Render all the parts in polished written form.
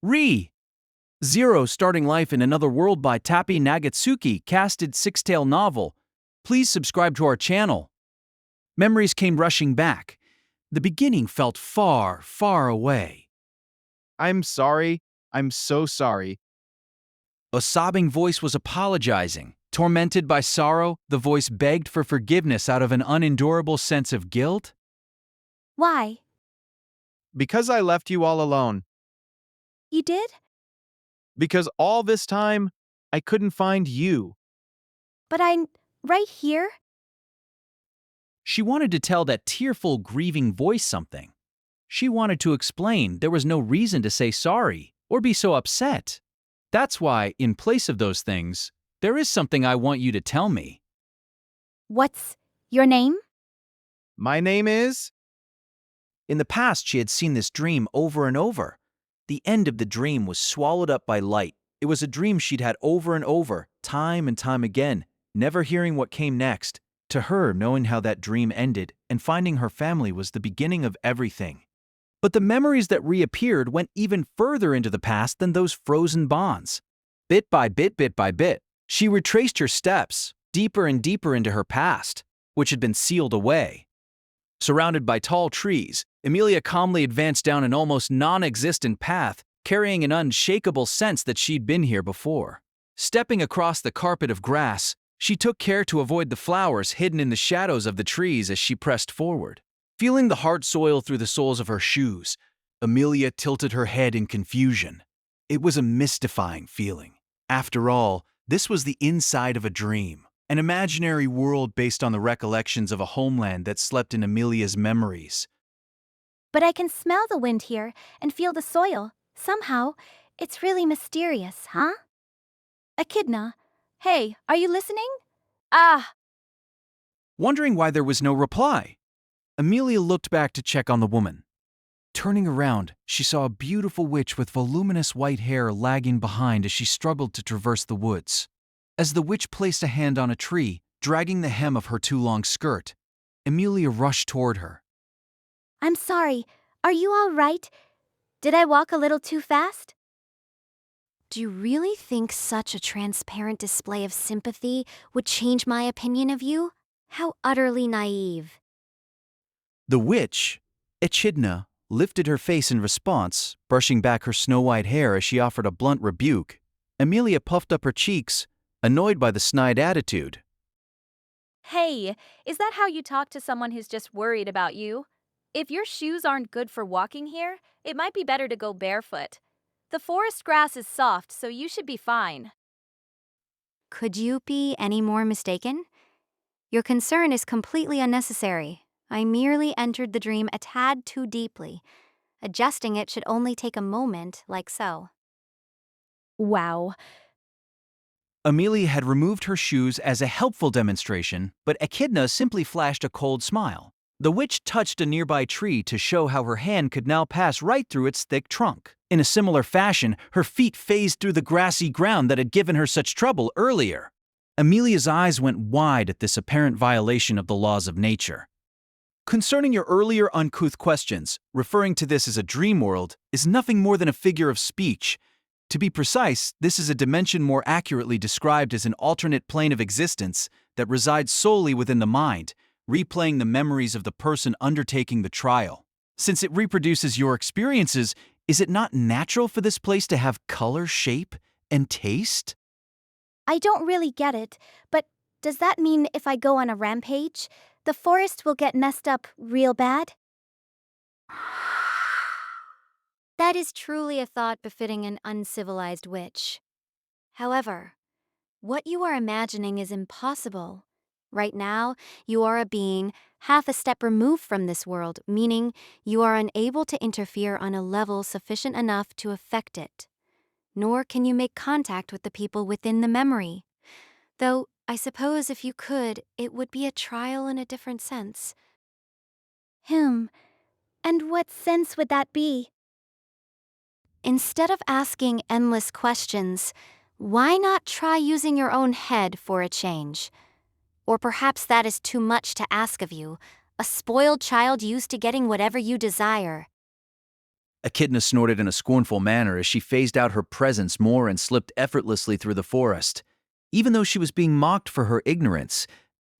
Re! Zero Starting Life in Another World by Tappy Nagatsuki, casted six-tale novel. Please subscribe to our channel. Memories came rushing back. The beginning felt far, far away. I'm sorry. I'm so sorry. A sobbing voice was apologizing. Tormented by sorrow, the voice begged for forgiveness out of an unendurable sense of guilt. Why? Because I left you all alone. You did? Because all this time, I couldn't find you. But I'm right here. She wanted to tell that tearful, grieving voice something. She wanted to explain there was no reason to say sorry or be so upset. That's why, in place of those things, there is something I want you to tell me. What's your name? My name is... In the past, she had seen this dream over and over. The end of the dream was swallowed up by light. It was a dream she'd had over and over, time and time again, never hearing what came next. To her, knowing how that dream ended and finding her family was the beginning of everything. But the memories that reappeared went even further into the past than those frozen bonds. Bit by bit, she retraced her steps, deeper and deeper into her past, which had been sealed away. Surrounded by tall trees, Amelia calmly advanced down an almost non-existent path, carrying an unshakable sense that she'd been here before. Stepping across the carpet of grass, she took care to avoid the flowers hidden in the shadows of the trees as she pressed forward. Feeling the hard soil through the soles of her shoes, Amelia tilted her head in confusion. It was a mystifying feeling. After all, this was the inside of a dream, an imaginary world based on the recollections of a homeland that slept in Amelia's memories. But I can smell the wind here and feel the soil. Somehow, it's really mysterious, huh? Echidna, hey, are you listening? Ah! Wondering why there was no reply, Amelia looked back to check on the woman. Turning around, she saw a beautiful witch with voluminous white hair lagging behind as she struggled to traverse the woods. As the witch placed a hand on a tree, dragging the hem of her too long skirt, Amelia rushed toward her. I'm sorry. Are you all right? Did I walk a little too fast? Do you really think such a transparent display of sympathy would change my opinion of you? How utterly naive. The witch, Echidna, lifted her face in response, brushing back her snow-white hair as she offered a blunt rebuke. Amelia puffed up her cheeks, annoyed by the snide attitude. Hey, is that how you talk to someone who's just worried about you? If your shoes aren't good for walking here, it might be better to go barefoot. The forest grass is soft, so you should be fine. Could you be any more mistaken? Your concern is completely unnecessary. I merely entered the dream a tad too deeply. Adjusting it should only take a moment, like so. Wow. Amelia had removed her shoes as a helpful demonstration, but Echidna simply flashed a cold smile. The witch touched a nearby tree to show how her hand could now pass right through its thick trunk. In a similar fashion, her feet phased through the grassy ground that had given her such trouble earlier. Amelia's eyes went wide at this apparent violation of the laws of nature. Concerning your earlier uncouth questions, referring to this as a dream world is nothing more than a figure of speech. To be precise, this is a dimension more accurately described as an alternate plane of existence that resides solely within the mind, replaying the memories of the person undertaking the trial. Since it reproduces your experiences, is it not natural for this place to have color, shape, and taste? I don't really get it, but does that mean if I go on a rampage, the forest will get messed up real bad? That is truly a thought befitting an uncivilized witch. However, what you are imagining is impossible. Right now, you are a being half a step removed from this world, meaning you are unable to interfere on a level sufficient enough to affect it. Nor can you make contact with the people within the memory. Though, I suppose if you could, it would be a trial in a different sense. And what sense would that be? Instead of asking endless questions, why not try using your own head for a change? Or perhaps that is too much to ask of you, a spoiled child used to getting whatever you desire. Echidna snorted in a scornful manner as she phased out her presence more and slipped effortlessly through the forest. Even though she was being mocked for her ignorance,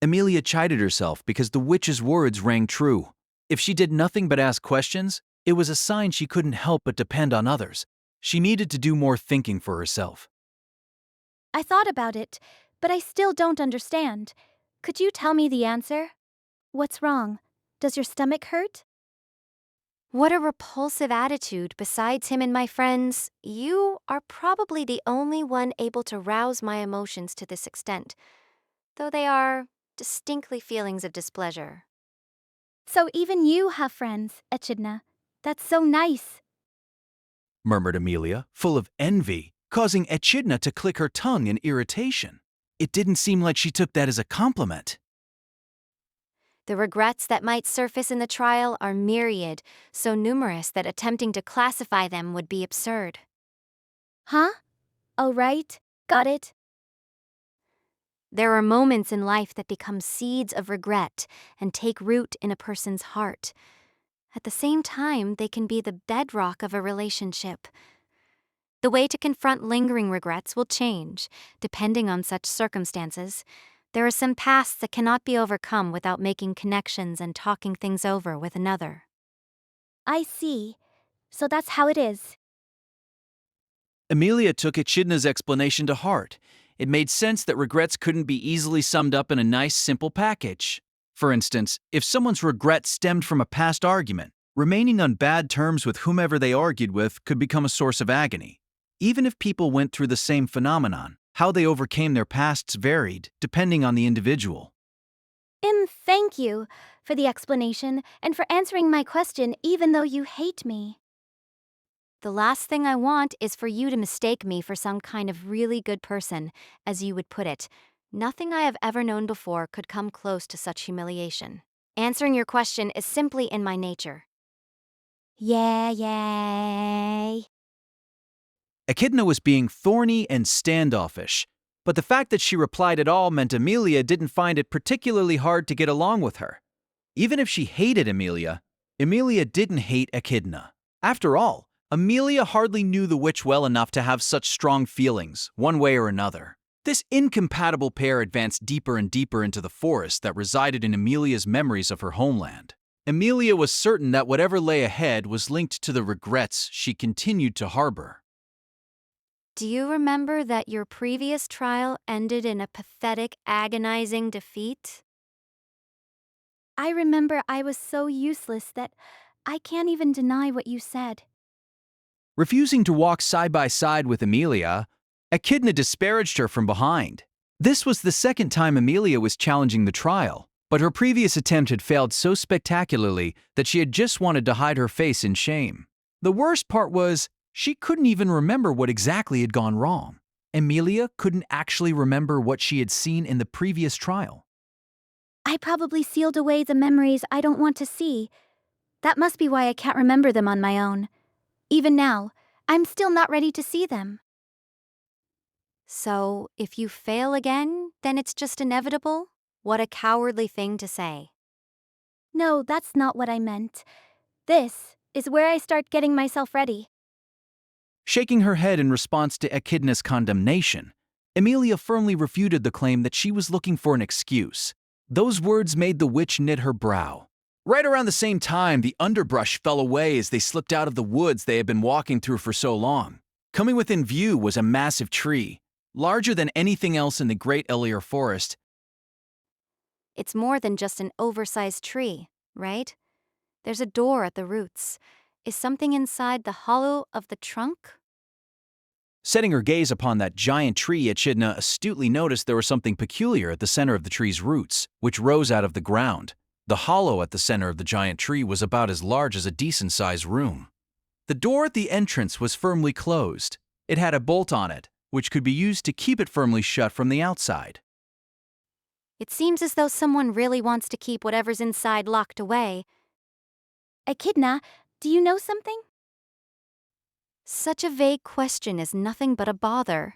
Amelia chided herself because the witch's words rang true. If she did nothing but ask questions, it was a sign she couldn't help but depend on others. She needed to do more thinking for herself. I thought about it, but I still don't understand. Could you tell me the answer? What's wrong? Does your stomach hurt? What a repulsive attitude. Besides him and my friends, you are probably the only one able to rouse my emotions to this extent, though they are distinctly feelings of displeasure. So even you have friends, Echidna. That's so nice. Murmured Amelia, full of envy, causing Echidna to click her tongue in irritation. It didn't seem like she took that as a compliment. The regrets that might surface in the trial are myriad, so numerous that attempting to classify them would be absurd. Huh? Oh, right. Got it. There are moments in life that become seeds of regret and take root in a person's heart. At the same time, they can be the bedrock of a relationship. The way to confront lingering regrets will change, depending on such circumstances. There are some pasts that cannot be overcome without making connections and talking things over with another. I see. So that's how it is. Amelia took Echidna's explanation to heart. It made sense that regrets couldn't be easily summed up in a nice, simple package. For instance, if someone's regret stemmed from a past argument, remaining on bad terms with whomever they argued with could become a source of agony. Even if people went through the same phenomenon, how they overcame their pasts varied, depending on the individual. Thank you for the explanation and for answering my question even though you hate me. The last thing I want is for you to mistake me for some kind of really good person, as you would put it. Nothing I have ever known before could come close to such humiliation. Answering your question is simply in my nature. Yay. Echidna was being thorny and standoffish, but the fact that she replied at all meant Amelia didn't find it particularly hard to get along with her. Even if she hated Amelia, Amelia didn't hate Echidna. After all, Amelia hardly knew the witch well enough to have such strong feelings, one way or another. This incompatible pair advanced deeper and deeper into the forest that resided in Amelia's memories of her homeland. Amelia was certain that whatever lay ahead was linked to the regrets she continued to harbor. Do you remember that your previous trial ended in a pathetic, agonizing defeat? I remember I was so useless that I can't even deny what you said. Refusing to walk side by side with Amelia, Echidna disparaged her from behind. This was the second time Amelia was challenging the trial, but her previous attempt had failed so spectacularly that she had just wanted to hide her face in shame. The worst part was, she couldn't even remember what exactly had gone wrong. Amelia couldn't actually remember what she had seen in the previous trial. I probably sealed away the memories I don't want to see. That must be why I can't remember them on my own. Even now, I'm still not ready to see them. So, if you fail again, then it's just inevitable? What a cowardly thing to say. No, that's not what I meant. This is where I start getting myself ready. Shaking her head in response to Echidna's condemnation, Amelia firmly refuted the claim that she was looking for an excuse. Those words made the witch knit her brow. Right around the same time, the underbrush fell away as they slipped out of the woods they had been walking through for so long. Coming within view was a massive tree, larger than anything else in the Great Ellier Forest. It's more than just an oversized tree, right? There's a door at the roots. Is something inside the hollow of the trunk? Setting her gaze upon that giant tree, Echidna astutely noticed there was something peculiar at the center of the tree's roots, which rose out of the ground. The hollow at the center of the giant tree was about as large as a decent-sized room. The door at the entrance was firmly closed. It had a bolt on it, which could be used to keep it firmly shut from the outside. It seems as though someone really wants to keep whatever's inside locked away. Echidna, do you know something? Such a vague question is nothing but a bother.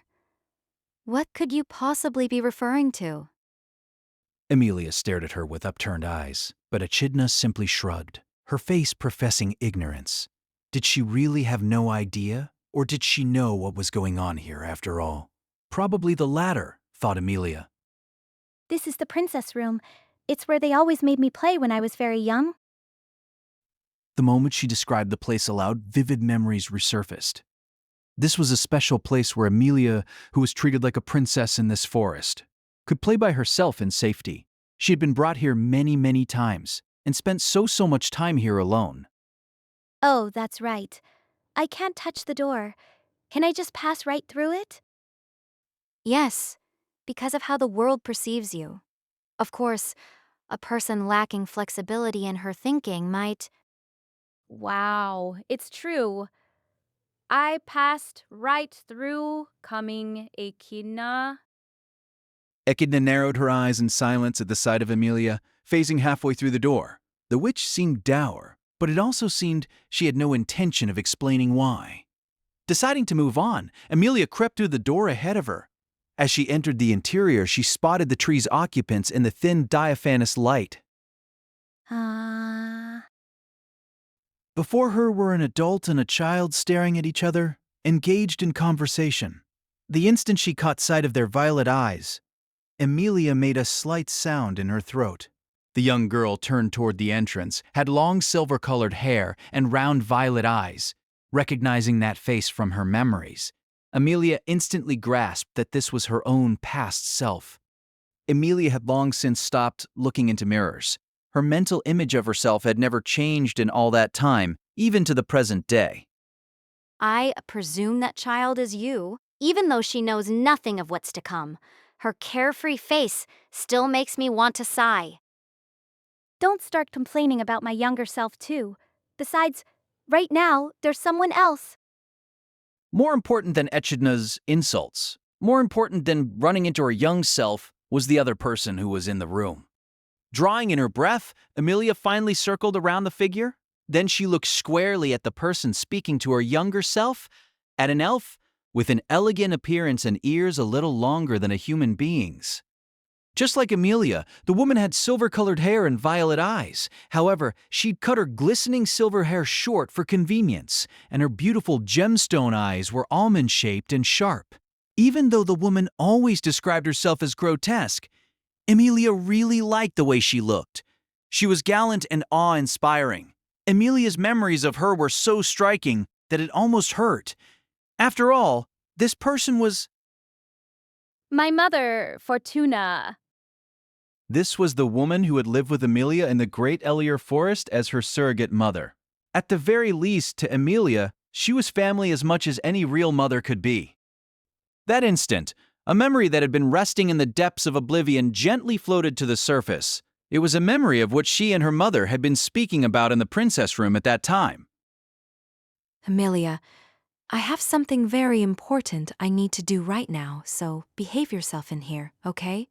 What could you possibly be referring to? Amelia stared at her with upturned eyes, but Echidna simply shrugged, her face professing ignorance. Did she really have no idea? Or did she know what was going on here after all? Probably the latter, thought Amelia. This is the princess room. It's where they always made me play when I was very young. The moment she described the place aloud, vivid memories resurfaced. This was a special place where Amelia, who was treated like a princess in this forest, could play by herself in safety. She had been brought here many, many times and spent so much time here alone. Oh, that's right. I can't touch the door. Can I just pass right through it? Yes, because of how the world perceives you. Of course, a person lacking flexibility in her thinking might. Wow, it's true. I passed right through coming Echidna. Echidna narrowed her eyes in silence at the sight of Amelia, phasing halfway through the door. The witch seemed dour, but it also seemed she had no intention of explaining why. Deciding to move on, Amelia crept through the door ahead of her. As she entered the interior, she spotted the tree's occupants in the thin diaphanous light. Before her were an adult and a child staring at each other, engaged in conversation. The instant she caught sight of their violet eyes, Amelia made a slight sound in her throat. The young girl turned toward the entrance, had long silver-colored hair and round violet eyes. Recognizing that face from her memories, Amelia instantly grasped that this was her own past self. Amelia had long since stopped looking into mirrors. Her mental image of herself had never changed in all that time, even to the present day. I presume that child is you, even though she knows nothing of what's to come. Her carefree face still makes me want to sigh. Don't start complaining about my younger self, too. Besides, right now, there's someone else. More important than Echidna's insults, more important than running into her young self, was the other person who was in the room. Drawing in her breath, Amelia finally circled around the figure. Then she looked squarely at the person speaking to her younger self, at an elf with an elegant appearance and ears a little longer than a human being's. Just like Amelia, the woman had silver-colored hair and violet eyes. However, she'd cut her glistening silver hair short for convenience, and her beautiful gemstone eyes were almond-shaped and sharp. Even though the woman always described herself as grotesque, Amelia really liked the way she looked. She was gallant and awe-inspiring. Amelia's memories of her were so striking that it almost hurt. After all, this person was... My mother, Fortuna. This was the woman who had lived with Amelia in the Great Elior Forest as her surrogate mother. At the very least, to Amelia, she was family as much as any real mother could be. That instant, a memory that had been resting in the depths of oblivion gently floated to the surface. It was a memory of what she and her mother had been speaking about in the princess room at that time. Amelia, I have something very important I need to do right now, so behave yourself in here, okay?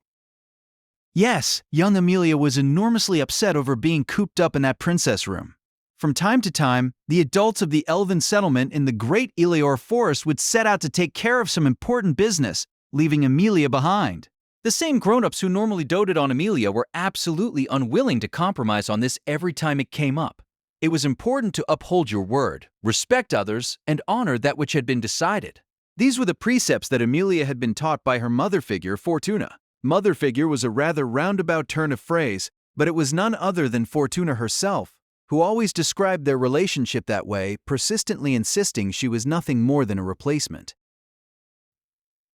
Yes, young Amelia was enormously upset over being cooped up in that princess room. From time to time, the adults of the elven settlement in the Great Elior Forest would set out to take care of some important business, leaving Amelia behind. The same grown-ups who normally doted on Amelia were absolutely unwilling to compromise on this every time it came up. It was important to uphold your word, respect others, and honor that which had been decided. These were the precepts that Amelia had been taught by her mother figure, Fortuna. Mother figure was a rather roundabout turn of phrase, but it was none other than Fortuna herself, who always described their relationship that way, persistently insisting she was nothing more than a replacement.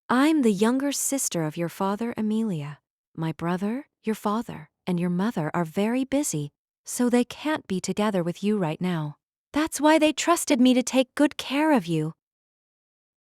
I'm the younger sister of your father, Amelia. My brother, your father, and your mother are very busy, so they can't be together with you right now. That's why they trusted me to take good care of you.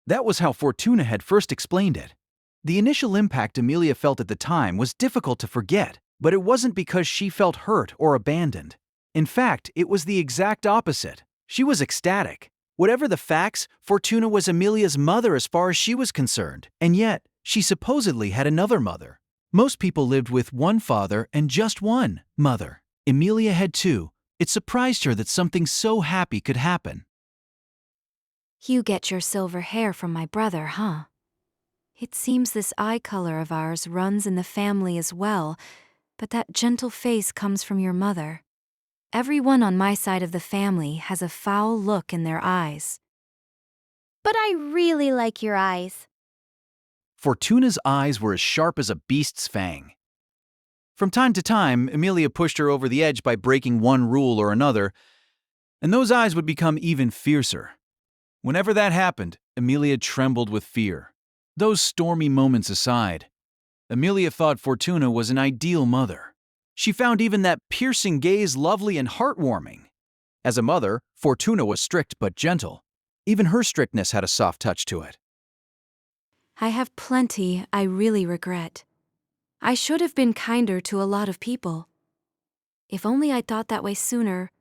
That was how Fortuna had first explained it. The initial impact Amelia felt at the time was difficult to forget, but it wasn't because she felt hurt or abandoned. In fact, it was the exact opposite. She was ecstatic. Whatever the facts, Fortuna was Amelia's mother as far as she was concerned, and yet she supposedly had another mother. Most people lived with one father and just one mother. Amelia had two. It surprised her that something so happy could happen. You get your silver hair from my brother, huh? It seems this eye color of ours runs in the family as well, but that gentle face comes from your mother. Everyone on my side of the family has a foul look in their eyes. But I really like your eyes. Fortuna's eyes were as sharp as a beast's fang. From time to time, Amelia pushed her over the edge by breaking one rule or another, and those eyes would become even fiercer. Whenever that happened, Amelia trembled with fear. Those stormy moments aside, Amelia thought Fortuna was an ideal mother. She found even that piercing gaze lovely and heartwarming. As a mother, Fortuna was strict but gentle. Even her strictness had a soft touch to it. I have plenty I really regret. I should have been kinder to a lot of people. If only I'd thought that way sooner,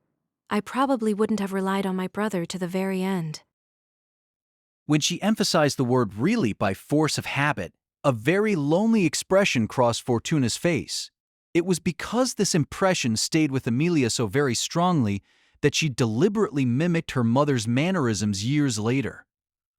I probably wouldn't have relied on my brother to the very end. When she emphasized the word really by force of habit, a very lonely expression crossed Fortuna's face. It was because this impression stayed with Amelia so very strongly that she deliberately mimicked her mother's mannerisms years later.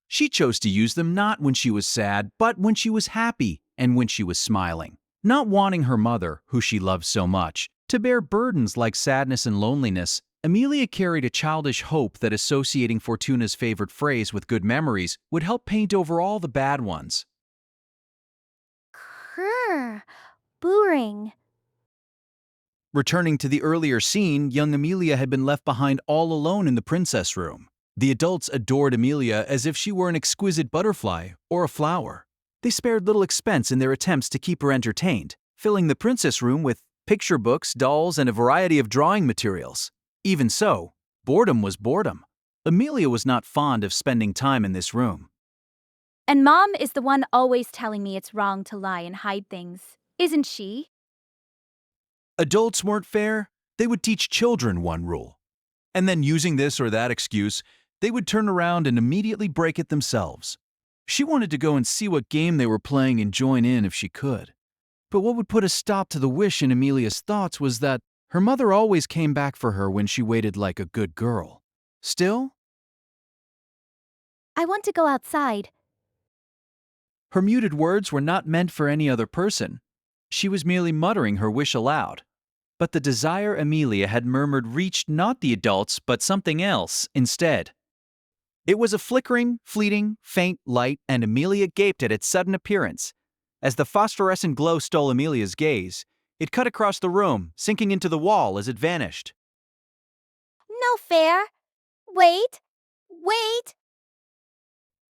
She chose to use them not when she was sad, but when she was happy and when she was smiling, not wanting her mother, who she loved so much, to bear burdens like sadness and loneliness. Amelia carried a childish hope that associating Fortuna's favorite phrase with good memories would help paint over all the bad ones. Boring. Returning to the earlier scene, young Amelia had been left behind all alone in the princess room. The adults adored Amelia as if she were an exquisite butterfly or a flower. They spared little expense in their attempts to keep her entertained, filling the princess room with picture books, dolls, and a variety of drawing materials. Even so, boredom was boredom. Amelia was not fond of spending time in this room. And Mom is the one always telling me it's wrong to lie and hide things, isn't she? Adults weren't fair. They would teach children one rule. And then using this or that excuse, they would turn around and immediately break it themselves. She wanted to go and see what game they were playing and join in if she could. But what would put a stop to the wish in Amelia's thoughts was that her mother always came back for her when she waited like a good girl. Still, I want to go outside. her muted words were not meant for any other person. She was merely muttering her wish aloud. But the desire Amelia had murmured reached not the adults but something else instead. It was a flickering, fleeting, faint light, and Amelia gaped at its sudden appearance. As the phosphorescent glow stole Amelia's gaze, it cut across the room, sinking into the wall as it vanished. No fair. Wait.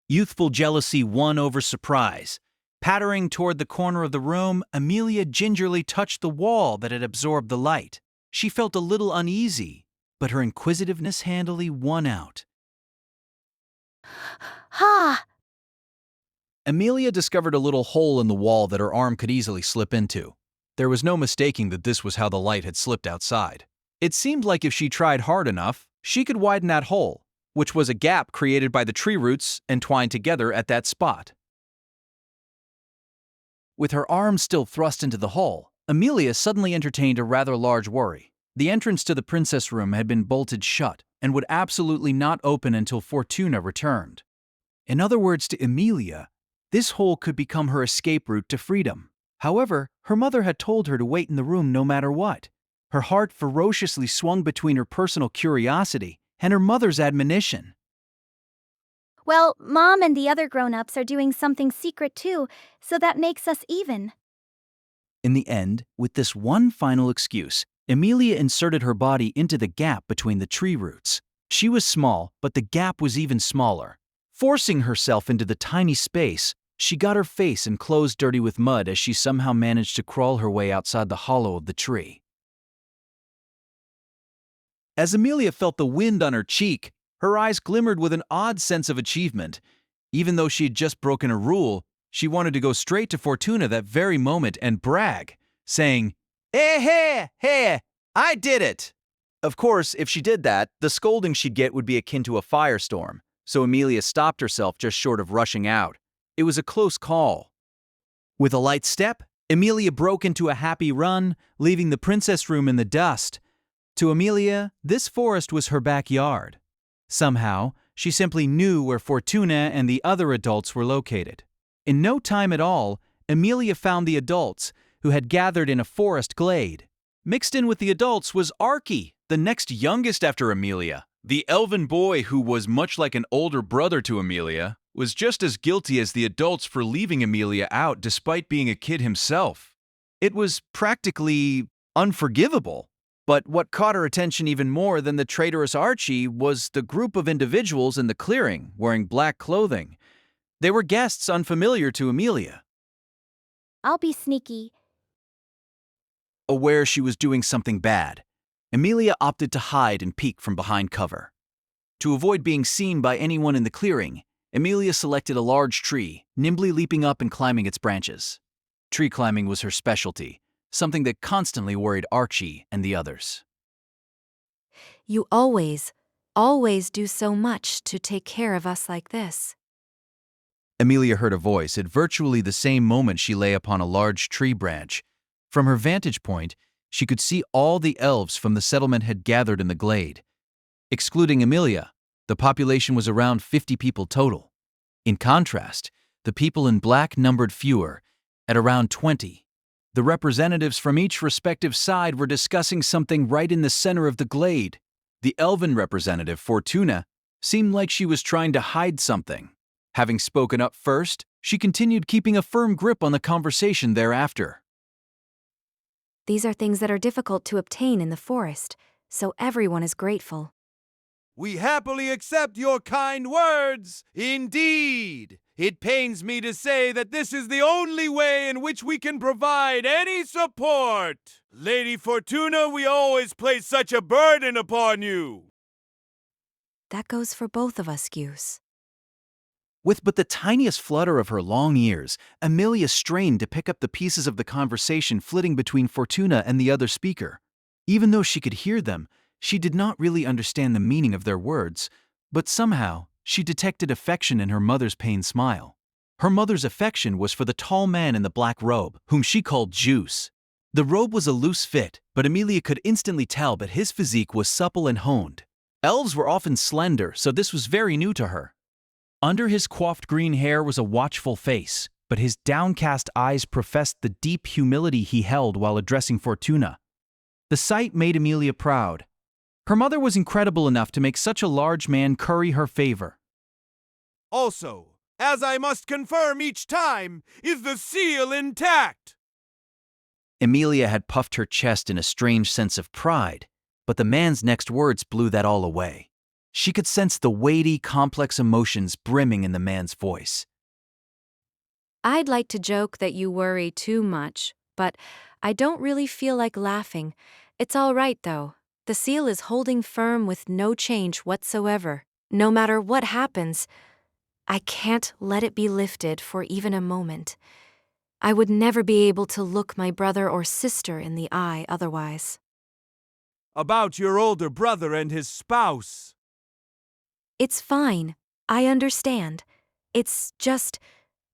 Youthful jealousy won over surprise. Pattering toward the corner of the room, Amelia gingerly touched the wall that had absorbed the light. She felt a little uneasy, but her inquisitiveness handily won out. Ha! Amelia discovered a little hole in the wall that her arm could easily slip into. There was no mistaking that this was how the light had slipped outside. It seemed like if she tried hard enough, she could widen that hole, which was a gap created by the tree roots entwined together at that spot. With her arm still thrust into the hole, Amelia suddenly entertained a rather large worry. The entrance to the princess room had been bolted shut and would absolutely not open until Fortuna returned. In other words, to Amelia, this hole could become her escape route to freedom. However, her mother had told her to wait in the room no matter what. Her heart ferociously swung between her personal curiosity and her mother's admonition. Well, Mom and the other grown-ups are doing something secret too, so that makes us even. In the end, with this one final excuse, Amelia inserted her body into the gap between the tree roots. She was small, but the gap was even smaller. Forcing herself into the tiny space, she got her face and clothes dirty with mud as she somehow managed to crawl her way outside the hollow of the tree. As Amelia felt the wind on her cheek, her eyes glimmered with an odd sense of achievement. Even though she had just broken a rule, she wanted to go straight to Fortuna that very moment and brag, saying, Hey, I did it! Of course, if she did that, the scolding she'd get would be akin to a firestorm, so Amelia stopped herself just short of rushing out. It was a close call. With a light step, Amelia broke into a happy run, leaving the princess room in the dust. To Amelia, this forest was her backyard. Somehow, she simply knew where Fortuna and the other adults were located. In no time at all, Amelia found the adults, who had gathered in a forest glade. Mixed in with the adults was Archie, the next youngest after Amelia. The elven boy, who was much like an older brother to Amelia, was just as guilty as the adults for leaving Amelia out despite being a kid himself. It was practically unforgivable. But what caught her attention even more than the traitorous Archie was the group of individuals in the clearing wearing black clothing. They were guests unfamiliar to Amelia. I'll be sneaky. Aware she was doing something bad, Amelia opted to hide and peek from behind cover. To avoid being seen by anyone in the clearing, Amelia selected a large tree, nimbly leaping up and climbing its branches. Tree climbing was her specialty, something that constantly worried Archie and the others. You always do so much to take care of us like this. Amelia heard a voice at virtually the same moment she lay upon a large tree branch. From her vantage point, she could see all the elves from the settlement had gathered in the glade. Excluding Amelia, the population was around 50 people total. In contrast, the people in black numbered fewer, at around 20. The representatives from each respective side were discussing something right in the center of the glade. The elven representative, Fortuna, seemed like she was trying to hide something. Having spoken up first, she continued keeping a firm grip on the conversation thereafter. These are things that are difficult to obtain in the forest, so everyone is grateful. We happily accept your kind words. Indeed, it pains me to say that this is the only way in which we can provide any support. Lady Fortuna, we always place such a burden upon you. That goes for both of us, Goose. With but the tiniest flutter of her long ears, Amelia strained to pick up the pieces of the conversation flitting between Fortuna and the other speaker. Even though she could hear them, she did not really understand the meaning of their words, but somehow she detected affection in her mother's pained smile. Her mother's affection was for the tall man in the black robe, whom she called Juice. The robe was a loose fit, but Amelia could instantly tell that his physique was supple and honed. Elves were often slender, so this was very new to her. Under his coiffed green hair was a watchful face, but his downcast eyes professed the deep humility he held while addressing Fortuna. The sight made Amelia proud. Her mother was incredible enough to make such a large man curry her favor. Also, as I must confirm each time, is the seal intact? Amelia had puffed her chest in a strange sense of pride, but the man's next words blew that all away. She could sense the weighty, complex emotions brimming in the man's voice. I'd like to joke that you worry too much, but I don't really feel like laughing. It's all right, though. The seal is holding firm with no change whatsoever. No matter what happens, I can't let it be lifted for even a moment. I would never be able to look my brother or sister in the eye otherwise. About your older brother and his spouse. It's fine. I understand. It's just,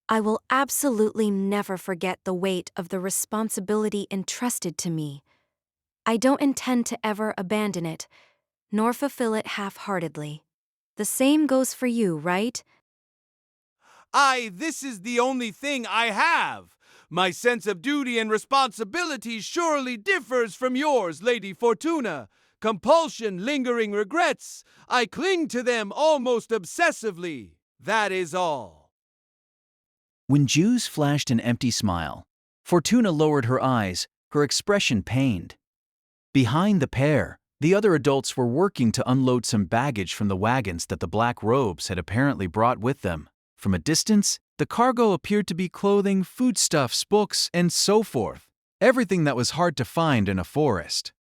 I will absolutely never forget the weight of the responsibility entrusted to me. I don't intend to ever abandon it, nor fulfill it half-heartedly. The same goes for you, right? This is the only thing I have. My sense of duty and responsibility surely differs from yours, Lady Fortuna. Compulsion, lingering regrets, I cling to them almost obsessively. That is all. When Juice flashed an empty smile, Fortuna lowered her eyes, her expression pained. Behind the pair, the other adults were working to unload some baggage from the wagons that the black robes had apparently brought with them. From a distance, the cargo appeared to be clothing, foodstuffs, books, and so forth. Everything that was hard to find in a forest.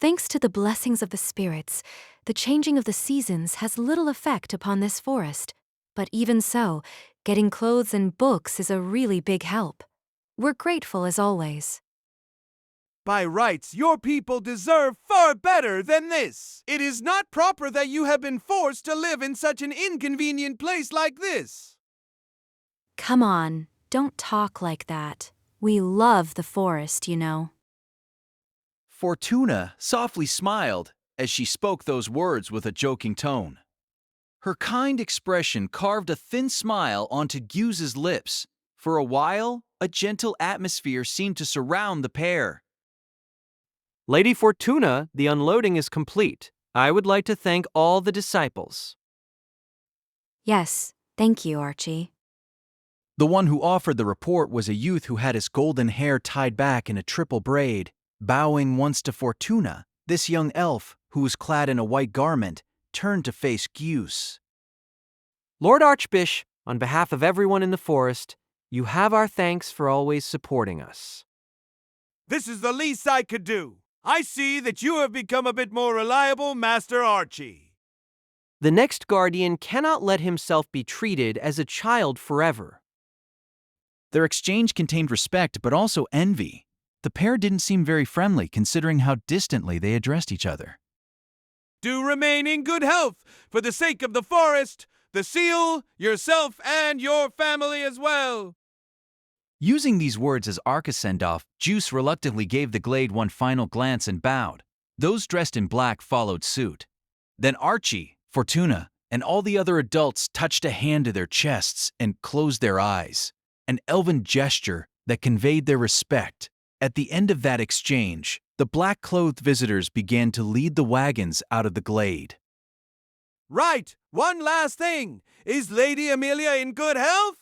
Thanks to the blessings of the spirits, the changing of the seasons has little effect upon this forest. But even so, getting clothes and books is a really big help. We're grateful as always. By rights, your people deserve far better than this. It is not proper that you have been forced to live in such an inconvenient place like this. Come on, don't talk like that. We love the forest, you know. Fortuna softly smiled as she spoke those words with a joking tone. Her kind expression carved a thin smile onto Guse's lips. For a while, a gentle atmosphere seemed to surround the pair. Lady Fortuna, the unloading is complete. I would like to thank all the disciples. Yes, thank you, Archie. The one who offered the report was a youth who had his golden hair tied back in a triple braid. Bowing once to Fortuna, this young elf, who was clad in a white garment, turned to face Gyus. Lord Archbishop, on behalf of everyone in the forest, you have our thanks for always supporting us. This is the least I could do. I see that you have become a bit more reliable, Master Archie. The next guardian cannot let himself be treated as a child forever. Their exchange contained respect but also envy. The pair didn't seem very friendly considering how distantly they addressed each other. Do remain in good health for the sake of the forest, the seal, yourself, and your family as well. Using these words as Arca send-off, Gyus reluctantly gave the glade one final glance and bowed. Those dressed in black followed suit. Then Archie, Fortuna, and all the other adults touched a hand to their chests and closed their eyes, an elven gesture that conveyed their respect. At the end of that exchange, the black-clothed visitors began to lead the wagons out of the glade. Right, one last thing. Is Lady Amelia in good health?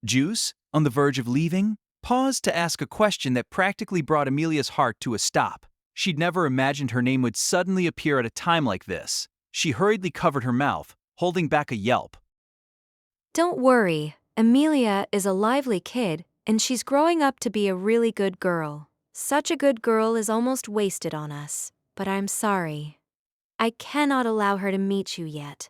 Gyus, on the verge of leaving, paused to ask a question that practically brought Amelia's heart to a stop. She'd never imagined her name would suddenly appear at a time like this. She hurriedly covered her mouth, holding back a yelp. Don't worry, Amelia is a lively kid, and she's growing up to be a really good girl. Such a good girl is almost wasted on us, but I'm sorry. I cannot allow her to meet you yet.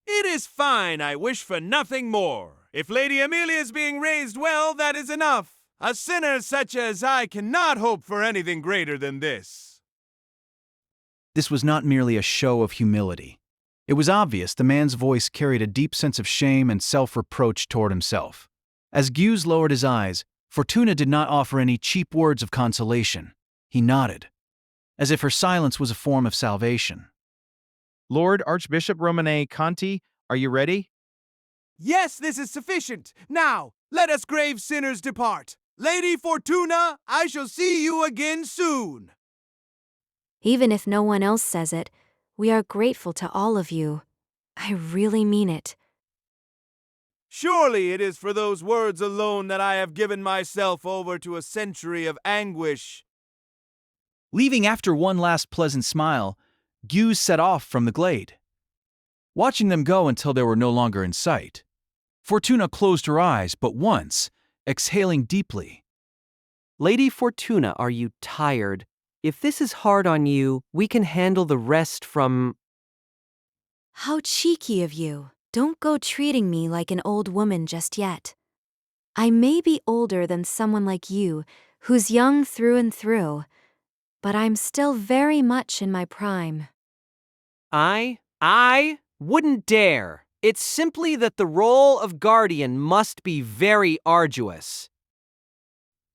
It is fine. I wish for nothing more. If Lady Amelia is being raised well, that is enough. A sinner such as I cannot hope for anything greater than this. This was not merely a show of humility. It was obvious the man's voice carried a deep sense of shame and self-reproach toward himself. As Gyus lowered his eyes, Fortuna did not offer any cheap words of consolation. He nodded, as if her silence was a form of salvation. Lord Archbishop Romane Conti, are you ready? Yes, this is sufficient. Now, let us grave sinners depart. Lady Fortuna, I shall see you again soon. Even if no one else says it, we are grateful to all of you. I really mean it. Surely it is for those words alone that I have given myself over to a century of anguish. Leaving after one last pleasant smile, Gyus set off from the glade. Watching them go until they were no longer in sight, Fortuna closed her eyes but once, exhaling deeply. Lady Fortuna, are you tired? If this is hard on you, we can handle the rest from... How cheeky of you. Don't go treating me like an old woman just yet. I may be older than someone like you, who's young through and through, but I'm still very much in my prime. I wouldn't dare. It's simply that the role of guardian must be very arduous.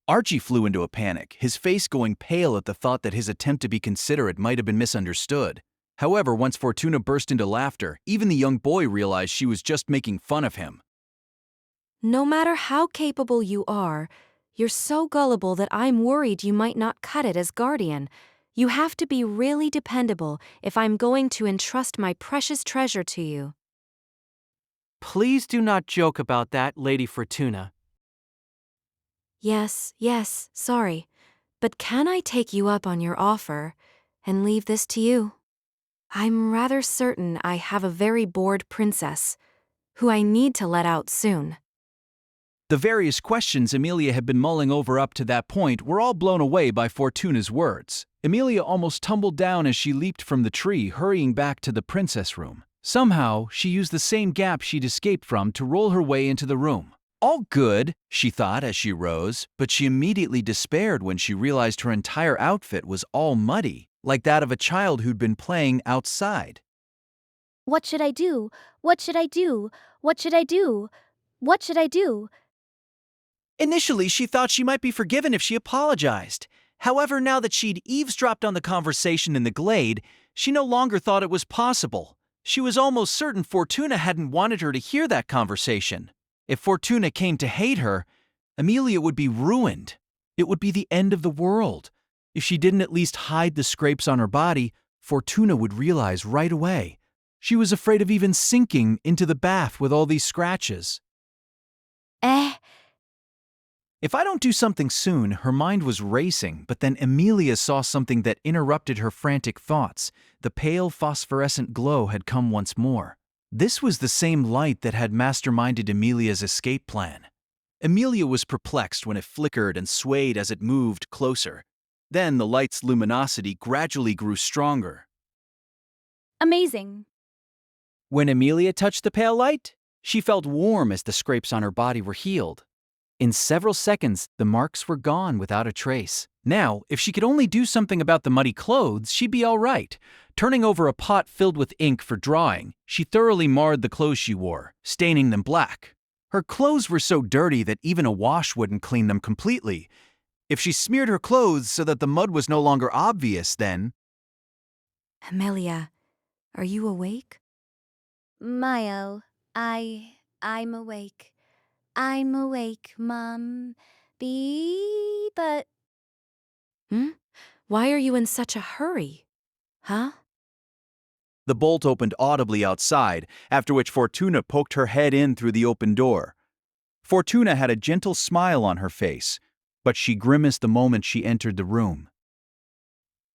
Archie flew into a panic, his face going pale at the thought that his attempt to be considerate might have been misunderstood. However, once Fortuna burst into laughter, even the young boy realized she was just making fun of him. No matter how capable you are, you're so gullible that I'm worried you might not cut it as guardian. You have to be really dependable if I'm going to entrust my precious treasure to you. Please do not joke about that, Lady Fortuna. Yes, sorry. But can I take you up on your offer and leave this to you? I'm rather certain I have a very bored princess, who I need to let out soon. The various questions Amelia had been mulling over up to that point were all blown away by Fortuna's words. Amelia almost tumbled down as she leaped from the tree, hurrying back to the princess room. Somehow, she used the same gap she'd escaped from to roll her way into the room. All good, she thought as she rose, but she immediately despaired when she realized her entire outfit was all muddy, like that of a child who'd been playing outside. What should I do? What should I do? What should I do? What should I do? Initially, she thought she might be forgiven if she apologized. However, now that she'd eavesdropped on the conversation in the glade, she no longer thought it was possible. She was almost certain Fortuna hadn't wanted her to hear that conversation. If Fortuna came to hate her, Amelia would be ruined. It would be the end of the world. If she didn't at least hide the scrapes on her body, Fortuna would realize right away. She was afraid of even sinking into the bath with all these scratches. If I don't do something soon, her mind was racing, but then Amelia saw something that interrupted her frantic thoughts. The pale phosphorescent glow had come once more. This was the same light that had masterminded Amelia's escape plan. Amelia was perplexed when it flickered and swayed as it moved closer. Then the light's luminosity gradually grew stronger. Amazing. When Amelia touched the pale light, she felt warm as the scrapes on her body were healed. In several seconds, the marks were gone without a trace. Now, if she could only do something about the muddy clothes, she'd be all right. Turning over a pot filled with ink for drawing, she thoroughly marred the clothes she wore, staining them black. Her clothes were so dirty that even a wash wouldn't clean them completely. If she smeared her clothes so that the mud was no longer obvious, then… Amelia, are you awake? Mayo, I'm awake. I'm awake, Mom. But Why are you in such a hurry? Huh? The bolt opened audibly outside, after which Fortuna poked her head in through the open door. Fortuna had a gentle smile on her face, but she grimaced the moment she entered the room.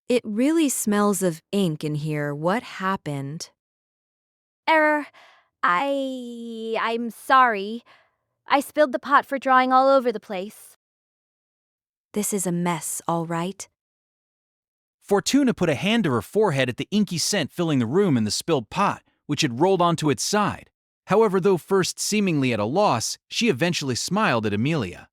It really smells of ink in here. What happened? Error. I'm sorry. I spilled the pot for drawing all over the place. This is a mess, all right? Fortuna put a hand to her forehead at the inky scent filling the room and the spilled pot, which had rolled onto its side. However, though first seemingly at a loss, she eventually smiled at Amelia.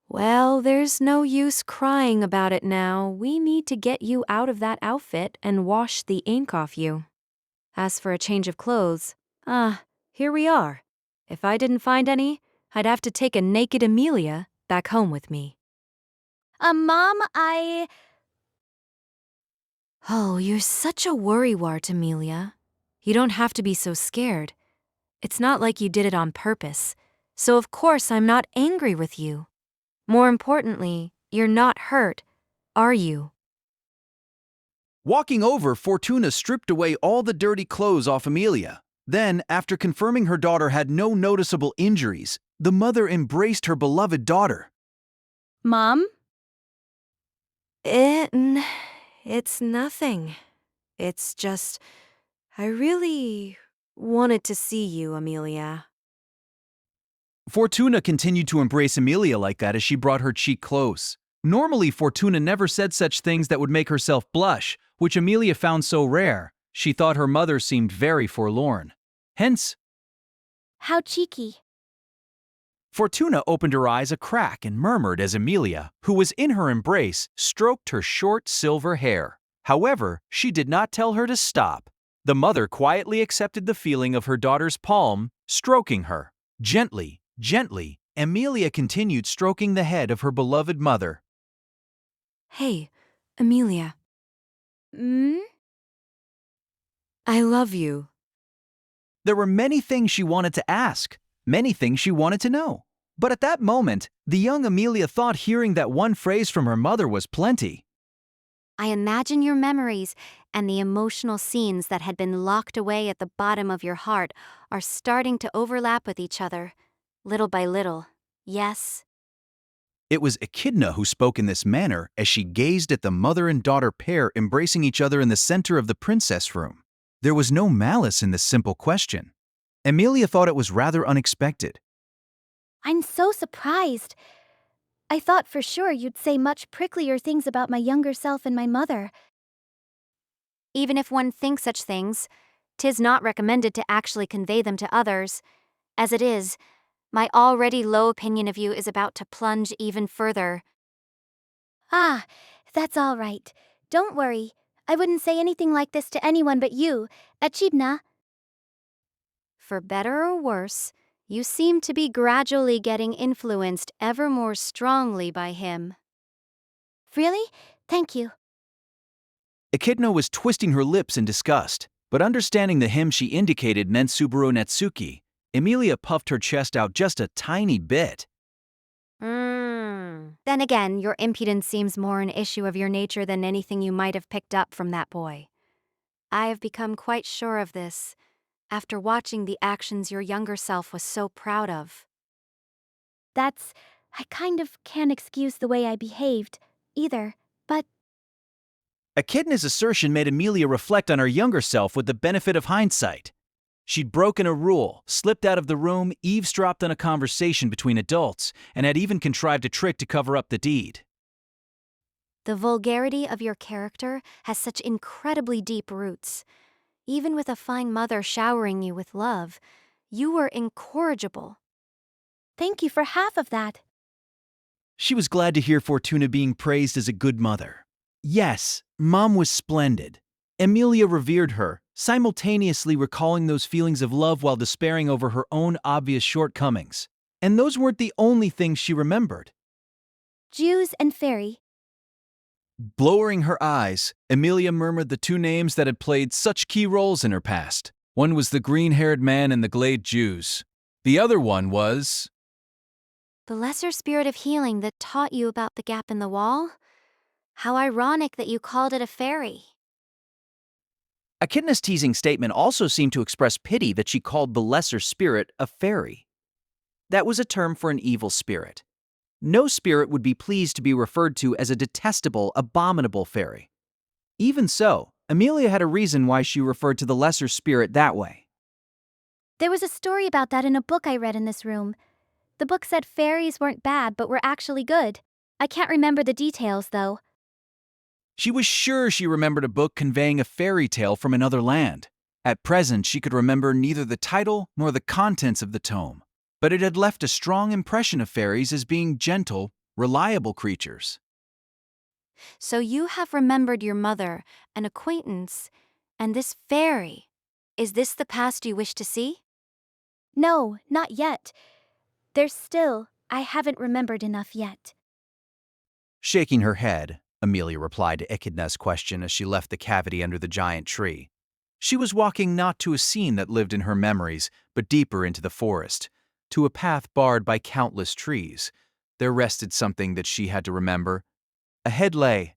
Well, there's no use crying about it now. We need to get you out of that outfit and wash the ink off you. As for a change of clothes, here we are. If I didn't find any, I'd have to take a naked Amelia back home with me. Mom, Oh, you're such a worrywart, Amelia. You don't have to be so scared. It's not like you did it on purpose, so of course I'm not angry with you. More importantly, you're not hurt, are you? Walking over, Fortuna stripped away all the dirty clothes off Amelia. Then, after confirming her daughter had no noticeable injuries, the mother embraced her beloved daughter. Mom? It's nothing. It's just, I really wanted to see you, Amelia. Fortuna continued to embrace Amelia like that as she brought her cheek close. Normally, Fortuna never said such things that would make herself blush, which Amelia found so rare. She thought her mother seemed very forlorn. Hence, How cheeky. Fortuna opened her eyes a crack and murmured as Amelia, who was in her embrace, stroked her short silver hair. However, she did not tell her to stop. The mother quietly accepted the feeling of her daughter's palm, stroking her. Gently, gently, Amelia continued stroking the head of her beloved mother. Hey, Amelia, Hmm? I love you. There were many things she wanted to ask, many things she wanted to know. But at that moment, the young Amelia thought hearing that one phrase from her mother was plenty. I imagine your memories and the emotional scenes that had been locked away at the bottom of your heart are starting to overlap with each other, little by little. Yes? It was Echidna who spoke in this manner as she gazed at the mother and daughter pair embracing each other in the center of the princess room. There was no malice in this simple question. Amelia thought it was rather unexpected. I'm so surprised. I thought for sure you'd say much pricklier things about my younger self and my mother. Even if one thinks such things, 'tis not recommended to actually convey them to others. As it is, my already low opinion of you is about to plunge even further. Ah, that's all right. Don't worry. I wouldn't say anything like this to anyone but you, Echidna. For better or worse, you seem to be gradually getting influenced ever more strongly by him. Really? Thank you. Echidna was twisting her lips in disgust, but understanding the him she indicated meant Subaru Natsuki, Amelia puffed her chest out just a tiny bit. Then again, your impudence seems more an issue of your nature than anything you might have picked up from that boy. I have become quite sure of this after watching the actions your younger self was so proud of. I kind of can't excuse the way I behaved, either, but Echidna's assertion made Amelia reflect on her younger self with the benefit of hindsight. She'd broken a rule, slipped out of the room, eavesdropped on a conversation between adults, and had even contrived a trick to cover up the deed. The vulgarity of your character has such incredibly deep roots. Even with a fine mother showering you with love, you were incorrigible. thank you for half of that. She was glad to hear Fortuna being praised as a good mother. Yes, Mom was splendid. Amelia revered her, simultaneously recalling those feelings of love while despairing over her own obvious shortcomings. And those weren't the only things she remembered. Jews and Fairy. Lowering her eyes, Amelia murmured the two names that had played such key roles in her past. One was the green-haired man in the Glade Jews. The other one was... The lesser spirit of healing that taught you about the gap in the wall? How ironic that you called it a fairy. Echidna's teasing statement also seemed to express pity that she called the lesser spirit a fairy. That was a term for an evil spirit. No spirit would be pleased to be referred to as a detestable, abominable fairy. Even so, Amelia had a reason why she referred to the lesser spirit that way. There was a story about that in a book I read in this room. The book said fairies weren't bad but were actually good. I can't remember the details, though. She was sure she remembered a book conveying a fairy tale from another land. At present, she could remember neither the title nor the contents of the tome, but it had left a strong impression of fairies as being gentle, reliable creatures. So you have remembered your mother, an acquaintance, and this fairy. Is this the past you wish to see? No, not yet. I haven't remembered enough yet. Shaking her head, Amelia replied to Echidna's question as she left the cavity under the giant tree. She was walking not to a scene that lived in her memories, but deeper into the forest, to a path barred by countless trees. There rested something that she had to remember. Ahead lay...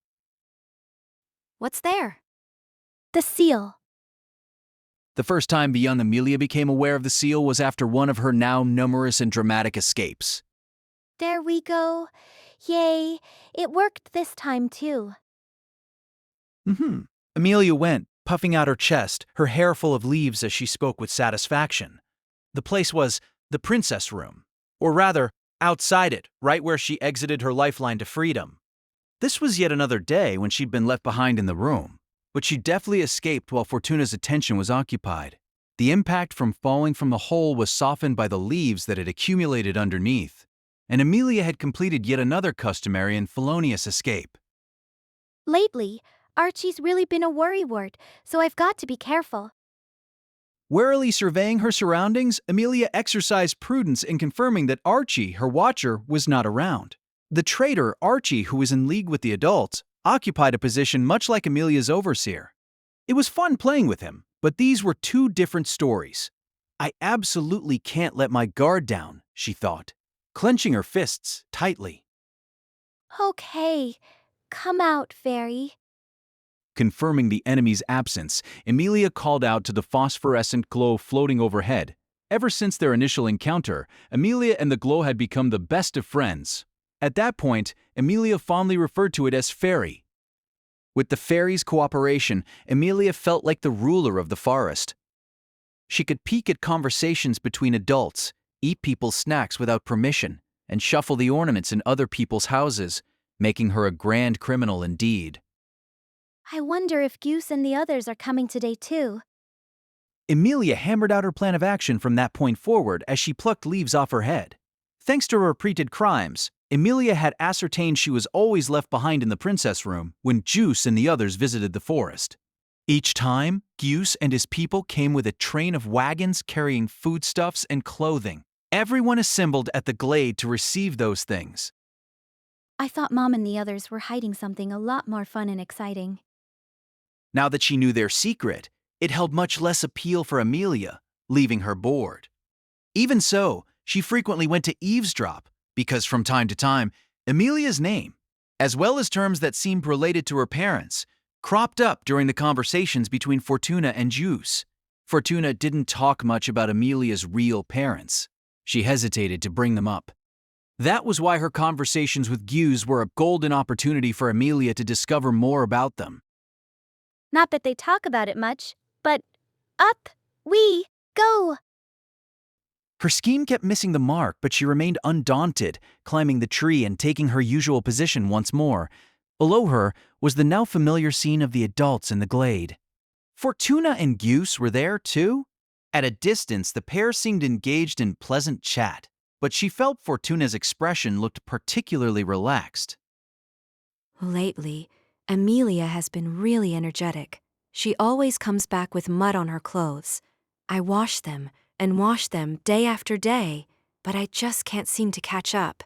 What's there? The seal. The first time young Amelia became aware of the seal was after one of her now numerous and dramatic escapes. There we go. Yay, it worked this time too. Amelia went, puffing out her chest, her hair full of leaves as she spoke with satisfaction. The place was the princess room, or rather, outside it, right where she exited her lifeline to freedom. This was yet another day when she'd been left behind in the room, but she deftly escaped while Fortuna's attention was occupied. The impact from falling from the hole was softened by the leaves that had accumulated underneath, and Amelia had completed yet another customary and felonious escape. Lately, Archie's really been a worrywart, so I've got to be careful. Warily surveying her surroundings, Amelia exercised prudence in confirming that Archie, her watcher, was not around. The traitor, Archie, who was in league with the adults, occupied a position much like Amelia's overseer. It was fun playing with him, but these were two different stories. I absolutely can't let my guard down, she thought, clenching her fists tightly. Okay, come out, Fairy. Confirming the enemy's absence, Amelia called out to the phosphorescent glow floating overhead. Ever since their initial encounter, Amelia and the glow had become the best of friends. At that point, Amelia fondly referred to it as Fairy. With the fairy's cooperation, Amelia felt like the ruler of the forest. She could peek at conversations between adults, eat people's snacks without permission, and shuffle the ornaments in other people's houses, making her a grand criminal indeed. I wonder if Goose and the others are coming today too. Amelia hammered out her plan of action from that point forward as she plucked leaves off her head. Thanks to her repeated crimes, Amelia had ascertained she was always left behind in the princess room when Juice and the others visited the forest. Each time, Goose and his people came with a train of wagons carrying foodstuffs and clothing. Everyone assembled at the glade to receive those things. I thought Mom and the others were hiding something a lot more fun and exciting. Now that she knew their secret, it held much less appeal for Amelia, leaving her bored. Even so, she frequently went to eavesdrop, because from time to time, Emilia's name, as well as terms that seemed related to her parents, cropped up during the conversations between Fortuna and Juice. Fortuna didn't talk much about Emilia's real parents. She hesitated to bring them up. That was why her conversations with Giuse were a golden opportunity for Emilia to discover more about them. Not that they talk about it much, but up we go. Her scheme kept missing the mark, but she remained undaunted, climbing the tree and taking her usual position once more. Below her was the now familiar scene of the adults in the glade. Fortuna and Giuse were there too. At a distance, the pair seemed engaged in pleasant chat, but she felt Fortuna's expression looked particularly relaxed. Lately, Emilia has been really energetic. She always comes back with mud on her clothes. I wash them day after day, but I just can't seem to catch up.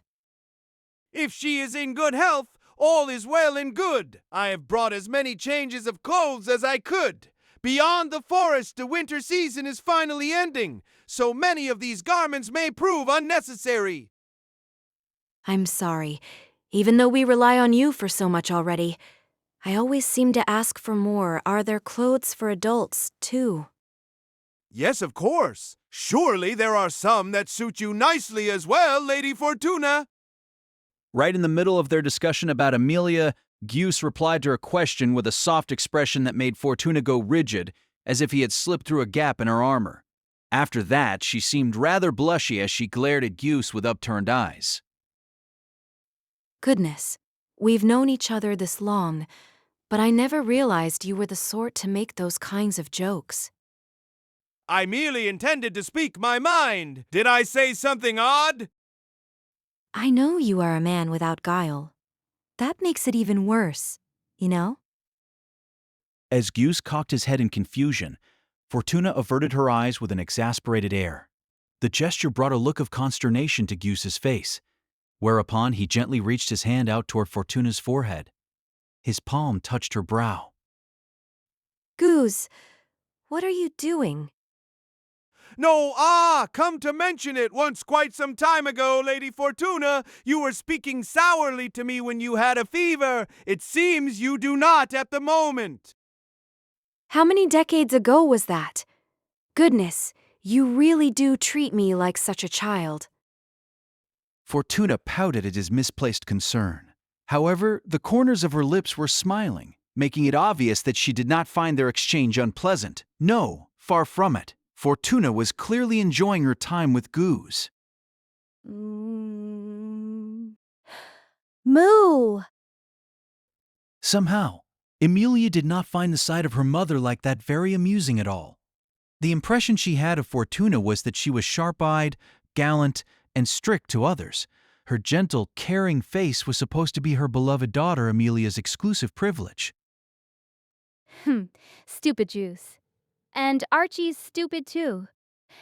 If she is in good health, all is well and good. I have brought as many changes of clothes as I could. Beyond the forest, the winter season is finally ending, so many of these garments may prove unnecessary. I'm sorry. Even though we rely on you for so much already, I always seem to ask for more. Are there clothes for adults, too? Yes, of course. Surely there are some that suit you nicely as well, Lady Fortuna. Right in the middle of their discussion about Emilia, Giuse replied to her question with a soft expression that made Fortuna go rigid, as if he had slipped through a gap in her armor. After that, she seemed rather blushy as she glared at Giuse with upturned eyes. Goodness, we've known each other this long, but I never realized you were the sort to make those kinds of jokes. I merely intended to speak my mind. Did I say something odd? I know you are a man without guile. That makes it even worse, you know? As Giuse cocked his head in confusion, Fortuna averted her eyes with an exasperated air. The gesture brought a look of consternation to Giuse's face, whereupon he gently reached his hand out toward Fortuna's forehead. His palm touched her brow. Giuse, what are you doing? No, come to mention it, once quite some time ago, Lady Fortuna, you were speaking sourly to me when you had a fever. It seems you do not at the moment. How many decades ago was that? Goodness, you really do treat me like such a child. Fortuna pouted at his misplaced concern. However, the corners of her lips were smiling, making it obvious that she did not find their exchange unpleasant. No, far from it. Fortuna was clearly enjoying her time with Giuse. Moo. Somehow, Emilia did not find the sight of her mother like that very amusing at all. The impression she had of Fortuna was that she was sharp-eyed, gallant, and strict to others. Her gentle, caring face was supposed to be her beloved daughter Emilia's exclusive privilege. Stupid Juice. And Archie's stupid too.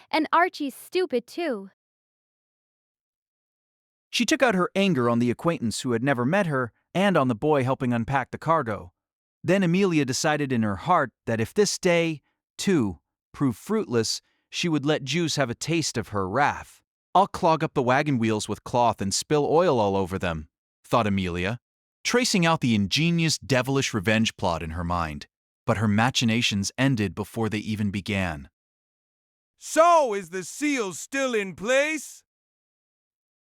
And Archie's stupid too. She took out her anger on the acquaintance who had never met her and on the boy helping unpack the cargo. Then Emilia decided in her heart that if this day, too, proved fruitless, she would let Giuse have a taste of her wrath. I'll clog up the wagon wheels with cloth and spill oil all over them, thought Emilia, tracing out the ingenious, devilish revenge plot in her mind. But her machinations ended before they even began. So, is the seal still in place?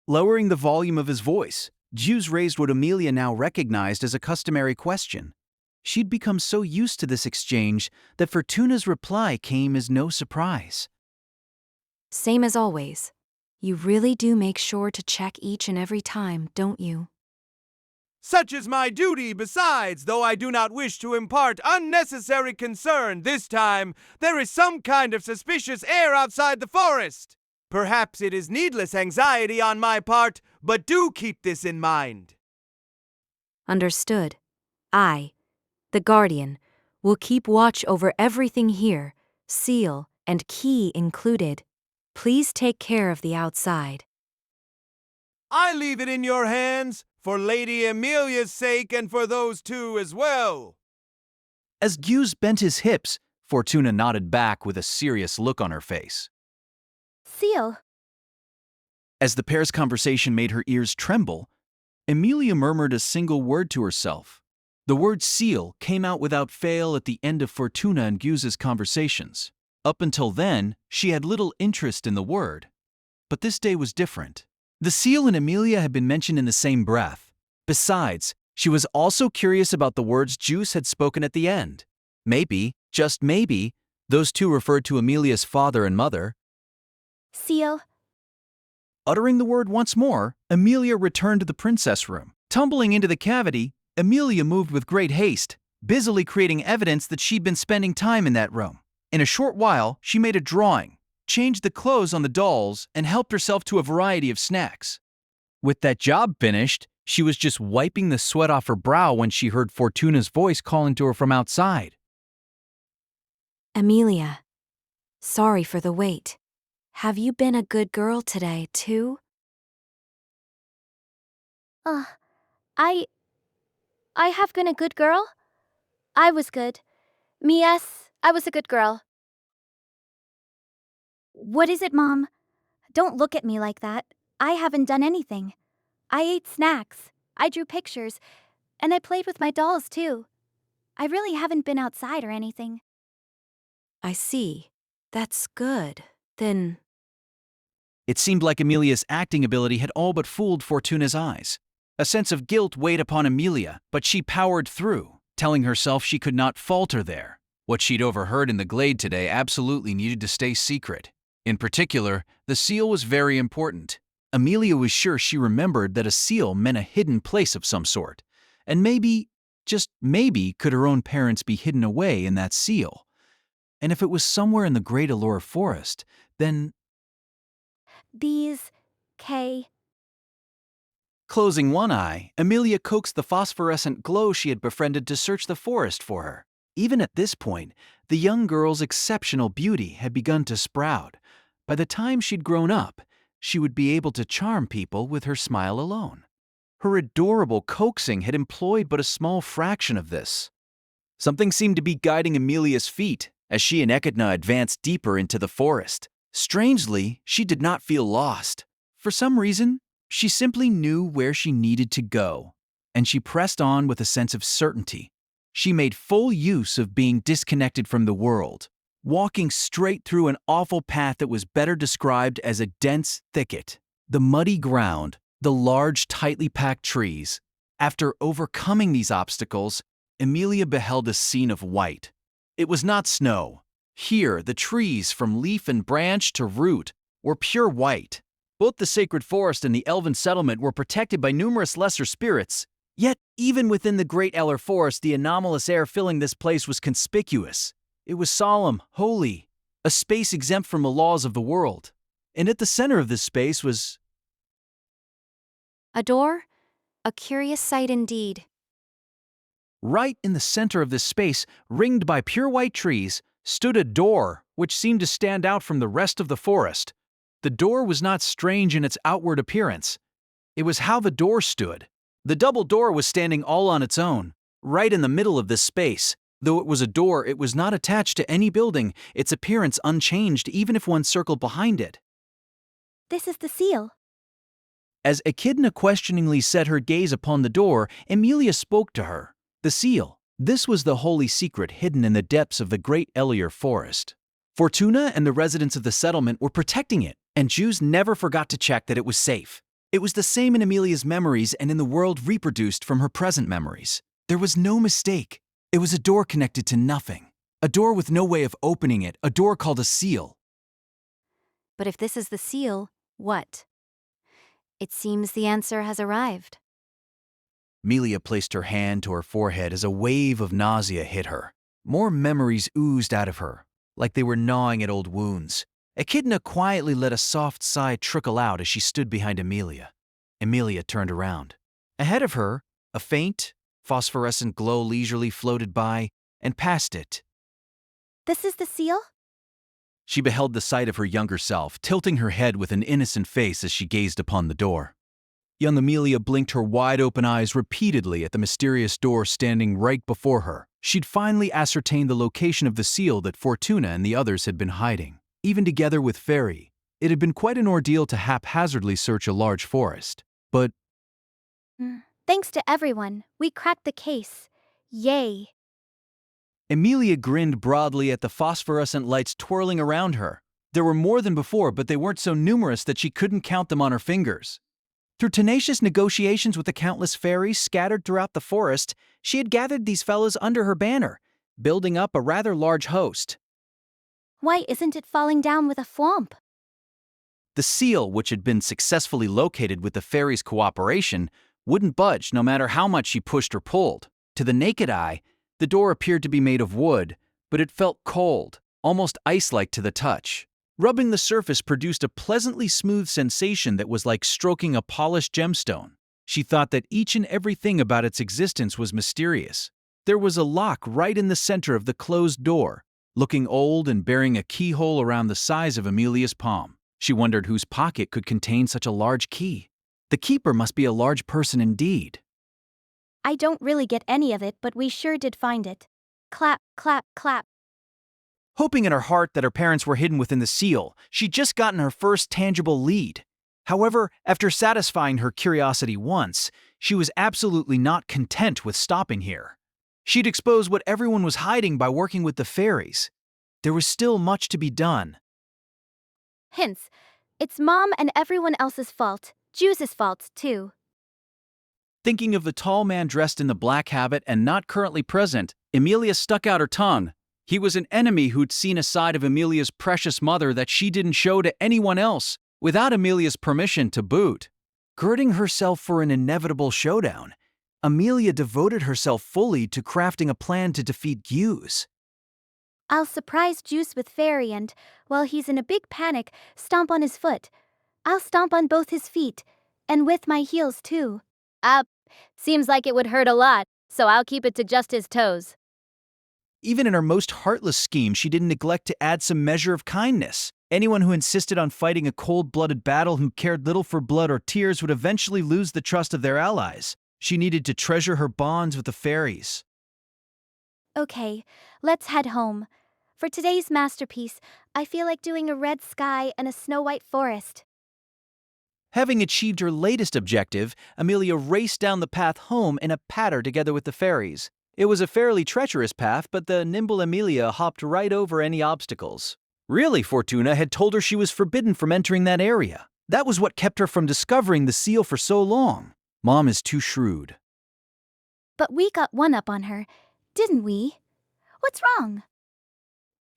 Lowering the volume of his voice, Giuse raised what Emilia now recognized as a customary question. She'd become so used to this exchange that Fortuna's reply came as no surprise. Same as always. You really do make sure to check each and every time, don't you? Such is my duty. Besides, though I do not wish to impart unnecessary concern this time, there is some kind of suspicious air outside the forest. Perhaps it is needless anxiety on my part, but do keep this in mind. Understood. I, the Guardian, will keep watch over everything here, seal and key included. Please take care of the outside. I leave it in your hands, for Lady Emilia's sake and for those two as well. As Giuse bent his hips, Fortuna nodded back with a serious look on her face. Seal. As the pair's conversation made her ears tremble, Amelia murmured a single word to herself. The word seal came out without fail at the end of Fortuna and Guse's conversations. Up until then, she had little interest in the word. But this day was different. The seal and Amelia had been mentioned in the same breath. Besides, she was also curious about the words Juice had spoken at the end. Maybe, just maybe, those two referred to Amelia's father and mother. Seal. Uttering the word once more, Amelia returned to the princess room. Tumbling into the cavity, Amelia moved with great haste, busily creating evidence that she'd been spending time in that room. In a short while, she made a drawing, changed the clothes on the dolls, and helped herself to a variety of snacks. With that job finished, she was just wiping the sweat off her brow when she heard Fortuna's voice calling to her from outside. Amelia, sorry for the wait. Have you been a good girl today, too? I have been a good girl? I was good. Yes, I was a good girl. What is it, Mom? Don't look at me like that. I haven't done anything. I ate snacks, I drew pictures, and I played with my dolls, too. I really haven't been outside or anything. I see. That's good. Then, It seemed like Amelia's acting ability had all but fooled Fortuna's eyes. A sense of guilt weighed upon Amelia, but she powered through, telling herself she could not falter there. What she'd overheard in the glade today absolutely needed to stay secret. In particular, the seal was very important. Amelia was sure she remembered that a seal meant a hidden place of some sort. And maybe, just maybe, could her own parents be hidden away in that seal? And if it was somewhere in the Great Allure Forest, then... These, Kay. Closing one eye, Amelia coaxed the phosphorescent glow she had befriended to search the forest for her. Even at this point, the young girl's exceptional beauty had begun to sprout. By the time she'd grown up, she would be able to charm people with her smile alone. Her adorable coaxing had employed but a small fraction of this. Something seemed to be guiding Amelia's feet as she and Echidna advanced deeper into the forest. Strangely, she did not feel lost. For some reason, she simply knew where she needed to go, and she pressed on with a sense of certainty. She made full use of being disconnected from the world, walking straight through an awful path that was better described as a dense thicket. The muddy ground, the large, tightly packed trees. After overcoming these obstacles, Amelia beheld a scene of white. It was not snow. Here, the trees, from leaf and branch to root, were pure white. Both the sacred forest and the elven settlement were protected by numerous lesser spirits. Yet, even within the great Eller forest, the anomalous air filling this place was conspicuous. It was solemn, holy, a space exempt from the laws of the world. And at the center of this space was... A door? A curious sight indeed. Right in the center of this space, ringed by pure white trees, stood a door which seemed to stand out from the rest of the forest. The door was not strange in its outward appearance. It was how the door stood. The double door was standing all on its own, right in the middle of this space. Though it was a door, it was not attached to any building, its appearance unchanged even if one circled behind it. This is the seal. As Echidna questioningly set her gaze upon the door, Amelia spoke to her. The seal. This was the holy secret hidden in the depths of the great Elier forest. Fortuna and the residents of the settlement were protecting it, and Jews never forgot to check that it was safe. It was the same in Amelia's memories and in the world reproduced from her present memories. There was no mistake. It was a door connected to nothing. A door with no way of opening it, a door called a seal. But if this is the seal, what? It seems the answer has arrived. Amelia placed her hand to her forehead as a wave of nausea hit her. More memories oozed out of her, like they were gnawing at old wounds. Echidna quietly let a soft sigh trickle out as she stood behind Amelia. Amelia turned around. Ahead of her, a faint, phosphorescent glow leisurely floated by, and past it. This is the seal? She beheld the sight of her younger self, tilting her head with an innocent face as she gazed upon the door. Young Amelia blinked her wide-open eyes repeatedly at the mysterious door standing right before her. She'd finally ascertained the location of the seal that Fortuna and the others had been hiding. Even together with Fairy, it had been quite an ordeal to haphazardly search a large forest. But Thanks to everyone, we cracked the case. Yay. Amelia grinned broadly at the phosphorescent lights twirling around her. There were more than before, but they weren't so numerous that she couldn't count them on her fingers. Through tenacious negotiations with the countless fairies scattered throughout the forest, she had gathered these fellows under her banner, building up a rather large host. Why isn't it falling down with a thwomp? The seal, which had been successfully located with the fairies' cooperation, wouldn't budge no matter how much she pushed or pulled. To the naked eye, the door appeared to be made of wood, but it felt cold, almost ice-like to the touch. Rubbing the surface produced a pleasantly smooth sensation that was like stroking a polished gemstone. She thought that each and everything about its existence was mysterious. There was a lock right in the center of the closed door, looking old and bearing a keyhole around the size of Amelia's palm. She wondered whose pocket could contain such a large key. The keeper must be a large person indeed. I don't really get any of it, but we sure did find it. Clap, clap, clap. Hoping in her heart that her parents were hidden within the seal, she'd just gotten her first tangible lead. However, after satisfying her curiosity once, she was absolutely not content with stopping here. She'd expose what everyone was hiding by working with the fairies. There was still much to be done. Hints. It's Mom and everyone else's fault. Juice's fault, too. Thinking of the tall man dressed in the black habit and not currently present, Amelia stuck out her tongue. He was an enemy who'd seen a side of Amelia's precious mother that she didn't show to anyone else, without Amelia's permission to boot. Girding herself for an inevitable showdown, Amelia devoted herself fully to crafting a plan to defeat Guse. I'll surprise Juice with Fairy and, while he's in a big panic, stomp on his foot. I'll stomp on both his feet, and with my heels too. Seems like it would hurt a lot, so I'll keep it to just his toes. Even in her most heartless scheme, she didn't neglect to add some measure of kindness. Anyone who insisted on fighting a cold-blooded battle who cared little for blood or tears would eventually lose the trust of their allies. She needed to treasure her bonds with the fairies. Okay, let's head home. For today's masterpiece, I feel like doing a red sky and a snow-white forest. Having achieved her latest objective, Amelia raced down the path home in a patter together with the fairies. It was a fairly treacherous path, but the nimble Amelia hopped right over any obstacles. Really, Fortuna had told her she was forbidden from entering that area. That was what kept her from discovering the seal for so long. Mom is too shrewd. But we got one up on her, didn't we? What's wrong?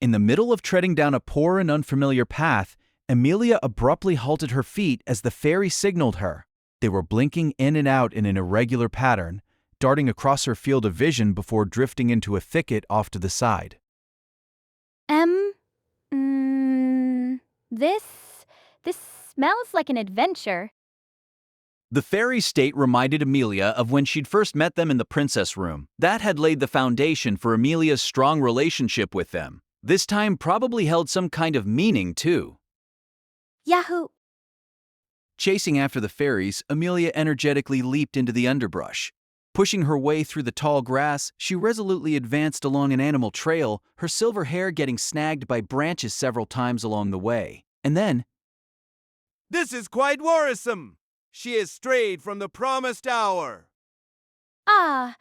In the middle of treading down a poor and unfamiliar path, Amelia abruptly halted her feet as the fairy signaled her. They were blinking in and out in an irregular pattern, darting across her field of vision before drifting into a thicket off to the side. This smells like an adventure. The fairy state reminded Amelia of when she'd first met them in the princess room. That had laid the foundation for Amelia's strong relationship with them. This time probably held some kind of meaning, too. Yahoo! Chasing after the fairies, Amelia energetically leaped into the underbrush. Pushing her way through the tall grass, she resolutely advanced along an animal trail, her silver hair getting snagged by branches several times along the way. And then, This is quite worrisome. She has strayed from the promised hour. Ah,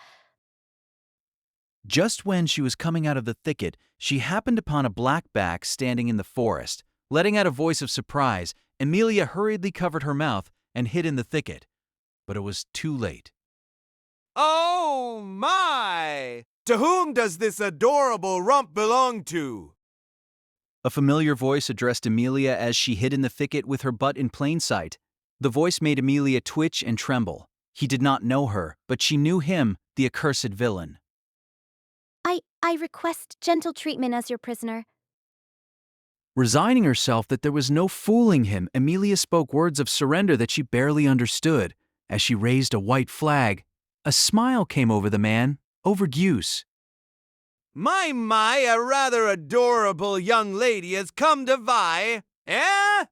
just when she was coming out of the thicket, she happened upon a blackback standing in the forest. Letting out a voice of surprise, Amelia hurriedly covered her mouth and hid in the thicket. But it was too late. Oh my! To whom does this adorable rump belong to? A familiar voice addressed Amelia as she hid in the thicket with her butt in plain sight. The voice made Amelia twitch and tremble. He did not know her, but she knew him, the accursed villain. I request gentle treatment as your prisoner. Resigning herself that there was no fooling him, Amelia spoke words of surrender that she barely understood. As she raised a white flag, a smile came over the man, over Guse. My, a rather adorable young lady has come to vie. Eh?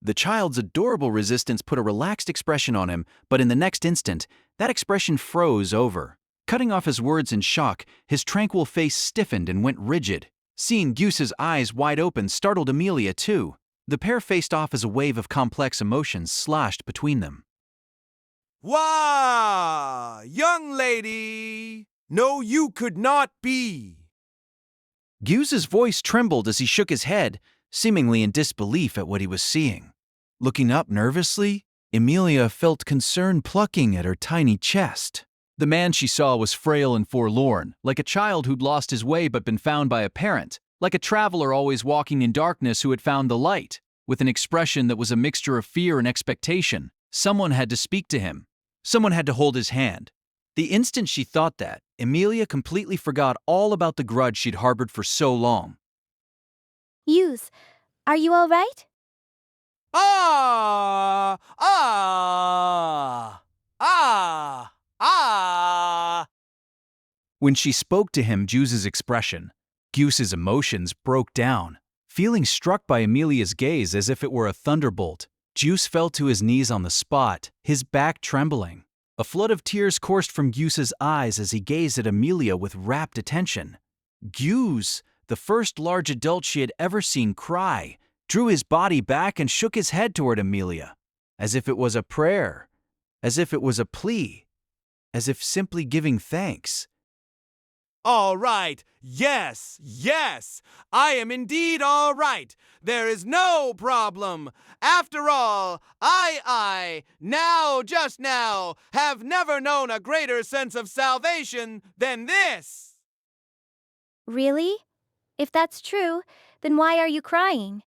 The child's adorable resistance put a relaxed expression on him, but in the next instant, that expression froze over. Cutting off his words in shock, his tranquil face stiffened and went rigid. Seeing Guse's eyes wide open startled Amelia too. The pair faced off as a wave of complex emotions sloshed between them. Wah! Young lady! No, you could not be. Guse's voice trembled as he shook his head, seemingly in disbelief at what he was seeing. Looking up nervously, Emilia felt concern plucking at her tiny chest. The man she saw was frail and forlorn, like a child who'd lost his way but been found by a parent, like a traveler always walking in darkness who had found the light. With an expression that was a mixture of fear and expectation, someone had to speak to him. Someone had to hold his hand. The instant she thought that, Emilia completely forgot all about the grudge she'd harbored for so long. Yus, are you all right? Ah! Ah! Ah! Ah! When she spoke to him, Guse's expression, Guse's emotions broke down. Feeling struck by Emilia's gaze as if it were a thunderbolt, Guse fell to his knees on the spot, his back trembling. A flood of tears coursed from Guse's eyes as he gazed at Emilia with rapt attention. Guse, the first large adult she had ever seen cry, drew his body back and shook his head toward Emilia, as if it was a prayer, as if it was a plea, as if simply giving thanks. All right. Yes, yes. I am indeed all right. There is no problem. After all, just now, have never known a greater sense of salvation than this. Really? If that's true, then why are you crying?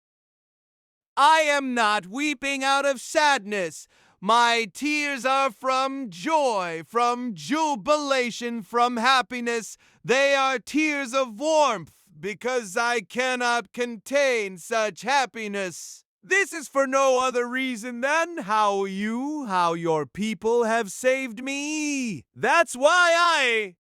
I am not weeping out of sadness. My tears are from joy, from jubilation, from happiness. They are tears of warmth, because I cannot contain such happiness. This is for no other reason than how your people have saved me. That's why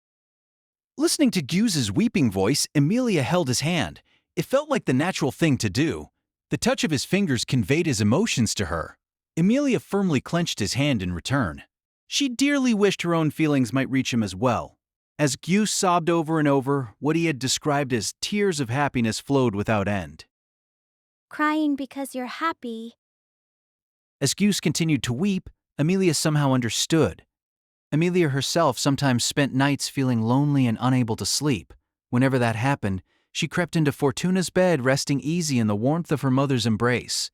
Listening to Guse's weeping voice, Emilia held his hand. It felt like the natural thing to do. The touch of his fingers conveyed his emotions to her. Emilia firmly clenched his hand in return. She dearly wished her own feelings might reach him as well. As Guse sobbed over and over, what he had described as tears of happiness flowed without end. Crying because you're happy. As Guse continued to weep, Emilia somehow understood. Emilia herself sometimes spent nights feeling lonely and unable to sleep. Whenever that happened, she crept into Fortuna's bed, resting easy in the warmth of her mother's embrace.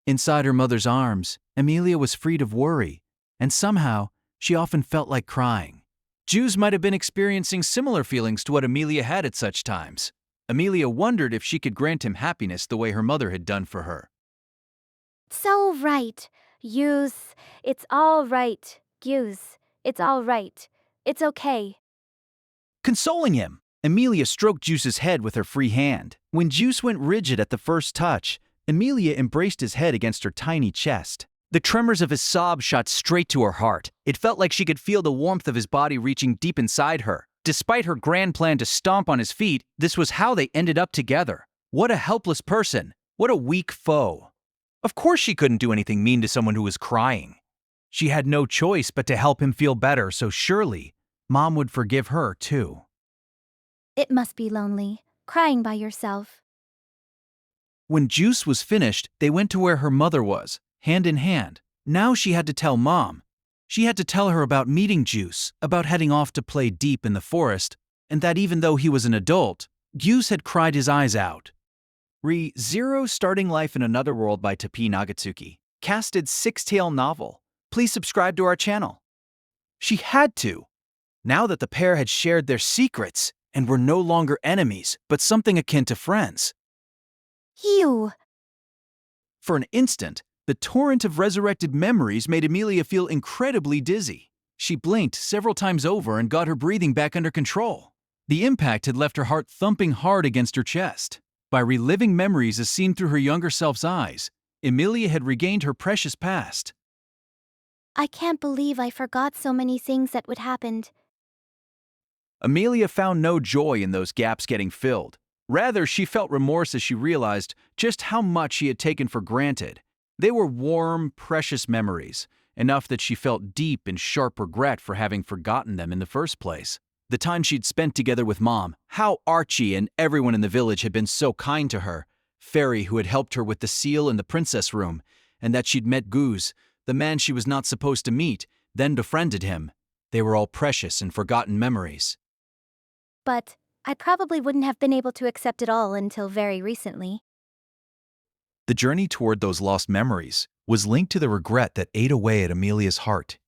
Inside her mother's arms, Emilia was freed of worry, and somehow, she often felt like crying. Guse might have been experiencing similar feelings to what Emilia had at such times. Emilia wondered if she could grant him happiness the way her mother had done for her. So right. Yus, it's all right. Yus, it's all right. It's okay. Consoling him, Emilia stroked Guse's head with her free hand. When Guse went rigid at the first touch, Emilia embraced his head against her tiny chest. The tremors of his sob shot straight to her heart. It felt like she could feel the warmth of his body reaching deep inside her. Despite her grand plan to stomp on his feet, this was how they ended up together. What a helpless person. What a weak foe. Of course she couldn't do anything mean to someone who was crying. She had no choice but to help him feel better, so surely Mom would forgive her too. It must be lonely, crying by yourself. When Guse was finished, they went to where her mother was, hand in hand. Now she had to tell Mom. She had to tell her about meeting Guse, about heading off to play deep in the forest, and that even though he was an adult, Guse had cried his eyes out. Zero Starting Life in Another World by Tapi Nagatsuki. Casted 6-tale novel. Please subscribe to our channel. She had to. Now that the pair had shared their secrets and were no longer enemies, but something akin to friends. You. For an instant, the torrent of resurrected memories made Emilia feel incredibly dizzy. She blinked several times over and got her breathing back under control. The impact had left her heart thumping hard against her chest. By reliving memories as seen through her younger self's eyes, Emilia had regained her precious past. I can't believe I forgot so many things that would happen. Emilia found no joy in those gaps getting filled. Rather, she felt remorse as she realized just how much she had taken for granted. They were warm, precious memories, enough that she felt deep and sharp regret for having forgotten them in the first place. The time she'd spent together with Mom, how Archie and everyone in the village had been so kind to her, Fairy who had helped her with the seal in the princess room, and that she'd met Guse, the man she was not supposed to meet, then befriended him. They were all precious and forgotten memories. But I probably wouldn't have been able to accept it all until very recently. The journey toward those lost memories was linked to the regret that ate away at Amelia's heart.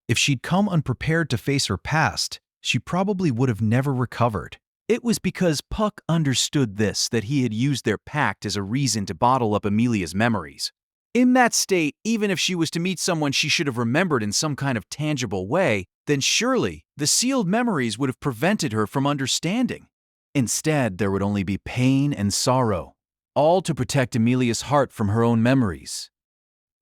If she'd come unprepared to face her past, she probably would have never recovered. It was because Puck understood this that he had used their pact as a reason to bottle up Amelia's memories. In that state, even if she was to meet someone she should have remembered in some kind of tangible way, then surely the sealed memories would have prevented her from understanding. Instead, there would only be pain and sorrow, all to protect Amelia's heart from her own memories.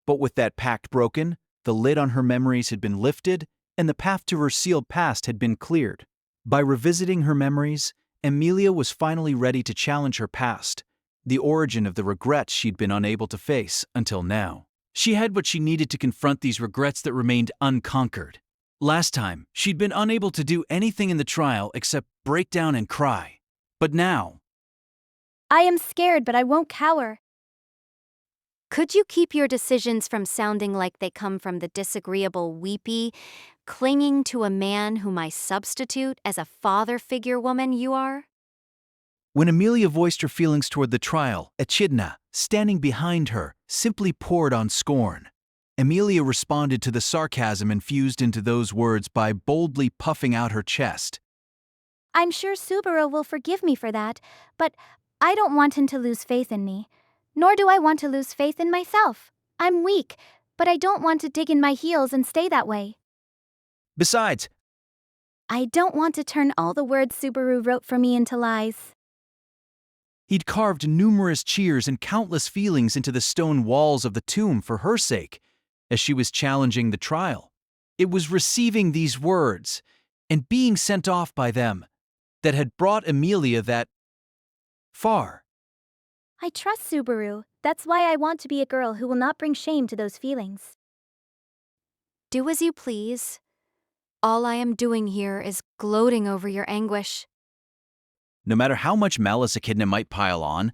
But with that pact broken, the lid on her memories had been lifted, and the path to her sealed past had been cleared. By revisiting her memories, Amelia was finally ready to challenge her past, the origin of the regrets she'd been unable to face until now. She had what she needed to confront these regrets that remained unconquered. Last time, she'd been unable to do anything in the trial except break down and cry. But now, I am scared, but I won't cower. Could you keep your decisions from sounding like they come from the disagreeable weepy, clinging to a man whom I substitute as a father figure woman you are? when Amelia voiced her feelings toward the trial, Echidna, standing behind her, simply poured on scorn. Amelia responded to the sarcasm infused into those words by boldly puffing out her chest. I'm sure Subaru will forgive me for that, but I don't want him to lose faith in me. Nor do I want to lose faith in myself. I'm weak, but I don't want to dig in my heels and stay that way. Besides, I don't want to turn all the words Subaru wrote for me into lies. he'd carved numerous cheers and countless feelings into the stone walls of the tomb for her sake, as she was challenging the trial. It was receiving these words and being sent off by them that had brought Amelia that far. I trust Subaru. That's why I want to be a girl who will not bring shame to those feelings. Do as you please. All I am doing here is gloating over your anguish. No matter how much malice Echidna might pile on,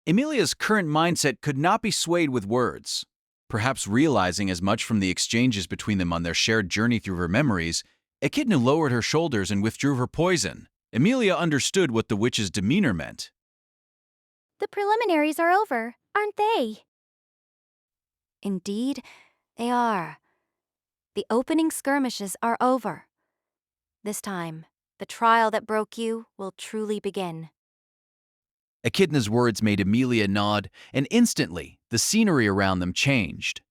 Amelia's current mindset could not be swayed with words. Perhaps realizing as much from the exchanges between them on their shared journey through her memories, Echidna lowered her shoulders and withdrew her poison. Amelia understood what the witch's demeanor meant. The preliminaries are over, aren't they? Indeed, they are. The opening skirmishes are over. This time, the trial that broke you will truly begin. Echidna's words made Amelia nod, and instantly, the scenery around them changed.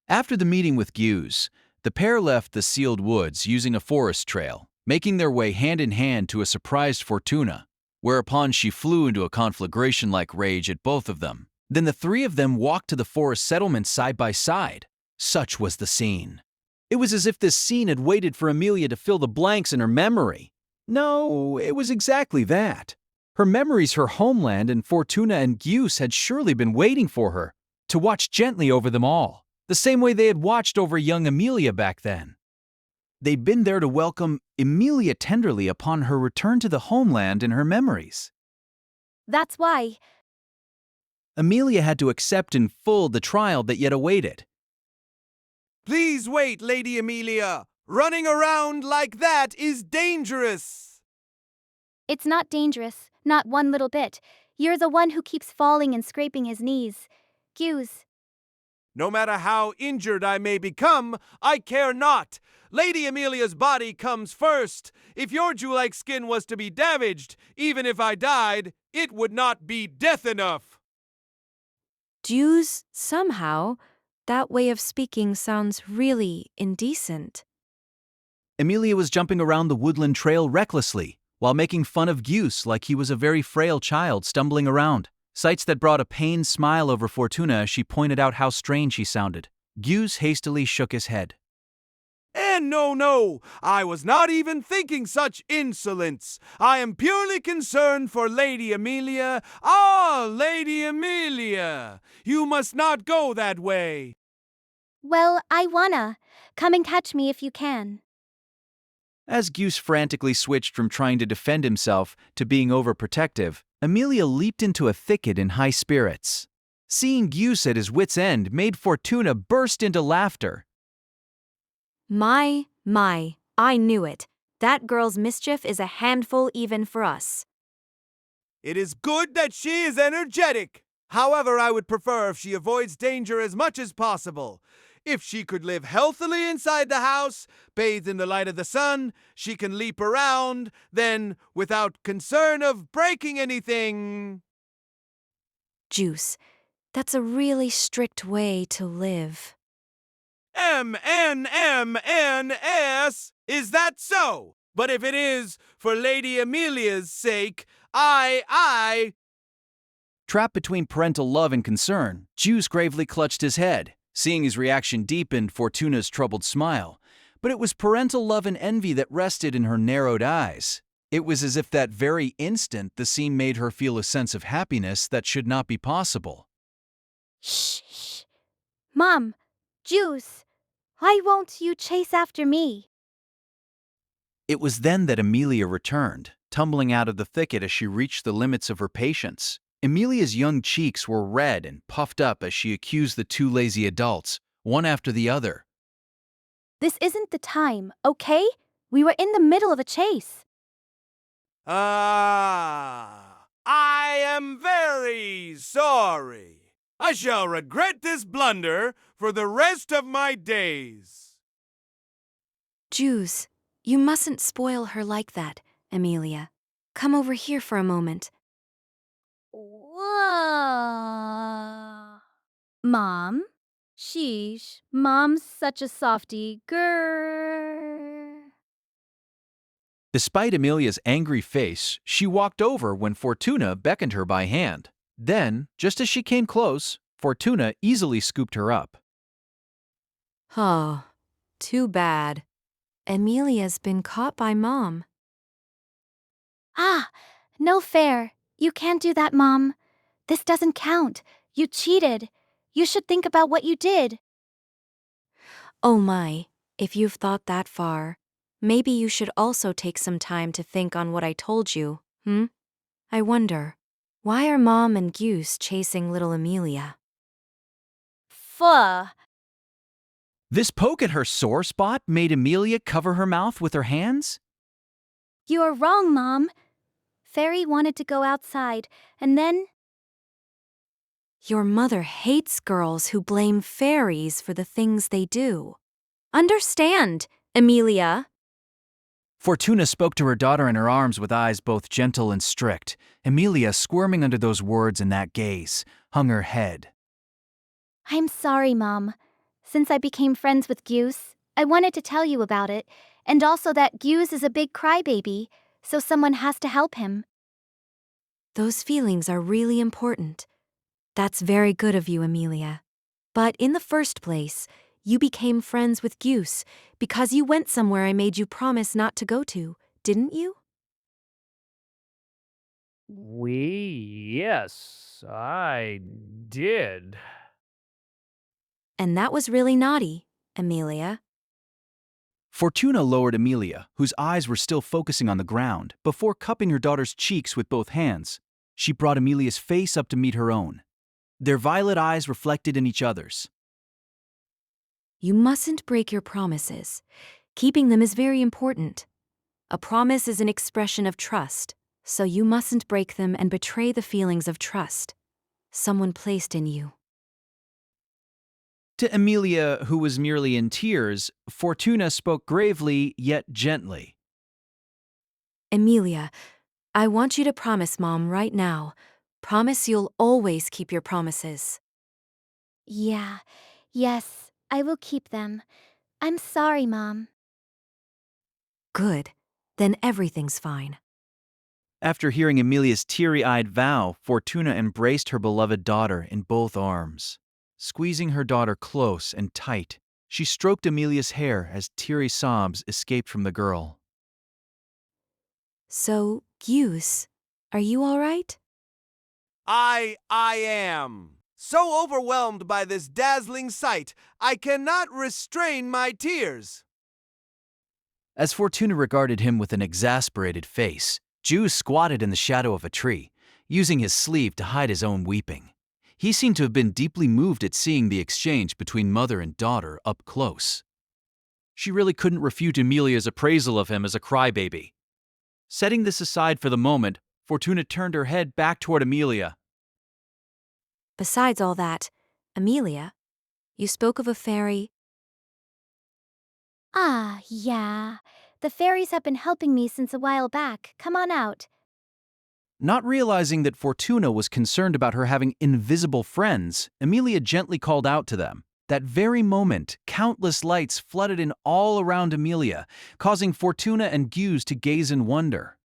After the meeting with Gyus, the pair left the sealed woods using a forest trail, making their way hand in hand to a surprised Fortuna, whereupon she flew into a conflagration-like rage at both of them. Then the three of them walked to the forest settlement side by side. Such was the scene. It was as if this scene had waited for Amelia to fill the blanks in her memory. No, it was exactly that. Her memories, her homeland, and Fortuna and Gyus had surely been waiting for her, to watch gently over them all, the same way they had watched over young Amelia back then. They'd been there to welcome Amelia tenderly upon her return to the homeland in her memories. That's why. Amelia had to accept in full the trial that yet awaited. Please wait, Lady Amelia. Running around like that is dangerous. It's not dangerous, not one little bit. You're the one who keeps falling and scraping his knees. Gyus. No matter how injured I may become, I care not. Lady Amelia's body comes first. If your Jew-like skin was to be damaged, even if I died, it would not be death enough. Jews, somehow, that way of speaking sounds really indecent. Amelia was jumping around the woodland trail recklessly, while making fun of Gyus like he was a very frail child stumbling around. Sights that brought a pained smile over Fortuna as she pointed out how strange she sounded. Gyus hastily shook his head. And no, I was not even thinking such insolence. I am purely concerned for Lady Amelia. Ah, Lady Amelia, you must not go that way. Well, I wanna. Come and catch me if you can. As Gyus frantically switched from trying to defend himself to being overprotective, Amelia leaped into a thicket in high spirits. Seeing Gyus at his wit's end made Fortuna burst into laughter. My, I knew it. That girl's mischief is a handful even for us. It is good that she is energetic. However, I would prefer if she avoids danger as much as possible. If she could live healthily inside the house, bathed in the light of the sun, she can leap around, then, without concern of breaking anything. Juice, that's a really strict way to live. MNMNS! Is that so? But if it is, for Lady Amelia's sake, I... Trapped between parental love and concern, Juice gravely clutched his head. Seeing his reaction deepened Fortuna's troubled smile. But it was parental love and envy that rested in her narrowed eyes. It was as if that very instant the scene made her feel a sense of happiness that should not be possible. Shh. Mom, Juice, why won't you chase after me? It was then that Amelia returned, tumbling out of the thicket as she reached the limits of her patience. Amelia's young cheeks were red and puffed up as she accused the two lazy adults, one after the other. This isn't the time, okay? We were in the middle of a chase. I am very sorry. I shall regret this blunder for the rest of my days. Juice, you mustn't spoil her like that, Amelia. Come over here for a moment. Whoa. Mom? Sheesh, Mom's such a softy grrr. Despite Amelia's angry face, she walked over when Fortuna beckoned her by hand. Then, just as she came close, Fortuna easily scooped her up. Oh, too bad. Amelia's been caught by Mom. Ah, no fair. You can't do that, Mom. This doesn't count. You cheated. You should think about what you did. Oh my, if you've thought that far, maybe you should also take some time to think on what I told you, I wonder, why are Mom and Goose chasing little Amelia? Fuh. This poke at her sore spot made Amelia cover her mouth with her hands? You are wrong, Mom. Fairy wanted to go outside, and then... Your mother hates girls who blame fairies for the things they do. Understand, Amelia. Fortuna spoke to her daughter in her arms with eyes both gentle and strict. Amelia, squirming under those words and that gaze, hung her head. I'm sorry, Mom. Since I became friends with Goose, I wanted to tell you about it, and also that Goose is a big crybaby, so someone has to help him. Those feelings are really important. That's very good of you, Amelia. But in the first place, you became friends with Goose because you went somewhere I made you promise not to go to, didn't you? Yes, I did. And that was really naughty, Amelia. Fortuna lowered Amelia, whose eyes were still focusing on the ground, before cupping her daughter's cheeks with both hands. She brought Amelia's face up to meet her own. Their violet eyes reflected in each other's. You mustn't break your promises. Keeping them is very important. A promise is an expression of trust, so you mustn't break them and betray the feelings of trust someone placed in you. To Amelia, who was merely in tears, Fortuna spoke gravely yet gently. Amelia, I want you to promise Mom right now. Promise you'll always keep your promises. Yes, I will keep them. I'm sorry, Mom. Good. Then everything's fine. After hearing Amelia's teary-eyed vow, Fortuna embraced her beloved daughter in both arms. Squeezing her daughter close and tight, she stroked Amelia's hair as teary sobs escaped from the girl. So, Goose, are you all right? I am. So overwhelmed by this dazzling sight, I cannot restrain my tears. As Fortuna regarded him with an exasperated face, Juice squatted in the shadow of a tree, using his sleeve to hide his own weeping. He seemed to have been deeply moved at seeing the exchange between mother and daughter up close. She really couldn't refute Emilia's appraisal of him as a crybaby. Setting this aside for the moment, Fortuna turned her head back toward Emilia. Besides all that, Amelia, you spoke of a fairy. Ah, yeah. The fairies have been helping me since a while back. Come on out. Not realizing that Fortuna was concerned about her having invisible friends, Emilia gently called out to them. That very moment, countless lights flooded in all around Emilia, causing Fortuna and Guse to gaze in wonder.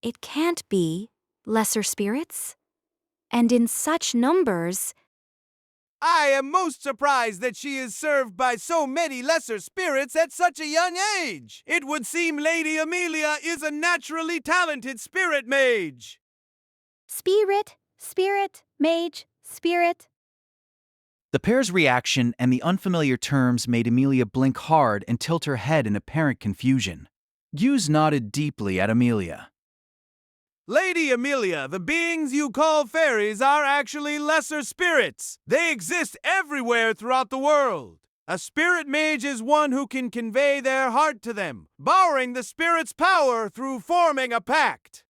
It can't be lesser spirits? And in such numbers. I am most surprised that she is served by so many lesser spirits at such a young age. It would seem Lady Amelia is a naturally talented spirit mage. Spirit, mage, spirit. The pair's reaction and the unfamiliar terms made Emilia blink hard and tilt her head in apparent confusion. Guse nodded deeply at Emilia. Lady Amelia, the beings you call fairies are actually lesser spirits. They exist everywhere throughout the world. A spirit mage is one who can convey their heart to them, borrowing the spirit's power through forming a pact.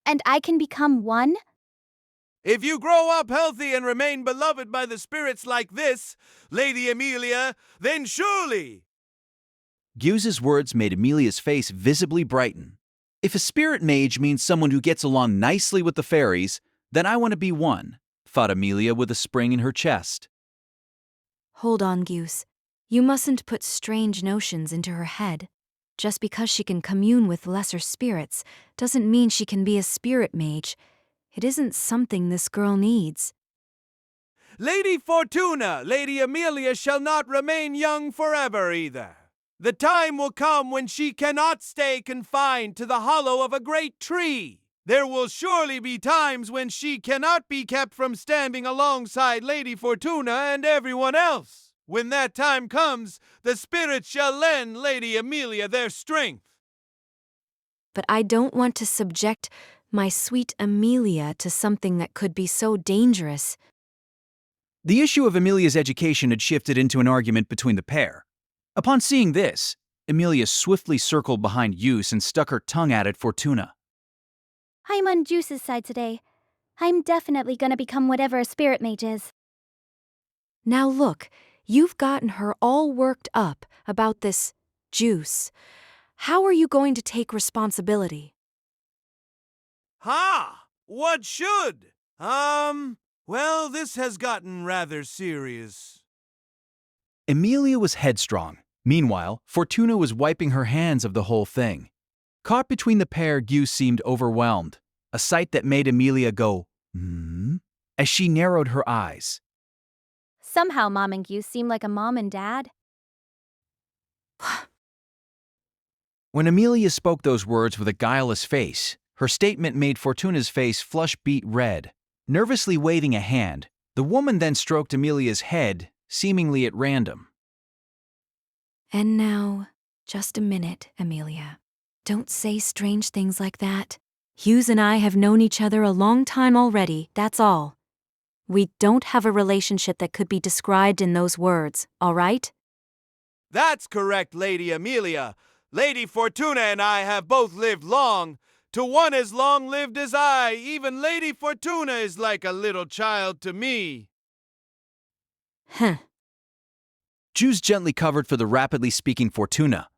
And I can become one? If you grow up healthy and remain beloved by the spirits like this, Lady Amelia, then surely. Guse's words made Emilia's face visibly brighten. If a spirit mage means someone who gets along nicely with the fairies, then I want to be one, thought Emilia with a spring in her chest. Hold on, Guse. You mustn't put strange notions into her head. Just because she can commune with lesser spirits doesn't mean she can be a spirit mage. It isn't something this girl needs. Lady Fortuna, Lady Amelia shall not remain young forever either. The time will come when she cannot stay confined to the hollow of a great tree. There will surely be times when she cannot be kept from standing alongside Lady Fortuna and everyone else. When that time comes, the spirits shall lend Lady Amelia their strength. But I don't want to subject my sweet Amelia to something that could be so dangerous. The issue of Emilia's education had shifted into an argument between the pair. Upon seeing this, Emilia swiftly circled behind Guse and stuck her tongue out at Fortuna. I'm on Juice's side today. I'm definitely gonna become whatever a spirit mage is. Now look, you've gotten her all worked up about this Juice. How are you going to take responsibility? Ha! What should? Well, this has gotten rather serious. Emilia was headstrong. Meanwhile, Fortuna was wiping her hands of the whole thing. Caught between the pair, Guse seemed overwhelmed, a sight that made Emilia go, as she narrowed her eyes. Somehow Mom and Guse seem like a mom and dad. When Emilia spoke those words with a guileless face, her statement made Fortuna's face flush beet red. Nervously waving a hand, the woman then stroked Emilia's head, seemingly at random. And now, just a minute, Amelia. Don't say strange things like that. Hughes and I have known each other a long time already, that's all. We don't have a relationship that could be described in those words, all right? That's correct, Lady Amelia. Lady Fortuna and I have both lived long. To one as long-lived as I, even Lady Fortuna is like a little child to me. Huh. Guse gently covered for the rapidly speaking Fortuna.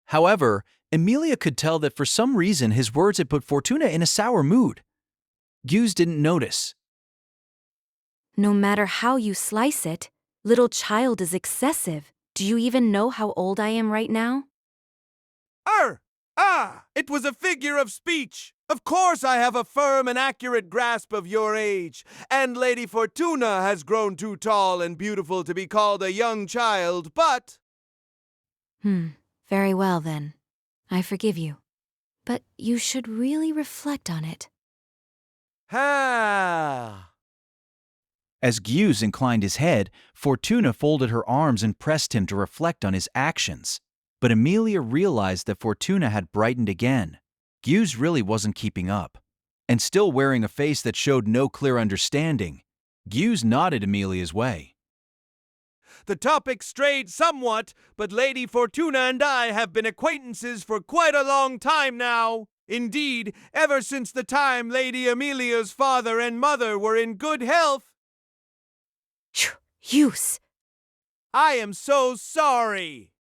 However, Emilia could tell that for some reason his words had put Fortuna in a sour mood. Guse didn't notice. No matter how you slice it, little child is excessive. Do you even know how old I am right now? It was a figure of speech. Of course I have a firm and accurate grasp of your age, and Lady Fortuna has grown too tall and beautiful to be called a young child, but... Very well then. I forgive you. But you should really reflect on it. Ha! As Guse inclined his head, Fortuna folded her arms and pressed him to reflect on his actions. But Emilia realized that Fortuna had brightened again. Guse really wasn't keeping up. And still wearing a face that showed no clear understanding, Guse nodded Emilia's way. The topic strayed somewhat, but Lady Fortuna and I have been acquaintances for quite a long time now. Indeed, ever since the time Lady Amelia's father and mother were in good health. Use. I am so sorry.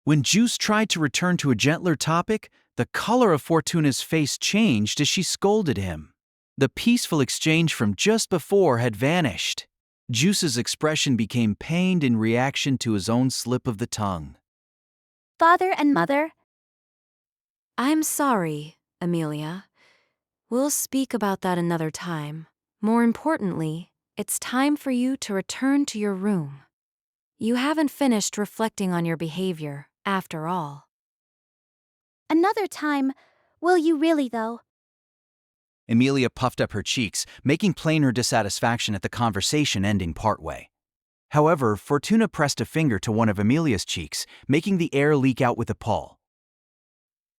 When Juice tried to return to a gentler topic, the color of Fortuna's face changed as she scolded him. The peaceful exchange from just before had vanished. Juice's expression became pained in reaction to his own slip of the tongue. Father and mother? I'm sorry, Amelia. We'll speak about that another time. More importantly, it's time for you to return to your room. You haven't finished reflecting on your behavior, after all. Another time. Will you really, though? Amelia puffed up her cheeks, making plain her dissatisfaction at the conversation ending partway. However, Fortuna pressed a finger to one of Amelia's cheeks, making the air leak out with a pull.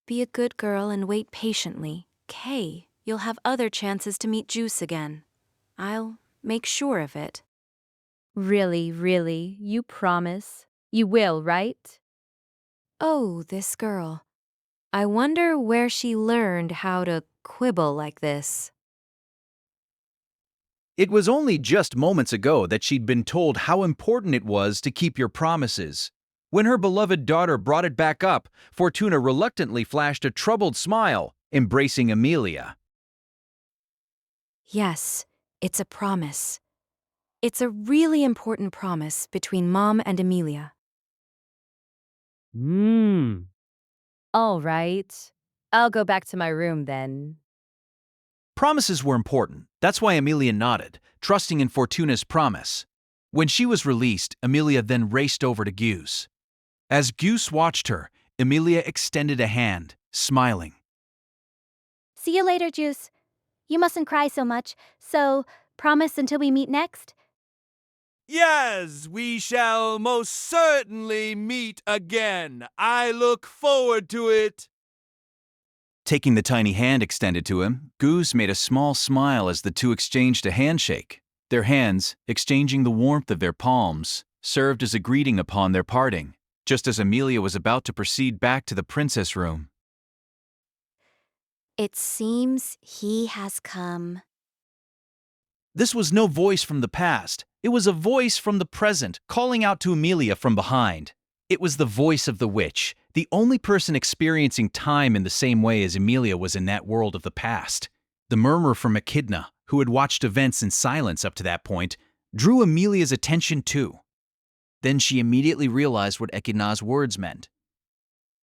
Be a good girl and wait patiently. Kay, you'll have other chances to meet Juice again. I'll make sure of it. Really, you promise? You will, right? Oh, this girl. I wonder where she learned how to quibble like this. It was only just moments ago that she'd been told how important it was to keep your promises. When her beloved daughter brought it back up, Fortuna reluctantly flashed a troubled smile, embracing Amelia. Yes, it's a promise. It's a really important promise between Mom and Amelia. All right. I'll go back to my room then. Promises were important. That's why Amelia nodded, trusting in Fortuna's promise. When she was released, Amelia then raced over to Goose. As Goose watched her, Amelia extended a hand, smiling. See you later, Juice. You mustn't cry so much, so promise until we meet next? Yes, we shall most certainly meet again. I look forward to it. Taking the tiny hand extended to him, Goose made a small smile as the two exchanged a handshake. Their hands, exchanging the warmth of their palms, served as a greeting upon their parting, just as Amelia was about to proceed back to the princess room. It seems he has come. This was no voice from the past. It was a voice from the present, calling out to Amelia from behind. It was the voice of the witch, the only person experiencing time in the same way as Amelia was in that world of the past. The murmur from Echidna, who had watched events in silence up to that point, drew Amelia's attention too. Then she immediately realized what Echidna's words meant.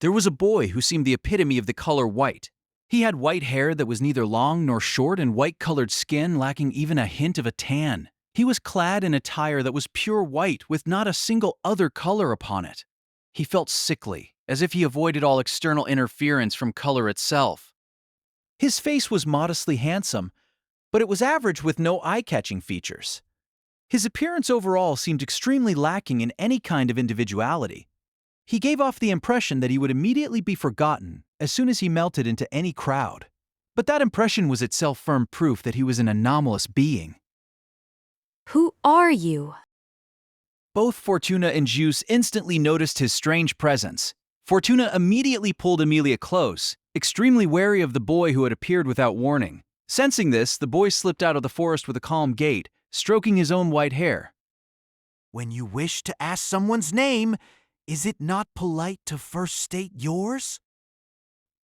There was a boy who seemed the epitome of the color white. He had white hair that was neither long nor short and white-colored skin lacking even a hint of a tan. He was clad in attire that was pure white with not a single other color upon it. He felt sickly, as if he avoided all external interference from color itself. His face was modestly handsome, but it was average with no eye-catching features. His appearance overall seemed extremely lacking in any kind of individuality. He gave off the impression that he would immediately be forgotten as soon as he melted into any crowd. But that impression was itself firm proof that he was an anomalous being. Who are you? Both Fortuna and Juice instantly noticed his strange presence. Fortuna immediately pulled Amelia close, extremely wary of the boy who had appeared without warning. Sensing this, the boy slipped out of the forest with a calm gait, stroking his own white hair. When you wish to ask someone's name, is it not polite to first state yours?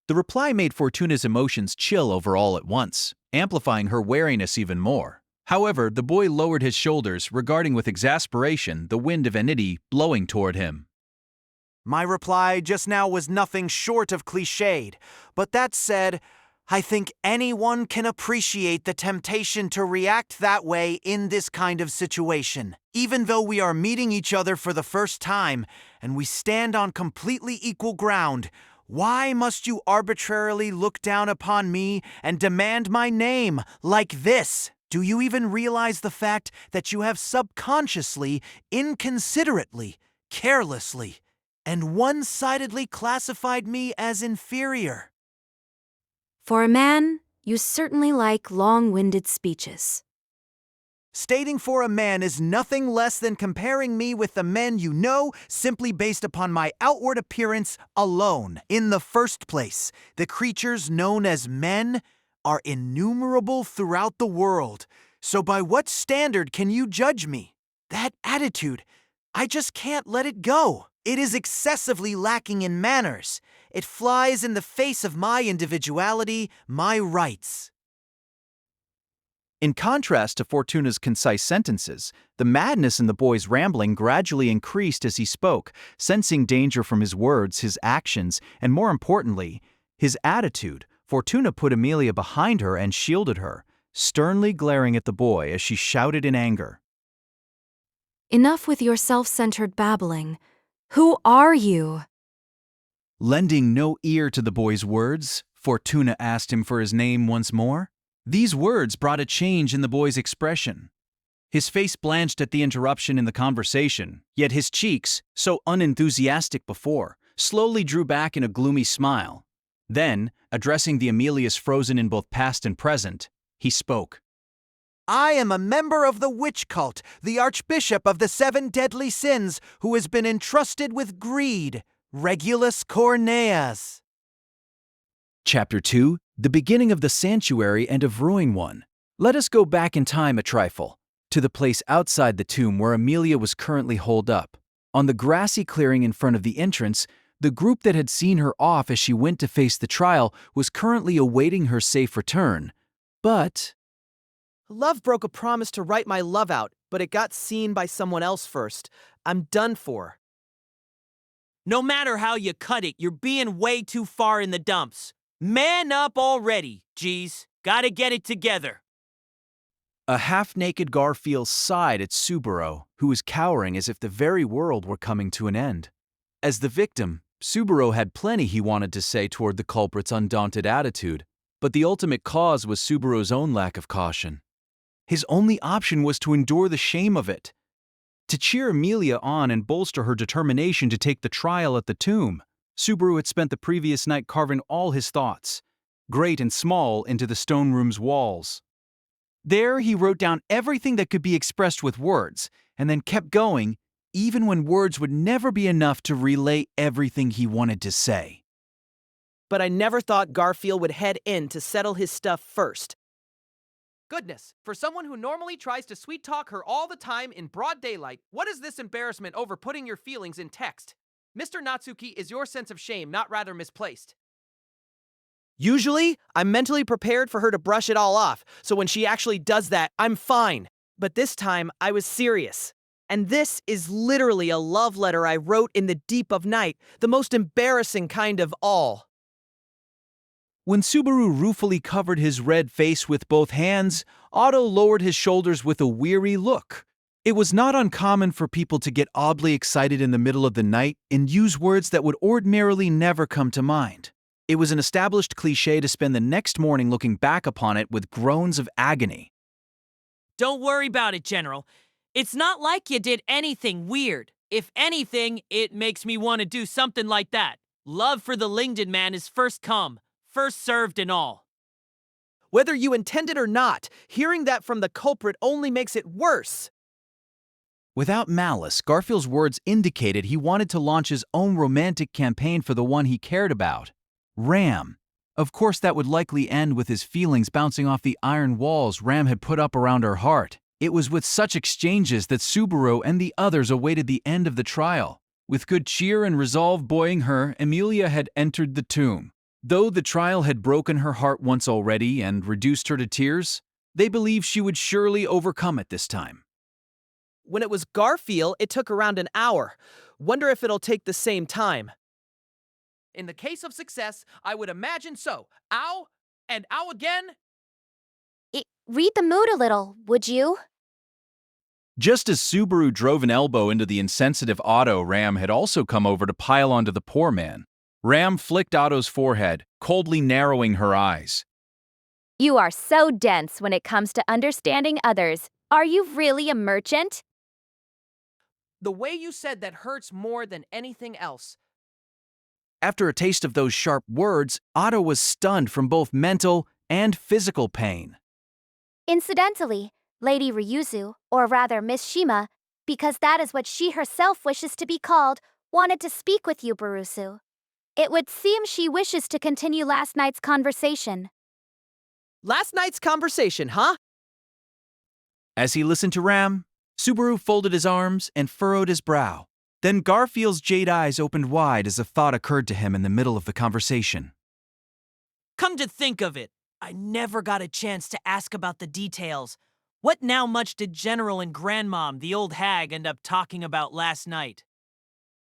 The reply made Fortuna's emotions chill over all at once, amplifying her wariness even more. However, the boy lowered his shoulders, regarding with exasperation the wind of enmity blowing toward him. My reply just now was nothing short of cliched, but that said, I think anyone can appreciate the temptation to react that way in this kind of situation. Even though we are meeting each other for the first time, and we stand on completely equal ground, why must you arbitrarily look down upon me and demand my name like this? Do you even realize the fact that you have subconsciously, inconsiderately, carelessly, and one-sidedly classified me as inferior? For a man, you certainly like long-winded speeches. Stating for a man is nothing less than comparing me with the men you know simply based upon my outward appearance alone. In the first place, the creatures known as men are innumerable throughout the world. So by what standard can you judge me? That attitude, I just can't let it go. It is excessively lacking in manners. It flies in the face of my individuality, my rights. In contrast to Fortuna's concise sentences, the madness in the boy's rambling gradually increased as he spoke, sensing danger from his words, his actions, and more importantly, his attitude. Fortuna put Amelia behind her and shielded her, sternly glaring at the boy as she shouted in anger. Enough with your self-centered babbling. Who are you? Lending no ear to the boy's words, Fortuna asked him for his name once more. These words brought a change in the boy's expression. His face blanched at the interruption in the conversation, yet his cheeks, so unenthusiastic before, slowly drew back in a gloomy smile. Then, addressing the Amelias frozen in both past and present, he spoke. I am a member of the witch cult, the Archbishop of the 7 deadly sins, who has been entrusted with greed, Regulus Corneas. Chapter 2, the beginning of the sanctuary and of Ruin One. Let us go back in time a trifle, to the place outside the tomb where Amelia was currently holed up. On the grassy clearing in front of the entrance, the group that had seen her off as she went to face the trial was currently awaiting her safe return. But Love broke a promise to write my love out, but it got seen by someone else first. I'm done for. No matter how you cut it, you're being way too far in the dumps. Man up already, geez. Gotta get it together. a half-naked Garfield sighed at Subaru, who was cowering as if the very world were coming to an end. As the victim, Subaru had plenty he wanted to say toward the culprit's undaunted attitude, but the ultimate cause was Subaru's own lack of caution. His only option was to endure the shame of it. To cheer Amelia on and bolster her determination to take the trial at the tomb, Subaru had spent the previous night carving all his thoughts, great and small, into the stone room's walls. There he wrote down everything that could be expressed with words, and then kept going, even when words would never be enough to relay everything he wanted to say. But I never thought Garfield would head in to settle his stuff first. Goodness, for someone who normally tries to sweet-talk her all the time in broad daylight, what is this embarrassment over putting your feelings in text? Mr. Natsuki, is your sense of shame not rather misplaced? Usually, I'm mentally prepared for her to brush it all off, so when she actually does that, I'm fine. But this time, I was serious. And this is literally a love letter I wrote in the deep of night, the most embarrassing kind of all. When Subaru ruefully covered his red face with both hands, Otto lowered his shoulders with a weary look. It was not uncommon for people to get oddly excited in the middle of the night and use words that would ordinarily never come to mind. It was an established cliché to spend the next morning looking back upon it with groans of agony. Don't worry about it, General. It's not like you did anything weird. If anything, it makes me want to do something like that. Love for the Lingdon man is first come, first served and all. Whether you intend it or not, hearing that from the culprit only makes it worse. Without malice, Garfield's words indicated he wanted to launch his own romantic campaign for the one he cared about, Ram. Of course, that would likely end with his feelings bouncing off the iron walls Ram had put up around her heart. It was with such exchanges that Subaru and the others awaited the end of the trial. With good cheer and resolve buoying her, Amelia had entered the tomb. Though the trial had broken her heart once already and reduced her to tears, they believed she would surely overcome it this time. When it was Garfield, it took around an hour. Wonder if it'll take the same time. In the case of success, I would imagine so. Ow, and ow again. Read the mood a little, would you? Just as Subaru drove an elbow into the insensitive Otto, Ram had also come over to pile onto the poor man. Ram flicked Otto's forehead, coldly narrowing her eyes. You are so dense when it comes to understanding others. Are you really a merchant? The way you said that hurts more than anything else. After a taste of those sharp words, Otto was stunned from both mental and physical pain. Incidentally, Lady Ryuzu, or rather Miss Shima, because that is what she herself wishes to be called, wanted to speak with you, Barusu. It would seem she wishes to continue last night's conversation. Last night's conversation, huh? As he listened to Ram, Subaru folded his arms and furrowed his brow. Then Garfield's jade eyes opened wide as a thought occurred to him in the middle of the conversation. Come to think of it, I never got a chance to ask about the details. What now much did General and Grandmom, the old hag, end up talking about last night?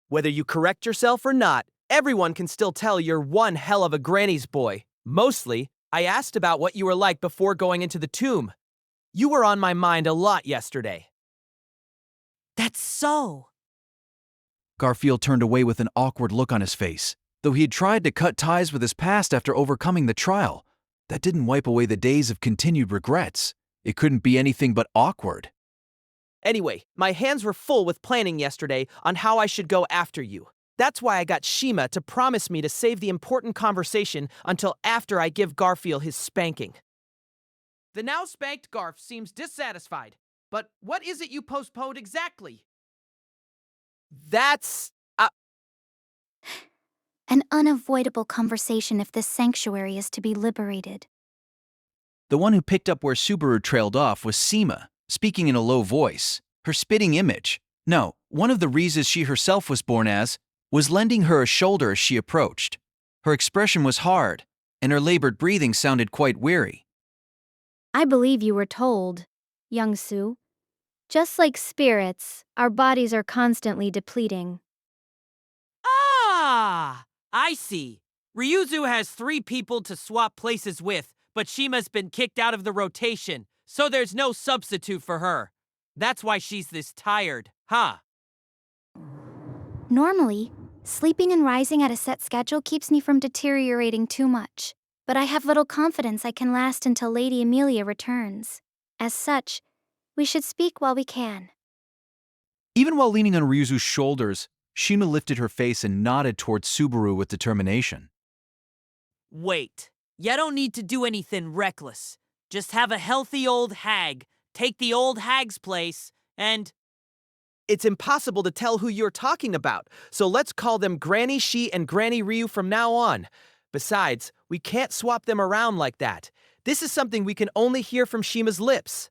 Whether you correct yourself or not, everyone can still tell you're one hell of a granny's boy. Mostly, I asked about what you were like before going into the tomb. You were on my mind a lot yesterday. That's so. Garfield turned away with an awkward look on his face. Though he had tried to cut ties with his past after overcoming the trial, that didn't wipe away the days of continued regrets. It couldn't be anything but awkward. Anyway, my hands were full with planning yesterday on how I should go after you. That's why I got Shima to promise me to save the important conversation until after I give Garfield his spanking. The now spanked Garf seems dissatisfied. But what is it you postponed exactly? That's... An unavoidable conversation if this sanctuary is to be liberated. The one who picked up where Subaru trailed off was Seema, speaking in a low voice. Her spitting image, no, one of the Rizas she herself was born as, was lending her a shoulder as she approached. Her expression was hard, and her labored breathing sounded quite weary. I believe you were told, young Su. Just like spirits, our bodies are constantly depleting. Ah! I see. Ryuzu has 3 people to swap places with, but Shima's been kicked out of the rotation, so there's no substitute for her. That's why she's this tired, huh? Normally, sleeping and rising at a set schedule keeps me from deteriorating too much. But I have little confidence I can last until Lady Amelia returns. As such, we should speak while we can. Even while leaning on Ryuzu's shoulders, Shima lifted her face and nodded towards Subaru with determination. Wait, ya don't need to do anything reckless. Just have a healthy old hag, take the old hag's place, and... It's impossible to tell who you're talking about, so let's call them Granny Shi and Granny Ryu from now on. Besides, we can't swap them around like that. This is something we can only hear from Shima's lips.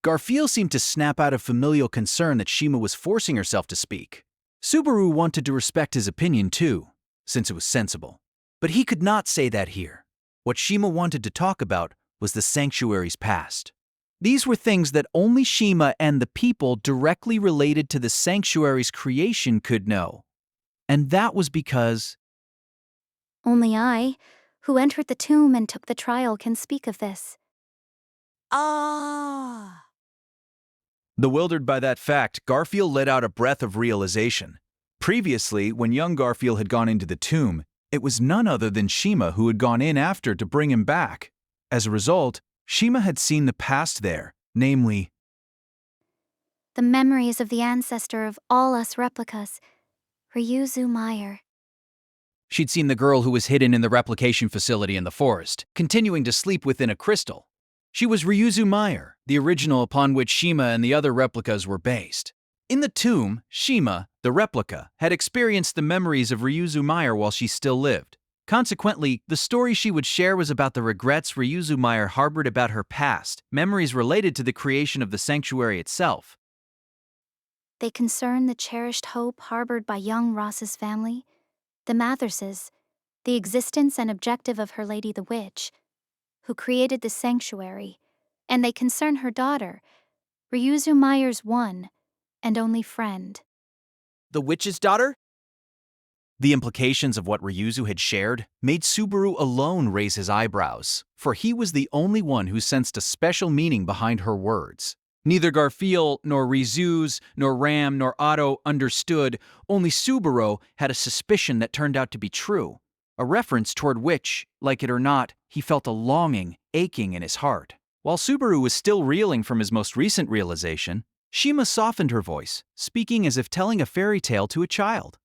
Garfield seemed to snap out of familial concern that Shima was forcing herself to speak. Subaru wanted to respect his opinion too, since it was sensible. But he could not say that here. What Shima wanted to talk about was the sanctuary's past. These were things that only Shima and the people directly related to the sanctuary's creation could know. And that was because... Only I, who entered the tomb and took the trial, can speak of this. Ah... Bewildered by that fact, Garfield let out a breath of realization. Previously, when young Garfield had gone into the tomb, it was none other than Shima who had gone in after to bring him back. As a result, Shima had seen the past there, namely, the memories of the ancestor of all us replicas, Ryuzu Meyer. She'd seen the girl who was hidden in the replication facility in the forest, continuing to sleep within a crystal. She was Ryuzu Meyer, the original upon which Shima and the other replicas were based. In the tomb, Shima, the replica, had experienced the memories of Ryuzu Meyer while she still lived. Consequently, the story she would share was about the regrets Ryuzu Meyer harbored about her past, memories related to the creation of the sanctuary itself. They concern the cherished hope harbored by young Ross's family, the Matherses, the existence and objective of her lady the witch, who created the sanctuary, and they concern her daughter, Ryuzu Meyer's one and only friend. The witch's daughter? The implications of what Ryuzu had shared made Subaru alone raise his eyebrows, for he was the only one who sensed a special meaning behind her words. Neither Garfield, nor Ryuzu's, nor Ram, nor Otto understood, only Subaru had a suspicion that turned out to be true, a reference toward which, like it or not, he felt a longing, aching in his heart. While Subaru was still reeling from his most recent realization, Shima softened her voice, speaking as if telling a fairy tale to a child.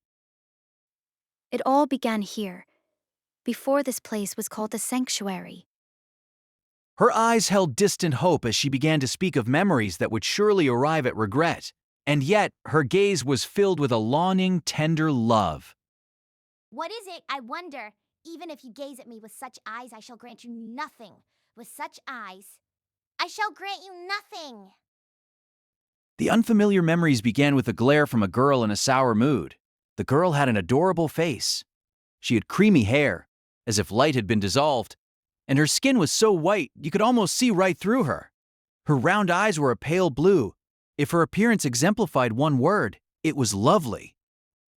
It all began here, before this place was called the sanctuary. Her eyes held distant hope as she began to speak of memories that would surely arrive at regret, and yet her gaze was filled with a longing, tender love. What is it, I wonder? Even if you gaze at me with such eyes, I shall grant you nothing. With such eyes, I shall grant you nothing. The unfamiliar memories began with a glare from a girl in a sour mood. The girl had an adorable face. She had creamy hair, as if light had been dissolved, and her skin was so white you could almost see right through her. Her round eyes were a pale blue. If her appearance exemplified one word, it was lovely.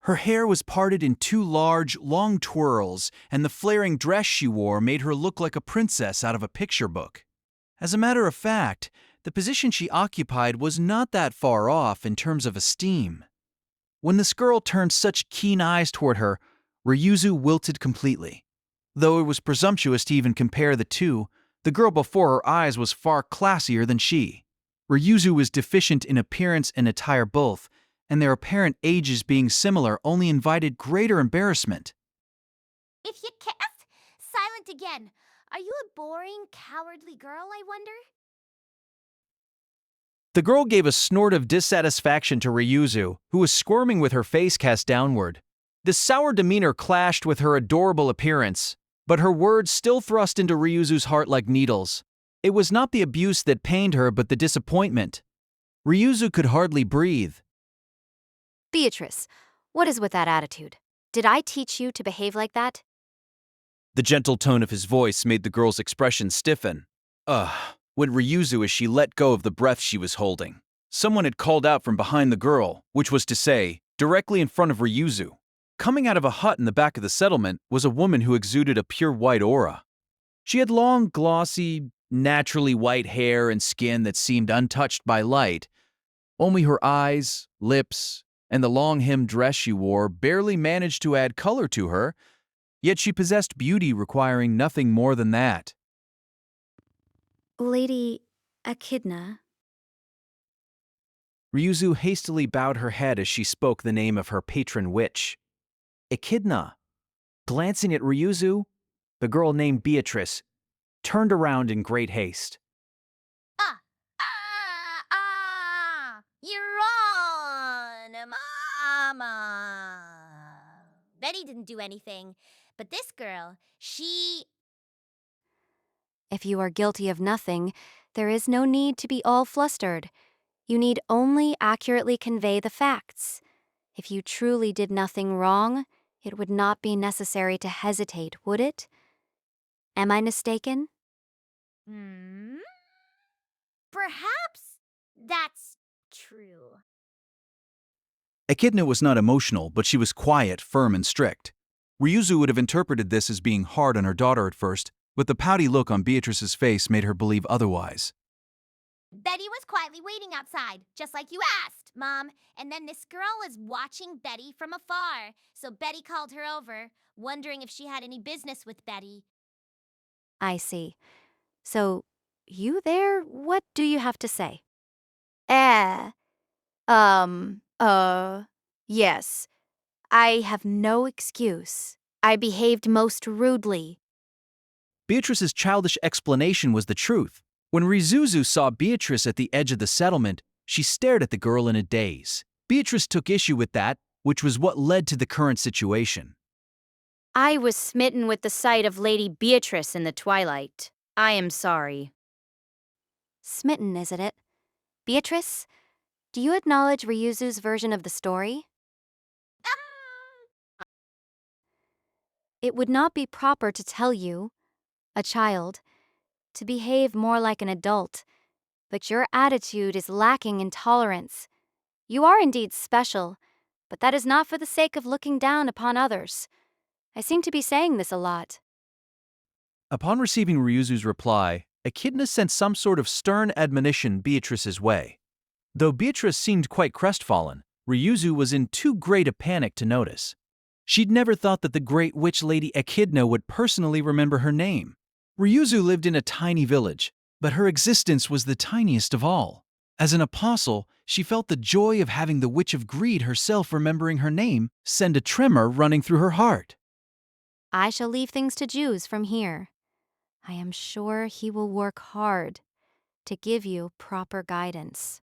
Her hair was parted in two large, long twirls, and the flaring dress she wore made her look like a princess out of a picture book. As a matter of fact, the position she occupied was not that far off in terms of esteem. When this girl turned such keen eyes toward her, Ryuzu wilted completely. Though it was presumptuous to even compare the two, the girl before her eyes was far classier than she. Ryuzu was deficient in appearance and attire both, and their apparent ages being similar only invited greater embarrassment. If you can't... Silent again. Are you a boring, cowardly girl, I wonder? The girl gave a snort of dissatisfaction to Ryuzu, who was squirming with her face cast downward. This sour demeanor clashed with her adorable appearance, but her words still thrust into Ryuzu's heart like needles. It was not the abuse that pained her, but the disappointment. Ryuzu could hardly breathe. Beatrice, what is with that attitude? Did I teach you to behave like that? The gentle tone of his voice made the girl's expression stiffen. Went Ryuzu as she let go of the breath she was holding. Someone had called out from behind the girl, which was to say, directly in front of Ryuzu. Coming out of a hut in the back of the settlement was a woman who exuded a pure white aura. She had long, glossy, naturally white hair and skin that seemed untouched by light. Only her eyes, lips, and the long hemmed dress she wore barely managed to add color to her, yet she possessed beauty requiring nothing more than that. Lady Echidna. Ryuzu hastily bowed her head as she spoke the name of her patron witch. Echidna. Glancing at Ryuzu, the girl named Beatrice turned around in great haste. You're on, Mama. Betty didn't do anything, but this girl, she... If you are guilty of nothing, there is no need to be all flustered. You need only accurately convey the facts. If you truly did nothing wrong, it would not be necessary to hesitate, would it? Am I mistaken? Perhaps that's true. Echidna was not emotional, but she was quiet, firm, and strict. Ryuzu would have interpreted this as being hard on her daughter at first, but the pouty look on Beatrice's face made her believe otherwise. Betty was quietly waiting outside, just like you asked, Mom. And then this girl was watching Betty from afar. So Betty called her over, wondering if she had any business with Betty. I see. So, you there? What do you have to say? Yes. I have no excuse. I behaved most rudely. Beatrice's childish explanation was the truth. When Ryuzu saw Beatrice at the edge of the settlement, she stared at the girl in a daze. Beatrice took issue with that, which was what led to the current situation. I was smitten with the sight of Lady Beatrice in the twilight. I am sorry. Smitten, isn't it? Beatrice, do you acknowledge Ryuzu's version of the story? It would not be proper to tell you, a child, to behave more like an adult, but your attitude is lacking in tolerance. You are indeed special, but that is not for the sake of looking down upon others. I seem to be saying this a lot. Upon receiving Ryuzu's reply, Echidna sent some sort of stern admonition Beatrice's way. Though Beatrice seemed quite crestfallen, Ryuzu was in too great a panic to notice. She'd never thought that the great witch Lady Echidna would personally remember her name. Ryuzu lived in a tiny village, but her existence was the tiniest of all. As an apostle, she felt the joy of having the Witch of Greed herself remembering her name send a tremor running through her heart. I shall leave things to Jews from here. I am sure he will work hard to give you proper guidance.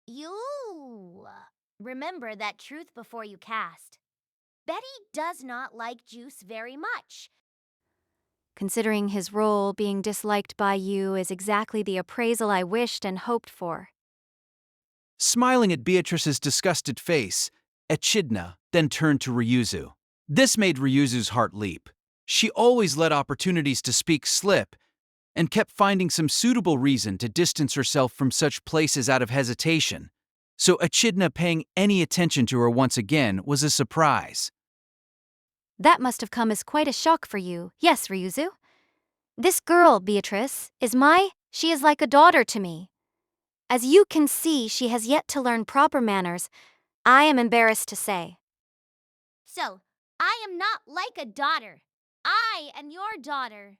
You remember that truth before you cast. Betty does not like Juice very much. Considering his role, being disliked by you is exactly the appraisal I wished and hoped for. Smiling at Beatrice's disgusted face, Echidna then turned to Ryuzu. This made Ryuzu's heart leap. She always let opportunities to speak slip and kept finding some suitable reason to distance herself from such places out of hesitation. So Echidna paying any attention to her once again was a surprise. That must have come as quite a shock for you, yes, Ryuzu? This girl, Beatrice, she is like a daughter to me. As you can see, she has yet to learn proper manners, I am embarrassed to say. So, I am not like a daughter. I am your daughter.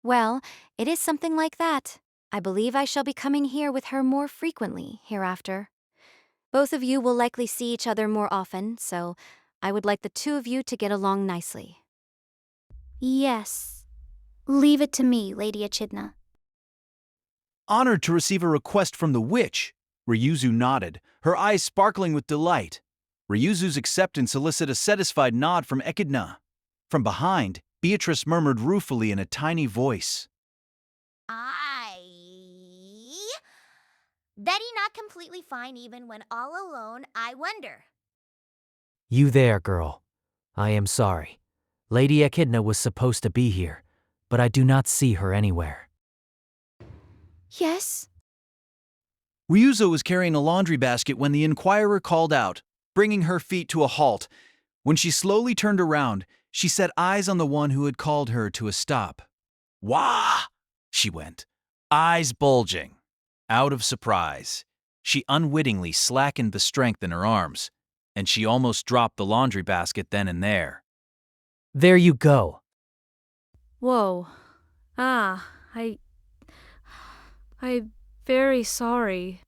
Well, it is something like that. I believe I shall be coming here with her more frequently hereafter. Both of you will likely see each other more often, so I would like the two of you to get along nicely. Yes. Leave it to me, Lady Echidna. Honored to receive a request from the witch, Ryuzu nodded, her eyes sparkling with delight. Ryuzu's acceptance elicited a satisfied nod from Echidna. From behind, Beatrice murmured ruefully in a tiny voice. Betty not completely fine even when all alone, I wonder. You there, girl. I am sorry. Lady Echidna was supposed to be here, but I do not see her anywhere. Yes? Ryuzu was carrying a laundry basket when the inquirer called out, bringing her feet to a halt. When she slowly turned around, she set eyes on the one who had called her to a stop. Wah! She went, eyes bulging. Out of surprise, she unwittingly slackened the strength in her arms, and she almost dropped the laundry basket then and there. There you go. Whoa. I'm very sorry.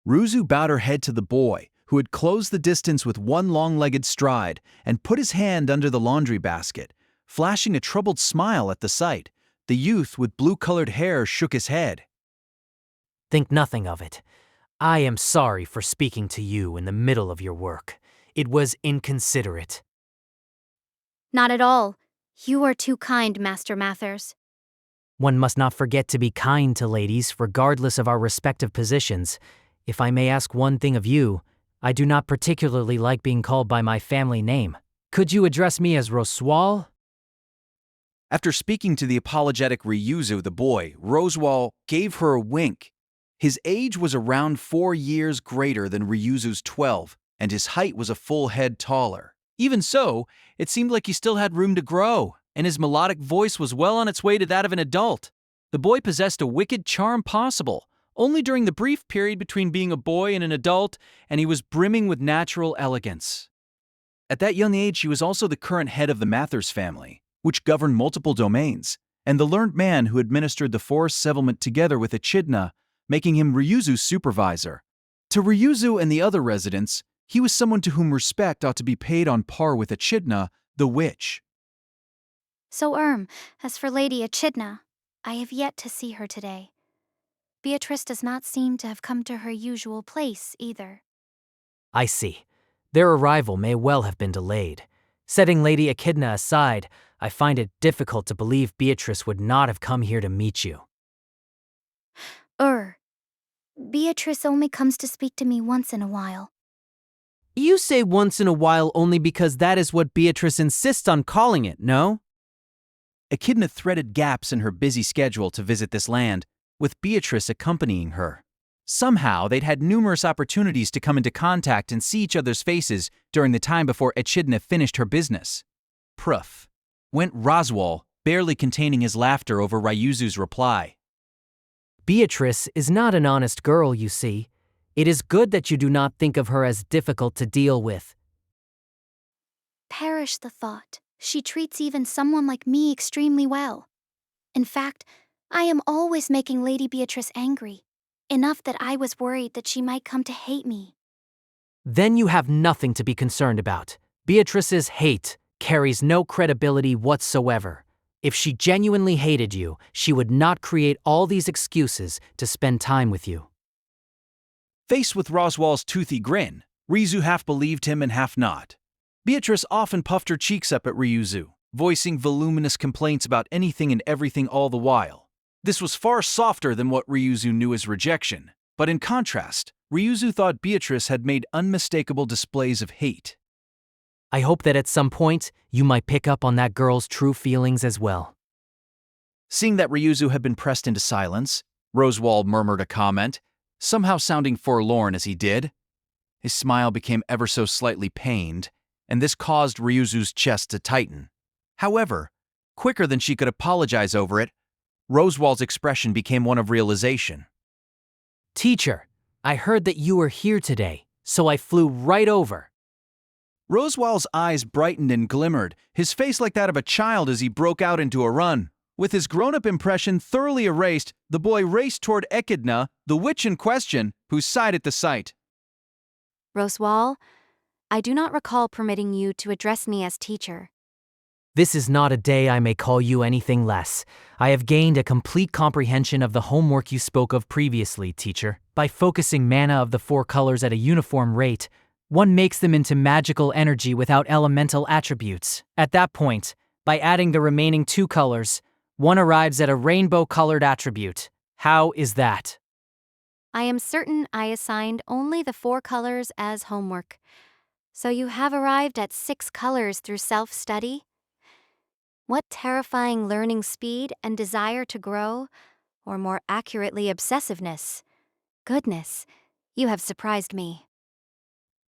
Ryuzu bowed her head to the boy, who had closed the distance with one long-legged stride and put his hand under the laundry basket, flashing a troubled smile at the sight. The youth with blue-colored hair shook his head. Think nothing of it. I am sorry for speaking to you in the middle of your work. It was inconsiderate. Not at all. You are too kind, Master Mathers. One must not forget to be kind to ladies, regardless of our respective positions. If I may ask one thing of you, I do not particularly like being called by my family name. Could you address me as Roswal? After speaking to the apologetic Ryuzu, the boy, Roswal, gave her a wink. His age was around 4 years greater than Ryuzu's 12, and his height was a full head taller. Even so, it seemed like he still had room to grow, and his melodic voice was well on its way to that of an adult. The boy possessed a wicked charm possible only during the brief period between being a boy and an adult, and he was brimming with natural elegance. At that young age, he was also the current head of the Mathers family, which governed multiple domains, and the learned man who administered the forest settlement together with Echidna, making him Ryuzu's supervisor. To Ryuzu and the other residents, he was someone to whom respect ought to be paid on par with Echidna, the witch. So, as for Lady Echidna, I have yet to see her today. Beatrice does not seem to have come to her usual place either. I see. Their arrival may well have been delayed. Setting Lady Echidna aside, I find it difficult to believe Beatrice would not have come here to meet you. Beatrice only comes to speak to me once in a while. You say once in a while only because that is what Beatrice insists on calling it, no? Echidna threaded gaps in her busy schedule to visit this land, with Beatrice accompanying her. Somehow, they'd had numerous opportunities to come into contact and see each other's faces during the time before Echidna finished her business. Proof. Went Roswal, barely containing his laughter over Ryuzu's reply. Beatrice is not an honest girl, you see. It is good that you do not think of her as difficult to deal with. Perish the thought. She treats even someone like me extremely well. In fact, I am always making Lady Beatrice angry, enough that I was worried that she might come to hate me. Then you have nothing to be concerned about. Beatrice's hate carries no credibility whatsoever. If she genuinely hated you, she would not create all these excuses to spend time with you. Faced with Roswal's toothy grin, Ryuzu half believed him and half not. Beatrice often puffed her cheeks up at Ryuzu, voicing voluminous complaints about anything and everything all the while. This was far softer than what Ryuzu knew as rejection, but in contrast, Ryuzu thought Beatrice had made unmistakable displays of hate. I hope that at some point, you might pick up on that girl's true feelings as well. Seeing that Ryuzu had been pressed into silence, Roswal murmured a comment, somehow sounding forlorn as he did. His smile became ever so slightly pained, and this caused Ryuzu's chest to tighten. However, quicker than she could apologize over it, Roswal's expression became one of realization. Teacher, I heard that you were here today, so I flew right over. Roswal's eyes brightened and glimmered, his face like that of a child as he broke out into a run. With his grown-up impression thoroughly erased, the boy raced toward Echidna, the witch in question, who sighed at the sight. Roswal, I do not recall permitting you to address me as teacher. This is not a day I may call you anything less. I have gained a complete comprehension of the homework you spoke of previously, teacher. By focusing mana of the 4 colors at a uniform rate, one makes them into magical energy without elemental attributes. At that point, by adding the remaining 2 colors, one arrives at a rainbow-colored attribute. How is that? I am certain I assigned only the 4 colors as homework. So you have arrived at 6 colors through self-study? What terrifying learning speed and desire to grow, or more accurately, obsessiveness. Goodness, you have surprised me.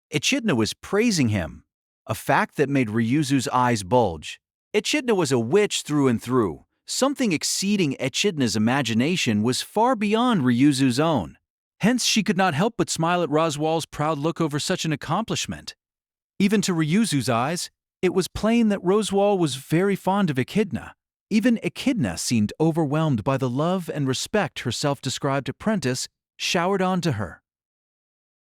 Echidna was praising him, a fact that made Ryuzu's eyes bulge. Echidna was a witch through and through. Something exceeding Echidna's imagination was far beyond Ryuzu's own. Hence, she could not help but smile at Roswal's proud look over such an accomplishment. Even to Ryuzu's eyes, it was plain that Roswal was very fond of Echidna. Even Echidna seemed overwhelmed by the love and respect her self-described apprentice showered onto her.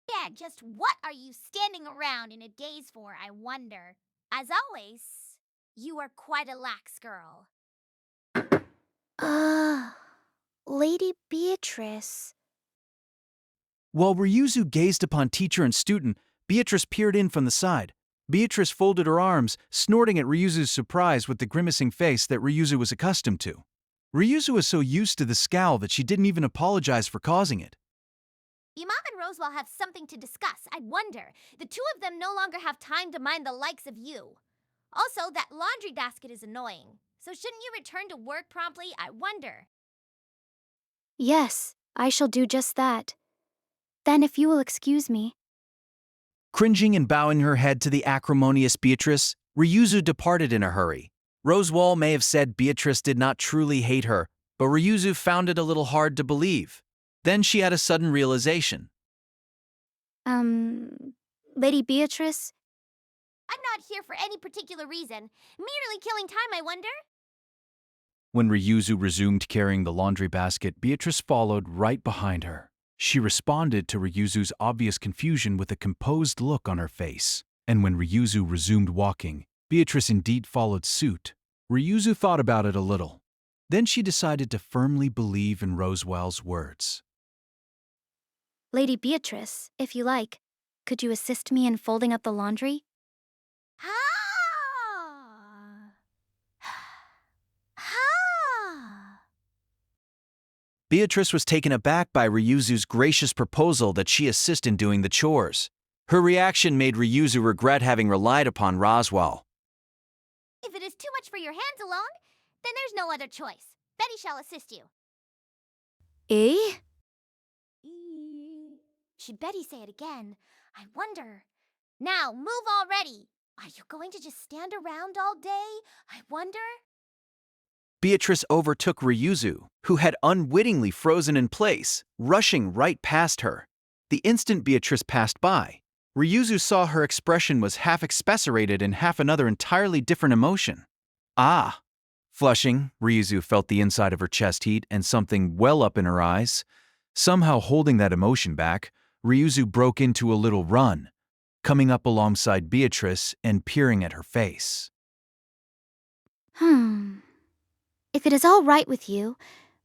Yeah, just what are you standing around in a daze for, I wonder? As always, you are quite a lax girl. Lady Beatrice. While Ryuzu gazed upon teacher and student, Beatrice peered in from the side. Beatrice folded her arms, snorting at Ryuzu's surprise with the grimacing face that Ryuzu was accustomed to. Ryuzu was so used to the scowl that she didn't even apologize for causing it. Imam and Roswal have something to discuss, I wonder. The 2 of them no longer have time to mind the likes of you. Also, that laundry basket is annoying. So shouldn't you return to work promptly, I wonder? Yes, I shall do just that. Then if you will excuse me. Cringing and bowing her head to the acrimonious Beatrice, Ryuzu departed in a hurry. Roswal may have said Beatrice did not truly hate her, but Ryuzu found it a little hard to believe. Then she had a sudden realization. Lady Beatrice? I'm not here for any particular reason. Merely killing time, I wonder? When Ryuzu resumed carrying the laundry basket, Beatrice followed right behind her. She responded to Ryuzu's obvious confusion with a composed look on her face. And when Ryuzu resumed walking, Beatrice indeed followed suit. Ryuzu thought about it a little. Then she decided to firmly believe in Roswal's words. Lady Beatrice, if you like, could you assist me in folding up the laundry? Beatrice was taken aback by Ryuzu's gracious proposal that she assist in doing the chores. Her reaction made Ryuzu regret having relied upon Roswal. If it is too much for your hands alone, then there's no other choice. Betty shall assist you. Eh? Should Betty say it again? I wonder. Now, move already. Are you going to just stand around all day? I wonder. Beatrice overtook Ryuzu, who had unwittingly frozen in place, rushing right past her. The instant Beatrice passed by, Ryuzu saw her expression was half expectorated and half another entirely different emotion. Ah! Flushing, Ryuzu felt the inside of her chest heat and something well up in her eyes. Somehow holding that emotion back, Ryuzu broke into a little run, coming up alongside Beatrice and peering at her face. If it is all right with you,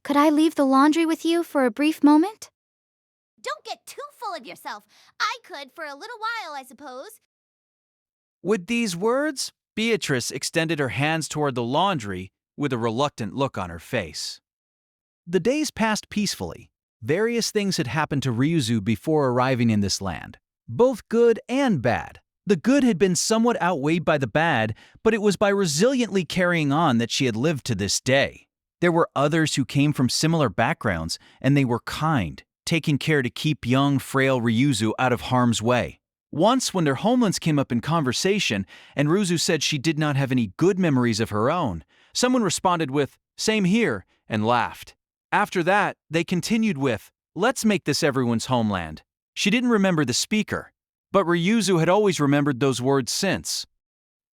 could I leave the laundry with you for a brief moment? Don't get too full of yourself. I could for a little while, I suppose. With these words, Beatrice extended her hands toward the laundry with a reluctant look on her face. The days passed peacefully. Various things had happened to Ryuzu before arriving in this land, both good and bad. The good had been somewhat outweighed by the bad, but it was by resiliently carrying on that she had lived to this day. There were others who came from similar backgrounds, and they were kind, taking care to keep young, frail Ryuzu out of harm's way. Once, when their homelands came up in conversation, and Ryuzu said she did not have any good memories of her own, someone responded with, "Same here," and laughed. After that, they continued with, "Let's make this everyone's homeland." She didn't remember the speaker, but Ryuzu had always remembered those words since.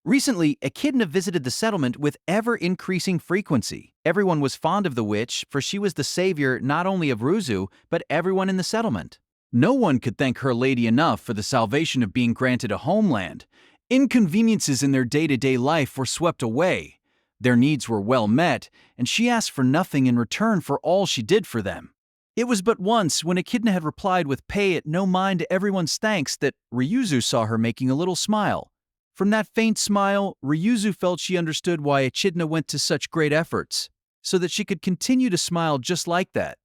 Recently, Echidna visited the settlement with ever-increasing frequency. Everyone was fond of the witch, for she was the savior not only of Ryuzu, but everyone in the settlement. No one could thank her lady enough for the salvation of being granted a homeland. Inconveniences in their day-to-day life were swept away. Their needs were well met, and she asked for nothing in return for all she did for them. It was but once, when Echidna had replied with pay it no mind to everyone's thanks, that Ryuzu saw her making a little smile. From that faint smile, Ryuzu felt she understood why Echidna went to such great efforts, so that she could continue to smile just like that.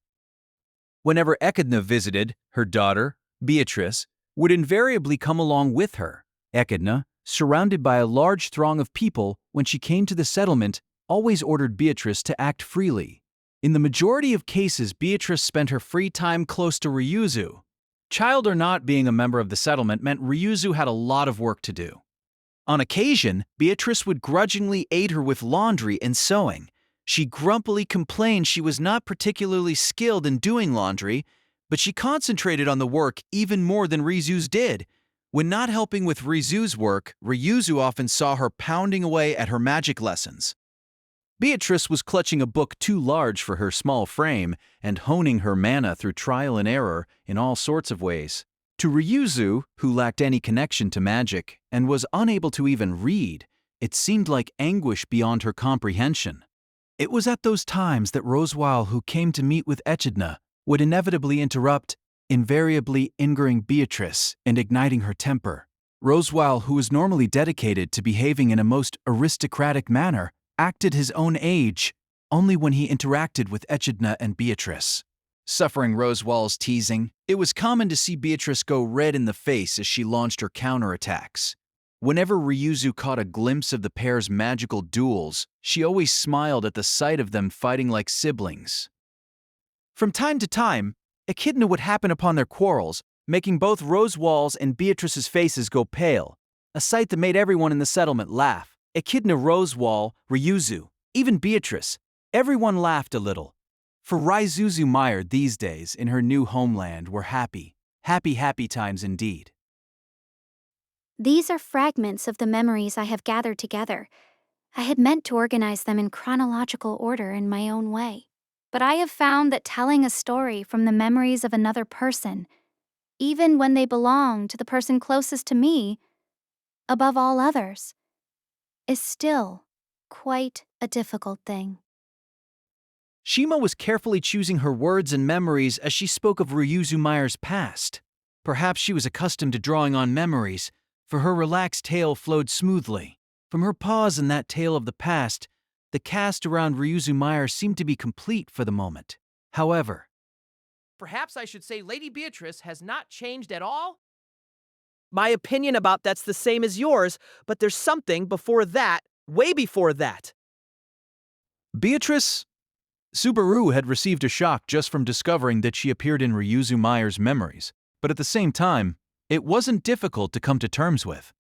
Whenever Echidna visited, her daughter, Beatrice, would invariably come along with her. Echidna, surrounded by a large throng of people, when she came to the settlement, always ordered Beatrice to act freely. In the majority of cases, Beatrice spent her free time close to Ryuzu. Child or not, being a member of the settlement meant Ryuzu had a lot of work to do. On occasion, Beatrice would grudgingly aid her with laundry and sewing. She grumpily complained she was not particularly skilled in doing laundry, but she concentrated on the work even more than Ryuzu's did. When not helping with Ryuzu's work, Ryuzu often saw her pounding away at her magic lessons. Beatrice was clutching a book too large for her small frame and honing her mana through trial and error in all sorts of ways. To Ryuzu, who lacked any connection to magic and was unable to even read, it seemed like anguish beyond her comprehension. It was at those times that Rosewhile, who came to meet with Echidna, would inevitably interrupt, invariably angering Beatrice and igniting her temper. Rosewhile, who was normally dedicated to behaving in a most aristocratic manner, acted his own age only when he interacted with Echidna and Beatrice. Suffering Rosewhile's teasing, it was common to see Beatrice go red in the face as she launched her counterattacks. Whenever Ryuzu caught a glimpse of the pair's magical duels, she always smiled at the sight of them fighting like siblings. From time to time, Echidna would happen upon their quarrels, making both Rosewhile's and Beatrice's faces go pale, a sight that made everyone in the settlement laugh. Echidna, Rosewhile, Ryuzu, even Beatrice, everyone laughed a little. For Ryuzu Meyer these days in her new homeland were happy, happy times indeed. These are fragments of the memories I have gathered together. I had meant to organize them in chronological order in my own way. But I have found that telling a story from the memories of another person, even when they belong to the person closest to me, above all others, is still quite a difficult thing. Shima was carefully choosing her words and memories as she spoke of Ryuzu Meyer's past. Perhaps she was accustomed to drawing on memories, for her relaxed tale flowed smoothly. From her pause in that tale of the past, the cast around Ryuzu Meyer seemed to be complete for the moment. However, Perhaps I should say Lady Beatrice has not changed at all? My opinion about that's the same as yours, but there's something before that, way before that. Beatrice Subaru had received a shock just from discovering that she appeared in Ryuzu Meyer's memories, but at the same time, it wasn't difficult to come to terms with.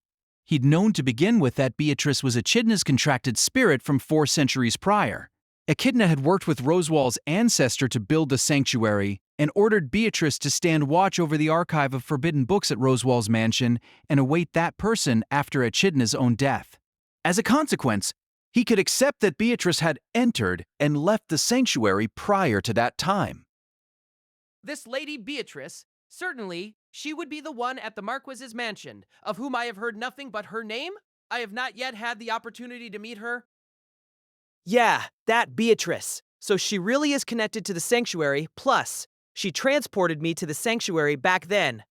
He'd known to begin with that Beatrice was Echidna's contracted spirit from 4 centuries prior. Echidna had worked with Rosewhile's ancestor to build the sanctuary and ordered Beatrice to stand watch over the archive of forbidden books at Rosewhile's mansion and await that person after Echidna's own death. As a consequence, he could accept that Beatrice had entered and left the sanctuary prior to that time. This Lady Beatrice, certainly, she would be the one at the Marquis's mansion, of whom I have heard nothing but her name. I have not yet had the opportunity to meet her. Yeah, that Beatrice. So she really is connected to the sanctuary, plus, she transported me to the sanctuary back then.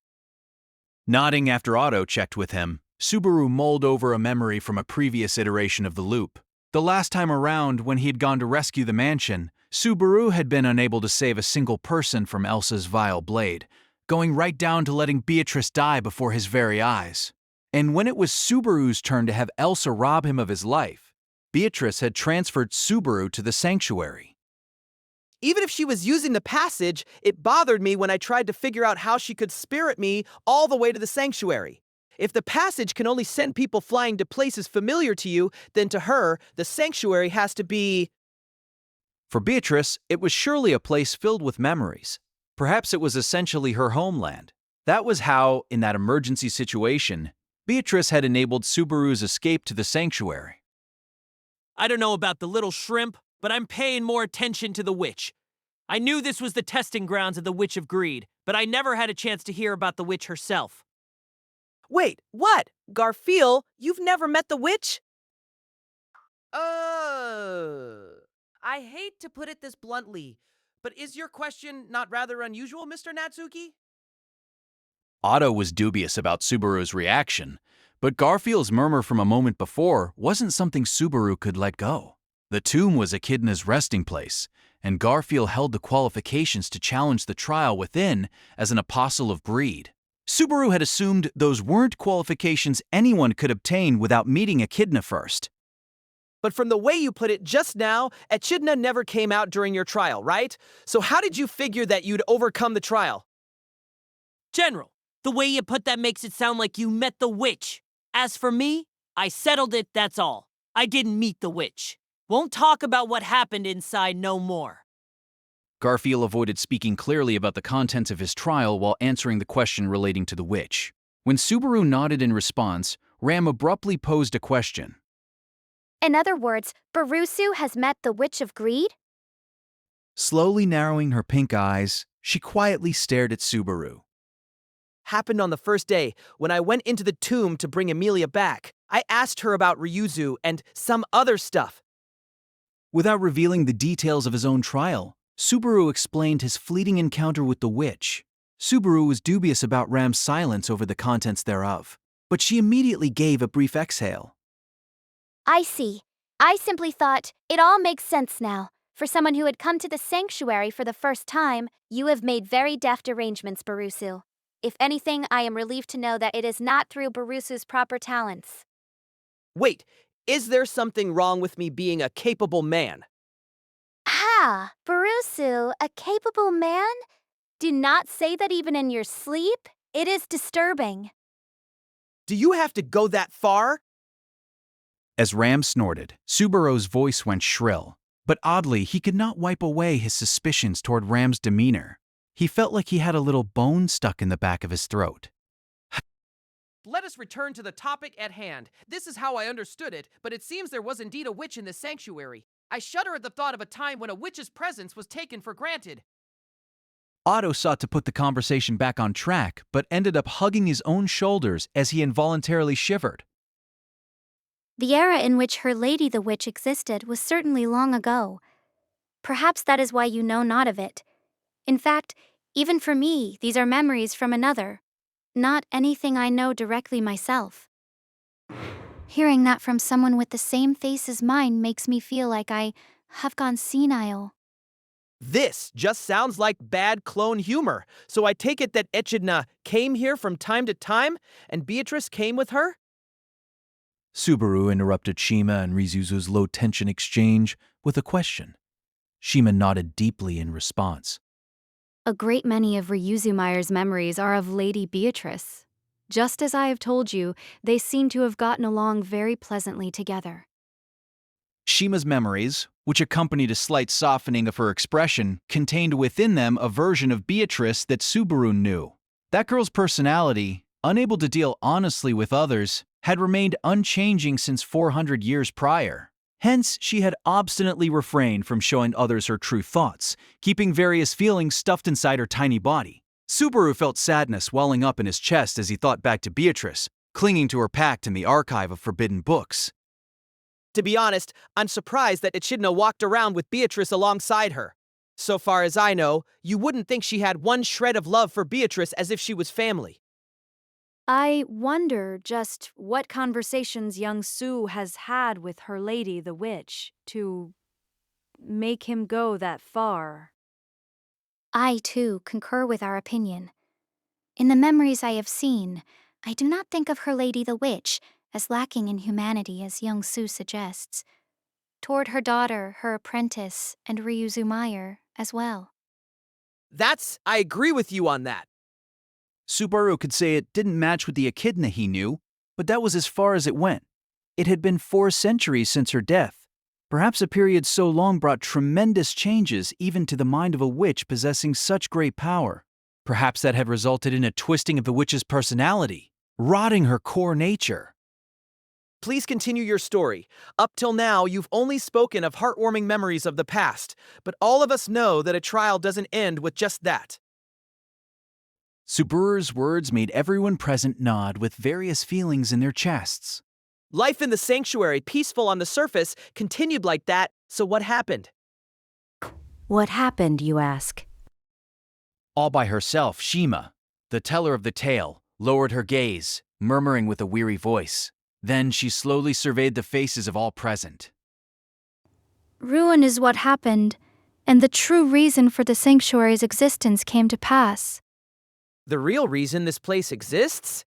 Nodding after Otto checked with him, Subaru mulled over a memory from a previous iteration of the loop. The last time around, when he had gone to rescue the mansion, Subaru had been unable to save a single person from Elsa's vile blade, going right down to letting Beatrice die before his very eyes. And when it was Subaru's turn to have Elsa rob him of his life, Beatrice had transferred Subaru to the sanctuary. Even if she was using the passage, it bothered me when I tried to figure out how she could spirit me all the way to the sanctuary. If the passage can only send people flying to places familiar to you, then to her, the sanctuary has to be... For Beatrice, it was surely a place filled with memories. Perhaps it was essentially her homeland. That was how, in that emergency situation, Beatrice had enabled Subaru's escape to the sanctuary. I don't know about the little shrimp, but I'm paying more attention to the witch. I knew this was the testing grounds of the Witch of Greed, but I never had a chance to hear about the witch herself. Wait, what? Garfield, you've never met the witch? I hate to put it this bluntly, but is your question not rather unusual, Mr. Natsuki? Otto was dubious about Subaru's reaction, but Garfield's murmur from a moment before wasn't something Subaru could let go. The tomb was Echidna's resting place, and Garfield held the qualifications to challenge the trial within as an apostle of greed. Subaru had assumed those weren't qualifications anyone could obtain without meeting Echidna first. But from the way you put it just now, Echidna never came out during your trial, right? So how did you figure that you'd overcome the trial? General, the way you put that makes it sound like you met the witch. As for me, I settled it, that's all. I didn't meet the witch. Won't talk about what happened inside no more. Garfield avoided speaking clearly about the contents of his trial while answering the question relating to the witch. When Subaru nodded in response, Ram abruptly posed a question. In other words, Barusu has met the Witch of Greed? Slowly narrowing her pink eyes, she quietly stared at Subaru. Happened on the first day, when I went into the tomb to bring Emilia back. I asked her about Ryuzu and some other stuff. Without revealing the details of his own trial, Subaru explained his fleeting encounter with the witch. Subaru was dubious about Ram's silence over the contents thereof, but she immediately gave a brief exhale. I see. I simply thought, it all makes sense now. For someone who had come to the sanctuary for the first time, you have made very deft arrangements, Barusu. If anything, I am relieved to know that it is not through Barusu's proper talents. Wait, is there something wrong with me being a capable man? Ah, Barusu, a capable man? Do not say that even in your sleep. It is disturbing. Do you have to go that far? As Ram snorted, Subaru's voice went shrill, but oddly, he could not wipe away his suspicions toward Ram's demeanor. He felt like he had a little bone stuck in the back of his throat. Let us return to the topic at hand. This is how I understood it, but it seems there was indeed a witch in the sanctuary. I shudder at the thought of a time when a witch's presence was taken for granted. Otto sought to put the conversation back on track, but ended up hugging his own shoulders as he involuntarily shivered. The era in which her Lady the Witch existed was certainly long ago. Perhaps that is why you know not of it. In fact, even for me, these are memories from another, not anything I know directly myself. Hearing that from someone with the same face as mine makes me feel like I have gone senile. This just sounds like bad clone humor, so I take it that Echidna came here from time to time, and Beatrice came with her? Subaru interrupted Shima and Rizuzu's low-tension exchange with a question. Shima nodded deeply in response. A great many of Ryuzumeyer's memories are of Lady Beatrice. Just as I have told you, they seem to have gotten along very pleasantly together. Shima's memories, which accompanied a slight softening of her expression, contained within them a version of Beatrice that Subaru knew. That girl's personality, unable to deal honestly with others, had remained unchanging since 400 years prior. Hence, she had obstinately refrained from showing others her true thoughts, keeping various feelings stuffed inside her tiny body. Subaru felt sadness welling up in his chest as he thought back to Beatrice, clinging to her pact in the archive of forbidden books. To be honest, I'm surprised that Echidna walked around with Beatrice alongside her. So far as I know, you wouldn't think she had one shred of love for Beatrice as if she was family. I wonder just what conversations young Sue has had with her lady the witch to make him go that far. I, too, concur with our opinion. In the memories I have seen, I do not think of her lady the witch as lacking in humanity as young Sue suggests. Toward her daughter, her apprentice, and Ryuzu Meyer as well. I agree with you on that. Subaru could say it didn't match with the Echidna he knew, but that was as far as it went. It had been 4 centuries since her death. Perhaps a period so long brought tremendous changes even to the mind of a witch possessing such great power. Perhaps that had resulted in a twisting of the witch's personality, rotting her core nature. Please continue your story. Up till now, you've only spoken of heartwarming memories of the past, but all of us know that a trial doesn't end with just that. Subaru's words made everyone present nod with various feelings in their chests. Life in the sanctuary, peaceful on the surface, continued like that, so what happened? What happened, you ask? All by herself, Shima, the teller of the tale, lowered her gaze, murmuring with a weary voice. Then she slowly surveyed the faces of all present. Ruin is what happened, and the true reason for the sanctuary's existence came to pass. The real reason this place exists?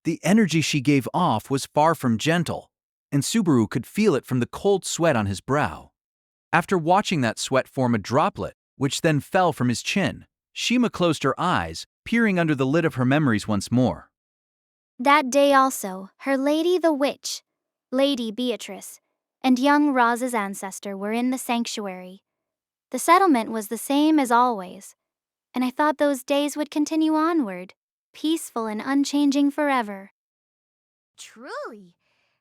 The energy she gave off was far from gentle, and Subaru could feel it from the cold sweat on his brow. After watching that sweat form a droplet, which then fell from his chin, Shima closed her eyes, peering under the lid of her memories once more. That day also, her lady the witch, Lady Beatrice, and young Roz's ancestor were in the sanctuary. The settlement was the same as always, and I thought those days would continue onward, peaceful and unchanging forever. Truly.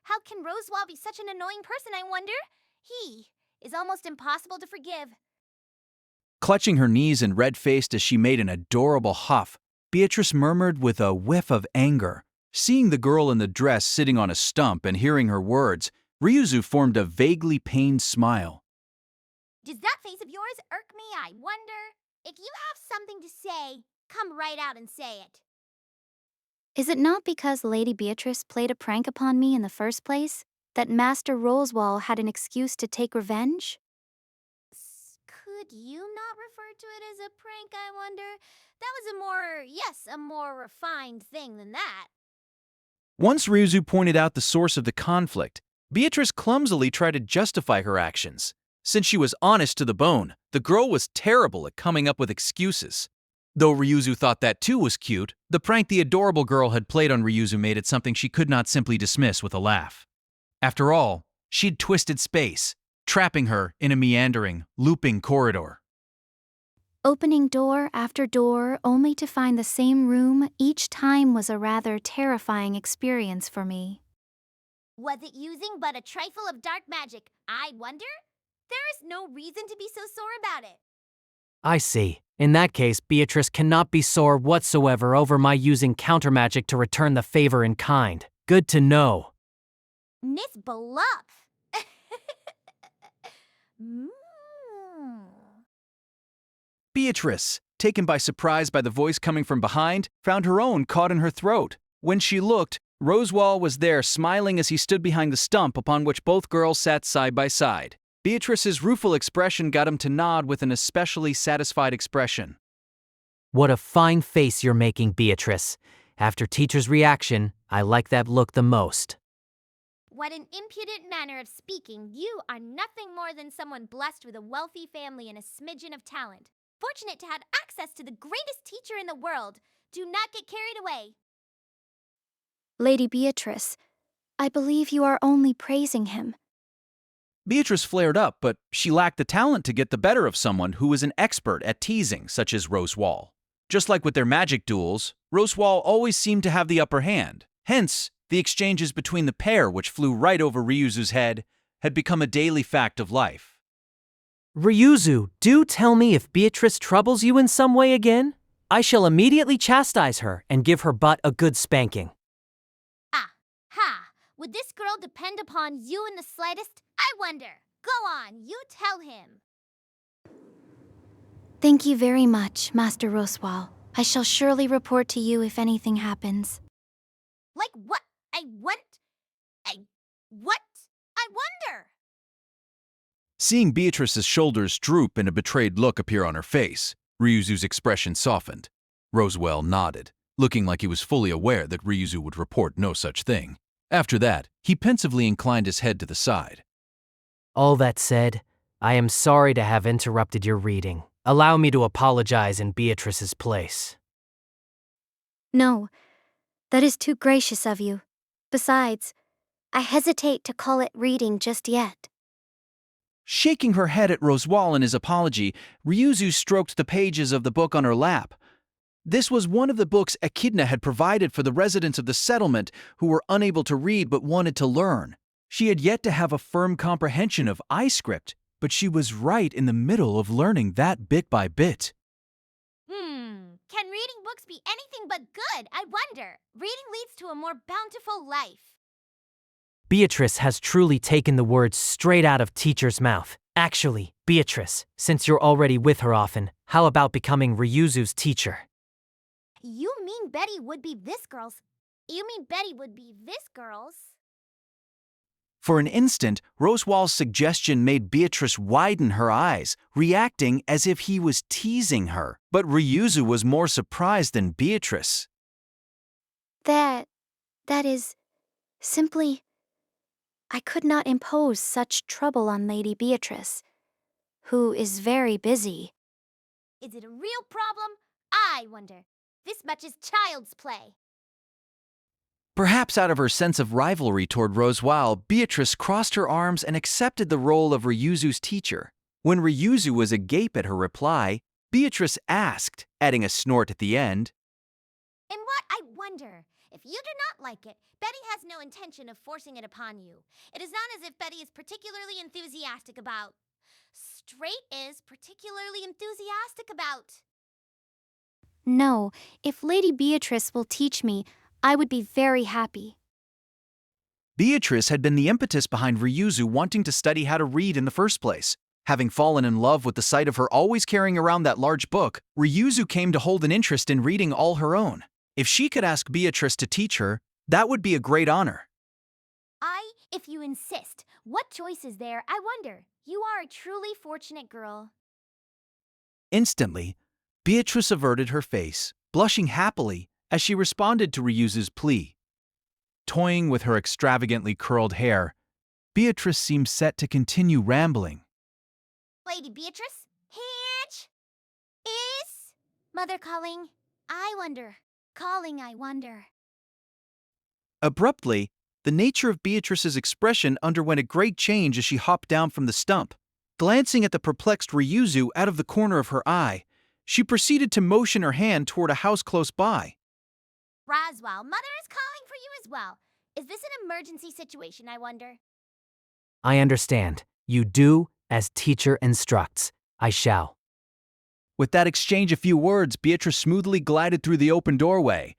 How can Rosewall be such an annoying person, I wonder? He is almost impossible to forgive. Clutching her knees and red-faced as she made an adorable huff, Beatrice murmured with a whiff of anger. Seeing the girl in the dress sitting on a stump and hearing her words, Ryuzu formed a vaguely pained smile. Does that face of yours irk me, I wonder? If you have something to say, come right out and say it. Is it not because Lady Beatrice played a prank upon me in the first place that Master Rosewall had an excuse to take revenge? Could you not refer to it as a prank, I wonder? That was a more refined thing than that. Once Ryuzu pointed out the source of the conflict, Beatrice clumsily tried to justify her actions. Since she was honest to the bone, the girl was terrible at coming up with excuses. Though Ryuzu thought that too was cute, the prank the adorable girl had played on Ryuzu made it something she could not simply dismiss with a laugh. After all, she'd twisted space, trapping her in a meandering, looping corridor. Opening door after door only to find the same room each time was a rather terrifying experience for me. Was it using but a trifle of dark magic, I wonder? There is no reason to be so sore about it. I see. In that case, Beatrice cannot be sore whatsoever over my using counter magic to return the favor in kind. Good to know. Miss Bluff. Beatrice, taken by surprise by the voice coming from behind, found her own caught in her throat. When she looked, Rosewall was there smiling as he stood behind the stump upon which both girls sat side by side. Beatrice's rueful expression got him to nod with an especially satisfied expression. What a fine face you're making, Beatrice. After teacher's reaction, I like that look the most. What an impudent manner of speaking. You are nothing more than someone blessed with a wealthy family and a smidgen of talent. Fortunate to have access to the greatest teacher in the world. Do not get carried away. Lady Beatrice, I believe you are only praising him. Beatrice flared up, but she lacked the talent to get the better of someone who was an expert at teasing, such as Rosewall. Just like with their magic duels, Rosewall always seemed to have the upper hand. Hence, the exchanges between the pair, which flew right over Ryuzu's head, had become a daily fact of life. Ryuzu, do tell me if Beatrice troubles you in some way again. I shall immediately chastise her and give her butt a good spanking. Ah, ha! Would this girl depend upon you in the slightest? I wonder. Go on, you tell him. Thank you very much, Master Roswal. I shall surely report to you if anything happens. Like what? I wonder. Seeing Beatrice's shoulders droop and a betrayed look appear on her face, Ryuzu's expression softened. Roswell nodded, looking like he was fully aware that Ryuzu would report no such thing. After that, he pensively inclined his head to the side. All that said, I am sorry to have interrupted your reading. Allow me to apologize in Beatrice's place. No, that is too gracious of you. Besides, I hesitate to call it reading just yet. Shaking her head at Roswal in his apology, Ryuzu stroked the pages of the book on her lap. This was one of the books Echidna had provided for the residents of the settlement who were unable to read but wanted to learn. She had yet to have a firm comprehension of iScript, but she was right in the middle of learning that bit by bit. Can reading books be anything but good? I wonder. Reading leads to a more bountiful life. Beatrice has truly taken the words straight out of teacher's mouth. Actually, Beatrice, since you're already with her often, how about becoming Ryuzu's teacher? You mean Betty would be this girl's? For an instant, Roswal's suggestion made Beatrice widen her eyes, reacting as if he was teasing her. But Ryuzu was more surprised than Beatrice. That is, simply, I could not impose such trouble on Lady Beatrice, who is very busy. Is it a real problem? I wonder. This much is child's play. Perhaps out of her sense of rivalry toward Roswal, Beatrice crossed her arms and accepted the role of Ryuzu's teacher. When Ryuzu was agape at her reply, Beatrice asked, adding a snort at the end, And what, I wonder? If you do not like it, Betty has no intention of forcing it upon you. It is not as if Betty is particularly enthusiastic about. No, if Lady Beatrice will teach me, I would be very happy. Beatrice had been the impetus behind Ryuzu wanting to study how to read in the first place. Having fallen in love with the sight of her always carrying around that large book, Ryuzu came to hold an interest in reading all her own. If she could ask Beatrice to teach her, that would be a great honor. If you insist. What choice is there, I wonder? You are a truly fortunate girl. Instantly, Beatrice averted her face, blushing happily as she responded to Ryuzu's plea. Toying with her extravagantly curled hair, Beatrice seemed set to continue rambling. Lady Beatrice? Hitch? Is? Mother calling? I wonder. I wonder. Abruptly, the nature of Beatrice's expression underwent a great change as she hopped down from the stump. Glancing at the perplexed Ryuzu out of the corner of her eye, she proceeded to motion her hand toward a house close by. Roswal, Mother is calling for you as well. Is this an emergency situation, I wonder? I understand. You do as teacher instructs. I shall. With that exchange of few words, Beatrice smoothly glided through the open doorway.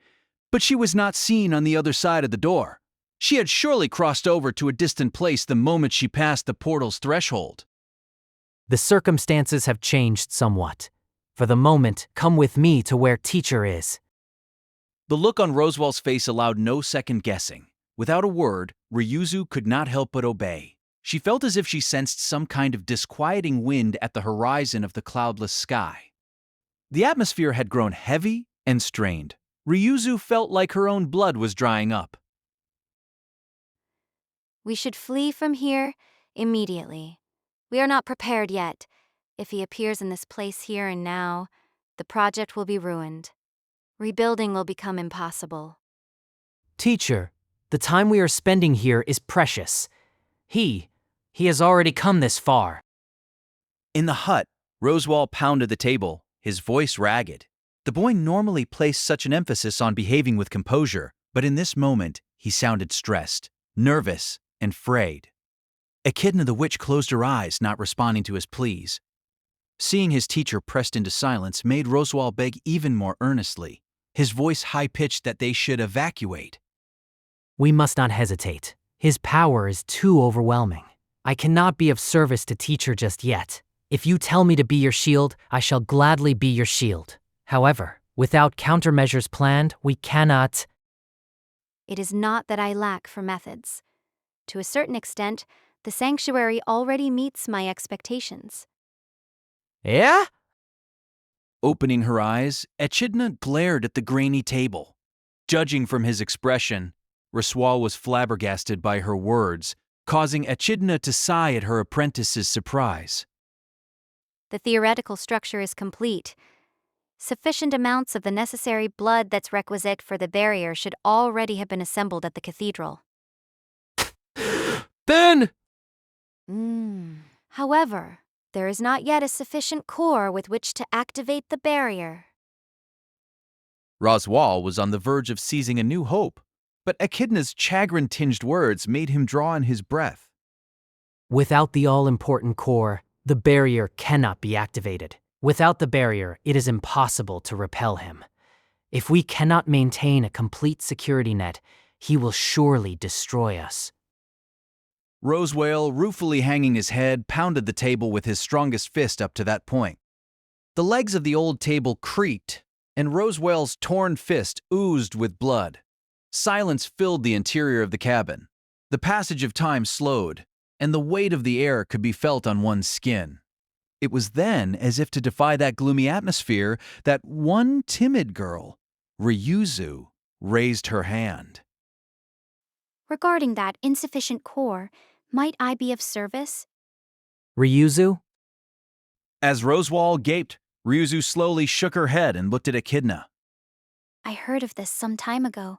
But she was not seen on the other side of the door. She had surely crossed over to a distant place the moment she passed the portal's threshold. The circumstances have changed somewhat. For the moment, come with me to where teacher is. The look on Roswal's face allowed no second guessing. Without a word, Ryuzu could not help but obey. She felt as if she sensed some kind of disquieting wind at the horizon of the cloudless sky. The atmosphere had grown heavy and strained. Ryuzu felt like her own blood was drying up. We should flee from here immediately. We are not prepared yet. If he appears in this place here and now, the project will be ruined. Rebuilding will become impossible. Teacher, the time we are spending here is precious. He has already come this far. In the hut, Roswal pounded the table, his voice ragged. The boy normally placed such an emphasis on behaving with composure, but in this moment, he sounded stressed, nervous, and frayed. Echidna the witch closed her eyes, not responding to his pleas. Seeing his teacher pressed into silence made Roswal beg even more earnestly, his voice high-pitched that they should evacuate. We must not hesitate. His power is too overwhelming. I cannot be of service to teacher just yet. If you tell me to be your shield, I shall gladly be your shield. However, without countermeasures planned, we cannot. It is not that I lack for methods. To a certain extent, the sanctuary already meets my expectations. Yeah? Opening her eyes, Echidna glared at the grainy table. Judging from his expression, Roswal was flabbergasted by her words, causing Echidna to sigh at her apprentice's surprise. The theoretical structure is complete. Sufficient amounts of the necessary blood that's requisite for the barrier should already have been assembled at the cathedral. Then! However, there is not yet a sufficient core with which to activate the barrier. Roswal was on the verge of seizing a new hope, but Echidna's chagrin-tinged words made him draw in his breath. Without the all-important core, the barrier cannot be activated. Without the barrier, it is impossible to repel him. If we cannot maintain a complete security net, he will surely destroy us. Roswale, ruefully hanging his head, pounded the table with his strongest fist up to that point. The legs of the old table creaked, and Roswale's torn fist oozed with blood. Silence filled the interior of the cabin. The passage of time slowed, and the weight of the air could be felt on one's skin. It was then, as if to defy that gloomy atmosphere, that one timid girl, Ryuzu, raised her hand. Regarding that insufficient core, might I be of service? Ryuzu? As Roswal gaped, Ryuzu slowly shook her head and looked at Echidna. I heard of this some time ago.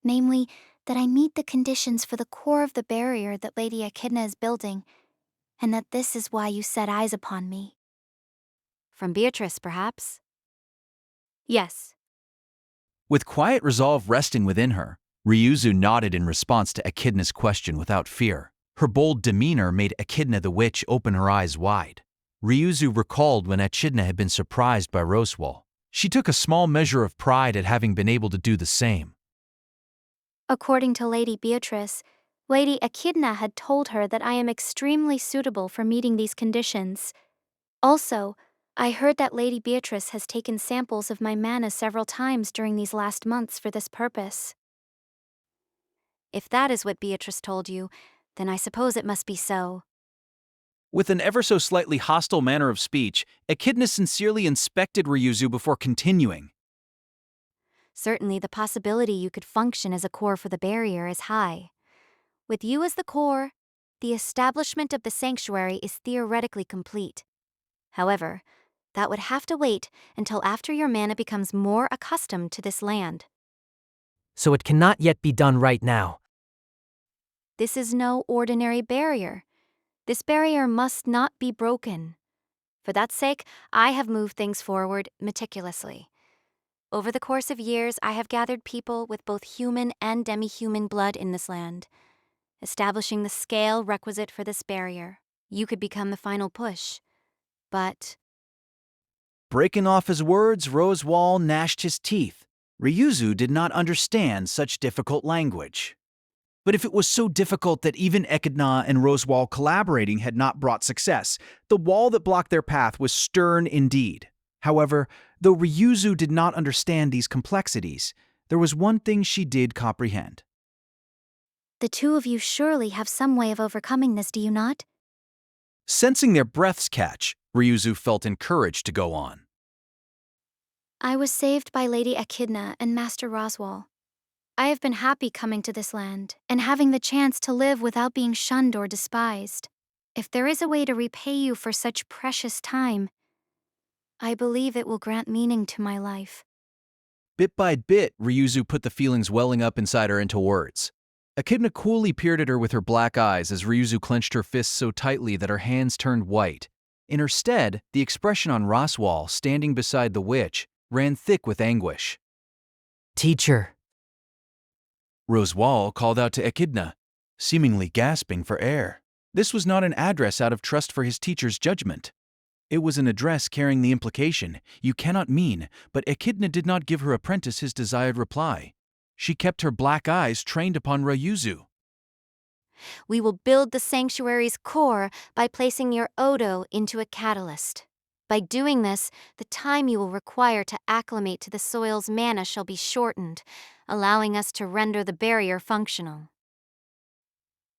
Namely, that I meet the conditions for the core of the barrier that Lady Echidna is building, and that this is why you set eyes upon me. From Beatrice, perhaps? Yes. With quiet resolve resting within her, Ryuzu nodded in response to Echidna's question without fear. Her bold demeanor made Echidna the witch open her eyes wide. Ryuzu recalled when Echidna had been surprised by Roswal. She took a small measure of pride at having been able to do the same. According to Lady Beatrice, Lady Echidna had told her that I am extremely suitable for meeting these conditions. Also, I heard that Lady Beatrice has taken samples of my mana several times during these last months for this purpose. If that is what Beatrice told you, then I suppose it must be so. With an ever so slightly hostile manner of speech, Echidna sincerely inspected Ryuzu before continuing. Certainly the possibility you could function as a core for the barrier is high. With you as the core, the establishment of the sanctuary is theoretically complete. However, that would have to wait until after your mana becomes more accustomed to this land. So it cannot yet be done right now. This is no ordinary barrier. This barrier must not be broken. For that sake, I have moved things forward meticulously. Over the course of years, I have gathered people with both human and demi-human blood in this land, establishing the scale requisite for this barrier. You could become the final push. But Breaking off his words, Roswal gnashed his teeth. Ryuzu did not understand such difficult language. But if it was so difficult that even Echidna and Roswal collaborating had not brought success, the wall that blocked their path was stern indeed. However, though Ryuzu did not understand these complexities, there was one thing she did comprehend. The two of you surely have some way of overcoming this, do you not? Sensing their breaths catch, Ryuzu felt encouraged to go on. I was saved by Lady Echidna and Master Roswal. I have been happy coming to this land and having the chance to live without being shunned or despised. If there is a way to repay you for such precious time, I believe it will grant meaning to my life. Bit by bit, Ryuzu put the feelings welling up inside her into words. Echidna coolly peered at her with her black eyes as Ryuzu clenched her fists so tightly that her hands turned white. In her stead, the expression on Roswal, standing beside the witch, ran thick with anguish. Teacher. Roswal called out to Echidna, seemingly gasping for air. This was not an address out of trust for his teacher's judgment. It was an address carrying the implication, "You cannot mean," but Echidna did not give her apprentice his desired reply. She kept her black eyes trained upon Ryuzu. We will build the sanctuary's core by placing your Odo into a catalyst. By doing this, the time you will require to acclimate to the soil's mana shall be shortened, allowing us to render the barrier functional.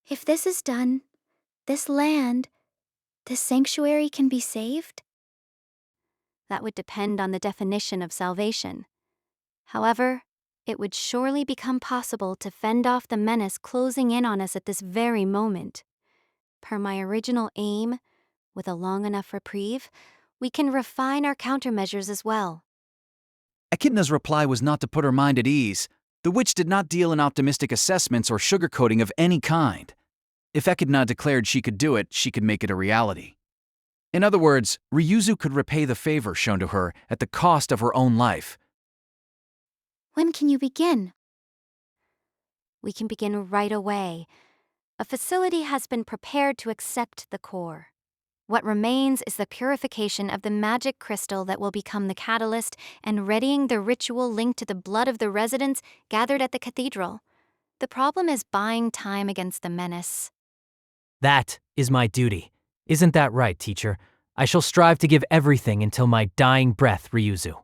If this is done, this land, this sanctuary can be saved? That would depend on the definition of salvation. However, it would surely become possible to fend off the menace closing in on us at this very moment. Per my original aim, with a long enough reprieve, we can refine our countermeasures as well. Echidna's reply was not to put her mind at ease. The witch did not deal in optimistic assessments or sugarcoating of any kind. If Echidna declared she could do it, she could make it a reality. In other words, Ryuzu could repay the favor shown to her at the cost of her own life. When can you begin? We can begin right away. A facility has been prepared to accept the core. What remains is the purification of the magic crystal that will become the catalyst and readying the ritual linked to the blood of the residents gathered at the cathedral. The problem is buying time against the menace. That is my duty. Isn't that right, teacher? I shall strive to give everything until my dying breath, Ryuzu.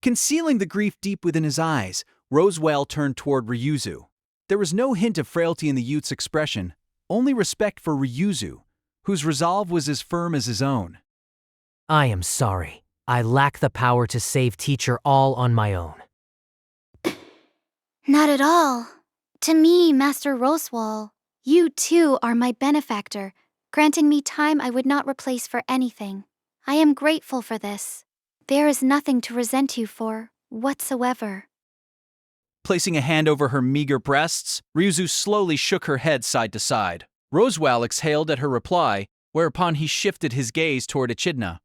Concealing the grief deep within his eyes, Rosewell turned toward Ryuzu. There was no hint of frailty in the youth's expression, only respect for Ryuzu, whose resolve was as firm as his own. I am sorry. I lack the power to save teacher all on my own. Not at all. To me, Master Rosewall, you too are my benefactor, granting me time I would not replace for anything. I am grateful for this. There is nothing to resent you for, whatsoever. Placing a hand over her meager breasts, Ryuzu slowly shook her head side to side. Rosewell exhaled at her reply, whereupon he shifted his gaze toward Echidna.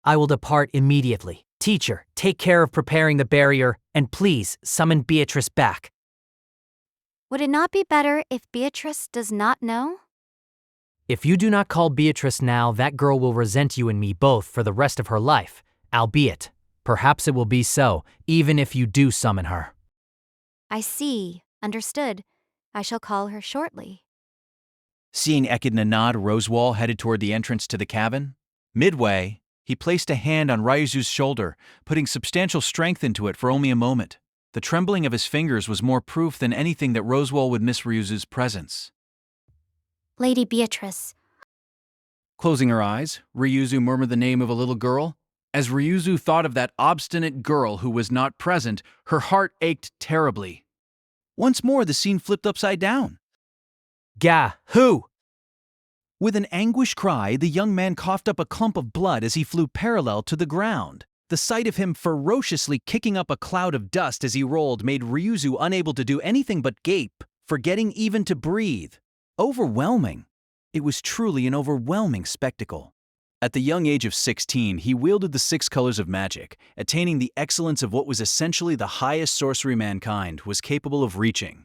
I will depart immediately. Teacher, take care of preparing the barrier, and please summon Beatrice back. Would it not be better if Beatrice does not know? If you do not call Beatrice now, that girl will resent you and me both for the rest of her life. Albeit, perhaps it will be so, even if you do summon her. I see. Understood. I shall call her shortly. Seeing Echidna nod, Rosewall headed toward the entrance to the cabin. Midway, he placed a hand on Ryuzu's shoulder, putting substantial strength into it for only a moment. The trembling of his fingers was more proof than anything that Rosewall would miss Ryuzu's presence. Lady Beatrice. Closing her eyes, Ryuzu murmured the name of a little girl. As Ryuzu thought of that obstinate girl who was not present, her heart ached terribly. Once more, the scene flipped upside down. Gah, who? With an anguished cry, the young man coughed up a clump of blood as he flew parallel to the ground. The sight of him ferociously kicking up a cloud of dust as he rolled made Ryuzu unable to do anything but gape, forgetting even to breathe. Overwhelming. It was truly an overwhelming spectacle. At the young age of 16, he wielded the 6 colors of magic, attaining the excellence of what was essentially the highest sorcery mankind was capable of reaching.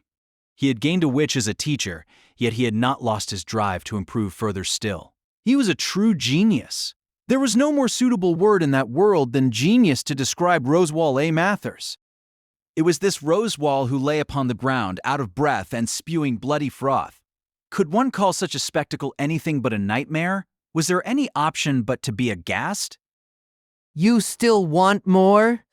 He had gained a witch as a teacher, yet he had not lost his drive to improve further still. He was a true genius. There was no more suitable word in that world than genius to describe Rosewall A. Mathers. It was this Rosewall who lay upon the ground, out of breath and spewing bloody froth. Could one call such a spectacle anything but a nightmare? Was there any option but to be aghast? You still want more?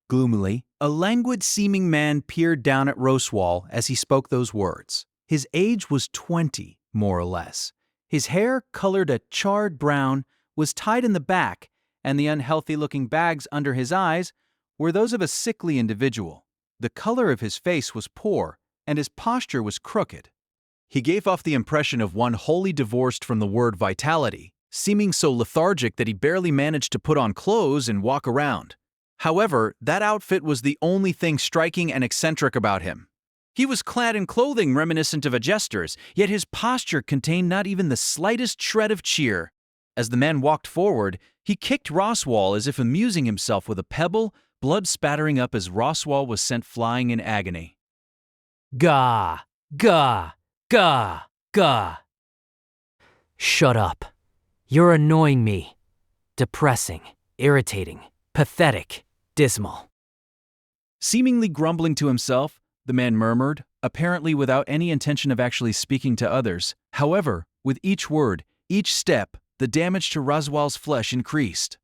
Gloomily, a languid-seeming man peered down at Rosewall as he spoke those words. His age was 20, more or less. His hair, colored a charred brown, was tied in the back, and the unhealthy-looking bags under his eyes were those of a sickly individual. The color of his face was poor, and his posture was crooked. He gave off the impression of one wholly divorced from the word vitality, seeming so lethargic that he barely managed to put on clothes and walk around. However, that outfit was the only thing striking and eccentric about him. He was clad in clothing reminiscent of a jester's, yet his posture contained not even the slightest shred of cheer. As the man walked forward, he kicked Rosewall as if amusing himself with a pebble, blood spattering up as Rosewall was sent flying in agony. Gah, gah, gah, gah. Shut up. You're annoying me. Depressing, irritating, pathetic, dismal. Seemingly grumbling to himself, the man murmured, apparently without any intention of actually speaking to others. However, with each word, each step, the damage to Roswell's flesh increased.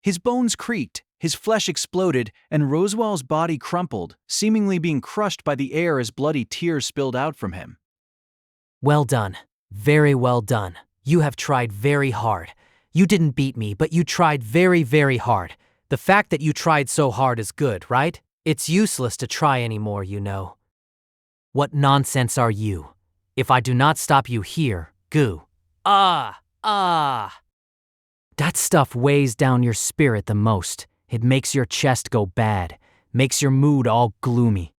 His bones creaked, his flesh exploded, and Roswell's body crumpled, seemingly being crushed by the air as bloody tears spilled out from him. Well done. Very well done. You have tried very hard. You didn't beat me, but you tried very, very hard. The fact that you tried so hard is good, right? It's useless to try anymore, you know. What nonsense are you? If I do not stop you here, goo. That stuff weighs down your spirit the most. It makes your chest go bad, makes your mood all gloomy.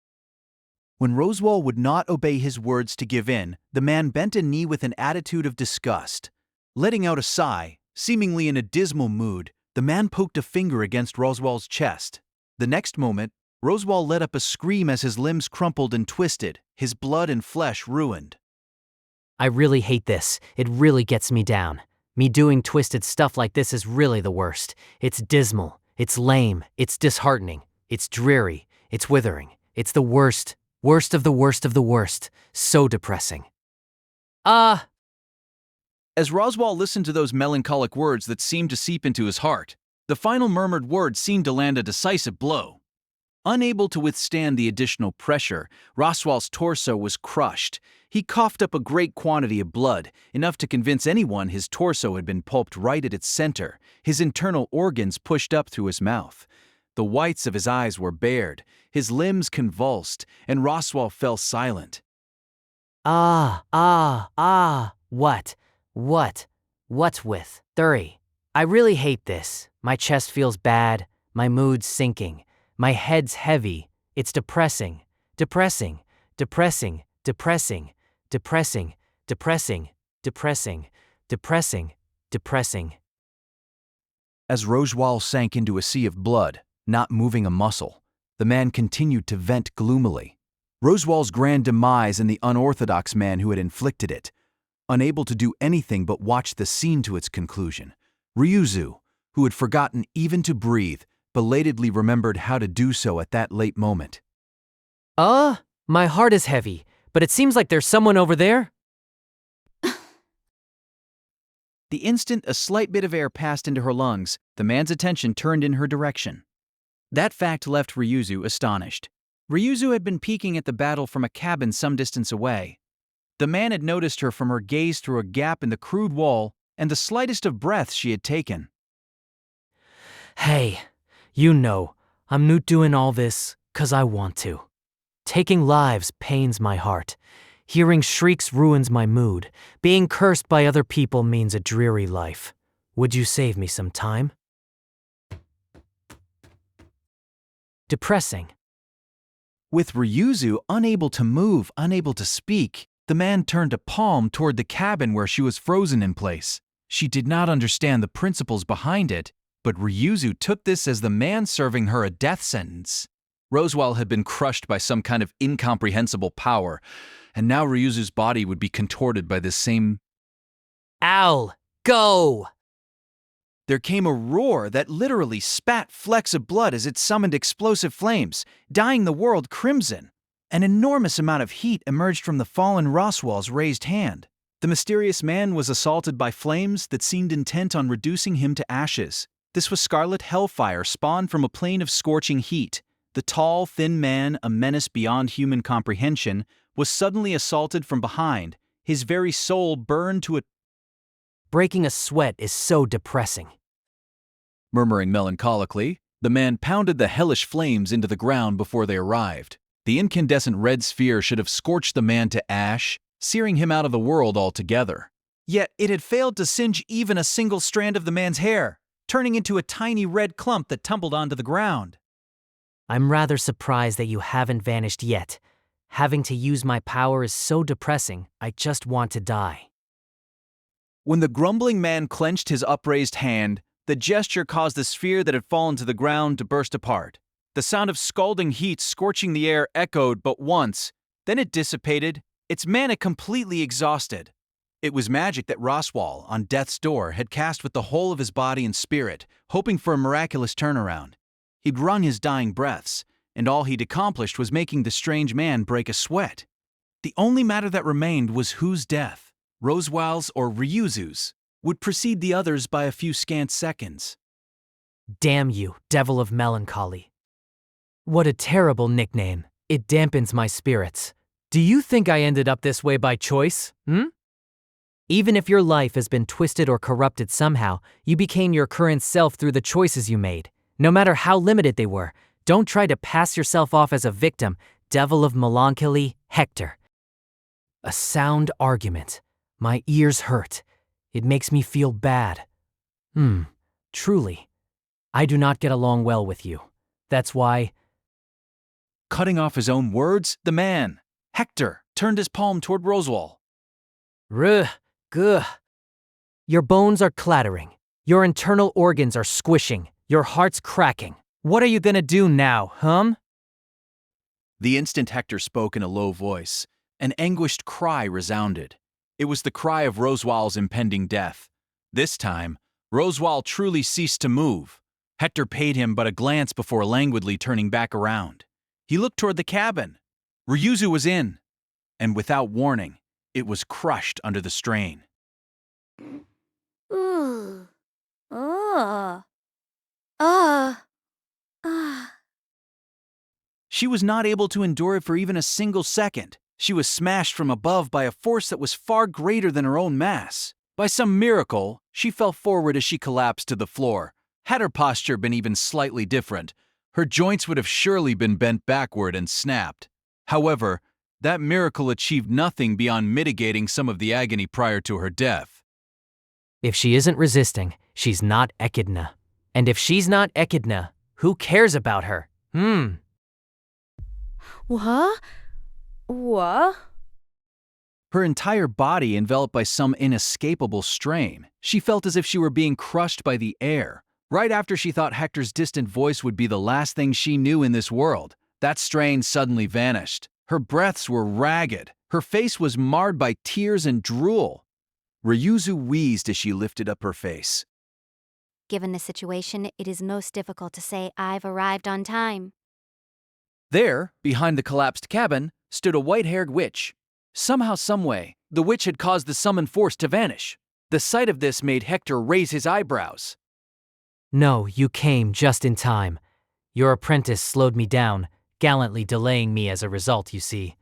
When Roswell would not obey his words to give in, the man bent a knee with an attitude of disgust. Letting out a sigh, seemingly in a dismal mood, the man poked a finger against Roswell's chest. The next moment, Roswell let up a scream as his limbs crumpled and twisted, his blood and flesh ruined. I really hate this. It really gets me down. Me doing twisted stuff like this is really the worst. It's dismal. It's lame. It's disheartening. It's dreary. It's withering. It's the worst. Worst of the worst of the worst. So depressing. As Roswell listened to those melancholic words that seemed to seep into his heart, the final murmured word seemed to land a decisive blow. Unable to withstand the additional pressure, Roswell's torso was crushed. He coughed up a great quantity of blood, enough to convince anyone his torso had been pulped right at its center, his internal organs pushed up through his mouth. The whites of his eyes were bared, his limbs convulsed, and Roswell fell silent. What's with? 30. I really hate this. My chest feels bad, my mood's sinking, my head's heavy, it's depressing, depressing, depressing, depressing, depressing, depressing, depressing, depressing, depressing. As Roswell sank into a sea of blood, not moving a muscle, the man continued to vent gloomily. Roswell's grand demise and the unorthodox man who had inflicted it. Unable to do anything but watch the scene to its conclusion, Ryuzu, who had forgotten even to breathe, belatedly remembered how to do so at that late moment. My heart is heavy, but it seems like there's someone over there. The instant a slight bit of air passed into her lungs, the man's attention turned in her direction. That fact left Ryuzu astonished. Ryuzu had been peeking at the battle from a cabin some distance away. The man had noticed her from her gaze through a gap in the crude wall and the slightest of breaths she had taken. Hey, you know, I'm not doing all this 'cause I want to. Taking lives pains my heart. Hearing shrieks ruins my mood. Being cursed by other people means a dreary life. Would you save me some time? Depressing. With Ryuzu unable to move, unable to speak, the man turned a palm toward the cabin where she was frozen in place. She did not understand the principles behind it, but Ryuzu took this as the man serving her a death sentence. Roswell had been crushed by some kind of incomprehensible power, and now Ryuzu's body would be contorted by this same... Owl, go! There came a roar that literally spat flecks of blood as it summoned explosive flames, dyeing the world crimson. An enormous amount of heat emerged from the fallen Roswell's raised hand. The mysterious man was assaulted by flames that seemed intent on reducing him to ashes. This was scarlet hellfire spawned from a plane of scorching heat. The tall, thin man, a menace beyond human comprehension, was suddenly assaulted from behind. His very soul burned to a... Breaking a sweat is so depressing. Murmuring melancholically, the man pounded the hellish flames into the ground before they arrived. The incandescent red sphere should have scorched the man to ash, searing him out of the world altogether. Yet it had failed to singe even a single strand of the man's hair, turning into a tiny red clump that tumbled onto the ground. I'm rather surprised that you haven't vanished yet. Having to use my power is so depressing, I just want to die. When the grumbling man clenched his upraised hand, the gesture caused the sphere that had fallen to the ground to burst apart. The sound of scalding heat scorching the air echoed but once, then it dissipated, its mana completely exhausted. It was magic that Roswell, on death's door, had cast with the whole of his body and spirit, hoping for a miraculous turnaround. He'd wrung his dying breaths, and all he'd accomplished was making the strange man break a sweat. The only matter that remained was whose death, Roswal's or Ryuzu's, would precede the others by a few scant seconds. Damn you, devil of melancholy. What a terrible nickname. It dampens my spirits. Do you think I ended up this way by choice, Even if your life has been twisted or corrupted somehow, you became your current self through the choices you made. No matter how limited they were, don't try to pass yourself off as a victim, devil of melancholy, Hector. A sound argument. My ears hurt. It makes me feel bad. Truly. I do not get along well with you. That's why. Cutting off his own words, the man, Hector, turned his palm toward Roswal. Guh. Your bones are clattering. Your internal organs are squishing. Your heart's cracking. What are you gonna do now, The instant Hector spoke in a low voice, an anguished cry resounded. It was the cry of Roswal's impending death. This time, Roswal truly ceased to move. Hector paid him but a glance before languidly turning back around. He looked toward the cabin. Ryuzu was in, and without warning, it was crushed under the strain. Ooh. She was not able to endure it for even a single second. She was smashed from above by a force that was far greater than her own mass. By some miracle, she fell forward as she collapsed to the floor. Had her posture been even slightly different, her joints would have surely been bent backward and snapped. However, that miracle achieved nothing beyond mitigating some of the agony prior to her death. If she isn't resisting, she's not Echidna. And if she's not Echidna, who cares about her? What? Her entire body enveloped by some inescapable strain. She felt as if she were being crushed by the air. Right after she thought Hector's distant voice would be the last thing she knew in this world, that strain suddenly vanished. Her breaths were ragged. Her face was marred by tears and drool. Ryuzu wheezed as she lifted up her face. Given the situation, it is most difficult to say I've arrived on time. There, behind the collapsed cabin, stood a white-haired witch. Somehow, someway, the witch had caused the summoned force to vanish. The sight of this made Hector raise his eyebrows. No, you came just in time. Your apprentice slowed me down, gallantly delaying me as a result, you see.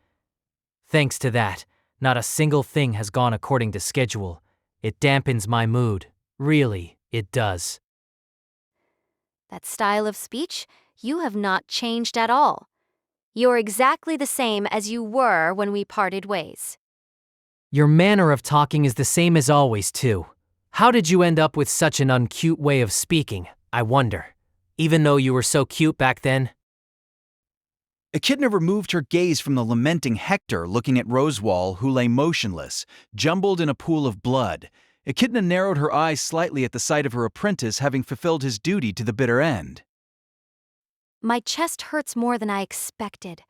Thanks to that, not a single thing has gone according to schedule. It dampens my mood. Really, it does. That style of speech, you have not changed at all. You're exactly the same as you were when we parted ways. Your manner of talking is the same as always, too. How did you end up with such an uncute way of speaking, I wonder? Even though you were so cute back then? Echidna removed her gaze from the lamenting Hector, looking at Roswal, who lay motionless, jumbled in a pool of blood. Echidna narrowed her eyes slightly at the sight of her apprentice having fulfilled his duty to the bitter end. My chest hurts more than I expected.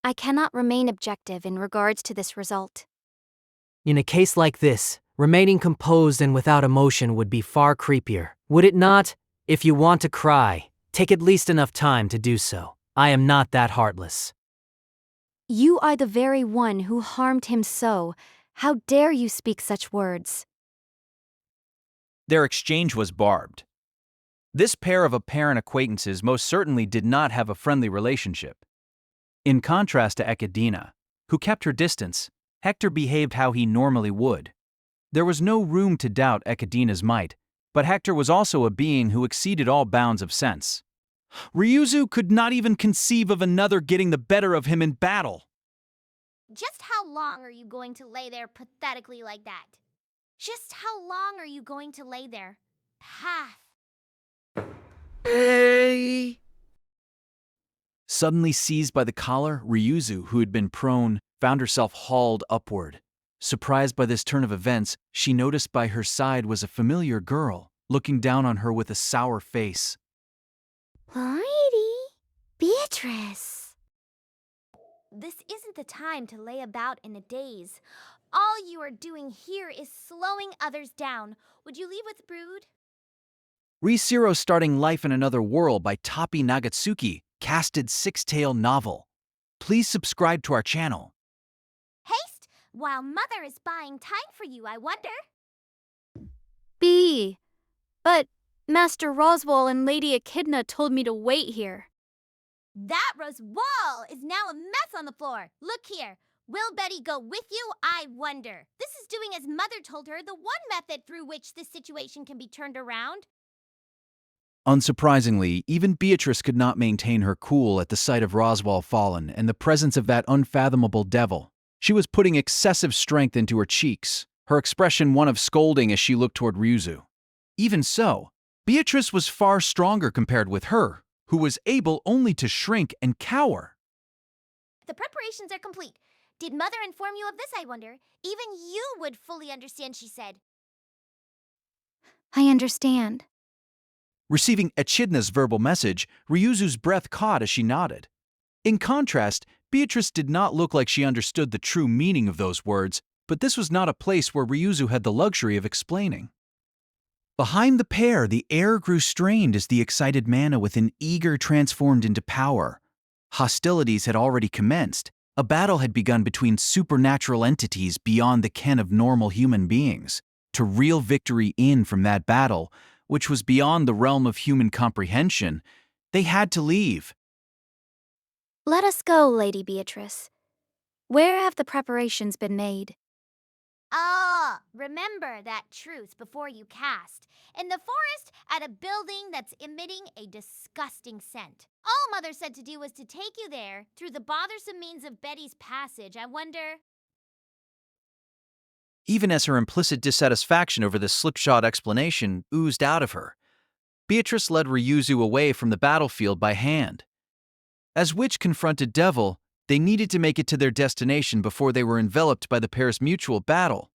I cannot remain objective in regards to this result. In a case like this, remaining composed and without emotion would be far creepier, would it not? If you want to cry, take at least enough time to do so. I am not that heartless. You are the very one who harmed him so. How dare you speak such words? Their exchange was barbed. This pair of apparent acquaintances most certainly did not have a friendly relationship. In contrast to Echidna, who kept her distance, Hector behaved how he normally would. There was no room to doubt Echidna's might, but Hector was also a being who exceeded all bounds of sense. Ryuzu could not even conceive of another getting the better of him in battle. Just how long are you going to lay there pathetically like that? Just how long are you going to lay there? Path. Suddenly seized by the collar, Ryuzu, who had been prone, found herself hauled upward. Surprised by this turn of events, she noticed by her side was a familiar girl, looking down on her with a sour face. Lady Beatrice. This isn't the time to lay about in a daze. All you are doing here is slowing others down. Would you leave with Brood? Rizero starting life in another world by Tapi Nagatsuki casted six-tail novel. Please subscribe to our channel. Haste, while Mother is buying time for you, I wonder. B. But Master Roswell and Lady Echidna told me to wait here. That Roswell is now a mess on the floor. Look here. Will Betty go with you? I wonder. This is doing as Mother told her, the one method through which this situation can be turned around. Unsurprisingly, even Beatrice could not maintain her cool at the sight of Roswell fallen and the presence of that unfathomable devil. She was putting excessive strength into her cheeks, her expression one of scolding as she looked toward Ryuzu. Even so, Beatrice was far stronger compared with her, who was able only to shrink and cower. The preparations are complete. Did Mother inform you of this, I wonder? Even you would fully understand, she said. I understand. Receiving Echidna's verbal message, Ryuzu's breath caught as she nodded. In contrast, Beatrice did not look like she understood the true meaning of those words, but this was not a place where Ryuzu had the luxury of explaining. Behind the pair, the air grew strained as the excited mana within eager transformed into power. Hostilities had already commenced. A battle had begun between supernatural entities beyond the ken of normal human beings. To reel victory in from that battle, which was beyond the realm of human comprehension, they had to leave. Let us go, Lady Beatrice. Where have the preparations been made? Ah, remember that truth before you cast. In the forest, at a building that's emitting a disgusting scent. All Mother said to do was to take you there through the bothersome means of Betty's passage. I wonder. Even as her implicit dissatisfaction over this slipshod explanation oozed out of her, Beatrice led Ryuzu away from the battlefield by hand. As Witch confronted Devil, they needed to make it to their destination before they were enveloped by the pair's mutual battle.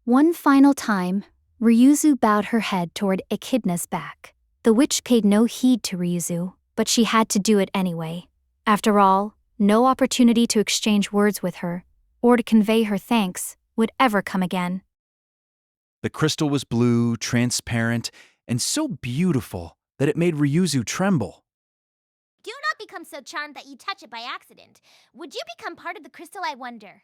One final time, Ryuzu bowed her head toward Echidna's back. The witch paid no heed to Ryuzu, but she had to do it anyway. After all, no opportunity to exchange words with her, or to convey her thanks, would ever come again. The crystal was blue, transparent, and so beautiful that it made Ryuzu tremble. Do not become so charmed that you touch it by accident. Would you become part of the crystal, I wonder?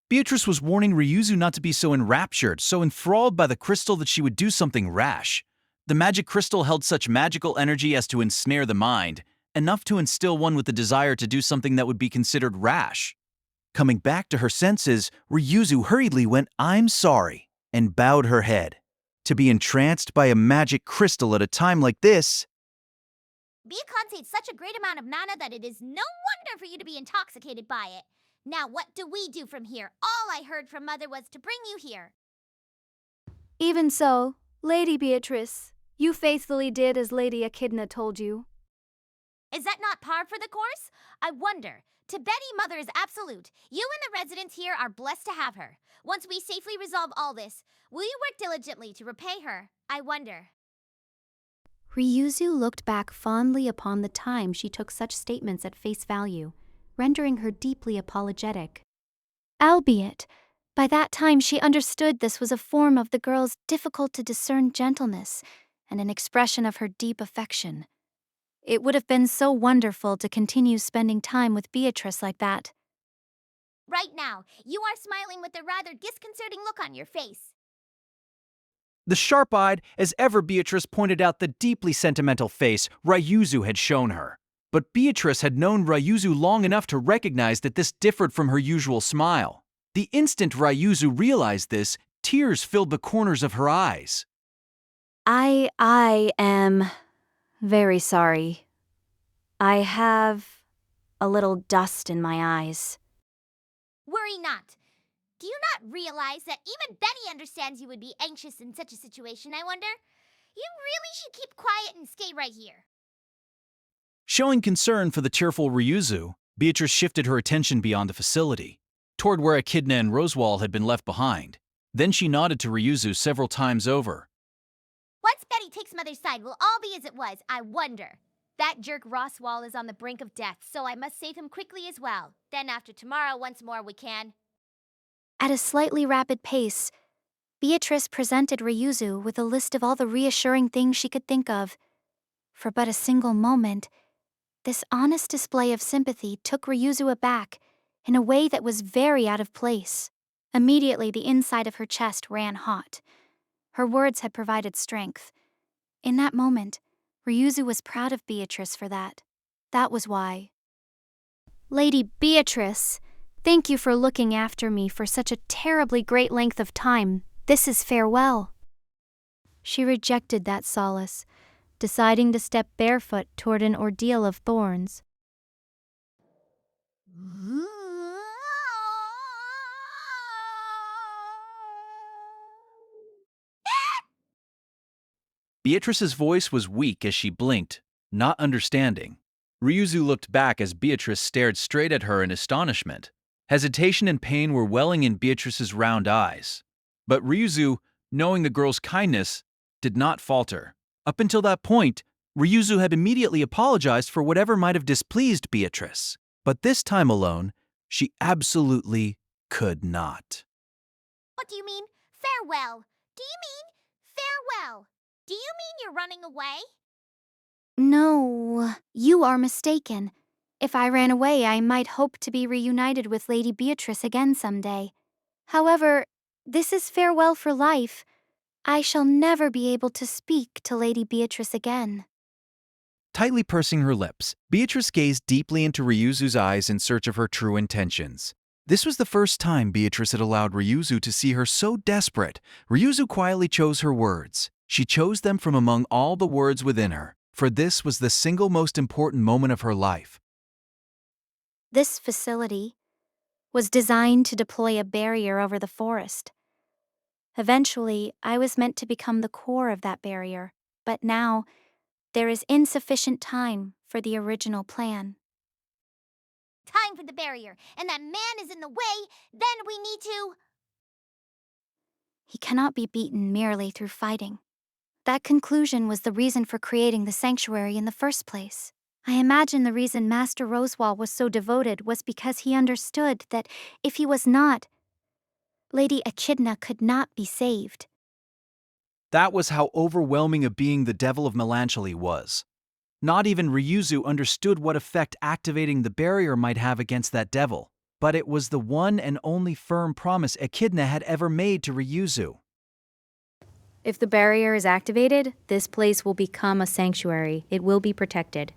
Beatrice was warning Ryuzu not to be so enraptured, so enthralled by the crystal that she would do something rash. The magic crystal held such magical energy as to ensnare the mind, enough to instill one with the desire to do something that would be considered rash. Coming back to her senses, Ryuzu hurriedly went, "I'm sorry," and bowed her head. To be entranced by a magic crystal at a time like this... Bee contains such a great amount of mana that it is no wonder for you to be intoxicated by it. Now what do we do from here? All I heard from Mother was to bring you here. Even so, Lady Beatrice, you faithfully did as Lady Echidna told you. Is that not par for the course? I wonder. To Betty, Mother is absolute. You and the residents here are blessed to have her. Once we safely resolve all this, will you work diligently to repay her? I wonder. Ryuzu looked back fondly upon the time she took such statements at face value, rendering her deeply apologetic. Albeit, by that time she understood this was a form of the girl's difficult-to-discern gentleness and an expression of her deep affection. It would have been so wonderful to continue spending time with Beatrice like that. Right now, you are smiling with a rather disconcerting look on your face. The sharp-eyed, as ever Beatrice pointed out the deeply sentimental face Ryuzu had shown her. But Beatrice had known Ryuzu long enough to recognize that this differed from her usual smile. The instant Ryuzu realized this, tears filled the corners of her eyes. I am very sorry. I have a little dust in my eyes. Worry not. Do you not realize that even Betty understands you would be anxious in such a situation, I wonder? You really should keep quiet and stay right here. Showing concern for the tearful Ryuzu, Beatrice shifted her attention beyond the facility, toward where Echidna and Roswell had been left behind. Then she nodded to Ryuzu several times over. Once Betty takes Mother's side, will all be as it was, I wonder. That jerk Roswell is on the brink of death, so I must save him quickly as well. Then after tomorrow, once more we can. At a slightly rapid pace, Beatrice presented Ryuzu with a list of all the reassuring things she could think of. For but a single moment, this honest display of sympathy took Ryuzu aback in a way that was very out of place. Immediately, the inside of her chest ran hot. Her words had provided strength. In that moment, Ryuzu was proud of Beatrice for that. That was why. Lady Beatrice, thank you for looking after me for such a terribly great length of time. This is farewell. She rejected that solace, deciding to step barefoot toward an ordeal of thorns. Beatrice's voice was weak as she blinked, not understanding. Ryuzu looked back as Beatrice stared straight at her in astonishment. Hesitation and pain were welling in Beatrice's round eyes. But Ryuzu, knowing the girl's kindness, did not falter. Up until that point, Ryuzu had immediately apologized for whatever might have displeased Beatrice. But this time alone, she absolutely could not. What do you mean, farewell? Do you mean farewell? Do you mean you're running away? No, you are mistaken. If I ran away, I might hope to be reunited with Lady Beatrice again someday. However, this is farewell for life. I shall never be able to speak to Lady Beatrice again. Tightly pursing her lips, Beatrice gazed deeply into Ryuzu's eyes in search of her true intentions. This was the first time Beatrice had allowed Ryuzu to see her so desperate. Ryuzu quietly chose her words. She chose them from among all the words within her, for this was the single most important moment of her life. This facility was designed to deploy a barrier over the forest. Eventually, I was meant to become the core of that barrier, but now there is insufficient time for the original plan. Time for the barrier, and that man is in the way, then we need to... He cannot be beaten merely through fighting. That conclusion was the reason for creating the sanctuary in the first place. I imagine the reason Master Rosewall was so devoted was because he understood that if he was not, Lady Echidna could not be saved. That was how overwhelming a being the Devil of Melancholy was. Not even Ryuzu understood what effect activating the barrier might have against that devil, but it was the one and only firm promise Echidna had ever made to Ryuzu. If the barrier is activated, this place will become a sanctuary. It will be protected.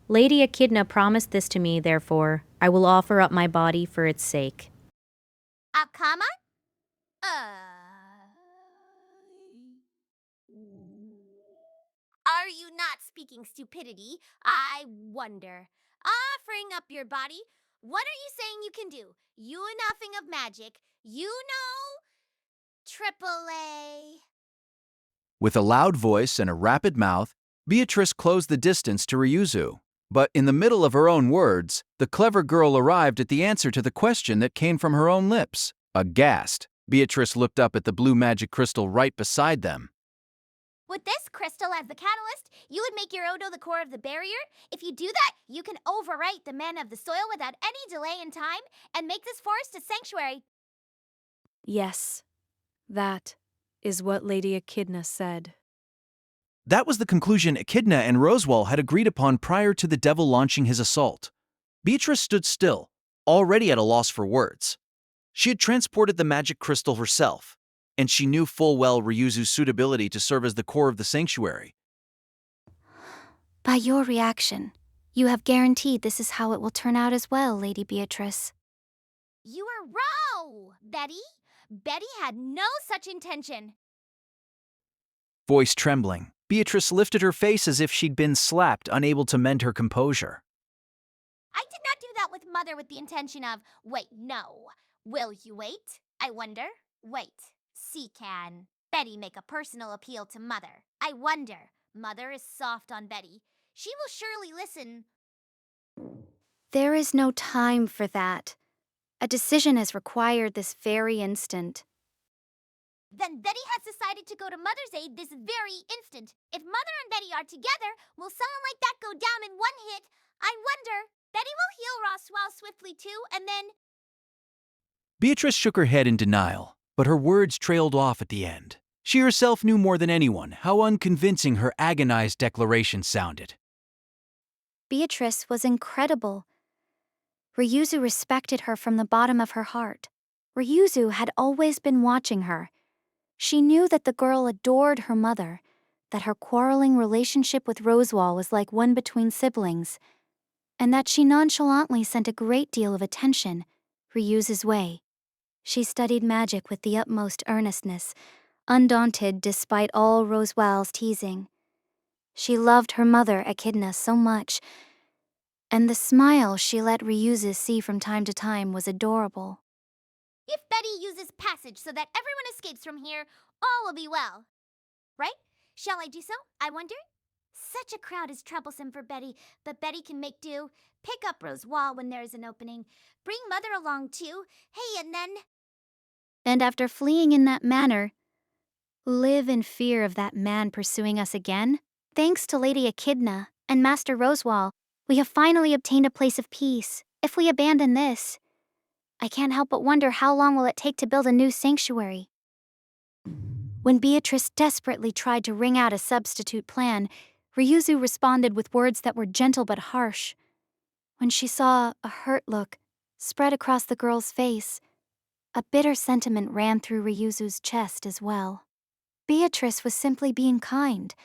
Lady Echidna promised this to me, therefore, I will offer up my body for its sake. Akama? Are you not speaking stupidity? I wonder. Offering up your body? What are you saying you can do? You know nothing of magic. You know... AAA. With a loud voice and a rapid mouth, Beatrice closed the distance to Ryuzu. But in the middle of her own words, the clever girl arrived at the answer to the question that came from her own lips. Aghast, Beatrice looked up at the blue magic crystal right beside them. With this crystal as the catalyst, you would make your Odo the core of the barrier. If you do that, you can overwrite the mana of the soil without any delay in time and make this forest a sanctuary. Yes, that is what Lady Echidna said. That was the conclusion Echidna and Rosewall had agreed upon prior to the devil launching his assault. Beatrice stood still, already at a loss for words. She had transported the magic crystal herself, and she knew full well Ryuzu's suitability to serve as the core of the sanctuary. By your reaction, you have guaranteed this is how it will turn out as well, Lady Beatrice. You are wrong, Betty. Betty had no such intention. Voice trembling, Beatrice lifted her face as if she'd been slapped, unable to mend her composure. I did not do that with Mother with the intention of, wait, no. Will you wait? I wonder. Wait. See, can Betty make a personal appeal to Mother? I wonder. Mother is soft on Betty. She will surely listen. There is no time for that. A decision is required this very instant. Then Betty has decided to go to Mother's aid this very instant. If Mother and Betty are together, will someone like that go down in one hit? I wonder. Betty will heal Roswell swiftly too, and then... Beatrice shook her head in denial, but her words trailed off at the end. She herself knew more than anyone how unconvincing her agonized declaration sounded. Beatrice was incredible. Ryuzu respected her from the bottom of her heart. Ryuzu had always been watching her. She knew that the girl adored her mother, that her quarreling relationship with Rosewall was like one between siblings, and that she nonchalantly sent a great deal of attention Ryuzu's way. She studied magic with the utmost earnestness, undaunted despite all Rosewall's teasing. She loved her mother, Echidna, so much, and the smile she let Ryuzu see from time to time was adorable. If Betty uses passage so that everyone escapes from here, all will be well. Right? Shall I do so, I wonder? Such a crowd is troublesome for Betty, but Betty can make do. Pick up Rosewall when there is an opening. Bring Mother along too. Hey, and then... And after fleeing in that manner, live in fear of that man pursuing us again? Thanks to Lady Echidna and Master Rosewall, we have finally obtained a place of peace. If we abandon this, I can't help but wonder how long will it take to build a new sanctuary. When Beatrice desperately tried to wring out a substitute plan, Ryuzu responded with words that were gentle but harsh. When she saw a hurt look spread across the girl's face, a bitter sentiment ran through Ryuzu's chest as well. Beatrice was simply being kind.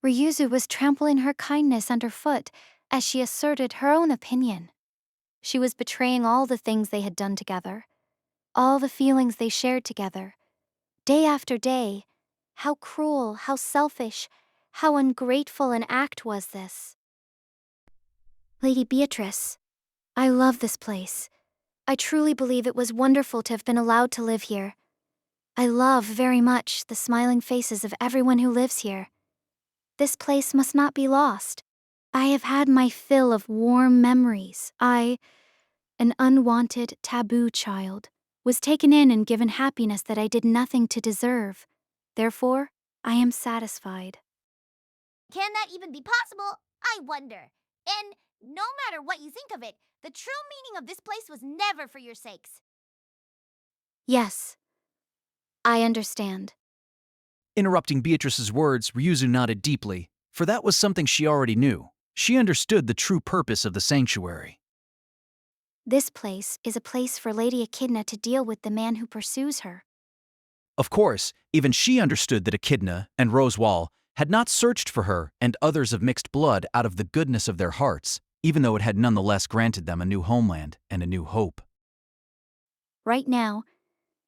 Ryuzu was trampling her kindness underfoot as she asserted her own opinion. She was betraying all the things they had done together, all the feelings they shared together. Day after day, how cruel, how selfish, how ungrateful an act was this. Lady Beatrice, I love this place. I truly believe it was wonderful to have been allowed to live here. I love very much the smiling faces of everyone who lives here. This place must not be lost. I have had my fill of warm memories. I, an unwanted, taboo child, was taken in and given happiness that I did nothing to deserve. Therefore, I am satisfied. Can that even be possible? I wonder. And no matter what you think of it, the true meaning of this place was never for your sakes. Yes, I understand. Interrupting Beatrice's words, Ryuzu nodded deeply, for that was something she already knew. She understood the true purpose of the sanctuary. This place is a place for Lady Echidna to deal with the man who pursues her. Of course, even she understood that Echidna and Rosewall had not searched for her and others of mixed blood out of the goodness of their hearts, even though it had nonetheless granted them a new homeland and a new hope. Right now,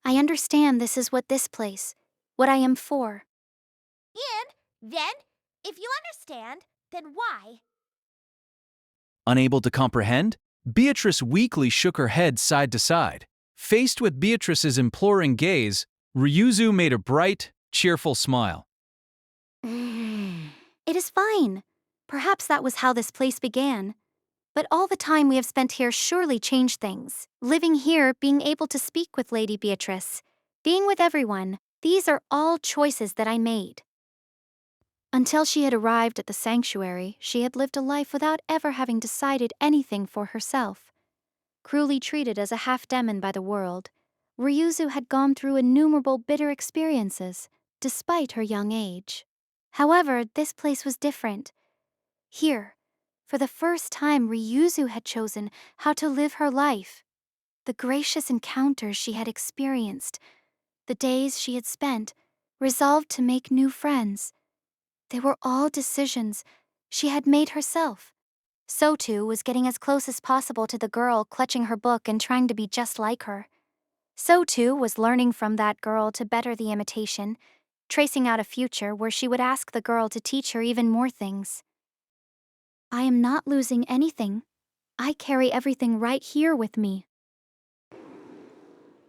I understand this is what this place, what I am for. And then, if you understand, then why? Unable to comprehend, Beatrice weakly shook her head side to side. Faced with Beatrice's imploring gaze, Ryuzu made a bright, cheerful smile. It is fine. Perhaps that was how this place began. But all the time we have spent here surely changed things. Living here, being able to speak with Lady Beatrice, being with everyone, these are all choices that I made. Until she had arrived at the sanctuary, she had lived a life without ever having decided anything for herself. Cruelly treated as a half-demon by the world, Ryuzu had gone through innumerable bitter experiences, despite her young age. However, this place was different. Here, for the first time, Ryuzu had chosen how to live her life. The gracious encounters she had experienced, the days she had spent, resolved to make new friends. They were all decisions she had made herself. So too was getting as close as possible to the girl clutching her book and trying to be just like her. So too was learning from that girl to better the imitation, tracing out a future where she would ask the girl to teach her even more things. I am not losing anything. I carry everything right here with me.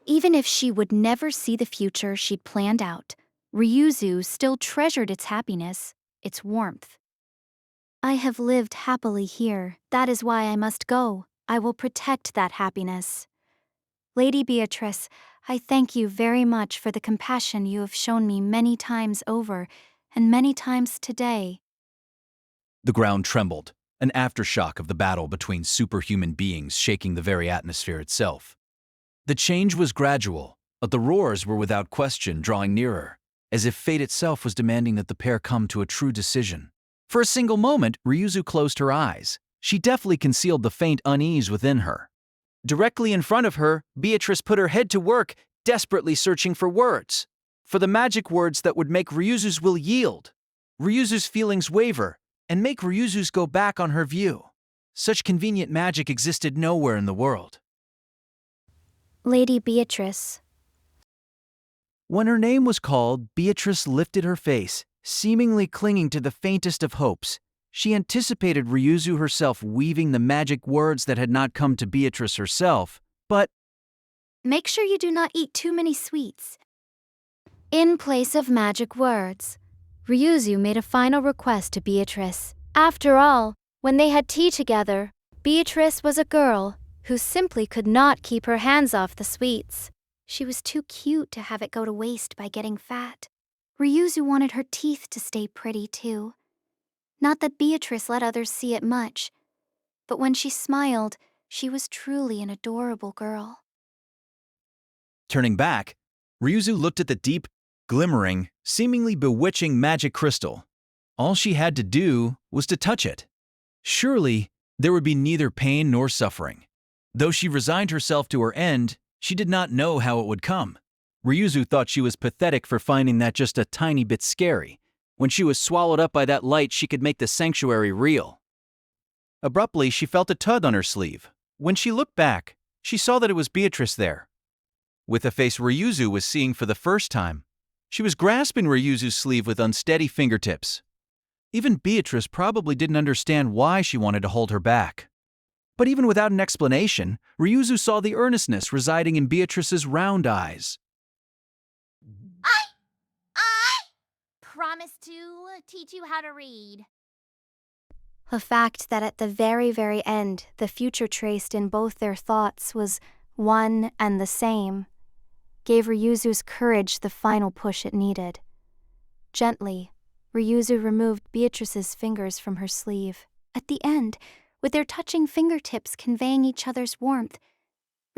Even if she would never see the future she'd planned out, Ryuzu still treasured its happiness, its warmth. I have lived happily here. That is why I must go. I will protect that happiness. Lady Beatrice, I thank you very much for the compassion you have shown me many times over, and many times today. The ground trembled, an aftershock of the battle between superhuman beings shaking the very atmosphere itself. The change was gradual, but the roars were without question drawing nearer. as if fate itself was demanding that the pair come to a true decision. For a single moment, Ryuzu closed her eyes. She deftly concealed the faint unease within her. Directly in front of her, Beatrice put her head to work, desperately searching for words. For the magic words that would make Ryuzu's will yield, Ryuzu's feelings waver, and make Ryuzu's go back on her view. Such convenient magic existed nowhere in the world. Lady Beatrice. When her name was called, Beatrice lifted her face, seemingly clinging to the faintest of hopes. She anticipated Ryuzu herself weaving the magic words that had not come to Beatrice herself, but Make sure you do not eat too many sweets. In place of magic words, Ryuzu made a final request to Beatrice. After all, when they had tea together, Beatrice was a girl who simply could not keep her hands off the sweets. She was too cute to have it go to waste by getting fat. Ryuzu wanted her teeth to stay pretty too. Not that Beatrice let others see it much, but when she smiled, she was truly an adorable girl. turning back, Ryuzu looked at the deep, glimmering, seemingly bewitching magic crystal. All she had to do was to touch it. Surely, there would be neither pain nor suffering. Though she resigned herself to her end, she did not know how it would come. Ryuzu thought she was pathetic for finding that just a tiny bit scary. When she was swallowed up by that light, she could make the sanctuary real. Abruptly, she felt a tug on her sleeve. When she looked back, she saw that it was Beatrice there. With a face Ryuzu was seeing for the first time, she was grasping Ryuzu's sleeve with unsteady fingertips. Even Beatrice probably didn't understand why she wanted to hold her back. But even without an explanation, Ryuzu saw the earnestness residing in Beatrice's round eyes. I promise to teach you how to read. The fact that at the very, very end, the future traced in both their thoughts was one and the same, gave Ryuzu's courage the final push it needed. Gently, Ryuzu removed Beatrice's fingers from her sleeve. At the end, with their touching fingertips conveying each other's warmth,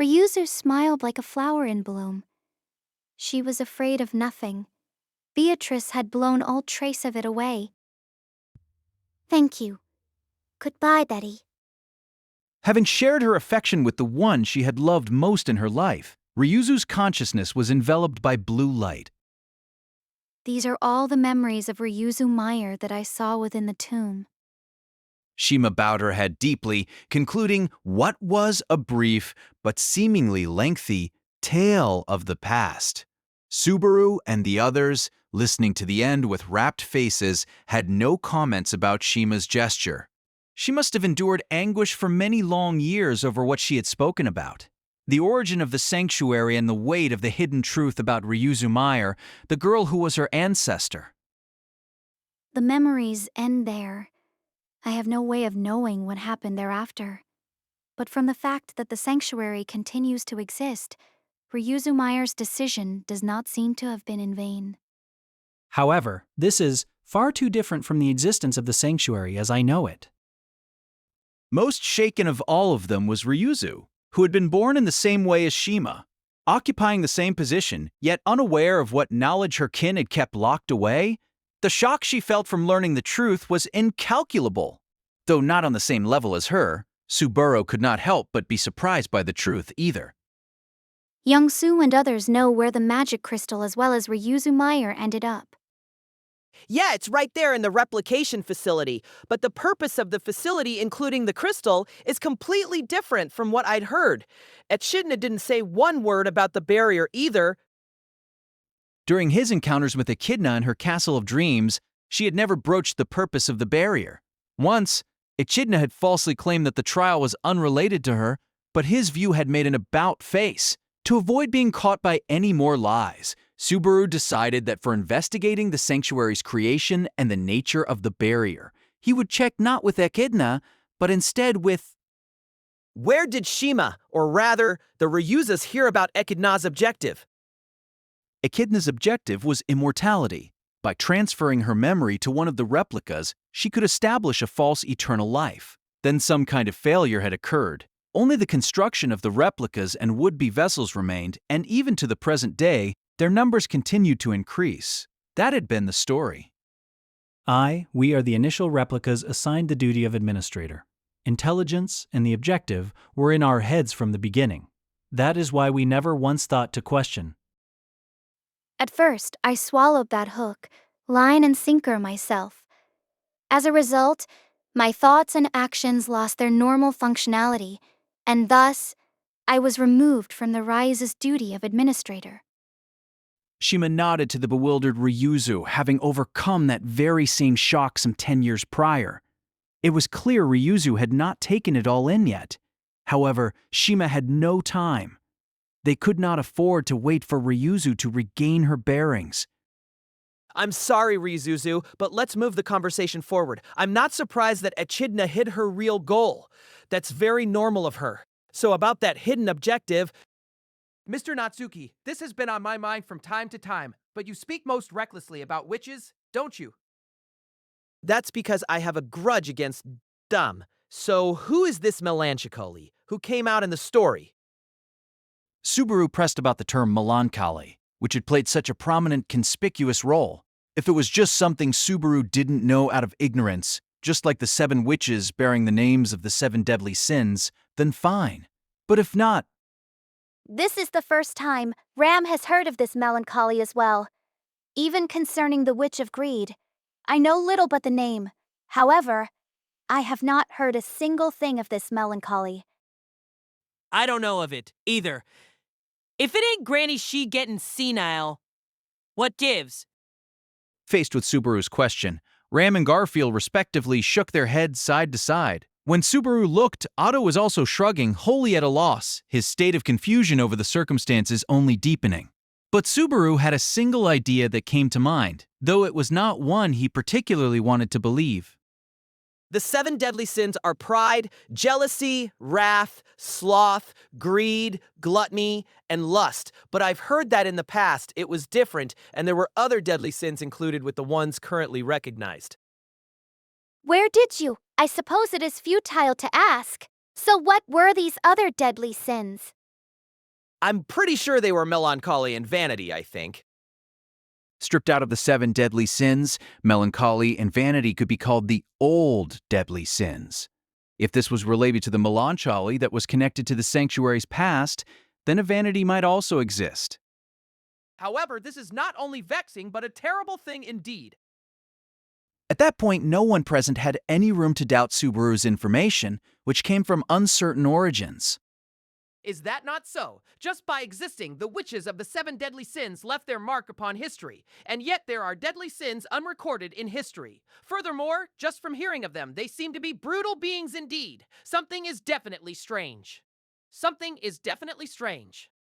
Ryuzu smiled like a flower in bloom. She was afraid of nothing. Beatrice had blown all trace of it away. Thank you. Goodbye, Betty. Having shared her affection with the one she had loved most in her life, Ryuzu's consciousness was enveloped by blue light. These are all the memories of Ryuzu Meyer that I saw within the tomb. Shima bowed her head deeply, concluding what was a brief but seemingly lengthy tale of the past. Subaru and the others, listening to the end with rapt faces, had no comments about Shima's gesture. She must have endured anguish for many long years over what she had spoken about. The origin of the sanctuary and the weight of the hidden truth about Ryuzu Meyer, the girl who was her ancestor. The memories end there. I have no way of knowing what happened thereafter. But from the fact that the sanctuary continues to exist, Ryuzu Meyer's decision does not seem to have been in vain. However, this is far too different from the existence of the sanctuary as I know it. Most shaken of all of them was Ryuzu, who had been born in the same way as Shima, occupying the same position, yet unaware of what knowledge her kin had kept locked away. The shock she felt from learning the truth was incalculable. Though not on the same level as her, Subaru could not help but be surprised by the truth either. Young-Soo and others know where the magic crystal as well as Ryuzu Meyer ended up. Yeah, it's right there in the replication facility, but the purpose of the facility, including the crystal, is completely different from what I'd heard. Echidna didn't say one word about the barrier either. During his encounters with Echidna in her Castle of Dreams, she had never broached the purpose of the barrier. Once, Echidna had falsely claimed that the trial was unrelated to her, but his view had made an about face. To avoid being caught by any more lies, Subaru decided that for investigating the sanctuary's creation and the nature of the barrier, he would check not with Echidna, but instead with... Where did Shima, or rather, the Ryuzas, hear about Echidna's objective? Echidna's objective was immortality. By transferring her memory to one of the replicas, she could establish a false eternal life. Then some kind of failure had occurred. Only the construction of the replicas and would-be vessels remained, and even to the present day, their numbers continued to increase. That had been the story. We are the initial replicas assigned the duty of administrator. Intelligence and the objective were in our heads from the beginning. That is why we never once thought to question. At first, I swallowed that hook, line and sinker myself. As a result, my thoughts and actions lost their normal functionality, and thus, I was removed from the Ryuzu's duty of administrator. Shima nodded to the bewildered Ryuzu, having overcome that very same shock some 10 years prior. It was clear Ryuzu had not taken it all in yet. However, Shima had no time. They could not afford to wait for Ryuzu to regain her bearings. I'm sorry, Ryuzu, but let's move the conversation forward. I'm not surprised that Echidna hid her real goal. That's very normal of her. So about that hidden objective, Mr. Natsuki, this has been on my mind from time to time, but you speak most recklessly about witches, don't you? that's because I have a grudge against Dumb. So who is this Melancholy who came out in the story? Subaru pressed about the term melancholy, which had played such a prominent, conspicuous role. If it was just something Subaru didn't know out of ignorance, just like the 7 witches bearing the names of the 7 deadly sins, then fine. But if not, This is the first time Ram has heard of this melancholy as well. Even concerning the Witch of Greed, I know little but the name. However, I have not heard a single thing of this melancholy. I don't know of it, either. If it ain't Granny She getting senile, what gives? faced with Subaru's question, Ram and Garfield respectively shook their heads side to side. When Subaru looked, Otto was also shrugging, wholly at a loss, his state of confusion over the circumstances only deepening. But Subaru had a single idea that came to mind, though it was not one he particularly wanted to believe. The 7 deadly sins are pride, jealousy, wrath, sloth, greed, gluttony, and lust. But I've heard that in the past it was different, and there were other deadly sins included with the ones currently recognized. Where did you? I suppose it is futile to ask. So what were these other deadly sins? I'm pretty sure they were melancholy and vanity, I think. Stripped out of the 7 deadly sins, melancholy and vanity could be called the old deadly sins. If this was related to the melancholy that was connected to the sanctuary's past, then a vanity might also exist. However, this is not only vexing, but a terrible thing indeed. At that point, no one present had any room to doubt Subaru's information, which came from uncertain origins. Is that not so? Just by existing, the witches of the 7 deadly sins left their mark upon history, and yet there are deadly sins unrecorded in history. Furthermore, just from hearing of them, they seem to be brutal beings indeed. Something is definitely strange. Something is definitely strange.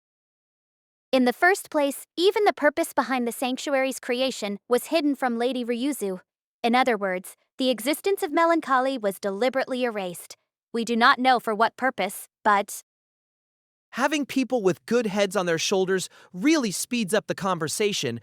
In the first place, even the purpose behind the sanctuary's creation was hidden from Lady Ryuzu. In other words, the existence of melancholy was deliberately erased. We do not know for what purpose, but Having people with good heads on their shoulders really speeds up the conversation.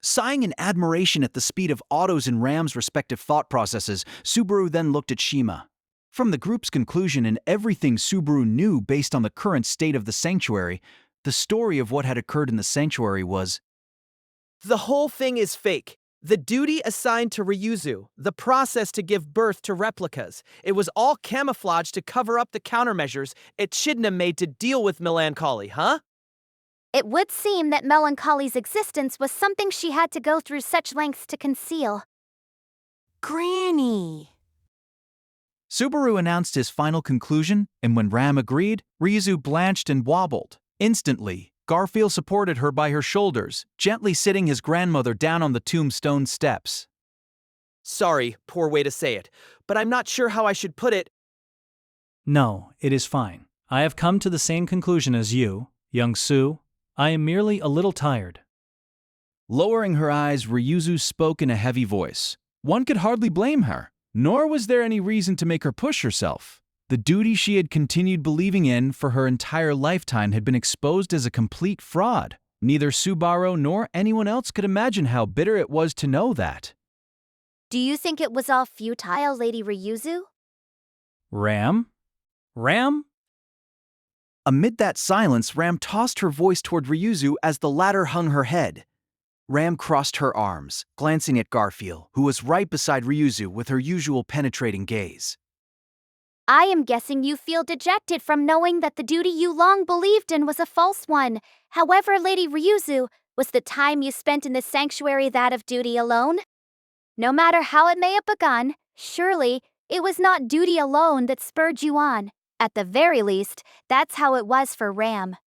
Sighing in admiration at the speed of Otto's and Ram's respective thought processes, Subaru then looked at Shima. From the group's conclusion and everything Subaru knew based on the current state of the sanctuary, the story of what had occurred in the sanctuary was, The whole thing is fake. The duty assigned to Ryuzu, the process to give birth to replicas, it was all camouflage to cover up the countermeasures Echidna made to deal with melancholy, huh? it would seem that melancholy's existence was something she had to go through such lengths to conceal. Granny! Subaru announced his final conclusion, and when Ram agreed, Ryuzu blanched and wobbled. Instantly, Garfield supported her by her shoulders, gently sitting his grandmother down on the tombstone steps. Sorry, poor way to say it, but I'm not sure how I should put it. No, it is fine. I have come to the same conclusion as you, young Su. I am merely a little tired. Lowering her eyes, Ryuzu spoke in a heavy voice. One could hardly blame her, nor was there any reason to make her push herself. The duty she had continued believing in for her entire lifetime had been exposed as a complete fraud. Neither Subaru nor anyone else could imagine how bitter it was to know that. Do you think it was all futile, Lady Ryuzu? Ram? Ram? Amid that silence, Ram tossed her voice toward Ryuzu as the latter hung her head. Ram crossed her arms, glancing at Garfield, who was right beside Ryuzu with her usual penetrating gaze. I am guessing you feel dejected from knowing that the duty you long believed in was a false one. However, Lady Ryuzu, was the time you spent in the sanctuary that of duty alone? No matter how it may have begun, surely it was not duty alone that spurred you on. At the very least, that's how it was for Ram.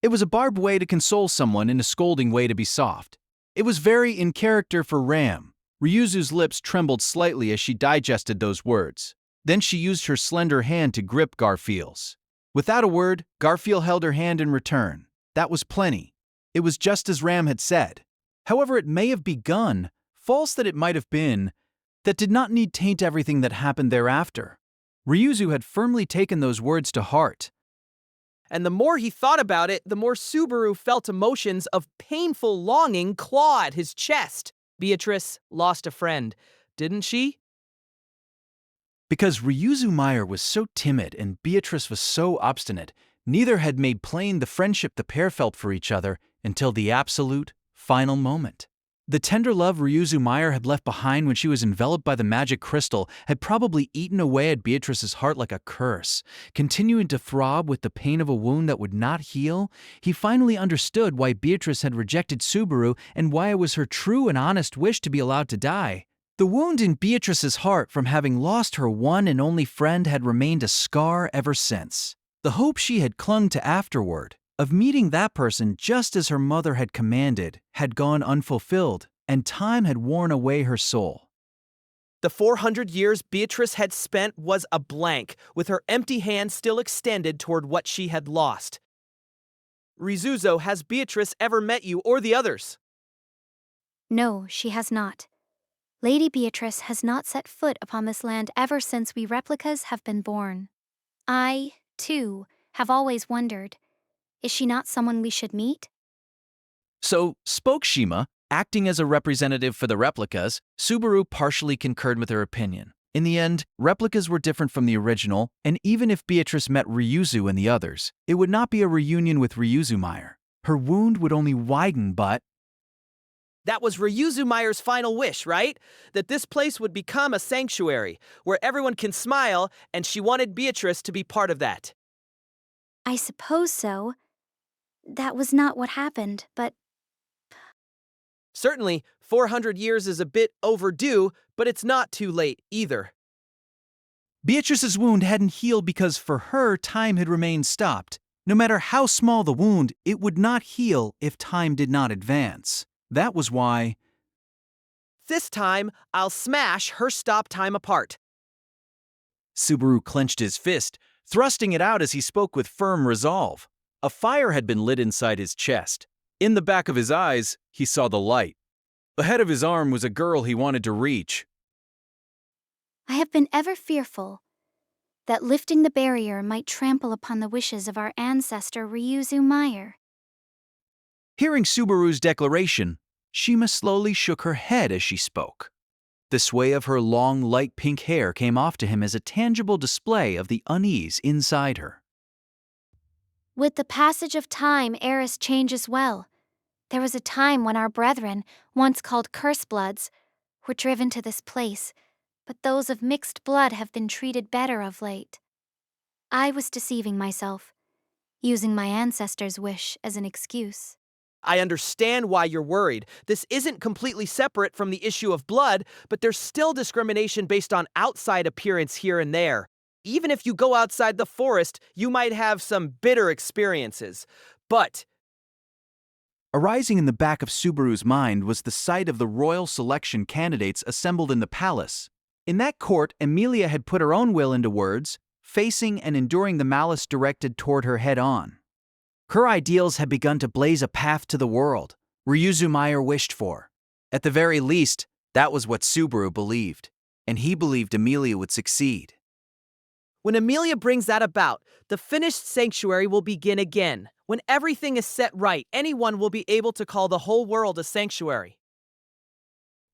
It was a barbed way to console someone and a scolding way to be soft. It was very in character for Ram. Ryuzu's lips trembled slightly as she digested those words. Then she used her slender hand to grip Garfield's. Without a word, Garfield held her hand in return. That was plenty. It was just as Ram had said. However it may have begun, false that it might have been, that did not need taint everything that happened thereafter. Ryuzu had firmly taken those words to heart. And the more he thought about it, the more Subaru felt emotions of painful longing claw at his chest. Beatrice lost a friend, didn't she? Because Ryuzu Meyer was so timid and Beatrice was so obstinate, neither had made plain the friendship the pair felt for each other until the absolute, final moment. The tender love Ryuzu Meyer had left behind when she was enveloped by the magic crystal had probably eaten away at Beatrice's heart like a curse. Continuing to throb with the pain of a wound that would not heal, he finally understood why Beatrice had rejected Subaru and why it was her true and honest wish to be allowed to die. The wound in Beatrice's heart from having lost her one and only friend had remained a scar ever since. The hope she had clung to afterward, of meeting that person just as her mother had commanded, had gone unfulfilled, and time had worn away her soul. The 400 years Beatrice had spent was a blank, with her empty hand still extended toward what she had lost. Ryuzu, has Beatrice ever met you or the others? No, she has not. Lady Beatrice has not set foot upon this land ever since we replicas have been born. I, too, have always wondered, is she not someone we should meet? So, spoke Shima, acting as a representative for the replicas. Subaru partially concurred with her opinion. In the end, replicas were different from the original, and even if Beatrice met Ryuzu and the others, it would not be a reunion with Ryuzu Meyer. Her wound would only widen, but That was Ryuzu Meyer's final wish, right? That this place would become a sanctuary, where everyone can smile, and she wanted Beatrice to be part of that. I suppose so. That was not what happened, but Certainly, 400 years is a bit overdue, but it's not too late either. Beatrice's wound hadn't healed because for her, time had remained stopped. No matter how small the wound, it would not heal if time did not advance. That was why This time, I'll smash her stop time apart. Subaru clenched his fist, thrusting it out as he spoke with firm resolve. A fire had been lit inside his chest. In the back of his eyes, he saw the light. Ahead of his arm was a girl he wanted to reach. I have been ever fearful that lifting the barrier might trample upon the wishes of our ancestor Ryuzu Meyer. Hearing Subaru's declaration, Shima slowly shook her head as she spoke. The sway of her long, light pink hair came off to him as a tangible display of the unease inside her. With the passage of time, Eris changes well. There was a time when our brethren, once called curse-bloods, were driven to this place, but those of mixed blood have been treated better of late. I was deceiving myself, using my ancestors' wish as an excuse. I understand why you're worried. This isn't completely separate from the issue of blood, but there's still discrimination based on outside appearance here and there. Even if you go outside the forest, you might have some bitter experiences. But Arising in the back of Subaru's mind was the sight of the royal selection candidates assembled in the palace. In that court, Emilia had put her own will into words, facing and enduring the malice directed toward her head-on. Her ideals had begun to blaze a path to the world Ryuzu Meyer wished for. At the very least, that was what Subaru believed, and he believed Emilia would succeed. when Emilia brings that about, the finished sanctuary will begin again. When everything is set right, anyone will be able to call the whole world a sanctuary.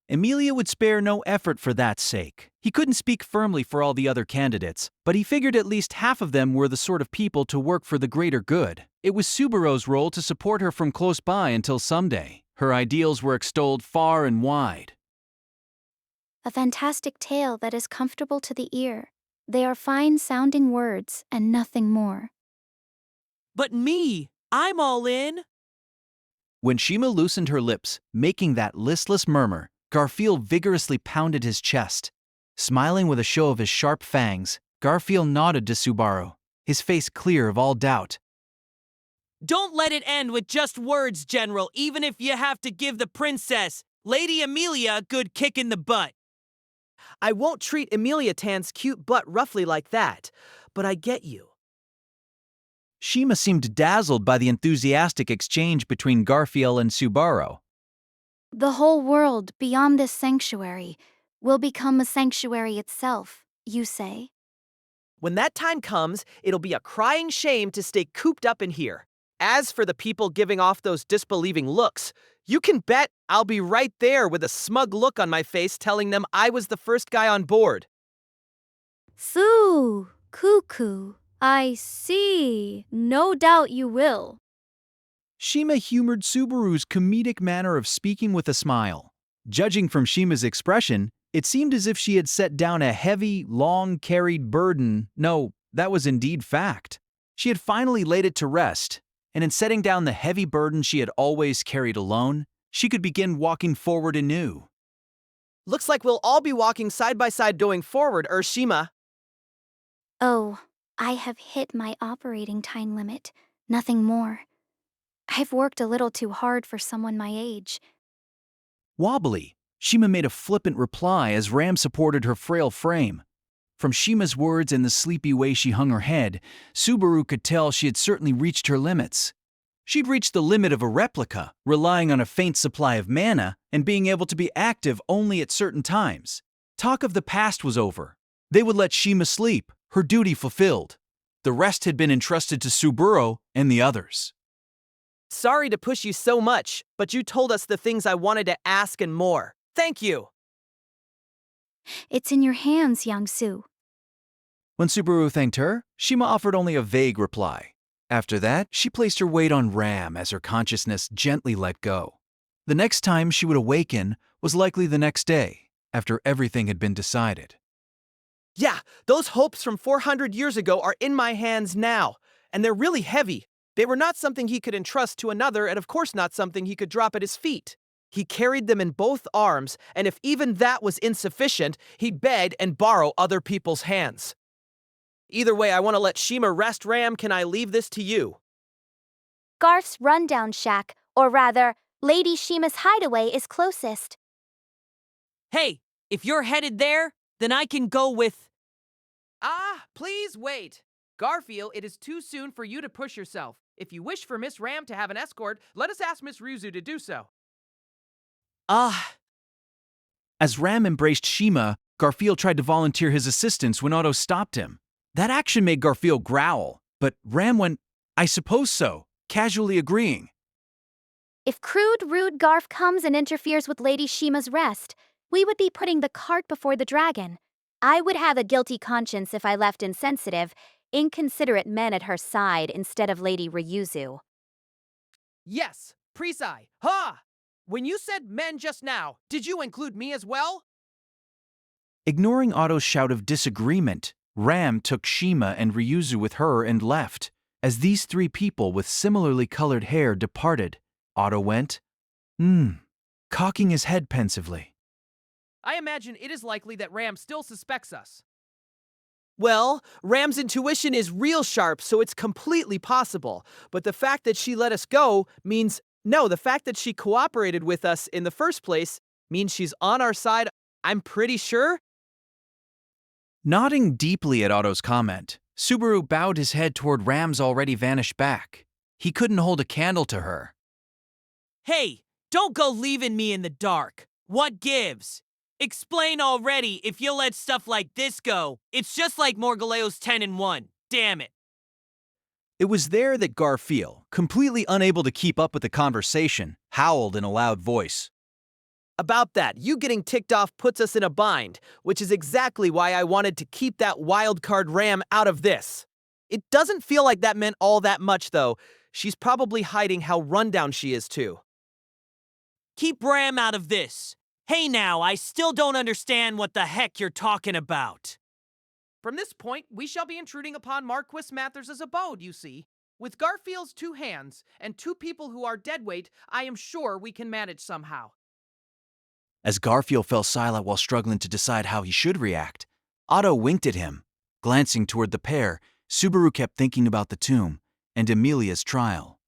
Emilia would spare no effort for that sake. He couldn't speak firmly for all the other candidates, but he figured at least half of them were the sort of people to work for the greater good. It was Subaru's role to support her from close by until someday, Her ideals were extolled far and wide. A fantastic tale that is comfortable to the ear. They are fine-sounding words and nothing more. But me, I'm all in. When Shima loosened her lips, making that listless murmur, Garfield vigorously pounded his chest. Smiling with a show of his sharp fangs, Garfield nodded to Subaru, his face clear of all doubt. Don't let it end with just words, General, even if you have to give the princess, Lady Amelia, a good kick in the butt. I won't treat Amelia Tan's cute butt roughly like that, but I get you. Shima seemed dazzled by the enthusiastic exchange between Garfield and Subaru. The whole world beyond this sanctuary will become a sanctuary itself, you say? When that time comes, it'll be a crying shame to stay cooped up in here. As for the people giving off those disbelieving looks, you can bet I'll be right there with a smug look on my face telling them I was the first guy on board. Sue, cuckoo, I see. No doubt you will. Shima humored Subaru's comedic manner of speaking with a smile. Judging from Shima's expression, it seemed as if she had set down a heavy, long-carried burden. No, that was indeed fact. She had finally laid it to rest, and in setting down the heavy burden she had always carried alone, she could begin walking forward anew. Looks like we'll all be walking side by side going forward, Shima. Oh, I have hit my operating time limit. Nothing more. I've worked a little too hard for someone my age. Wobbly, Shima made a flippant reply as Ram supported her frail frame. From Shima's words and the sleepy way she hung her head, Subaru could tell she had certainly reached her limits. She'd reached the limit of a replica, relying on a faint supply of mana and being able to be active only at certain times. Talk of the past was over. They would let Shima sleep, her duty fulfilled. The rest had been entrusted to Subaru and the others. Sorry to push you so much, but you told us the things I wanted to ask and more. Thank you. It's in your hands, young Sue. When Subaru thanked her, Shima offered only a vague reply. After that, she placed her weight on Ram as her consciousness gently let go. The next time she would awaken was likely the next day, after everything had been decided. Yeah, those hopes from 400 years ago are in my hands now, and they're really heavy. They were not something he could entrust to another, and of course not something he could drop at his feet. He carried them in both arms, and if even that was insufficient, he'd beg and borrow other people's hands. Either way, I want to let Shima rest. Ram, can I leave this to you? Garf's rundown shack, or rather, Lady Shima's hideaway, is closest. Hey, if you're headed there, then I can go with... Ah, please wait. Garfield, it is too soon for you to push yourself. If you wish for Miss Ram to have an escort, let us ask Miss Ryuzu to do so. As Ram embraced Shima, Garfield tried to volunteer his assistance when Otto stopped him. That action made Garfield growl, but Ram went, "I suppose so," casually agreeing. If crude, rude Garf comes and interferes with Lady Shima's rest, we would be putting the cart before the dragon. I would have a guilty conscience if I left insensitive, inconsiderate men at her side instead of Lady Ryuzu. Yes, Prisai. Ha! When you said men just now, did you include me as well? Ignoring Otto's shout of disagreement, Ram took Shima and Ryuzu with her and left. As these three people with similarly colored hair departed, Otto went, cocking his head pensively. I imagine it is likely that Ram still suspects us. Well, Ram's intuition is real sharp, so it's completely possible. But the fact that she let us go means... No, the fact that she cooperated with us in the first place means she's on our side, I'm pretty sure. Nodding deeply at Otto's comment, Subaru bowed his head toward Ram's already vanished back. He couldn't hold a candle to her. Hey, don't go leaving me in the dark. What gives? Explain already if you'll let stuff like this go. It's just like Morgaleo's 10-1. Damn it. It was there that Garfield, completely unable to keep up with the conversation, howled in a loud voice. About that, you getting ticked off puts us in a bind, which is exactly why I wanted to keep that wildcard Ram out of this. It doesn't feel like that meant all that much, though. She's probably hiding how rundown she is, too. Keep Bram out of this. Hey now, I still don't understand what the heck you're talking about. From this point, we shall be intruding upon Marquis Mathers's abode, you see. With Garfield's 2 hands and 2 people who are deadweight, I am sure we can manage somehow. As Garfield fell silent while struggling to decide how he should react, Otto winked at him. Glancing toward the pair, Subaru kept thinking about the tomb and Amelia's trial.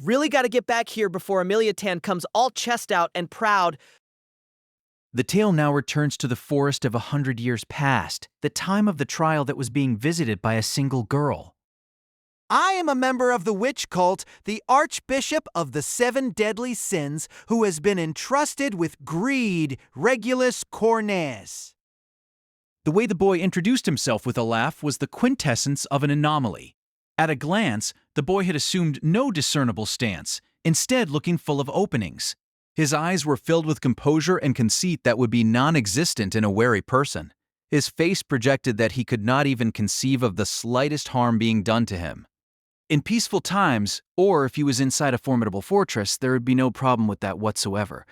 Really gotta get back here before Amelia Tan comes all chest out and proud. The tale now returns to the forest of 100 years past, the time of the trial that was being visited by a single girl. I am a member of the witch cult, the Archbishop of the 7 Deadly Sins, who has been entrusted with greed, Regulus Cornez. The way the boy introduced himself with a laugh was the quintessence of an anomaly. At a glance, the boy had assumed no discernible stance, instead looking full of openings. His eyes were filled with composure and conceit that would be non-existent in a wary person. His face projected that he could not even conceive of the slightest harm being done to him. In peaceful times, or if he was inside a formidable fortress, there would be no problem with that whatsoever.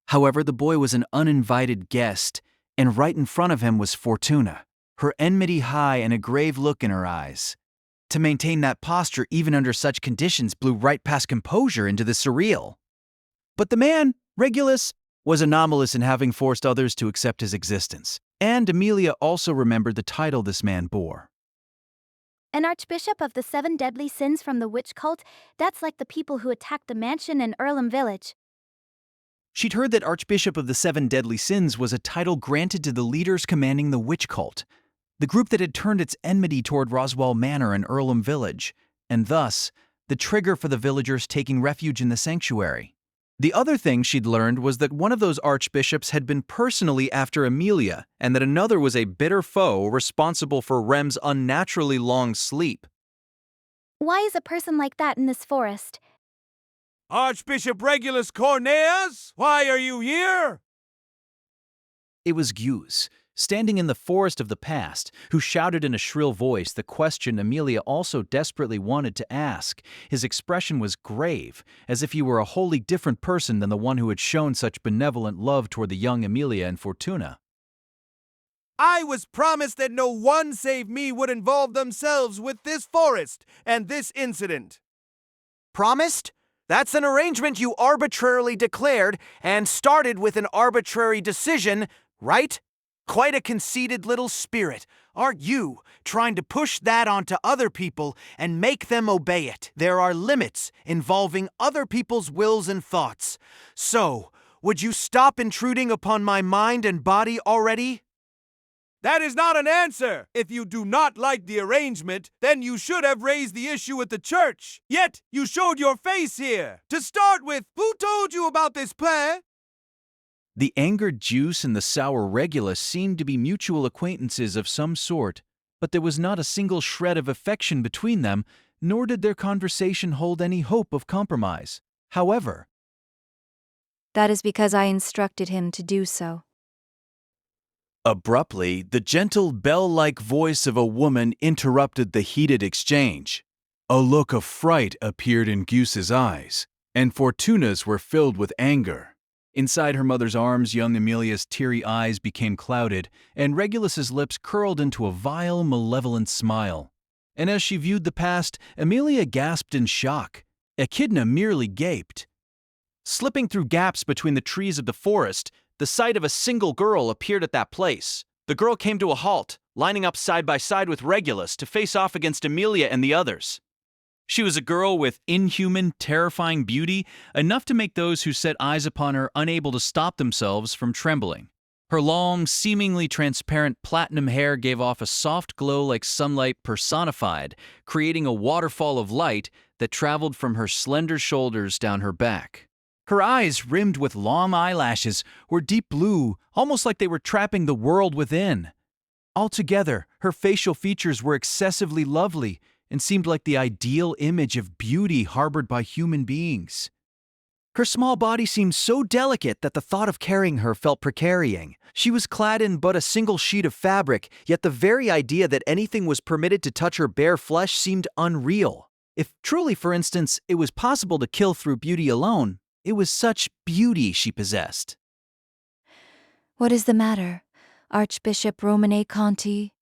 However, the boy was an uninvited guest, and right in front of him was Fortuna, her enmity high and a grave look in her eyes. To maintain that posture even under such conditions blew right past composure into the surreal. But the man, Regulus, was anomalous in having forced others to accept his existence, and Amelia also remembered the title this man bore. An archbishop of the 7 deadly sins from the witch cult? That's like the people who attacked the mansion in Earlham Village. She'd heard that Archbishop of the 7 Deadly Sins was a title granted to the leaders commanding the witch cult, the group that had turned its enmity toward Roswell Manor in Earlham Village, and thus, the trigger for the villagers taking refuge in the sanctuary. The other thing she'd learned was that one of those archbishops had been personally after Amelia, and that another was a bitter foe responsible for Rem's unnaturally long sleep. Why is a person like that in this forest? Archbishop Regulus Cornez, why are you here? It was Guse, standing in the forest of the past, who shouted in a shrill voice the question Amelia also desperately wanted to ask. His expression was grave, as if he were a wholly different person than the one who had shown such benevolent love toward the young Amelia and Fortuna. I was promised that no one save me would involve themselves with this forest and this incident. Promised? That's an arrangement you arbitrarily declared and started with an arbitrary decision, right? Quite a conceited little spirit, aren't you, trying to push that onto other people and make them obey it? There are limits involving other people's wills and thoughts. So, would you stop intruding upon my mind and body already? That is not an answer. If you do not like the arrangement, then you should have raised the issue at the church. Yet, you showed your face here. To start with, who told you about this plan? The angered Juice and the sour Regulus seemed to be mutual acquaintances of some sort, but there was not a single shred of affection between them, nor did their conversation hold any hope of compromise. However, That is because I instructed him to do so. abruptly, the gentle bell-like voice of a woman interrupted the heated exchange. A look of fright appeared in Guse's eyes, and Fortuna's were filled with anger. Inside her mother's arms, young Amelia's teary eyes became clouded, and Regulus's lips curled into a vile, malevolent smile. And as she viewed the past, Amelia gasped in shock. Echidna merely gaped. Slipping through gaps between the trees of the forest, the sight of a single girl appeared at that place. The girl came to a halt, lining up side by side with Regulus to face off against Amelia and the others. She was a girl with inhuman, terrifying beauty, enough to make those who set eyes upon her unable to stop themselves from trembling. Her long, seemingly transparent platinum hair gave off a soft glow like sunlight personified, creating a waterfall of light that traveled from her slender shoulders down her back. Her eyes, rimmed with long eyelashes, were deep blue, almost like they were trapping the world within. Altogether, her facial features were excessively lovely and seemed like the ideal image of beauty harbored by human beings. Her small body seemed so delicate that the thought of carrying her felt precarious. She was clad in but a single sheet of fabric, yet the very idea that anything was permitted to touch her bare flesh seemed unreal. If truly, for instance, it was possible to kill through beauty alone, It was such beauty she possessed. What is the matter, Archbishop Romane Conti?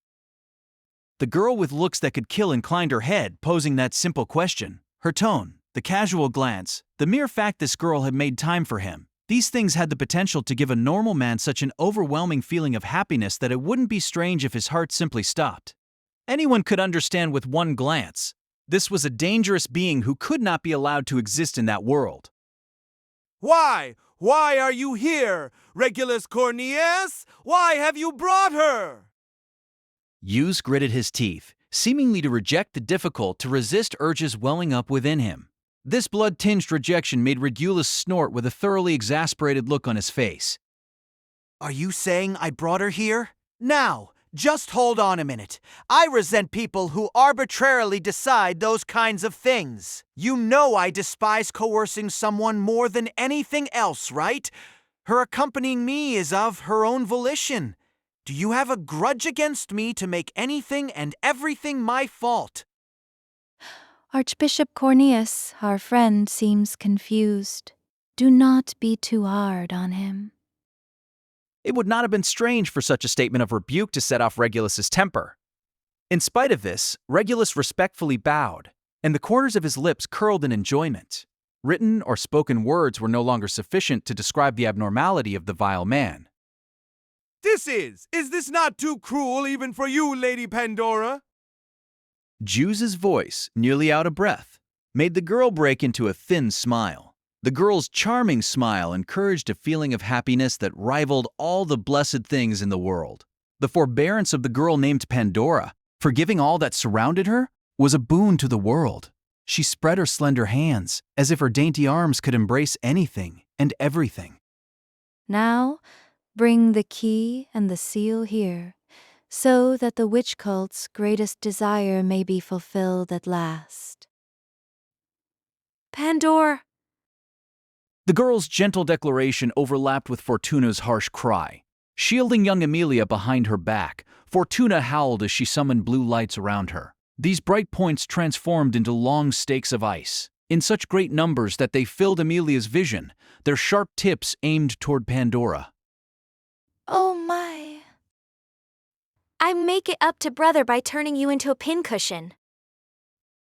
The girl with looks that could kill inclined her head, posing that simple question. Her tone, the casual glance, the mere fact this girl had made time for him. These things had the potential to give a normal man such an overwhelming feeling of happiness that it wouldn't be strange if his heart simply stopped. Anyone could understand with one glance. This was a dangerous being who could not be allowed to exist in that world. Why? Why are you here? Regulus Cornelius? Why have you brought her? Hughes gritted his teeth, seemingly to reject the difficult to resist urges welling up within him. This blood-tinged rejection made Regulus snort with a thoroughly exasperated look on his face. Are you saying I brought her here? Now, just hold on a minute. I resent people who arbitrarily decide those kinds of things. You know I despise coercing someone more than anything else, right? Her accompanying me is of her own volition. Do you have a grudge against me to make anything and everything my fault? Archbishop Cornelius, our friend, seems confused. Do not be too hard on him. It would not have been strange for such a statement of rebuke to set off Regulus's temper. In spite of this, Regulus respectfully bowed, and the corners of his lips curled in enjoyment. Written or spoken words were no longer sufficient to describe the abnormality of the vile man. Is this not too cruel even for you, Lady Pandora? Jew's voice, nearly out of breath, made the girl break into a thin smile. The girl's charming smile encouraged a feeling of happiness that rivaled all the blessed things in the world. The forbearance of the girl named Pandora, forgiving all that surrounded her, was a boon to the world. She spread her slender hands, as if her dainty arms could embrace anything and everything. Now, bring the key and the seal here, so that the witch cult's greatest desire may be fulfilled at last. Pandora! The girl's gentle declaration overlapped with Fortuna's harsh cry. Shielding young Emilia behind her back, Fortuna howled as she summoned blue lights around her. These bright points transformed into long stakes of ice, in such great numbers that they filled Emilia's vision, their sharp tips aimed toward Pandora. Oh my. I make it up to brother by turning you into a pincushion.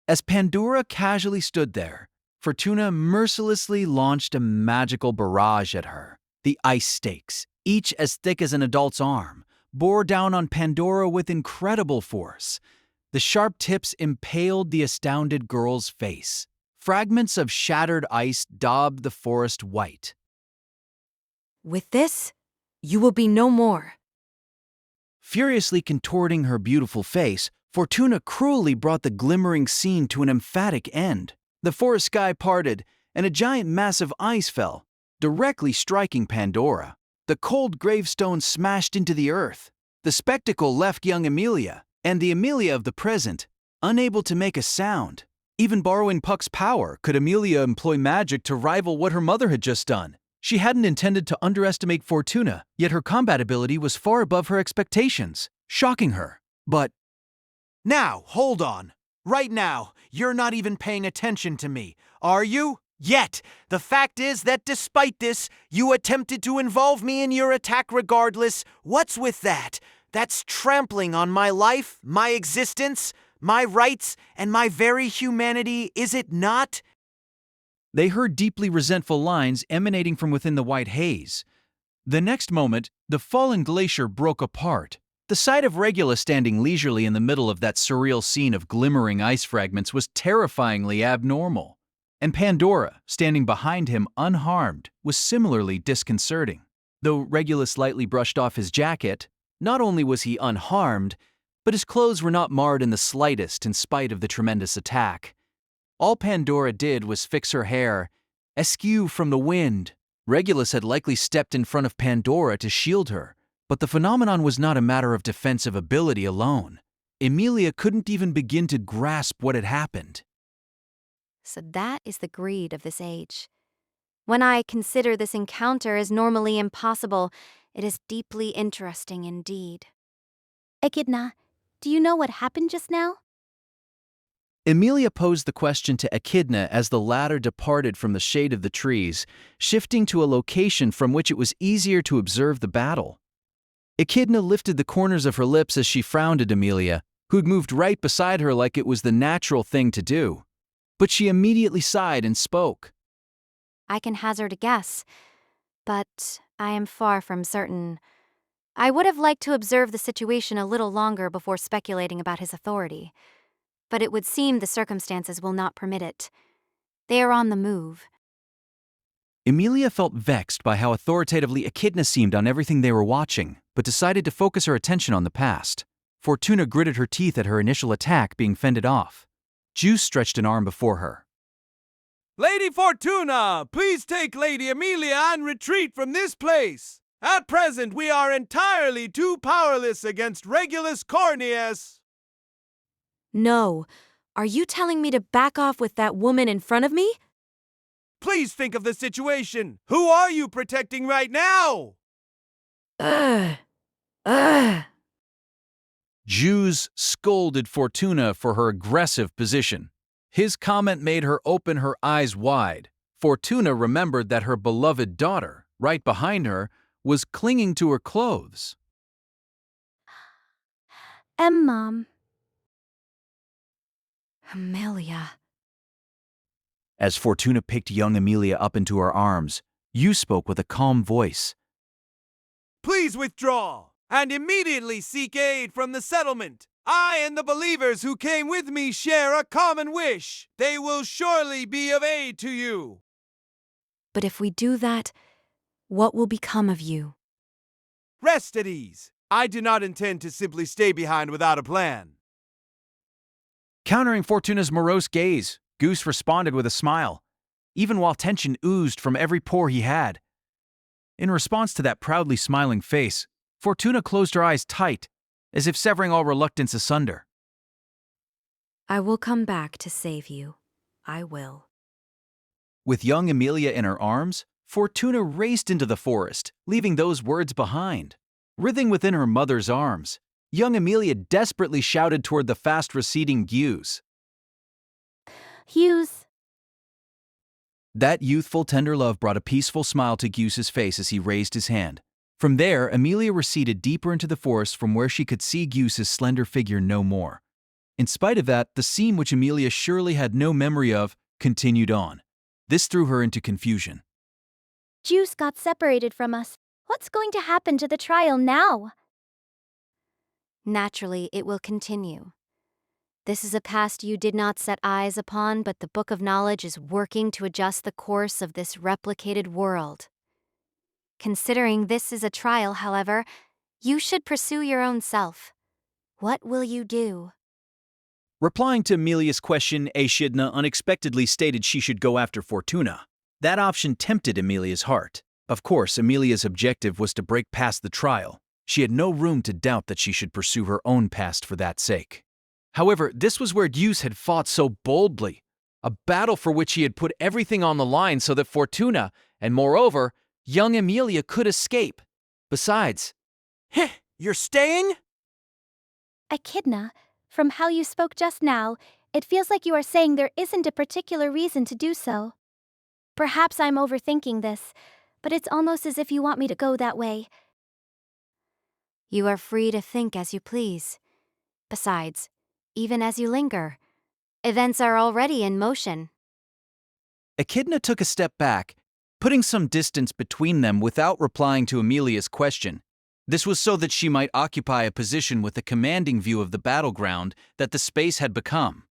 As Pandora casually stood there, Fortuna mercilessly launched a magical barrage at her. The ice stakes, each as thick as an adult's arm, bore down on Pandora with incredible force. The sharp tips impaled the astounded girl's face. Fragments of shattered ice daubed the forest white. With this, you will be no more. Furiously contorting her beautiful face, Fortuna cruelly brought the glimmering scene to an emphatic end. The forest sky parted, and a giant mass of ice fell, directly striking Pandora. The cold gravestone smashed into the earth. The spectacle left young Emilia, and the Emilia of the present, unable to make a sound. Even borrowing Puck's power, could Emilia employ magic to rival what her mother had just done? She hadn't intended to underestimate Fortuna, yet her combat ability was far above her expectations, shocking her. But Now, hold on. Right now, you're not even paying attention to me, are you? Yet, the fact is that despite this, you attempted to involve me in your attack regardless. What's with that? That's trampling on my life, my existence, my rights, and my very humanity, is it not? they heard deeply resentful lines emanating from within the white haze. The next moment, the fallen glacier broke apart. The sight of Regulus standing leisurely in the middle of that surreal scene of glimmering ice fragments was terrifyingly abnormal. And Pandora, standing behind him unharmed, was similarly disconcerting. Though Regulus lightly brushed off his jacket, not only was he unharmed, but his clothes were not marred in the slightest in spite of the tremendous attack. All Pandora did was fix her hair, askew from the wind. Regulus had likely stepped in front of Pandora to shield her, but the phenomenon was not a matter of defensive ability alone. Emilia couldn't even begin to grasp what had happened. So that is the greed of this age. When I consider this encounter as normally impossible, it is deeply interesting indeed. Echidna, do you know what happened just now? Emilia posed the question to Echidna as the latter departed from the shade of the trees, shifting to a location from which it was easier to observe the battle. Echidna lifted the corners of her lips as she frowned at Emilia, who'd moved right beside her like it was the natural thing to do. But she immediately sighed and spoke. I can hazard a guess, but I am far from certain. I would have liked to observe the situation a little longer before speculating about his authority, but it would seem the circumstances will not permit it. They are on the move. Emilia felt vexed by how authoritatively Echidna seemed on everything they were watching, but decided to focus her attention on the past. Fortuna gritted her teeth at her initial attack being fended off. Juice stretched an arm before her. Lady Fortuna, please take Lady Emilia and retreat from this place. At present, we are entirely too powerless against Regulus Corneas. No. Are you telling me to back off with that woman in front of me? Please think of the situation. Who are you protecting right now? Ugh. Juice scolded Fortuna for her aggressive position. His comment made her open her eyes wide. Fortuna remembered that her beloved daughter, right behind her, was clinging to her clothes. Mom. Emilia. As Fortuna picked young Emilia up into her arms, Yu spoke with a calm voice. Please withdraw and immediately seek aid from the settlement. I and the believers who came with me share a common wish. They will surely be of aid to you. But if we do that, what will become of you? Rest at ease. I do not intend to simply stay behind without a plan. Countering Fortuna's morose gaze, Goose responded with a smile, even while tension oozed from every pore he had. In response to that proudly smiling face, Fortuna closed her eyes tight, as if severing all reluctance asunder. I will come back to save you. I will. With young Emilia in her arms, Fortuna raced into the forest, leaving those words behind. Writhing within her mother's arms, young Emilia desperately shouted toward the fast-receding Hughes. Hughes. That youthful, tender love brought a peaceful smile to Goose's face as he raised his hand. From there, Emilia receded deeper into the forest from where she could see Goose's slender figure no more. In spite of that, the scene which Emilia surely had no memory of continued on. This threw her into confusion. Juice got separated from us. What's going to happen to the trial now? Naturally, it will continue. This is a past you did not set eyes upon, but the Book of Knowledge is working to adjust the course of this replicated world. Considering this is a trial, however, you should pursue your own self. What will you do? Replying to Emilia's question, Echidna unexpectedly stated she should go after Fortuna. That option tempted Emilia's heart. Of course, Emilia's objective was to break past the trial. She had no room to doubt that she should pursue her own past for that sake. However, this was where Hughes had fought so boldly, a battle for which he had put everything on the line so that Fortuna, and moreover, young Emilia could escape. Besides, You're staying? Echidna, from how you spoke just now, it feels like you are saying there isn't a particular reason to do so. Perhaps I'm overthinking this, but it's almost as if you want me to go that way. You are free to think as you please. Besides, even as you linger, events are already in motion. Echidna took a step back, putting some distance between them without replying to Emilia's question. This was so that she might occupy a position with a commanding view of the battleground that the space had become.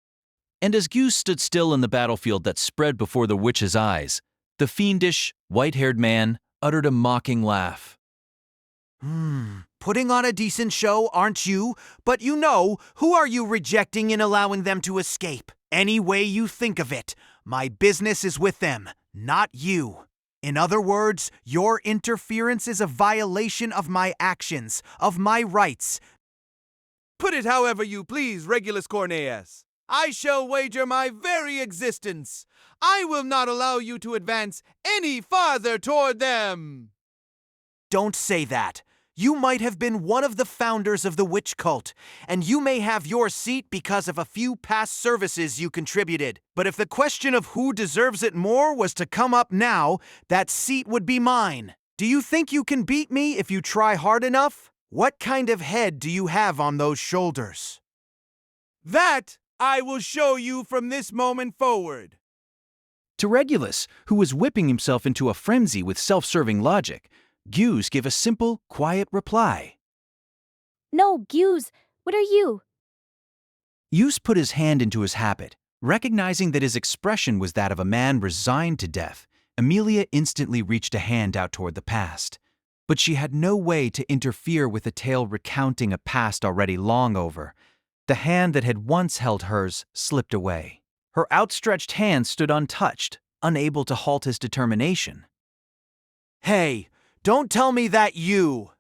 And as Goose stood still in the battlefield that spread before the witch's eyes, the fiendish, white-haired man uttered a mocking laugh. Putting on a decent show, aren't you? But you know, who are you rejecting in allowing them to escape? Any way you think of it, my business is with them, not you. In other words, your interference is a violation of my actions, of my rights. Put it however you please, Regulus Corneas. I shall wager my very existence. I will not allow you to advance any farther toward them. Don't say that. You might have been one of the founders of the witch cult, and you may have your seat because of a few past services you contributed. But if the question of who deserves it more was to come up now, that seat would be mine. Do you think you can beat me if you try hard enough? What kind of head do you have on those shoulders? That I will show you from this moment forward. To Regulus, who was whipping himself into a frenzy with self-serving logic, Gyus gave a simple, quiet reply. No, Gyus, what are you? Gyus put his hand into his habit. Recognizing that his expression was that of a man resigned to death, Amelia instantly reached a hand out toward the past. But she had no way to interfere with a tale recounting a past already long over. The hand that had once held hers slipped away. Her outstretched hand stood untouched, unable to halt his determination. Hey, don't tell me that you...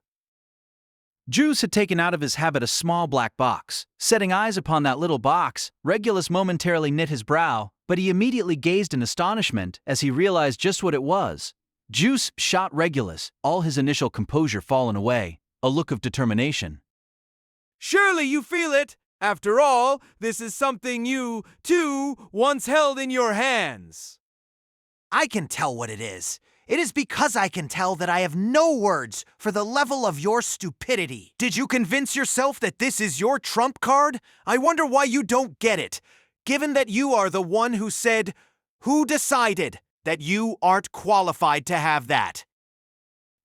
Gyus had taken out of his habit a small black box. Setting eyes upon that little box, Regulus momentarily knit his brow, but he immediately gazed in astonishment as he realized just what it was. Gyus shot Regulus, all his initial composure fallen away, a look of determination. Surely you feel it! After all, this is something you, too, once held in your hands. I can tell what it is. It is because I can tell that I have no words for the level of your stupidity. Did you convince yourself that this is your trump card? I wonder why you don't get it, given that you are the one who said, who decided that you aren't qualified to have that.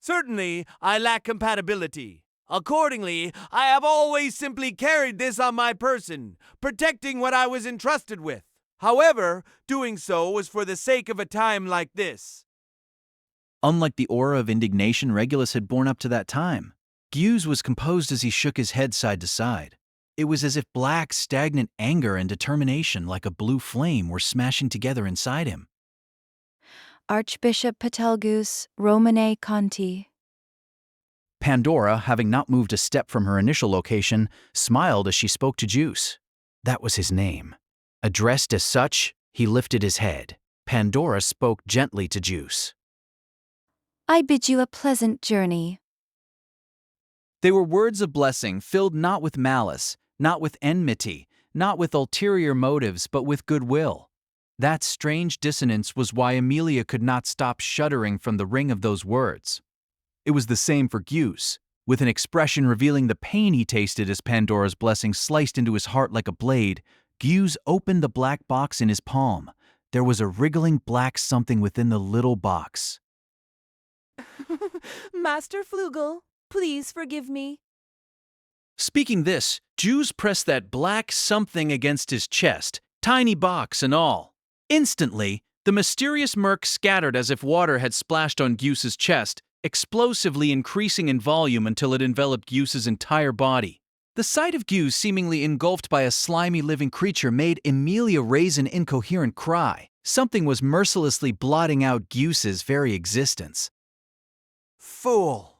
Certainly, I lack compatibility. Accordingly, I have always simply carried this on my person, protecting what I was entrusted with. However, doing so was for the sake of a time like this. Unlike the aura of indignation Regulus had borne up to that time, Gyus was composed as he shook his head side to side. It was as if black, stagnant anger and determination like a blue flame were smashing together inside him. Archbishop Patelgus Romane Conti. Pandora, having not moved a step from her initial location, smiled as she spoke to Gyus. That was his name. Addressed as such, he lifted his head. Pandora spoke gently to Gyus. I bid you a pleasant journey. They were words of blessing filled not with malice, not with enmity, not with ulterior motives, but with goodwill. That strange dissonance was why Amelia could not stop shuddering from the ring of those words. It was the same for Gyus, with an expression revealing the pain he tasted as Pandora's blessing sliced into his heart like a blade. Gyus opened the black box in his palm. There was a wriggling black something within the little box. Master Flugel, please forgive me. Speaking this, Gyus pressed that black something against his chest, tiny box and all. Instantly, the mysterious murk scattered as if water had splashed on Gyus's chest, explosively increasing in volume until it enveloped Gyus's entire body. The sight of Gyus seemingly engulfed by a slimy living creature made Amelia raise an incoherent cry. Something was mercilessly blotting out Gyus's very existence. Fool!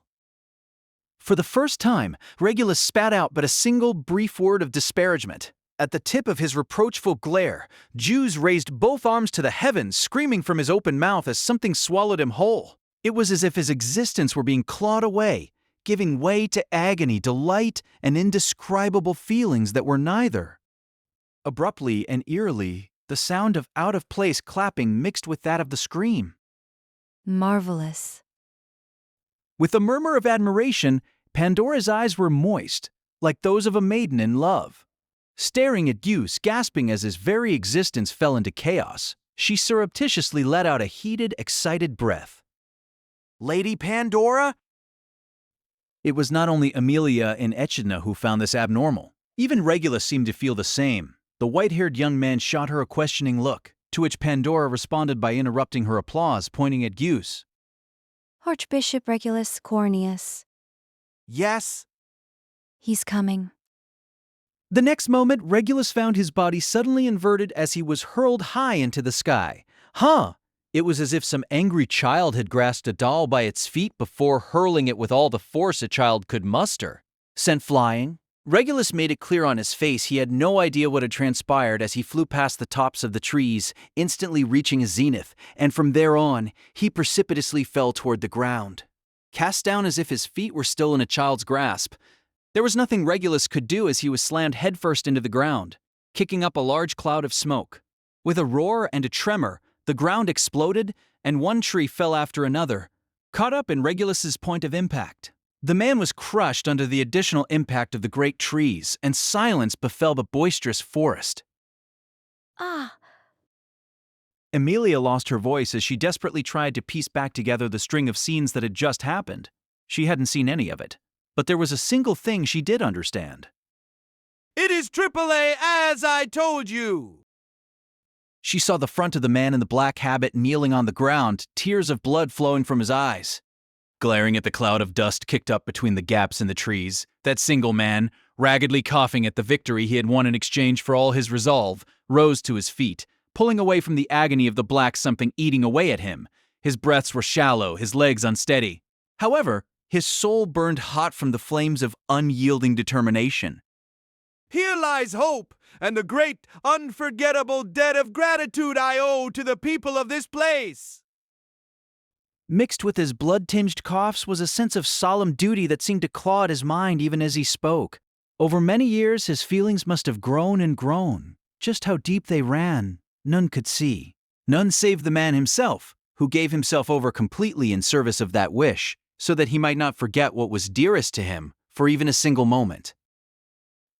For the first time, Regulus spat out but a single brief word of disparagement. At the tip of his reproachful glare, Gyus raised both arms to the heavens, screaming from his open mouth as something swallowed him whole. It was as if his existence were being clawed away, giving way to agony, delight, and indescribable feelings that were neither. Abruptly and eerily, the sound of out-of-place clapping mixed with that of the scream. Marvelous. With a murmur of admiration, Pandora's eyes were moist, like those of a maiden in love. Staring at Gyus, gasping as his very existence fell into chaos, she surreptitiously let out a heated, excited breath. Lady Pandora? It was not only Amelia and Echidna who found this abnormal. Even Regulus seemed to feel the same. The white-haired young man shot her a questioning look, to which Pandora responded by interrupting her applause, pointing at Gyus. Archbishop Regulus Corneus. Yes? He's coming. The next moment, Regulus found his body suddenly inverted as he was hurled high into the sky. It was as if some angry child had grasped a doll by its feet before hurling it with all the force a child could muster. Sent flying, Regulus made it clear on his face he had no idea what had transpired as he flew past the tops of the trees, instantly reaching a zenith, and from there on, he precipitously fell toward the ground. cast down as if his feet were still in a child's grasp. There was nothing Regulus could do as he was slammed headfirst into the ground, kicking up a large cloud of smoke. With a roar and a tremor, the ground exploded, and one tree fell after another, caught up in Regulus's point of impact. The man was crushed under the additional impact of the great trees, and silence befell the boisterous forest. Ah! Amelia lost her voice as she desperately tried to piece back together the string of scenes that had just happened. She hadn't seen any of it, but there was a single thing she did understand. It is AAA, as I told you! She saw the front of the man in the black habit kneeling on the ground, tears of blood flowing from his eyes. Glaring at the cloud of dust kicked up between the gaps in the trees, that single man, raggedly coughing at the victory he had won in exchange for all his resolve, rose to his feet, pulling away from the agony of the black something eating away at him. His breaths were shallow, his legs unsteady. However, his soul burned hot from the flames of unyielding determination. Here lies hope, and the great, unforgettable debt of gratitude I owe to the people of this place. Mixed with his blood-tinged coughs was a sense of solemn duty that seemed to claw at his mind even as he spoke. Over many years, his feelings must have grown and grown. Just how deep they ran, none could see. None save the man himself, who gave himself over completely in service of that wish, so that he might not forget what was dearest to him for even a single moment.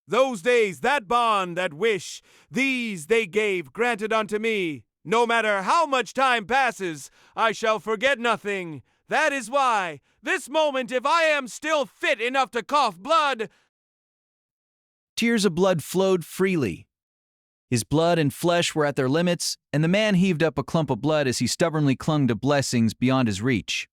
Those days, that bond, that wish, these they gave, granted unto me. No matter how much time passes, I shall forget nothing. That is why, this moment, if I am still fit enough to cough blood... Tears of blood flowed freely. His blood and flesh were at their limits, and the man heaved up a clump of blood as he stubbornly clung to blessings beyond his reach.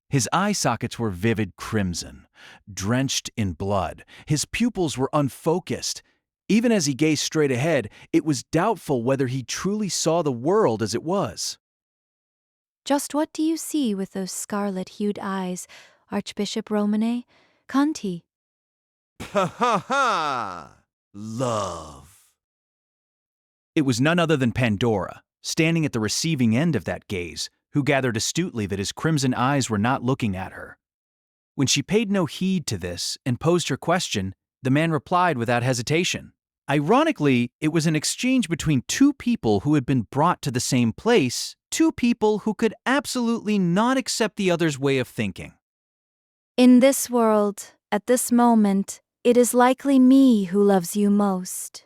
His eye sockets were vivid crimson, drenched in blood. His pupils were unfocused. Even as he gazed straight ahead, it was doubtful whether he truly saw the world as it was. Just what do you see with those scarlet-hued eyes, Archbishop Romane? Conti. Ha ha ha! Love. It was none other than Pandora, standing at the receiving end of that gaze, who gathered astutely that his crimson eyes were not looking at her. When she paid no heed to this and posed her question, the man replied without hesitation. Ironically, it was an exchange between two people who had been brought to the same place, two people who could absolutely not accept the other's way of thinking. In this world, at this moment, it is likely me who loves you most.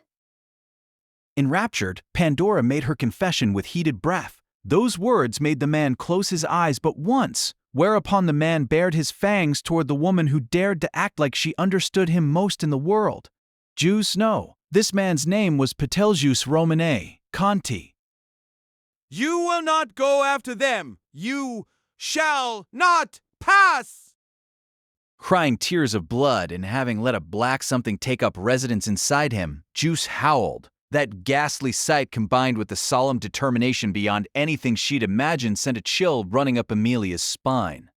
Enraptured, Pandora made her confession with heated breath. Those words made the man close his eyes but once, whereupon the man bared his fangs toward the woman who dared to act like she understood him most in the world. Jews know. This man's name was Betelgeuse Romane, Conti. You will not go after them. You shall not pass! Crying tears of blood and having let a black something take up residence inside him, Juice howled. That ghastly sight combined with the solemn determination beyond anything she'd imagined sent a chill running up Amelia's spine.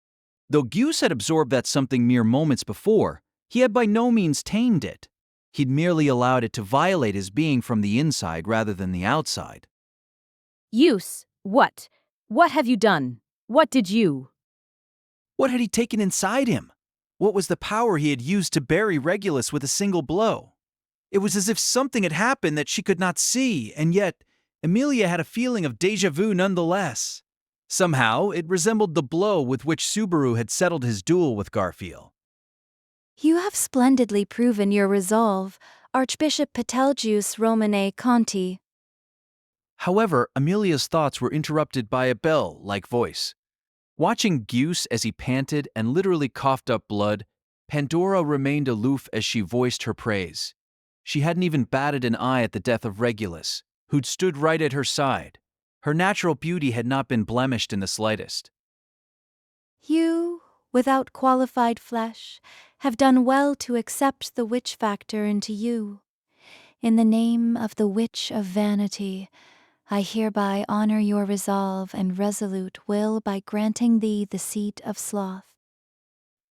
Though Goose had absorbed that something mere moments before, he had by no means tamed it. He'd merely allowed it to violate his being from the inside rather than the outside. Use, what? What have you done? What did you? What had he taken inside him? What was the power he had used to bury Regulus with a single blow? It was as if something had happened that she could not see, and yet Amelia had a feeling of déjà vu nonetheless. Somehow, it resembled the blow with which Subaru had settled his duel with Garfield. You have splendidly proven your resolve, Archbishop Betelgeuse Romane Conti. However, Amelia's thoughts were interrupted by a bell-like voice. Watching Goose as he panted and literally coughed up blood, Pandora remained aloof as she voiced her praise. She hadn't even batted an eye at the death of Regulus, who'd stood right at her side. Her natural beauty had not been blemished in the slightest. You, without qualified flesh, have done well to accept the witch factor into you. In the name of the Witch of Vanity, I hereby honor your resolve and resolute will by granting thee the seat of sloth.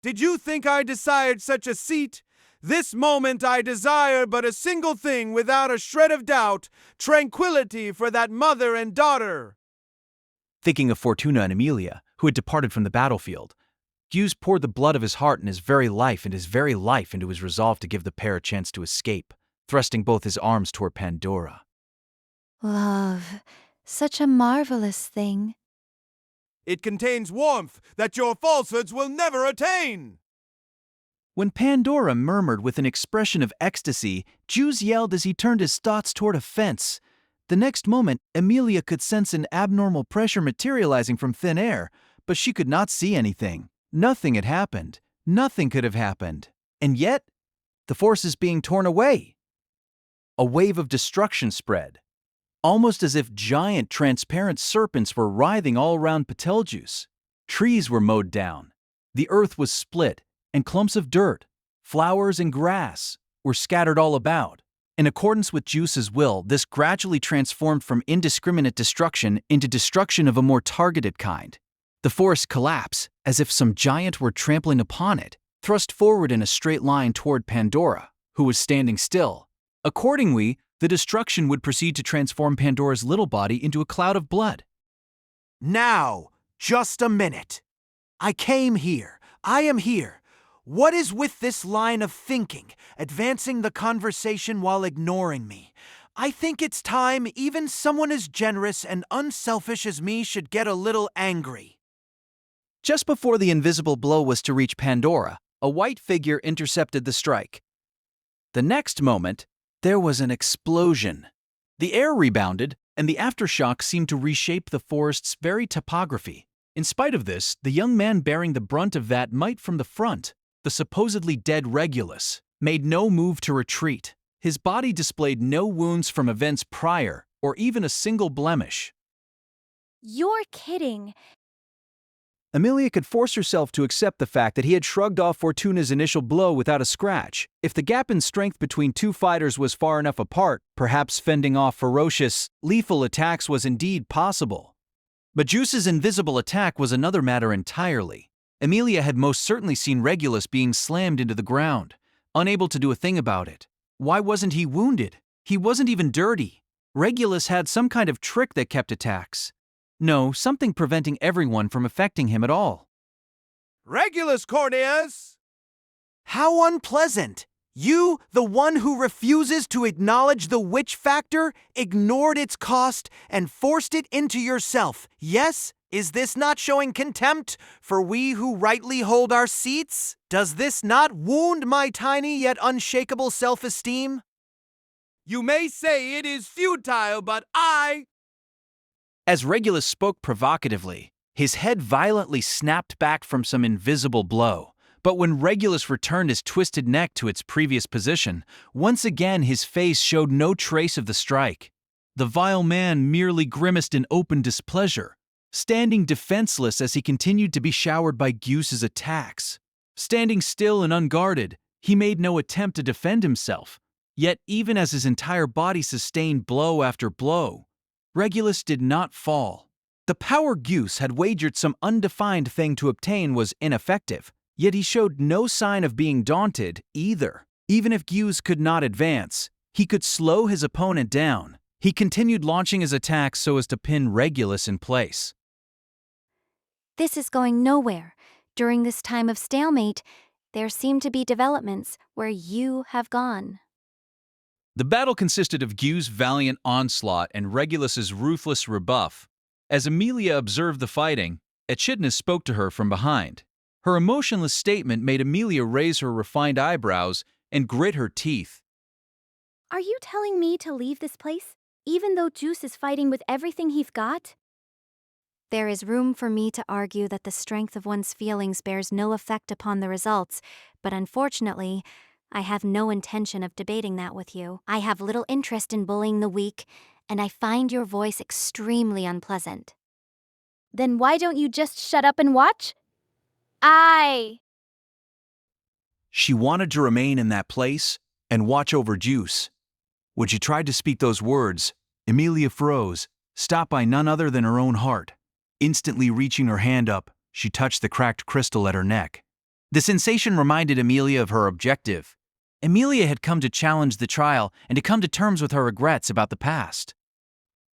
Did you think I desired such a seat? This moment I desire but a single thing without a shred of doubt, tranquility for that mother and daughter. Thinking of Fortuna and Amelia, who had departed from the battlefield, Gyus poured the blood of his heart and his very life into his resolve to give the pair a chance to escape, thrusting both his arms toward Pandora. Love, such a marvelous thing. It contains warmth that your falsehoods will never attain. When Pandora murmured with an expression of ecstasy, Gyus yelled as he turned his thoughts toward a fence. The next moment, Emilia could sense an abnormal pressure materializing from thin air, but she could not see anything. Nothing had happened. Nothing could have happened. And yet, the force is being torn away. A wave of destruction spread, almost as if giant transparent serpents were writhing all around Betelgeuse. Trees were mowed down. The earth was split, and clumps of dirt, flowers and grass were scattered all about. In accordance with Gyus's will, this gradually transformed from indiscriminate destruction into destruction of a more targeted kind. The forest collapsed, as if some giant were trampling upon it, thrust forward in a straight line toward Pandora, who was standing still. Accordingly, the destruction would proceed to transform Pandora's little body into a cloud of blood. Now, just a minute. I came here. I am here. What is with this line of thinking, advancing the conversation while ignoring me? I think it's time even someone as generous and unselfish as me should get a little angry. Just before the invisible blow was to reach Pandora, a white figure intercepted the strike. The next moment, there was an explosion. The air rebounded, and the aftershock seemed to reshape the forest's very topography. In spite of this, the young man bearing the brunt of that might from the front, the supposedly dead Regulus, made no move to retreat. His body displayed no wounds from events prior, or even a single blemish. You're kidding. Emilia could force herself to accept the fact that he had shrugged off Fortuna's initial blow without a scratch. If the gap in strength between two fighters was far enough apart, perhaps fending off ferocious, lethal attacks was indeed possible. But Gyus's invisible attack was another matter entirely. Emilia had most certainly seen Regulus being slammed into the ground, unable to do a thing about it. Why wasn't he wounded? He wasn't even dirty. Regulus had some kind of trick that kept attacks. No, something preventing everyone from affecting him at all. Regulus Corneas! How unpleasant! You, the one who refuses to acknowledge the witch factor, ignored its cost, and forced it into yourself, yes? Is this not showing contempt for we who rightly hold our seats? Does this not wound my tiny yet unshakable self-esteem? You may say it is futile, but As Regulus spoke provocatively, his head violently snapped back from some invisible blow. But when Regulus returned his twisted neck to its previous position, once again his face showed no trace of the strike. The vile man merely grimaced in open displeasure, standing defenseless as he continued to be showered by Gyus's attacks. Standing still and unguarded, he made no attempt to defend himself. Yet even as his entire body sustained blow after blow, Regulus did not fall. The power Gyus had wagered some undefined thing to obtain was ineffective, yet he showed no sign of being daunted either. Even if Gyus could not advance, he could slow his opponent down. He continued launching his attacks so as to pin Regulus in place. This is going nowhere. During this time of stalemate, there seem to be developments where you have gone. The battle consisted of Gyus' valiant onslaught and Regulus's ruthless rebuff. As Emilia observed the fighting, Echidna spoke to her from behind. Her emotionless statement made Emilia raise her refined eyebrows and grit her teeth. Are you telling me to leave this place, even though Gyus is fighting with everything he's got? There is room for me to argue that the strength of one's feelings bears no effect upon the results, but unfortunately, I have no intention of debating that with you. I have little interest in bullying the weak, and I find your voice extremely unpleasant. Then why don't you just shut up and watch? She wanted to remain in that place and watch over Gyus. When she tried to speak those words, Emilia froze, stopped by none other than her own heart. Instantly reaching her hand up, she touched the cracked crystal at her neck. The sensation reminded Emilia of her objective. Emilia had come to challenge the trial and to come to terms with her regrets about the past.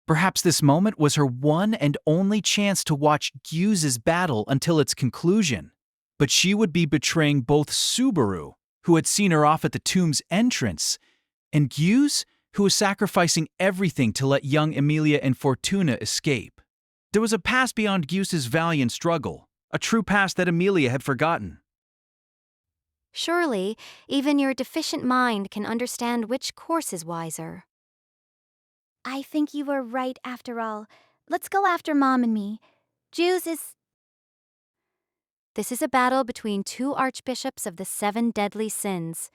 Perhaps this moment was her one and only chance to watch Gyus's battle until its conclusion. But she would be betraying both Subaru, who had seen her off at the tomb's entrance, and Gyus, who was sacrificing everything to let young Emilia and Fortuna escape. There was a past beyond Gyus's valiant struggle, a true past that Emilia had forgotten. Surely, even your deficient mind can understand which course is wiser. I think you were right after all. Let's go after Mom and me. Gyus is... This is a battle between two archbishops of the 7 deadly sins.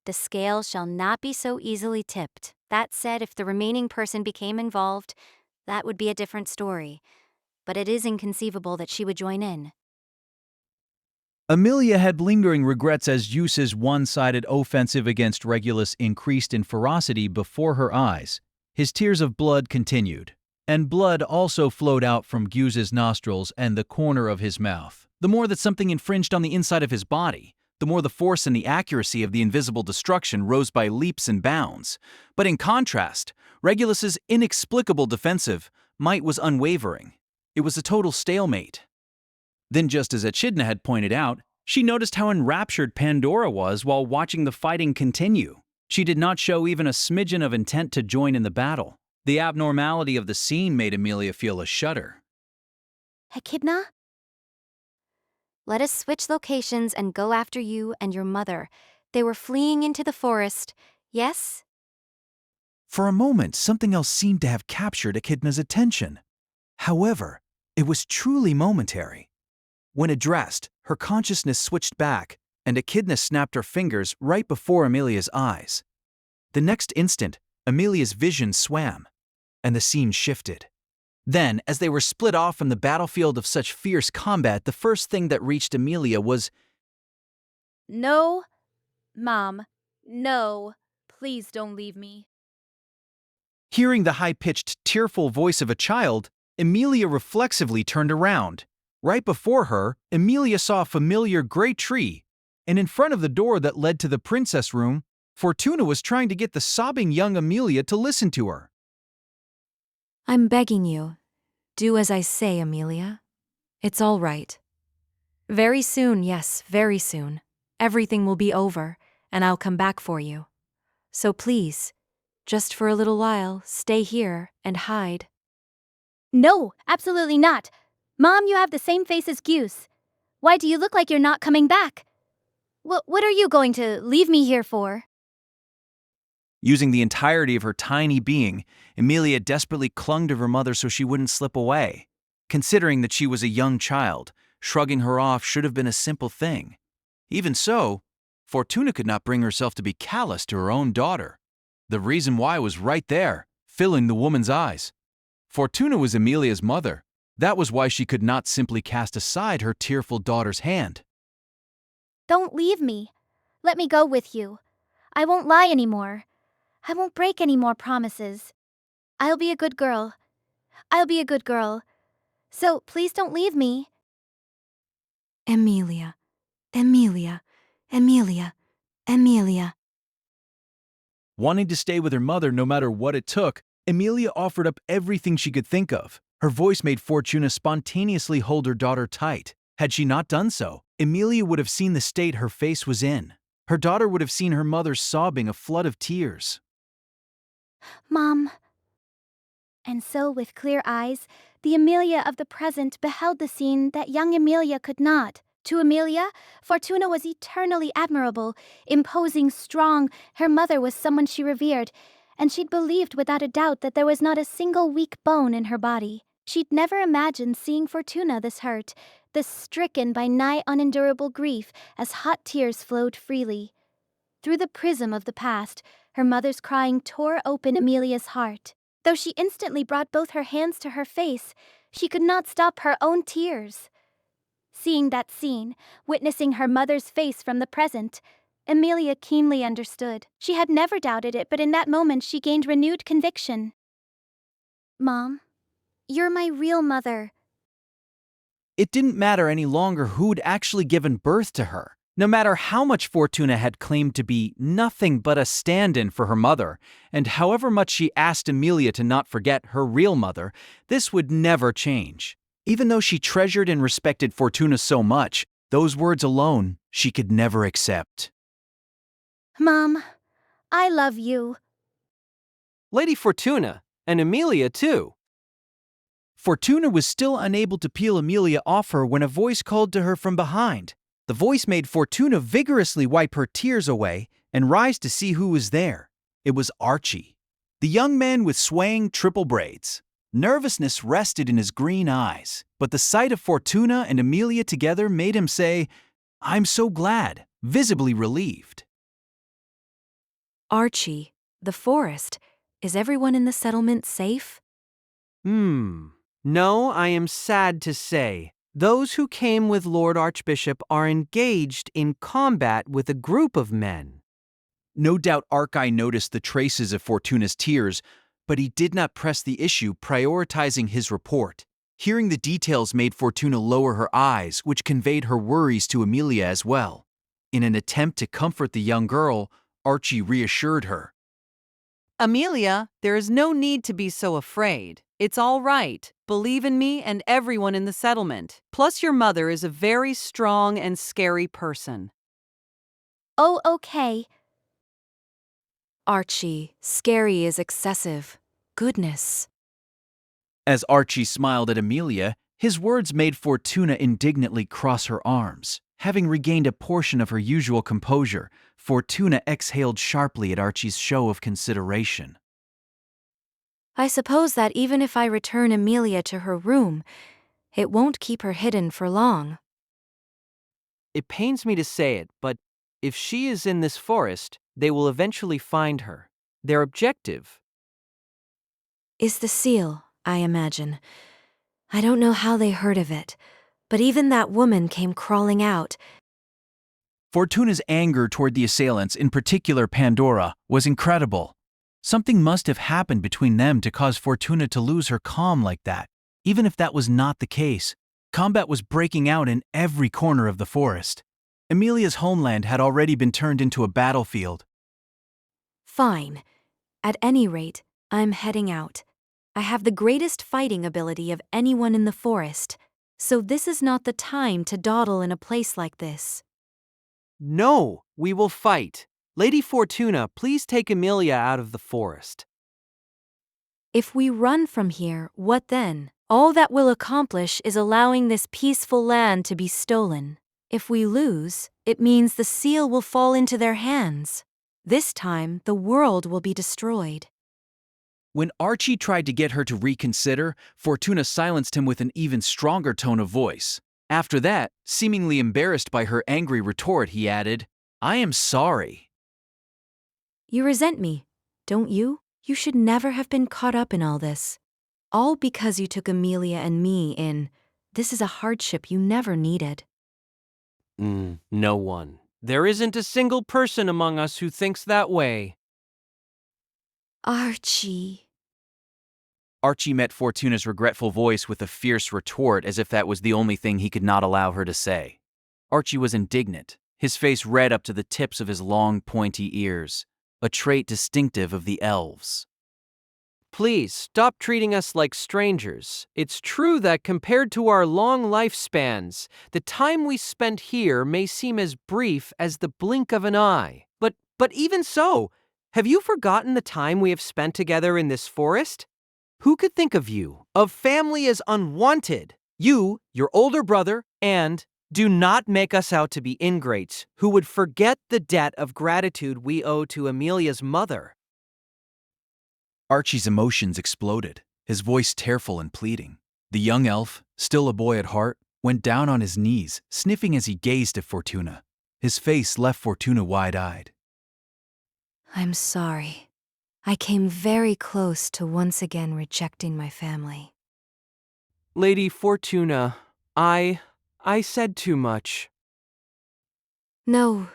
The scale shall not be so easily tipped. That said, if the remaining person became involved, that would be a different story. But it is inconceivable that she would join in. Emilia had lingering regrets as Gyus's one-sided offensive against Regulus increased in ferocity before her eyes. His tears of blood continued, and blood also flowed out from Gyus's nostrils and the corner of his mouth. The more that something infringed on the inside of his body, the more the force and the accuracy of the invisible destruction rose by leaps and bounds. But in contrast, Regulus's inexplicable defensive might was unwavering. It was a total stalemate. Then, just as Echidna had pointed out, she noticed how enraptured Pandora was while watching the fighting continue. She did not show even a smidgen of intent to join in the battle. The abnormality of the scene made Emilia feel a shudder. Echidna? Let us switch locations and go after you and your mother. They were fleeing into the forest, yes? For a moment, something else seemed to have captured Echidna's attention. However, it was truly momentary. When addressed, her consciousness switched back, and Echidna snapped her fingers right before Emilia's eyes. The next instant, Emilia's vision swam, and the scene shifted. Then, as they were split off from the battlefield of such fierce combat, the first thing that reached Emilia was, No, Mom, no, please don't leave me. Hearing the high-pitched, tearful voice of a child, Emilia reflexively turned around. Right before her, Emilia saw a familiar gray tree, and in front of the door that led to the princess room, Fortuna was trying to get the sobbing young Emilia to listen to her. I'm begging you. Do as I say, Emilia. It's all right. Very soon, yes, very soon. Everything will be over, and I'll come back for you. So please, just for a little while, stay here and hide. No, absolutely not. Mom, you have the same face as Gyus. Why do you look like you're not coming back? What are you going to leave me here for? Using the entirety of her tiny being, Emilia desperately clung to her mother so she wouldn't slip away. Considering that she was a young child, shrugging her off should have been a simple thing. Even so, Fortuna could not bring herself to be callous to her own daughter. The reason why was right there, filling the woman's eyes. Fortuna was Emilia's mother. That was why she could not simply cast aside her tearful daughter's hand. Don't leave me. Let me go with you. I won't lie anymore. I won't break any more promises. I'll be a good girl. I'll be a good girl. So please don't leave me. Emilia, Emilia, Emilia, Emilia. Wanting to stay with her mother no matter what it took, Emilia offered up everything she could think of. Her voice made Fortuna spontaneously hold her daughter tight. Had she not done so, Emilia would have seen the state her face was in. Her daughter would have seen her mother sobbing a flood of tears. Mom. And so, with clear eyes, the Emilia of the present beheld the scene that young Emilia could not. To Emilia, Fortuna was eternally admirable, imposing, strong. Her mother was someone she revered, and she'd believed without a doubt that there was not a single weak bone in her body. She'd never imagined seeing Fortuna this hurt, this stricken by nigh unendurable grief as hot tears flowed freely. Through the prism of the past, her mother's crying tore open Emilia's heart. Though she instantly brought both her hands to her face, she could not stop her own tears. Seeing that scene, witnessing her mother's face from the present, Emilia keenly understood. She had never doubted it, but in that moment she gained renewed conviction. Mom, you're my real mother. It didn't matter any longer who'd actually given birth to her. No matter how much Fortuna had claimed to be nothing but a stand-in for her mother, and however much she asked Emilia to not forget her real mother, this would never change. Even though she treasured and respected Fortuna so much, Those words alone she could never accept. Mom, I love you. Lady Fortuna, and Amelia too. Fortuna was still unable to peel Amelia off her when a voice called to her from behind. The voice made Fortuna vigorously wipe her tears away and rise to see who was there. It was Archie, the young man with swaying triple braids. Nervousness rested in his green eyes, but the sight of Fortuna and Amelia together made him say, "I'm so glad," visibly relieved. Archie, the forest. Is everyone in the settlement safe? No, I am sad to say. Those who came with Lord Archbishop are engaged in combat with a group of men. No doubt Archie noticed the traces of Fortuna's tears, but he did not press the issue, prioritizing his report. Hearing the details made Fortuna lower her eyes, which conveyed her worries to Amelia as well. In an attempt to comfort the young girl, Archie reassured her. Amelia, there is no need to be so afraid. It's all right. Believe in me and everyone in the settlement. Plus, your mother is a very strong and scary person. Oh, okay. Archie, scary is excessive. Goodness. As Archie smiled at Amelia, his words made Fortuna indignantly cross her arms. Having regained a portion of her usual composure, Fortuna exhaled sharply at Archie's show of consideration. I suppose that even if I return Amelia to her room, it won't keep her hidden for long. It pains me to say it, but if she is in this forest, they will eventually find her. Their objective Is the seal, I imagine. I don't know how they heard of it, but even that woman came crawling out. Fortuna's anger toward the assailants, in particular Pandora, was incredible. Something must have happened between them to cause Fortuna to lose her calm like that. Even if that was not the case, combat was breaking out in every corner of the forest. Amelia's homeland had already been turned into a battlefield. Fine. At any rate, I'm heading out. I have the greatest fighting ability of anyone in the forest, so this is not the time to dawdle in a place like this. No, we will fight. Lady Fortuna, please take Amelia out of the forest. If we run from here, what then? All that will accomplish is allowing this peaceful land to be stolen. If we lose, it means the seal will fall into their hands. This time, the world will be destroyed. When Archie tried to get her to reconsider, Fortuna silenced him with an even stronger tone of voice. After that, seemingly embarrassed by her angry retort, he added, "I am sorry." You resent me, don't you? You should never have been caught up in all this. All because you took Amelia and me in. This is a hardship you never needed. No one. There isn't a single person among us who thinks that way. Archie. Archie met Fortuna's regretful voice with a fierce retort, as if that was the only thing he could not allow her to say. Archie was indignant, his face red up to the tips of his long, pointy ears, a trait distinctive of the elves. Please, stop treating us like strangers. It's true that compared to our long lifespans, the time we spent here may seem as brief as the blink of an eye. But even so, have you forgotten the time we have spent together in this forest? Who could think of you, of family as unwanted? You, your older brother, and do not make us out to be ingrates who would forget the debt of gratitude we owe to Amelia's mother. Archie's emotions exploded, his voice tearful and pleading. The young elf, still a boy at heart, went down on his knees, sniffing as he gazed at Fortuna. His face left Fortuna wide-eyed. I'm sorry. I came very close to once again rejecting my family. Lady Fortuna, I said too much. No,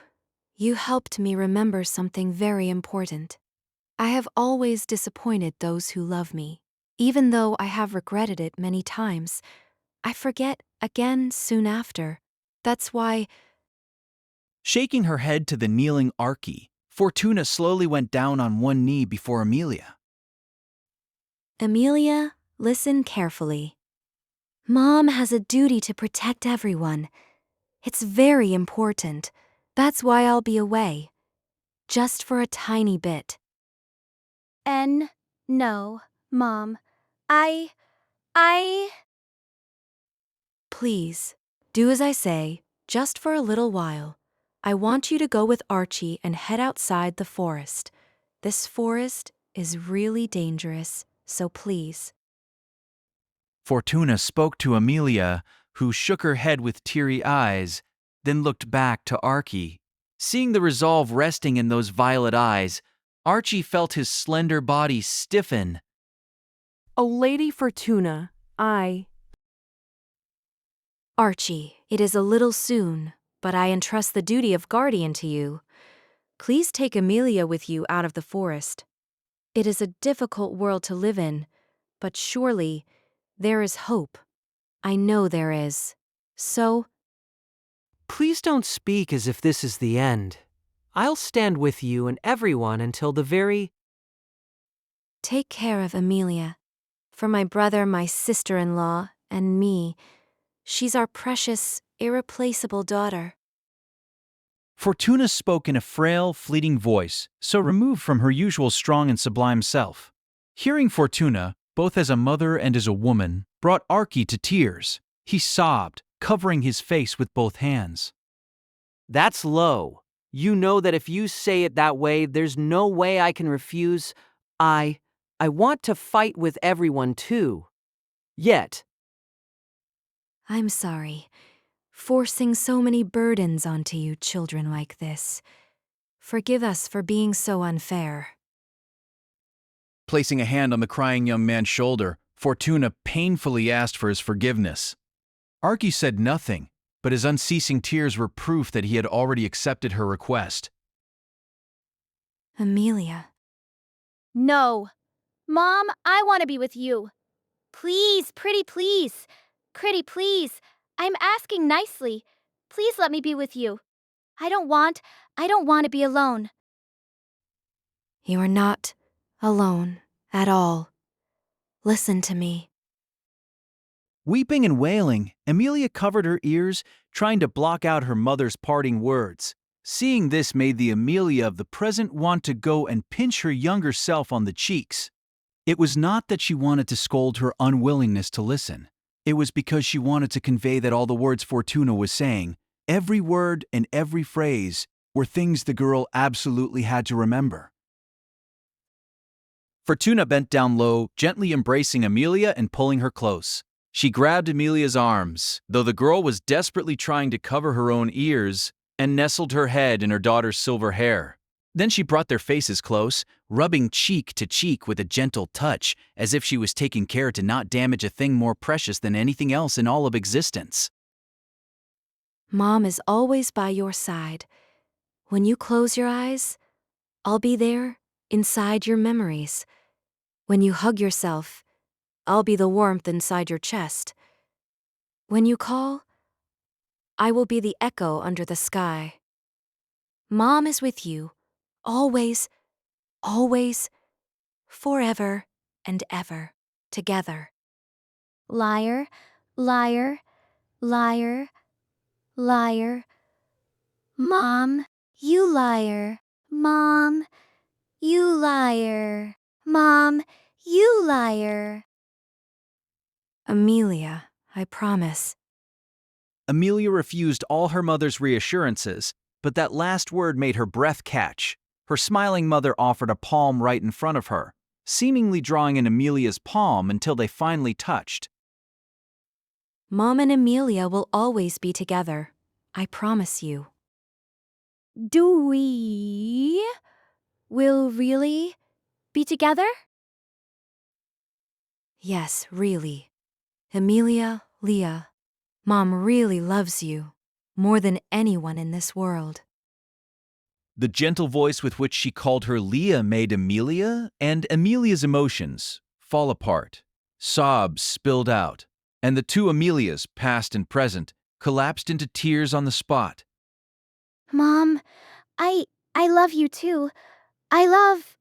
you helped me remember something very important. I have always disappointed those who love me. Even though I have regretted it many times, I forget again soon after. That's why... Shaking her head to the kneeling Archie, Fortuna slowly went down on one knee before Amelia. Amelia, listen carefully. Mom has a duty to protect everyone. It's very important. That's why I'll be away. Just for a tiny bit. No, Mom. I. Please, do as I say, just for a little while. I want you to go with Archie and head outside the forest. This forest is really dangerous, so please. Fortuna spoke to Amelia, who shook her head with teary eyes, then looked back to Archie. Seeing the resolve resting in those violet eyes, Archie felt his slender body stiffen. Oh, Lady Fortuna, Archie, it is a little soon, but I entrust the duty of guardian to you. Please take Amelia with you out of the forest. It is a difficult world to live in, but surely there is hope. I know there is. So, Please don't speak as if this is the end. I'll stand with you and everyone until the very... take care of Amelia. For my brother, my sister-in-law, and me. She's our precious, irreplaceable daughter. Fortuna spoke in a frail, fleeting voice, so removed from her usual strong and sublime self. Hearing Fortuna, both as a mother and as a woman, brought Archie to tears. He sobbed, covering his face with both hands. That's low. You know that if you say it that way, there's no way I can refuse. I want to fight with everyone too. Yet, I'm sorry, forcing so many burdens onto you children like this. Forgive us for being so unfair. Placing a hand on the crying young man's shoulder, Fortuna painfully asked for his forgiveness. Archie said nothing, but his unceasing tears were proof that he had already accepted her request. Amelia. No. Mom, I want to be with you. Please, pretty please. Pretty please. I'm asking nicely. Please let me be with you. I don't want to be alone. You are not alone at all. Listen to me. Weeping and wailing, Amelia covered her ears, trying to block out her mother's parting words. Seeing this made the Amelia of the present want to go and pinch her younger self on the cheeks. It was not that she wanted to scold her unwillingness to listen. It was because she wanted to convey that all the words Fortuna was saying, every word and every phrase, were things the girl absolutely had to remember. Fortuna bent down low, gently embracing Amelia and pulling her close. She grabbed Amelia's arms, though the girl was desperately trying to cover her own ears, and nestled her head in her daughter's silver hair. Then she brought their faces close, rubbing cheek to cheek with a gentle touch, as if she was taking care to not damage a thing more precious than anything else in all of existence. Mom is always by your side. When you close your eyes, I'll be there, inside your memories. When you hug yourself, I'll be the warmth inside your chest. When you call, I will be the echo under the sky. Mom is with you, always, always, forever and ever, together. Liar, liar, liar, liar. Mom, you liar. Mom, you liar. Mom, you liar. Amelia, I promise. Amelia refused all her mother's reassurances, but that last word made her breath catch. Her smiling mother offered a palm right in front of her, seemingly drawing in Amelia's palm until they finally touched. Mom and Amelia will always be together. I promise you. Do we will really be together? Yes, really. Amelia, Leah, Mom really loves you, more than anyone in this world. The gentle voice with which she called her Leah made Amelia and Amelia's emotions fall apart. Sobs spilled out, and the two Amelias, past and present, collapsed into tears on the spot. Mom, I love you too. I love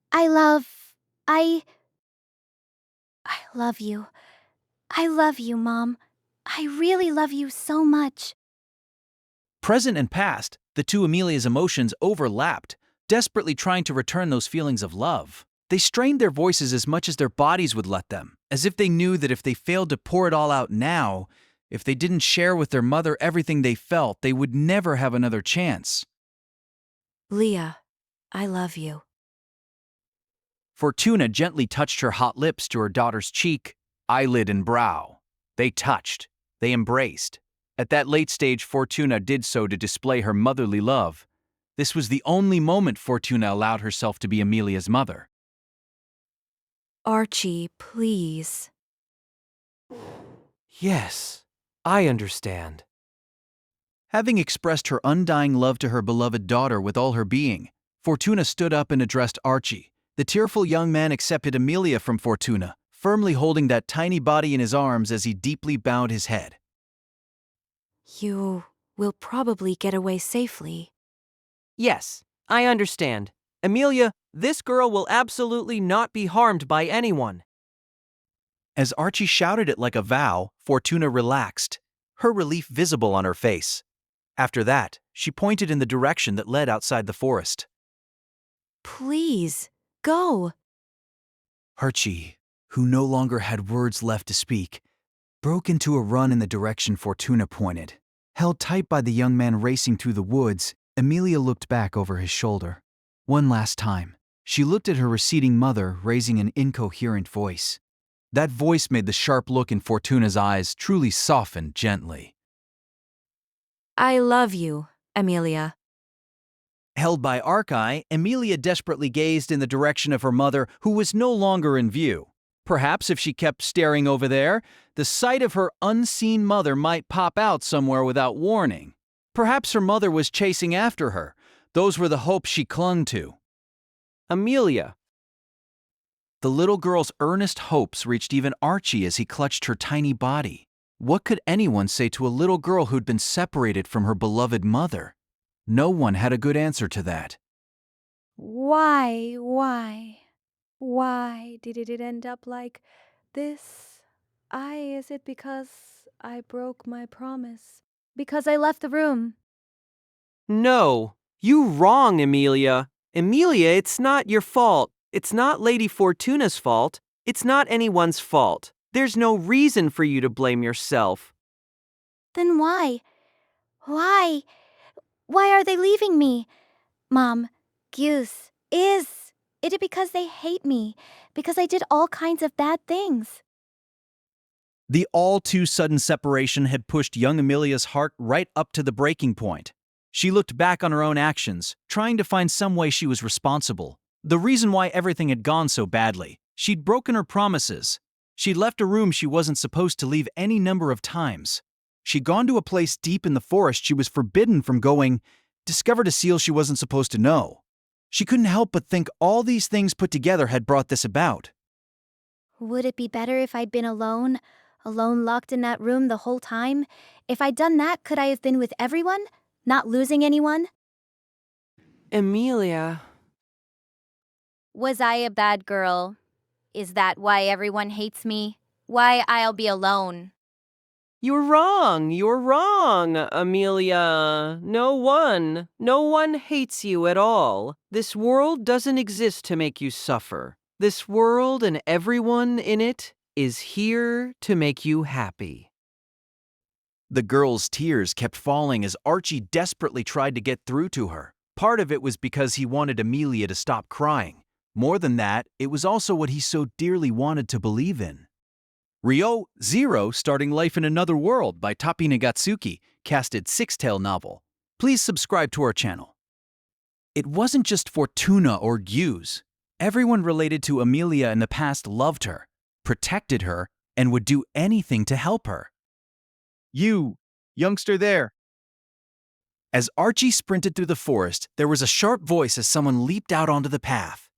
you. I love you, Mom. I really love you so much. Present and past, the two Amelia's emotions overlapped, desperately trying to return those feelings of love. They strained their voices as much as their bodies would let them, as if they knew that if they failed to pour it all out now, if they didn't share with their mother everything they felt, they would never have another chance. Leah, I love you. Fortuna gently touched her hot lips to her daughter's cheek, eyelid, and brow. They touched. They embraced. At that late stage, Fortuna did so to display her motherly love. This was the only moment Fortuna allowed herself to be Amelia's mother. Archie, please. Yes, I understand. Having expressed her undying love to her beloved daughter with all her being, Fortuna stood up and addressed Archie. The tearful young man accepted Amelia from Fortuna, firmly holding that tiny body in his arms as he deeply bowed his head. You will probably get away safely. Yes, I understand. Amelia, this girl will absolutely not be harmed by anyone. As Archie shouted it like a vow, Fortuna relaxed, her relief visible on her face. After that, she pointed in the direction that led outside the forest. Please, go. Archie, who no longer had words left to speak, broke into a run in the direction Fortuna pointed. Held tight by the young man racing through the woods, Amelia looked back over his shoulder. One last time, she looked at her receding mother, raising an incoherent voice. That voice made the sharp look in Fortuna's eyes truly soften gently. I love you, Amelia. Held by Archie, Amelia desperately gazed in the direction of her mother, who was no longer in view. Perhaps if she kept staring over there, the sight of her unseen mother might pop out somewhere without warning. Perhaps her mother was chasing after her. Those were the hopes she clung to. Amelia. The little girl's earnest hopes reached even Archie as he clutched her tiny body. What could anyone say to a little girl who'd been separated from her beloved mother? No one had a good answer to that. Why did it end up like this? Is it because I broke my promise? Because I left the room? No, you wrong, Amelia. Amelia, it's not your fault. It's not Lady Fortuna's fault. It's not anyone's fault. There's no reason for you to blame yourself. Then why? Why? Why are they leaving me? Mom, Gus, is it because they hate me? Because I did all kinds of bad things? The all-too-sudden separation had pushed young Amelia's heart right up to the breaking point. She looked back on her own actions, trying to find some way she was responsible. The reason why everything had gone so badly. She'd broken her promises. She'd left a room she wasn't supposed to leave any number of times. She'd gone to a place deep in the forest she was forbidden from going, discovered a seal she wasn't supposed to know. She couldn't help but think all these things put together had brought this about. Would it be better if I'd been alone locked in that room the whole time? If I'd done that, could I have been with everyone, not losing anyone? Amelia. Was I a bad girl? Is that why everyone hates me? Why I'll be alone? You're wrong, Amelia. No one hates you at all. This world doesn't exist to make you suffer. This world and everyone in it is here to make you happy. The girl's tears kept falling as Archie desperately tried to get through to her. Part of it was because he wanted Amelia to stop crying. More than that, it was also what he so dearly wanted to believe in. Ryo Zero Starting Life in Another World by Tapi Nagatsuki, casted six-tale novel. Please subscribe to our channel. It wasn't just Fortuna or Gus. Everyone related to Amelia in the past loved her, protected her, and would do anything to help her. You, youngster there. As Archie sprinted through the forest, there was a sharp voice as someone leaped out onto the path.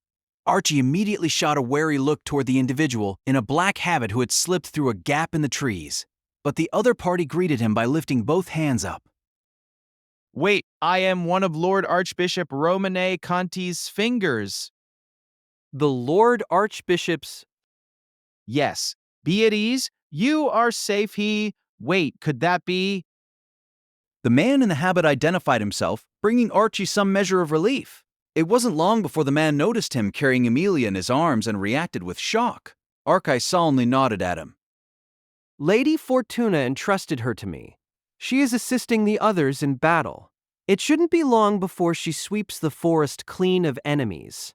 Archie immediately shot a wary look toward the individual in a black habit who had slipped through a gap in the trees. But the other party greeted him by lifting both hands up. Wait, I am one of Lord Archbishop Romane Conti's fingers. The Lord Archbishop's... Yes, be at ease. You are safe. Wait, could that be... The man in the habit identified himself, bringing Archie some measure of relief. It wasn't long before the man noticed him carrying Amelia in his arms and reacted with shock. Archie solemnly nodded at him. Lady Fortuna entrusted her to me. She is assisting the others in battle. It shouldn't be long before she sweeps the forest clean of enemies.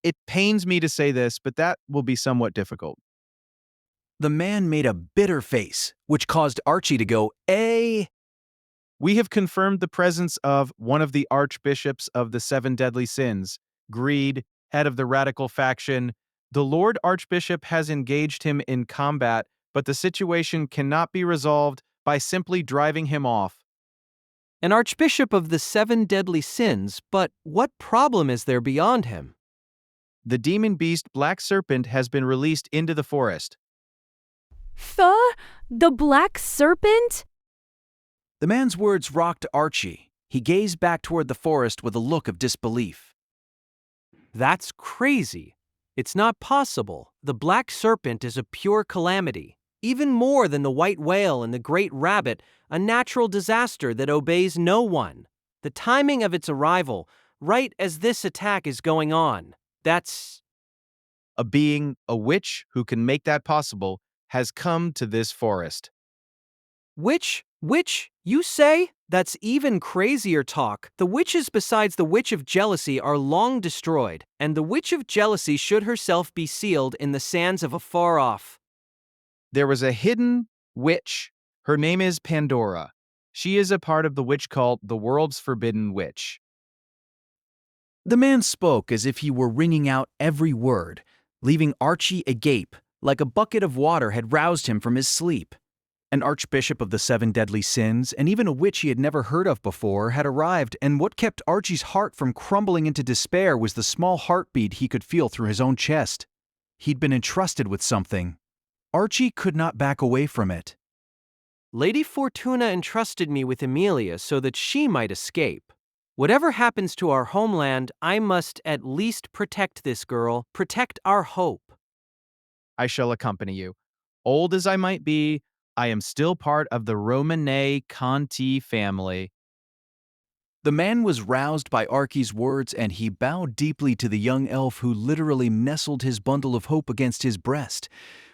It pains me to say this, but that will be somewhat difficult. The man made a bitter face, which caused Archie to go, We have confirmed the presence of one of the archbishops of the seven deadly sins, Greed, head of the radical faction. The Lord Archbishop has engaged him in combat, but the situation cannot be resolved by simply driving him off. An archbishop of the seven deadly sins, but what problem is there beyond him? The demon beast Black Serpent has been released into the forest. The Black Serpent? The man's words rocked Archie. He gazed back toward the forest with a look of disbelief. That's crazy. It's not possible. The Black Serpent is a pure calamity. Even more than the white whale and the great rabbit, a natural disaster that obeys no one. The timing of its arrival, right as this attack is going on, that's... A being, a witch who can make that possible, has come to this forest. Witch? You say? That's even crazier talk. The witches besides the Witch of Jealousy are long destroyed, and the Witch of Jealousy should herself be sealed in the sands of afar off. There was a hidden witch. Her name is Pandora. She is a part of the witch cult, the world's forbidden witch. The man spoke as if he were wringing out every word, leaving Archie agape, like a bucket of water had roused him from his sleep. An archbishop of the seven deadly sins, and even a witch he had never heard of before, had arrived, and what kept Archie's heart from crumbling into despair was the small heartbeat he could feel through his own chest. He'd been entrusted with something. Archie could not back away from it. Lady Fortuna entrusted me with Amelia so that she might escape. Whatever happens to our homeland, I must at least protect this girl, protect our hope. I shall accompany you. Old as I might be, I am still part of the Romane Conti family. The man was roused by Archie's words, and he bowed deeply to the young elf who literally nestled his bundle of hope against his breast.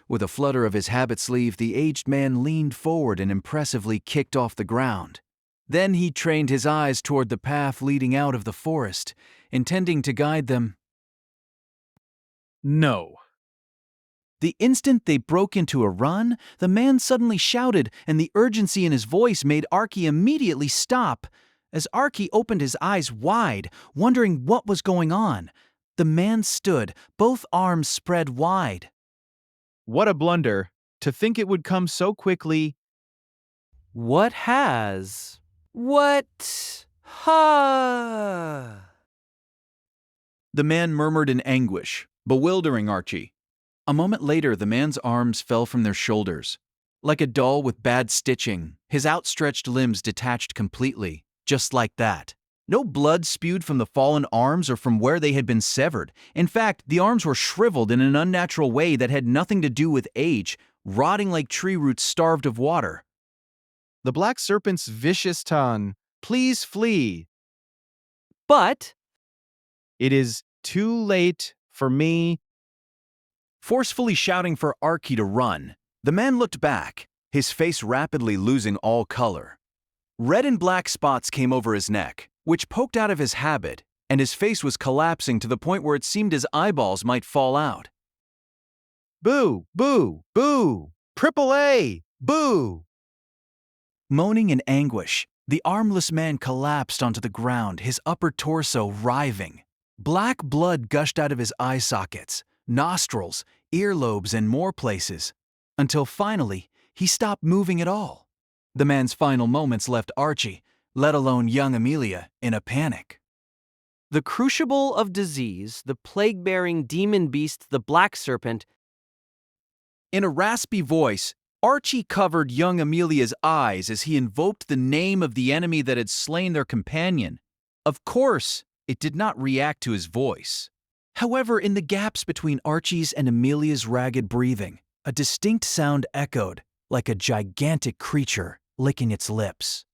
With a flutter of his habit sleeve, the aged man leaned forward and impressively kicked off the ground. Then he trained his eyes toward the path leading out of the forest, intending to guide them. No. The instant they broke into a run, the man suddenly shouted, and the urgency in his voice made Archie immediately stop. As Archie opened his eyes wide, wondering what was going on, the man stood, both arms spread wide. What a blunder. To think it would come so quickly. What has? What? Ha! The man murmured in anguish, bewildering Archie. A moment later, the man's arms fell from their shoulders. Like a doll with bad stitching, his outstretched limbs detached completely, just like that. No blood spewed from the fallen arms or from where they had been severed. In fact, the arms were shriveled in an unnatural way that had nothing to do with age, rotting like tree roots starved of water. The Black Serpent's vicious tongue. Please flee. But it is too late for me. Forcefully shouting for Archie to run, the man looked back, his face rapidly losing all color. Red and black spots came over his neck, which poked out of his habit, and his face was collapsing to the point where it seemed his eyeballs might fall out. Boo! Boo! Boo! Triple A! Boo! Moaning in anguish, the armless man collapsed onto the ground, his upper torso writhing. Black blood gushed out of his eye sockets, nostrils, earlobes, and more places, until finally he stopped moving at all. The man's final moments left Archie, let alone young Amelia, in a panic. The crucible of disease, the plague-bearing demon beast, the Black Serpent. In a raspy voice, Archie covered young Amelia's eyes as he invoked the name of the enemy that had slain their companion. Of course, it did not react to his voice. However, in the gaps between Archie's and Amelia's ragged breathing, a distinct sound echoed, like a gigantic creature licking its lips.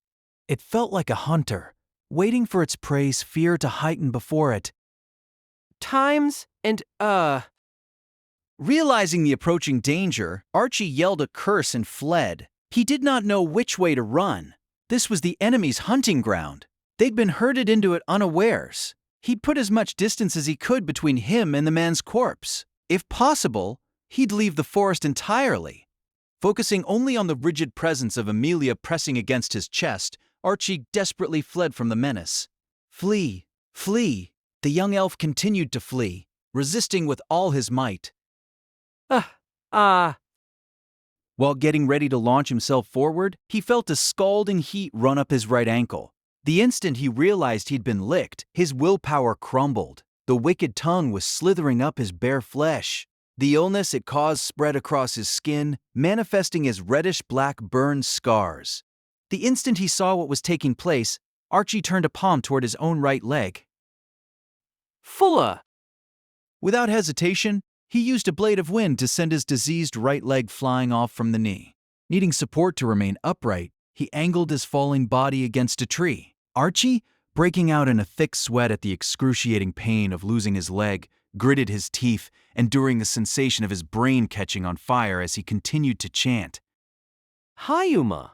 It felt like a hunter, waiting for its prey's fear to heighten before it. Times and, Realizing the approaching danger, Archie yelled a curse and fled. He did not know which way to run. This was the enemy's hunting ground. They'd been herded into it unawares. He'd put as much distance as he could between him and the man's corpse. If possible, he'd leave the forest entirely. Focusing only on the rigid presence of Amelia pressing against his chest, Archie desperately fled from the menace. Flee, flee. The young elf continued to flee, resisting with all his might. While getting ready to launch himself forward, he felt a scalding heat run up his right ankle. The instant he realized he'd been licked, his willpower crumbled. The wicked tongue was slithering up his bare flesh. The illness it caused spread across his skin, manifesting as reddish-black burned scars. The instant he saw what was taking place, Archie turned a palm toward his own right leg. Fulla! Without hesitation, he used a blade of wind to send his diseased right leg flying off from the knee. Needing support to remain upright, he angled his falling body against a tree. Archie, breaking out in a thick sweat at the excruciating pain of losing his leg, gritted his teeth, enduring the sensation of his brain catching on fire as he continued to chant. Hyuma!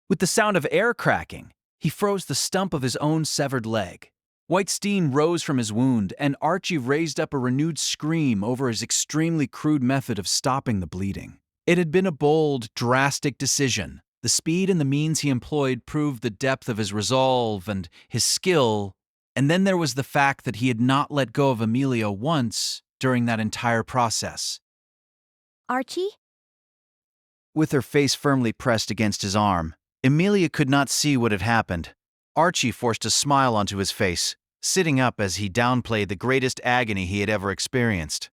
With the sound of air cracking, he froze the stump of his own severed leg. White steam rose from his wound, and Archie raised up a renewed scream over his extremely crude method of stopping the bleeding. It had been a bold, drastic decision. The speed and the means he employed proved the depth of his resolve and his skill, and then there was the fact that he had not let go of Amelia once during that entire process. Archie? With her face firmly pressed against his arm, Amelia could not see what had happened. Archie forced a smile onto his face, sitting up as he downplayed the greatest agony he had ever experienced.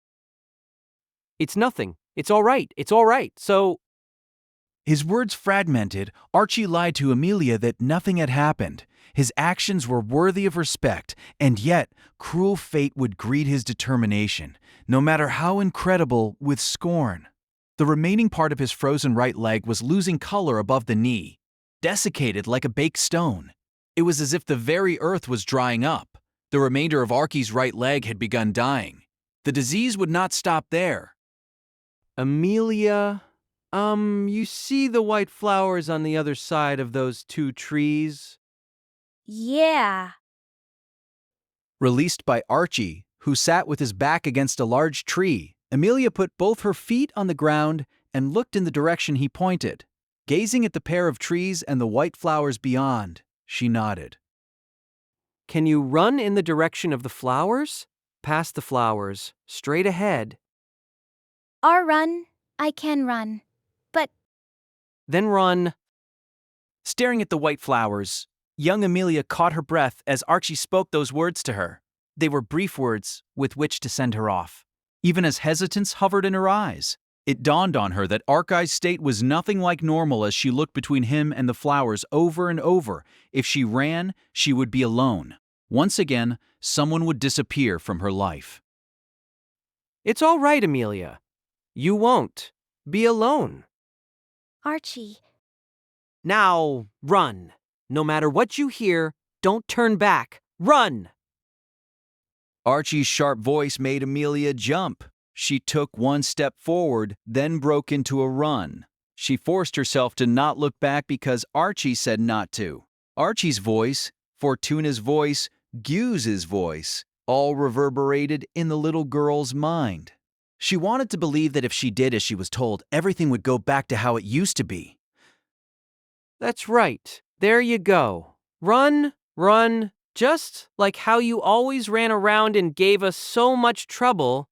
It's nothing. It's all right. It's all right. So... His words fragmented, Archie lied to Amelia that nothing had happened. His actions were worthy of respect, and yet cruel fate would greet his determination, no matter how incredible, with scorn. The remaining part of his frozen right leg was losing color above the knee, desiccated like a baked stone. It was as if the very earth was drying up. The remainder of Archie's right leg had begun dying. The disease would not stop there. Amelia, you see the white flowers on the other side of those two trees? Yeah. Released by Archie, who sat with his back against a large tree, Amelia put both her feet on the ground and looked in the direction he pointed. Gazing at the pair of trees and the white flowers beyond, she nodded. Can you run in the direction of the flowers? Past the flowers, straight ahead. Or run. I can run. But... Then run. Staring at the white flowers, young Amelia caught her breath as Archie spoke those words to her. They were brief words with which to send her off. Even as hesitance hovered in her eyes, it dawned on her that Archi's state was nothing like normal as she looked between him and the flowers over and over. If she ran, she would be alone. Once again, someone would disappear from her life. It's all right, Amelia. You won't be alone. Archie. Now, run. No matter what you hear, don't turn back. Run! Archie's sharp voice made Amelia jump. She took one step forward, then broke into a run. She forced herself to not look back because Archie said not to. Archie's voice, Fortuna's voice, Guse's voice, all reverberated in the little girl's mind. She wanted to believe that if she did as she was told, everything would go back to how it used to be. That's right. There you go. Run, run, just like how you always ran around and gave us so much trouble.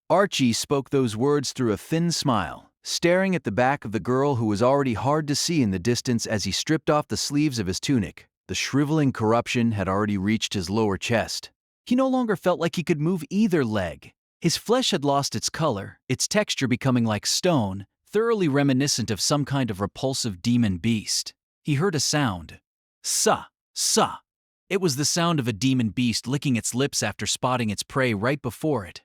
Archie spoke those words through a thin smile, staring at the back of the girl who was already hard to see in the distance as he stripped off the sleeves of his tunic. The shriveling corruption had already reached his lower chest. He no longer felt like he could move either leg. His flesh had lost its color, its texture becoming like stone, thoroughly reminiscent of some kind of repulsive demon beast. He heard a sound. Sa, sa. It was the sound of a demon beast licking its lips after spotting its prey right before it.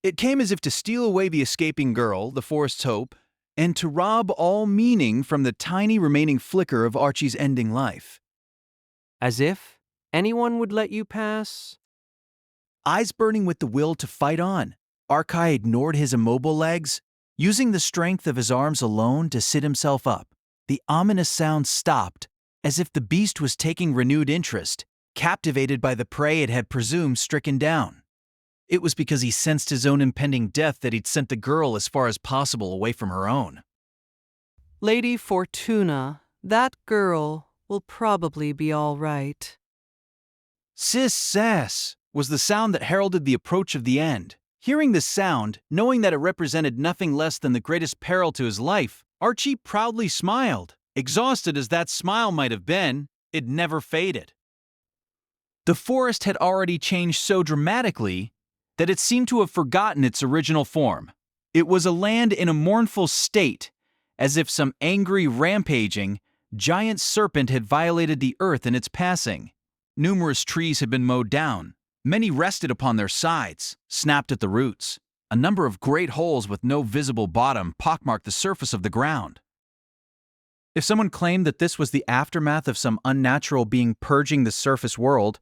It came as if to steal away the escaping girl, the forest's hope, and to rob all meaning from the tiny remaining flicker of Archie's ending life. As if anyone would let you pass? Eyes burning with the will to fight on, Archie ignored his immobile legs, using the strength of his arms alone to sit himself up. The ominous sound stopped, as if the beast was taking renewed interest, captivated by the prey it had presumed stricken down. It was because he sensed his own impending death that he'd sent the girl as far as possible away from her own. Lady Fortuna, that girl will probably be all right. Sis sass was the sound that heralded the approach of the end. Hearing this sound, knowing that it represented nothing less than the greatest peril to his life, Archie proudly smiled. Exhausted as that smile might have been, it never faded. The forest had already changed so dramatically that it seemed to have forgotten its original form. It was a land in a mournful state, as if some angry, rampaging, giant serpent had violated the earth in its passing. Numerous trees had been mowed down. Many rested upon their sides, snapped at the roots. A number of great holes with no visible bottom pockmarked the surface of the ground. If someone claimed that this was the aftermath of some unnatural being purging the surface world,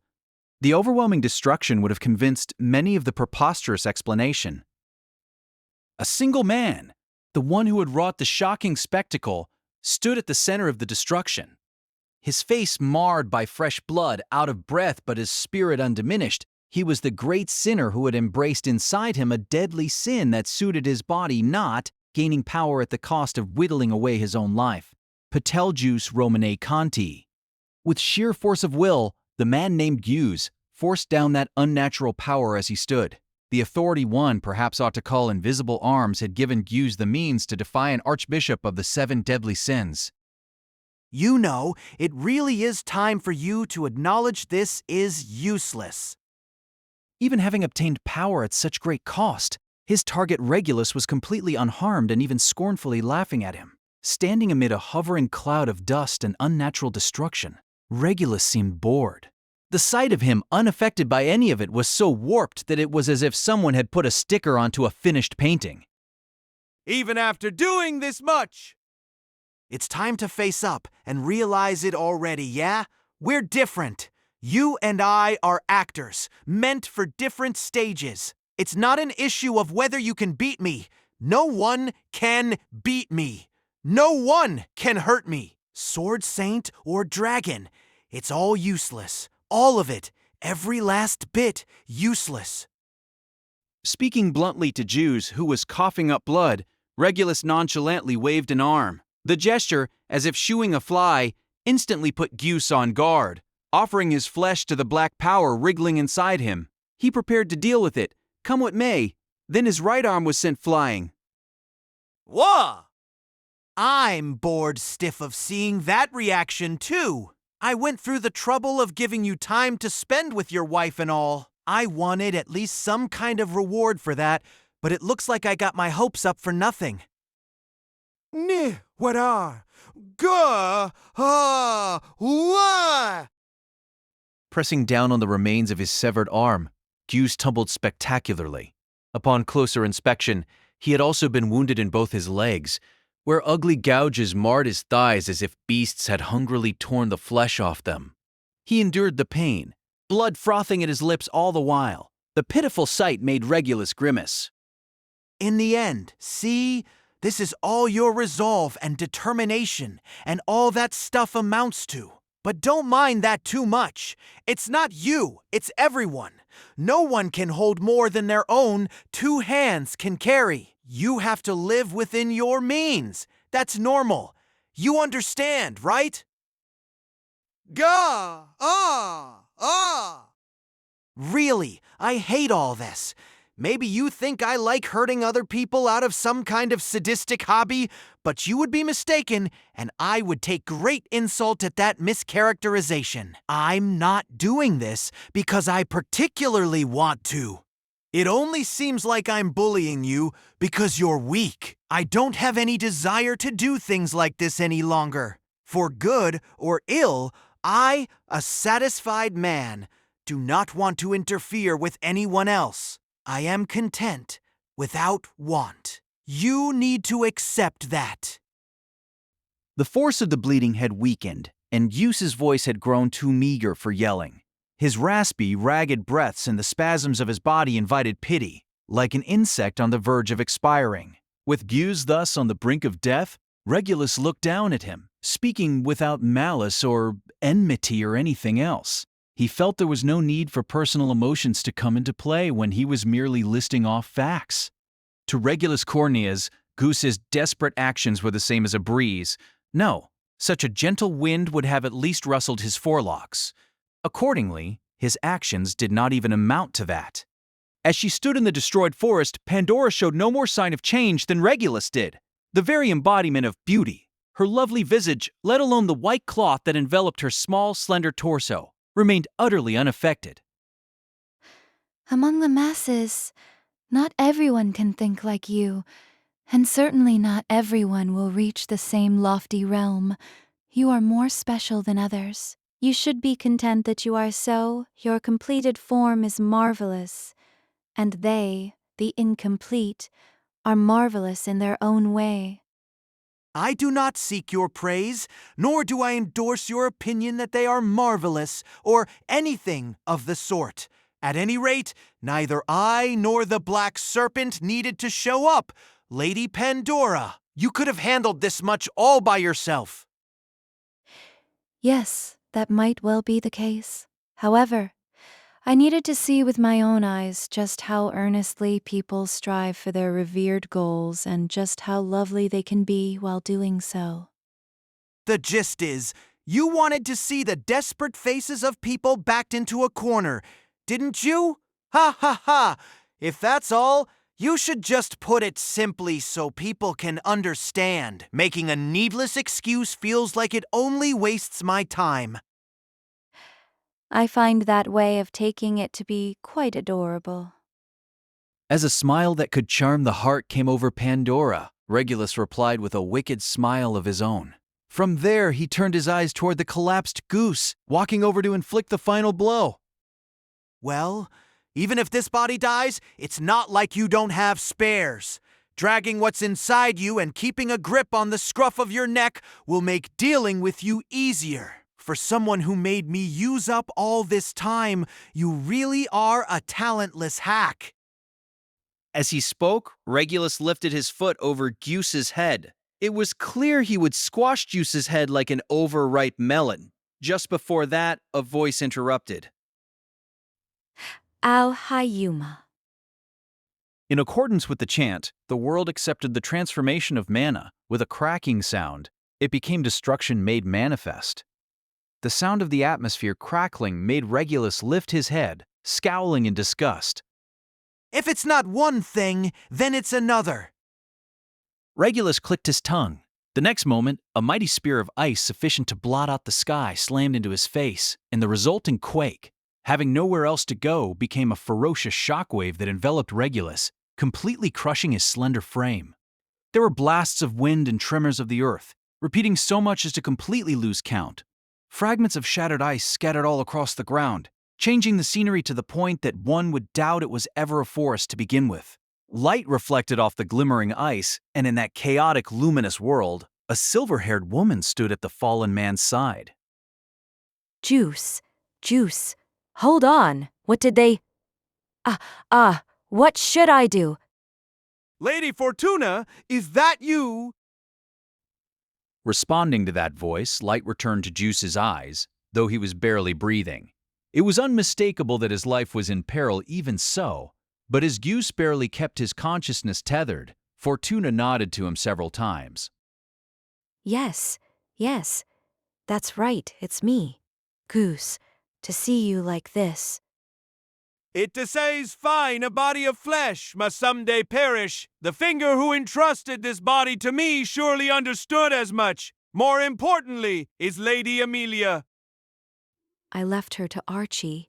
the overwhelming destruction would have convinced many of the preposterous explanation. A single man, the one who had wrought the shocking spectacle, stood at the center of the destruction. His face marred by fresh blood, out of breath but his spirit undiminished, he was the great sinner who had embraced inside him a deadly sin that suited his body not, gaining power at the cost of whittling away his own life. Betelgeuse Romane Conti. With sheer force of will, the man named Gyus forced down that unnatural power as he stood. The authority one perhaps ought to call invisible arms had given Gyus the means to defy an archbishop of the 7 deadly sins. You know, it really is time for you to acknowledge this is useless. Even having obtained power at such great cost, his target Regulus was completely unharmed and even scornfully laughing at him. Standing amid a hovering cloud of dust and unnatural destruction, Regulus seemed bored. The sight of him unaffected by any of it was so warped that it was as if someone had put a sticker onto a finished painting. Even after doing this much! It's time to face up and realize it already, yeah? We're different. You and I are actors, meant for different stages. It's not an issue of whether you can beat me. No one can beat me. No one can hurt me. Sword Saint or Dragon, it's all useless. All of it, every last bit, useless. Speaking bluntly to Gyus, who was coughing up blood, Regulus nonchalantly waved an arm. The gesture, as if shooing a fly, instantly put Gyus on guard, offering his flesh to the black power wriggling inside him. He prepared to deal with it, come what may. Then his right arm was sent flying. Wah! I'm bored stiff of seeing that reaction too. I went through the trouble of giving you time to spend with your wife and all. I wanted at least some kind of reward for that, but it looks like I got my hopes up for nothing. Ni, what are? Gah, ah, wah! Pressing down on the remains of his severed arm, Gyus tumbled spectacularly. Upon closer inspection, he had also been wounded in both his legs, where ugly gouges marred his thighs as if beasts had hungrily torn the flesh off them. He endured the pain, blood frothing at his lips all the while. The pitiful sight made Regulus grimace. In the end, see? This is all your resolve and determination and all that stuff amounts to. But don't mind that too much. It's not you, it's everyone. No one can hold more than their own 2 hands can carry. You have to live within your means. That's normal. You understand, right? Gah, ah, ah! Really, I hate all this. Maybe you think I like hurting other people out of some kind of sadistic hobby, but you would be mistaken, and I would take great insult at that mischaracterization. I'm not doing this because I particularly want to. It only seems like I'm bullying you because you're weak. I don't have any desire to do things like this any longer. For good or ill, I, a satisfied man, do not want to interfere with anyone else. I am content without want. You need to accept that. The force of the bleeding had weakened, and Yuce's voice had grown too meager for yelling. His raspy, ragged breaths and the spasms of his body invited pity, like an insect on the verge of expiring. With Gyus thus on the brink of death, Regulus looked down at him, speaking without malice or enmity or anything else. He felt there was no need for personal emotions to come into play when he was merely listing off facts. To Regulus Corneas, Gyus's desperate actions were the same as a breeze. No, such a gentle wind would have at least rustled his forelocks. Accordingly, his actions did not even amount to that. As she stood in the destroyed forest, Pandora showed no more sign of change than Regulus did. The very embodiment of beauty, her lovely visage, let alone the white cloth that enveloped her small, slender torso, remained utterly unaffected. Among the masses, not everyone can think like you, and certainly not everyone will reach the same lofty realm. You are more special than others. You should be content that you are so. Your completed form is marvelous, and they, the incomplete, are marvelous in their own way. I do not seek your praise, nor do I endorse your opinion that they are marvelous or anything of the sort. At any rate, neither I nor the Black Serpent needed to show up. Lady Pandora, you could have handled this much all by yourself. Yes, that might well be the case. However, I needed to see with my own eyes just how earnestly people strive for their revered goals and just how lovely they can be while doing so. The gist is, you wanted to see the desperate faces of people backed into a corner, didn't you? Ha ha ha! If that's all, you should just put it simply so people can understand. Making a needless excuse feels like it only wastes my time. I find that way of taking it to be quite adorable. As a smile that could charm the heart came over Pandora, Regulus replied with a wicked smile of his own. From there, he turned his eyes toward the collapsed Gyus, walking over to inflict the final blow. Well, even if this body dies, it's not like you don't have spares. Dragging what's inside you and keeping a grip on the scruff of your neck will make dealing with you easier. For someone who made me use up all this time, you really are a talentless hack. As he spoke, Regulus lifted his foot over Gyus's head. It was clear he would squash Gyus's head like an overripe melon. Just before that, a voice interrupted. Al-Hayyuma. In accordance with the chant, the world accepted the transformation of mana. With a cracking sound, it became destruction made manifest. The sound of the atmosphere crackling made Regulus lift his head, scowling in disgust. If it's not one thing, then it's another. Regulus clicked his tongue. The next moment, a mighty spear of ice sufficient to blot out the sky slammed into his face, and the resulting quake, having nowhere else to go, became a ferocious shockwave that enveloped Regulus, completely crushing his slender frame. There were blasts of wind and tremors of the earth, repeating so much as to completely lose count. Fragments of shattered ice scattered all across the ground, changing the scenery to the point that one would doubt it was ever a forest to begin with. Light reflected off the glimmering ice, and in that chaotic, luminous world, a silver-haired woman stood at the fallen man's side. Juice. Hold on. What did they... what should I do? Lady Fortuna, is that you? Responding to that voice, light returned to Juice's eyes, though he was barely breathing. It was unmistakable that his life was in peril even so, but as Gyus barely kept his consciousness tethered, Fortuna nodded to him several times. Yes, that's right, it's me. Goose, to see you like this. It to say's fine, a body of flesh must someday perish. The finger who entrusted this body to me surely understood as much. More importantly, is Lady Amelia. I left her to Archie,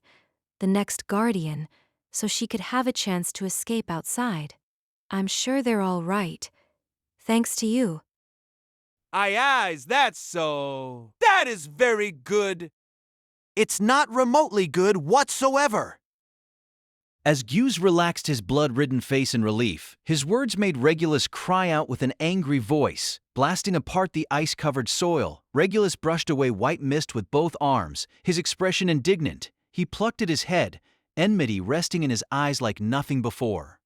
the next guardian, so she could have a chance to escape outside. I'm sure they're all right. Thanks to you. Aye, is that so? That is very good. It's not remotely good whatsoever. As Gyuz relaxed his blood-ridden face in relief, his words made Regulus cry out with an angry voice. Blasting apart the ice-covered soil, Regulus brushed away white mist with both arms, his expression indignant. He plucked at his head, enmity resting in his eyes like nothing before.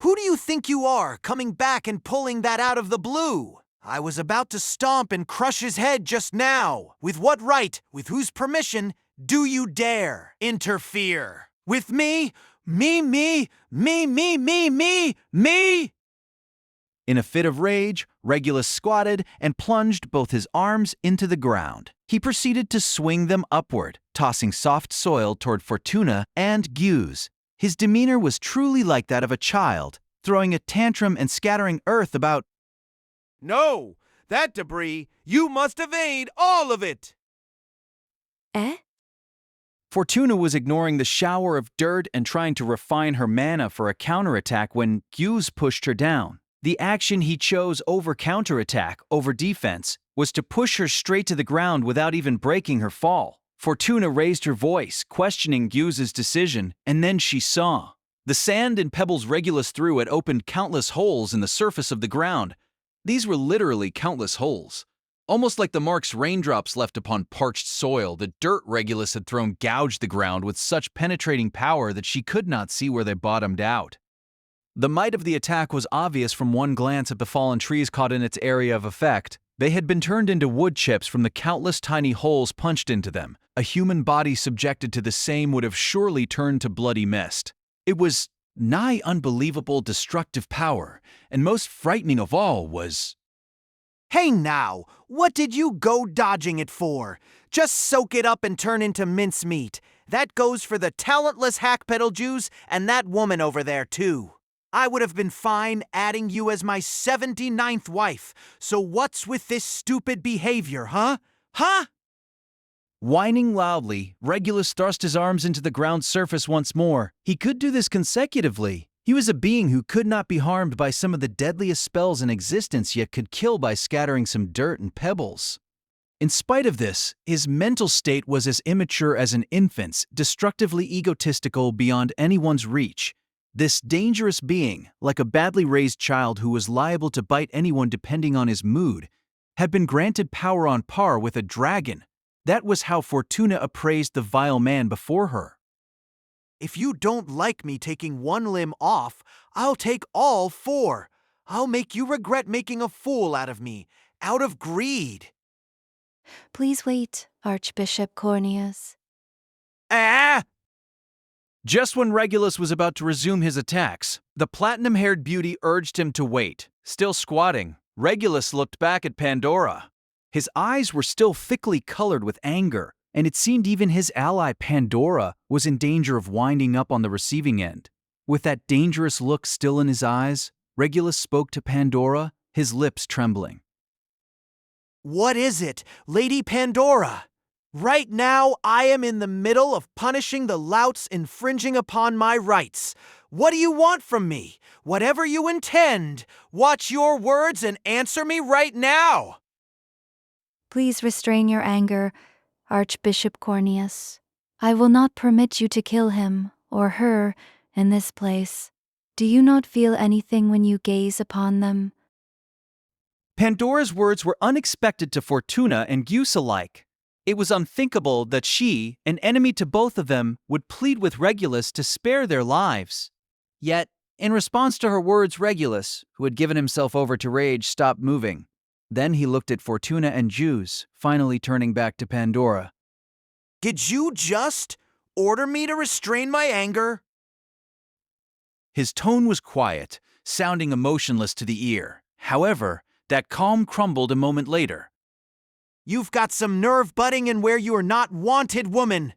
Who do you think you are, coming back and pulling that out of the blue? I was about to stomp and crush his head just now. With what right, with whose permission, do you dare interfere? With me? Me? In a fit of rage, Regulus squatted and plunged both his arms into the ground. He proceeded to swing them upward, tossing soft soil toward Fortuna and Gyuz. His demeanor was truly like that of a child, throwing a tantrum and scattering earth about. No! That debris, you must evade all of it! Eh? Fortuna was ignoring the shower of dirt and trying to refine her mana for a counterattack when Gyuz pushed her down. The action he chose over counterattack, over defense, was to push her straight to the ground without even breaking her fall. Fortuna raised her voice, questioning Gyuz's decision, and then she saw. The sand and pebbles Regulus threw had opened countless holes in the surface of the ground. These were literally countless holes. Almost like the marks raindrops left upon parched soil, the dirt Regulus had thrown gouged the ground with such penetrating power that she could not see where they bottomed out. The might of the attack was obvious from one glance at the fallen trees caught in its area of effect. They had been turned into wood chips from the countless tiny holes punched into them. A human body subjected to the same would have surely turned to bloody mist. It was nigh unbelievable destructive power, and most frightening of all was. Hey now, what did you go dodging it for? Just soak it up and turn into mincemeat. That goes for the talentless hackpedal Jews and that woman over there too. I would have been fine adding you as my 79th wife, so what's with this stupid behavior, huh? Huh? Whining loudly, Regulus thrust his arms into the ground surface once more. He could do this consecutively. He was a being who could not be harmed by some of the deadliest spells in existence, yet could kill by scattering some dirt and pebbles. In spite of this, his mental state was as immature as an infant's, destructively egotistical beyond anyone's reach. This dangerous being, like a badly raised child who was liable to bite anyone depending on his mood, had been granted power on par with a dragon. That was how Fortuna appraised the vile man before her. If you don't like me taking one limb off, I'll take all four. I'll make you regret making a fool out of me, out of greed. Please wait, Archbishop Corneas. Ah! Just when Regulus was about to resume his attacks, the platinum-haired beauty urged him to wait. Still squatting, Regulus looked back at Pandora. His eyes were still thickly colored with anger, and it seemed even his ally Pandora was in danger of winding up on the receiving end. With that dangerous look still in his eyes, Regulus spoke to Pandora, his lips trembling. What is it, Lady Pandora? Right now, I am in the middle of punishing the louts infringing upon my rights. What do you want from me? Whatever you intend, watch your words and answer me right now. Please restrain your anger, Archbishop Corneas. I will not permit you to kill him, or her, in this place. Do you not feel anything when you gaze upon them? Pandora's words were unexpected to Fortuna and Gyuz alike. It was unthinkable that she, an enemy to both of them, would plead with Regulus to spare their lives. Yet, in response to her words, Regulus, who had given himself over to rage, stopped moving. Then he looked at Fortuna and Gyuz, finally turning back to Pandora. Did you just order me to restrain my anger? His tone was quiet, sounding emotionless to the ear. However, that calm crumbled a moment later. You've got some nerve butting in where you are not wanted, woman.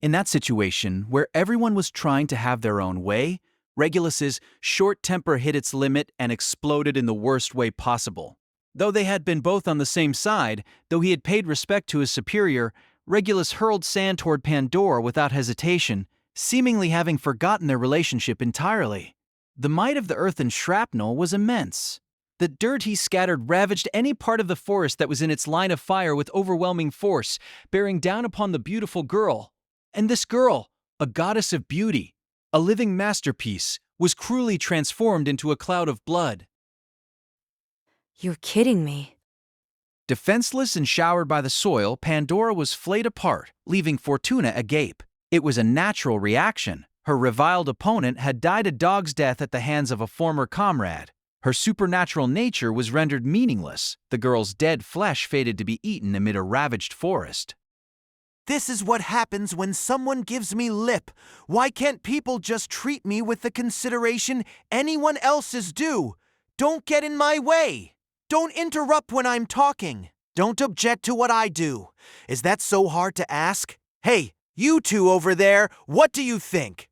In that situation, where everyone was trying to have their own way, Regulus's short temper hit its limit and exploded in the worst way possible. Though they had been both on the same side, though he had paid respect to his superior, Regulus hurled sand toward Pandora without hesitation, seemingly having forgotten their relationship entirely. The might of the earthen shrapnel was immense. The dirt he scattered ravaged any part of the forest that was in its line of fire with overwhelming force, bearing down upon the beautiful girl. And this girl, A goddess of beauty, a living masterpiece, was cruelly transformed into a cloud of blood. You're kidding me. Defenseless and showered by the soil, Pandora was flayed apart, leaving Fortuna agape. It was a natural reaction. Her reviled opponent had died a dog's death at the hands of a former comrade. Her supernatural nature was rendered meaningless. The girl's dead flesh fated to be eaten amid a ravaged forest. This is what happens when someone gives me lip. Why can't people just treat me with the consideration anyone else is due? Don't get in my way. Don't interrupt when I'm talking. Don't object to what I do. Is that so hard to ask? Hey, you two over there, what do you think?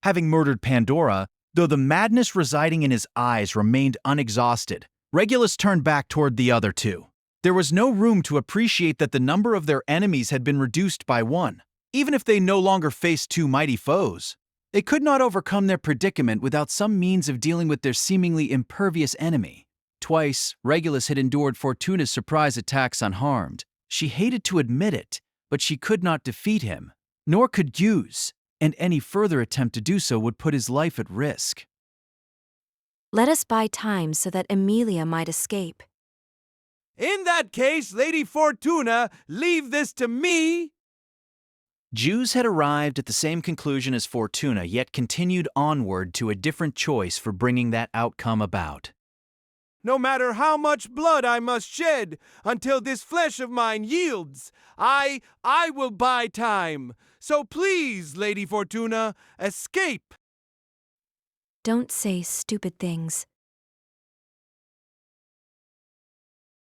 Having murdered Pandora, though the madness residing in his eyes remained unexhausted, Regulus turned back toward the other two. There was no room to appreciate that the number of their enemies had been reduced by one. Even if they no longer faced two mighty foes, they could not overcome their predicament without some means of dealing with their seemingly impervious enemy. Twice, Regulus had endured Fortuna's surprise attacks unharmed. She hated to admit it, but she could not defeat him, nor could Hughes, and any further attempt to do so would put his life at risk. Let us buy time so that Emilia might escape. In that case, Lady Fortuna, leave this to me. Hughes had arrived at the same conclusion as Fortuna, yet continued onward to a different choice for bringing that outcome about. No matter how much blood I must shed until this flesh of mine yields, I will buy time. So please, Lady Fortuna, escape. Don't say stupid things.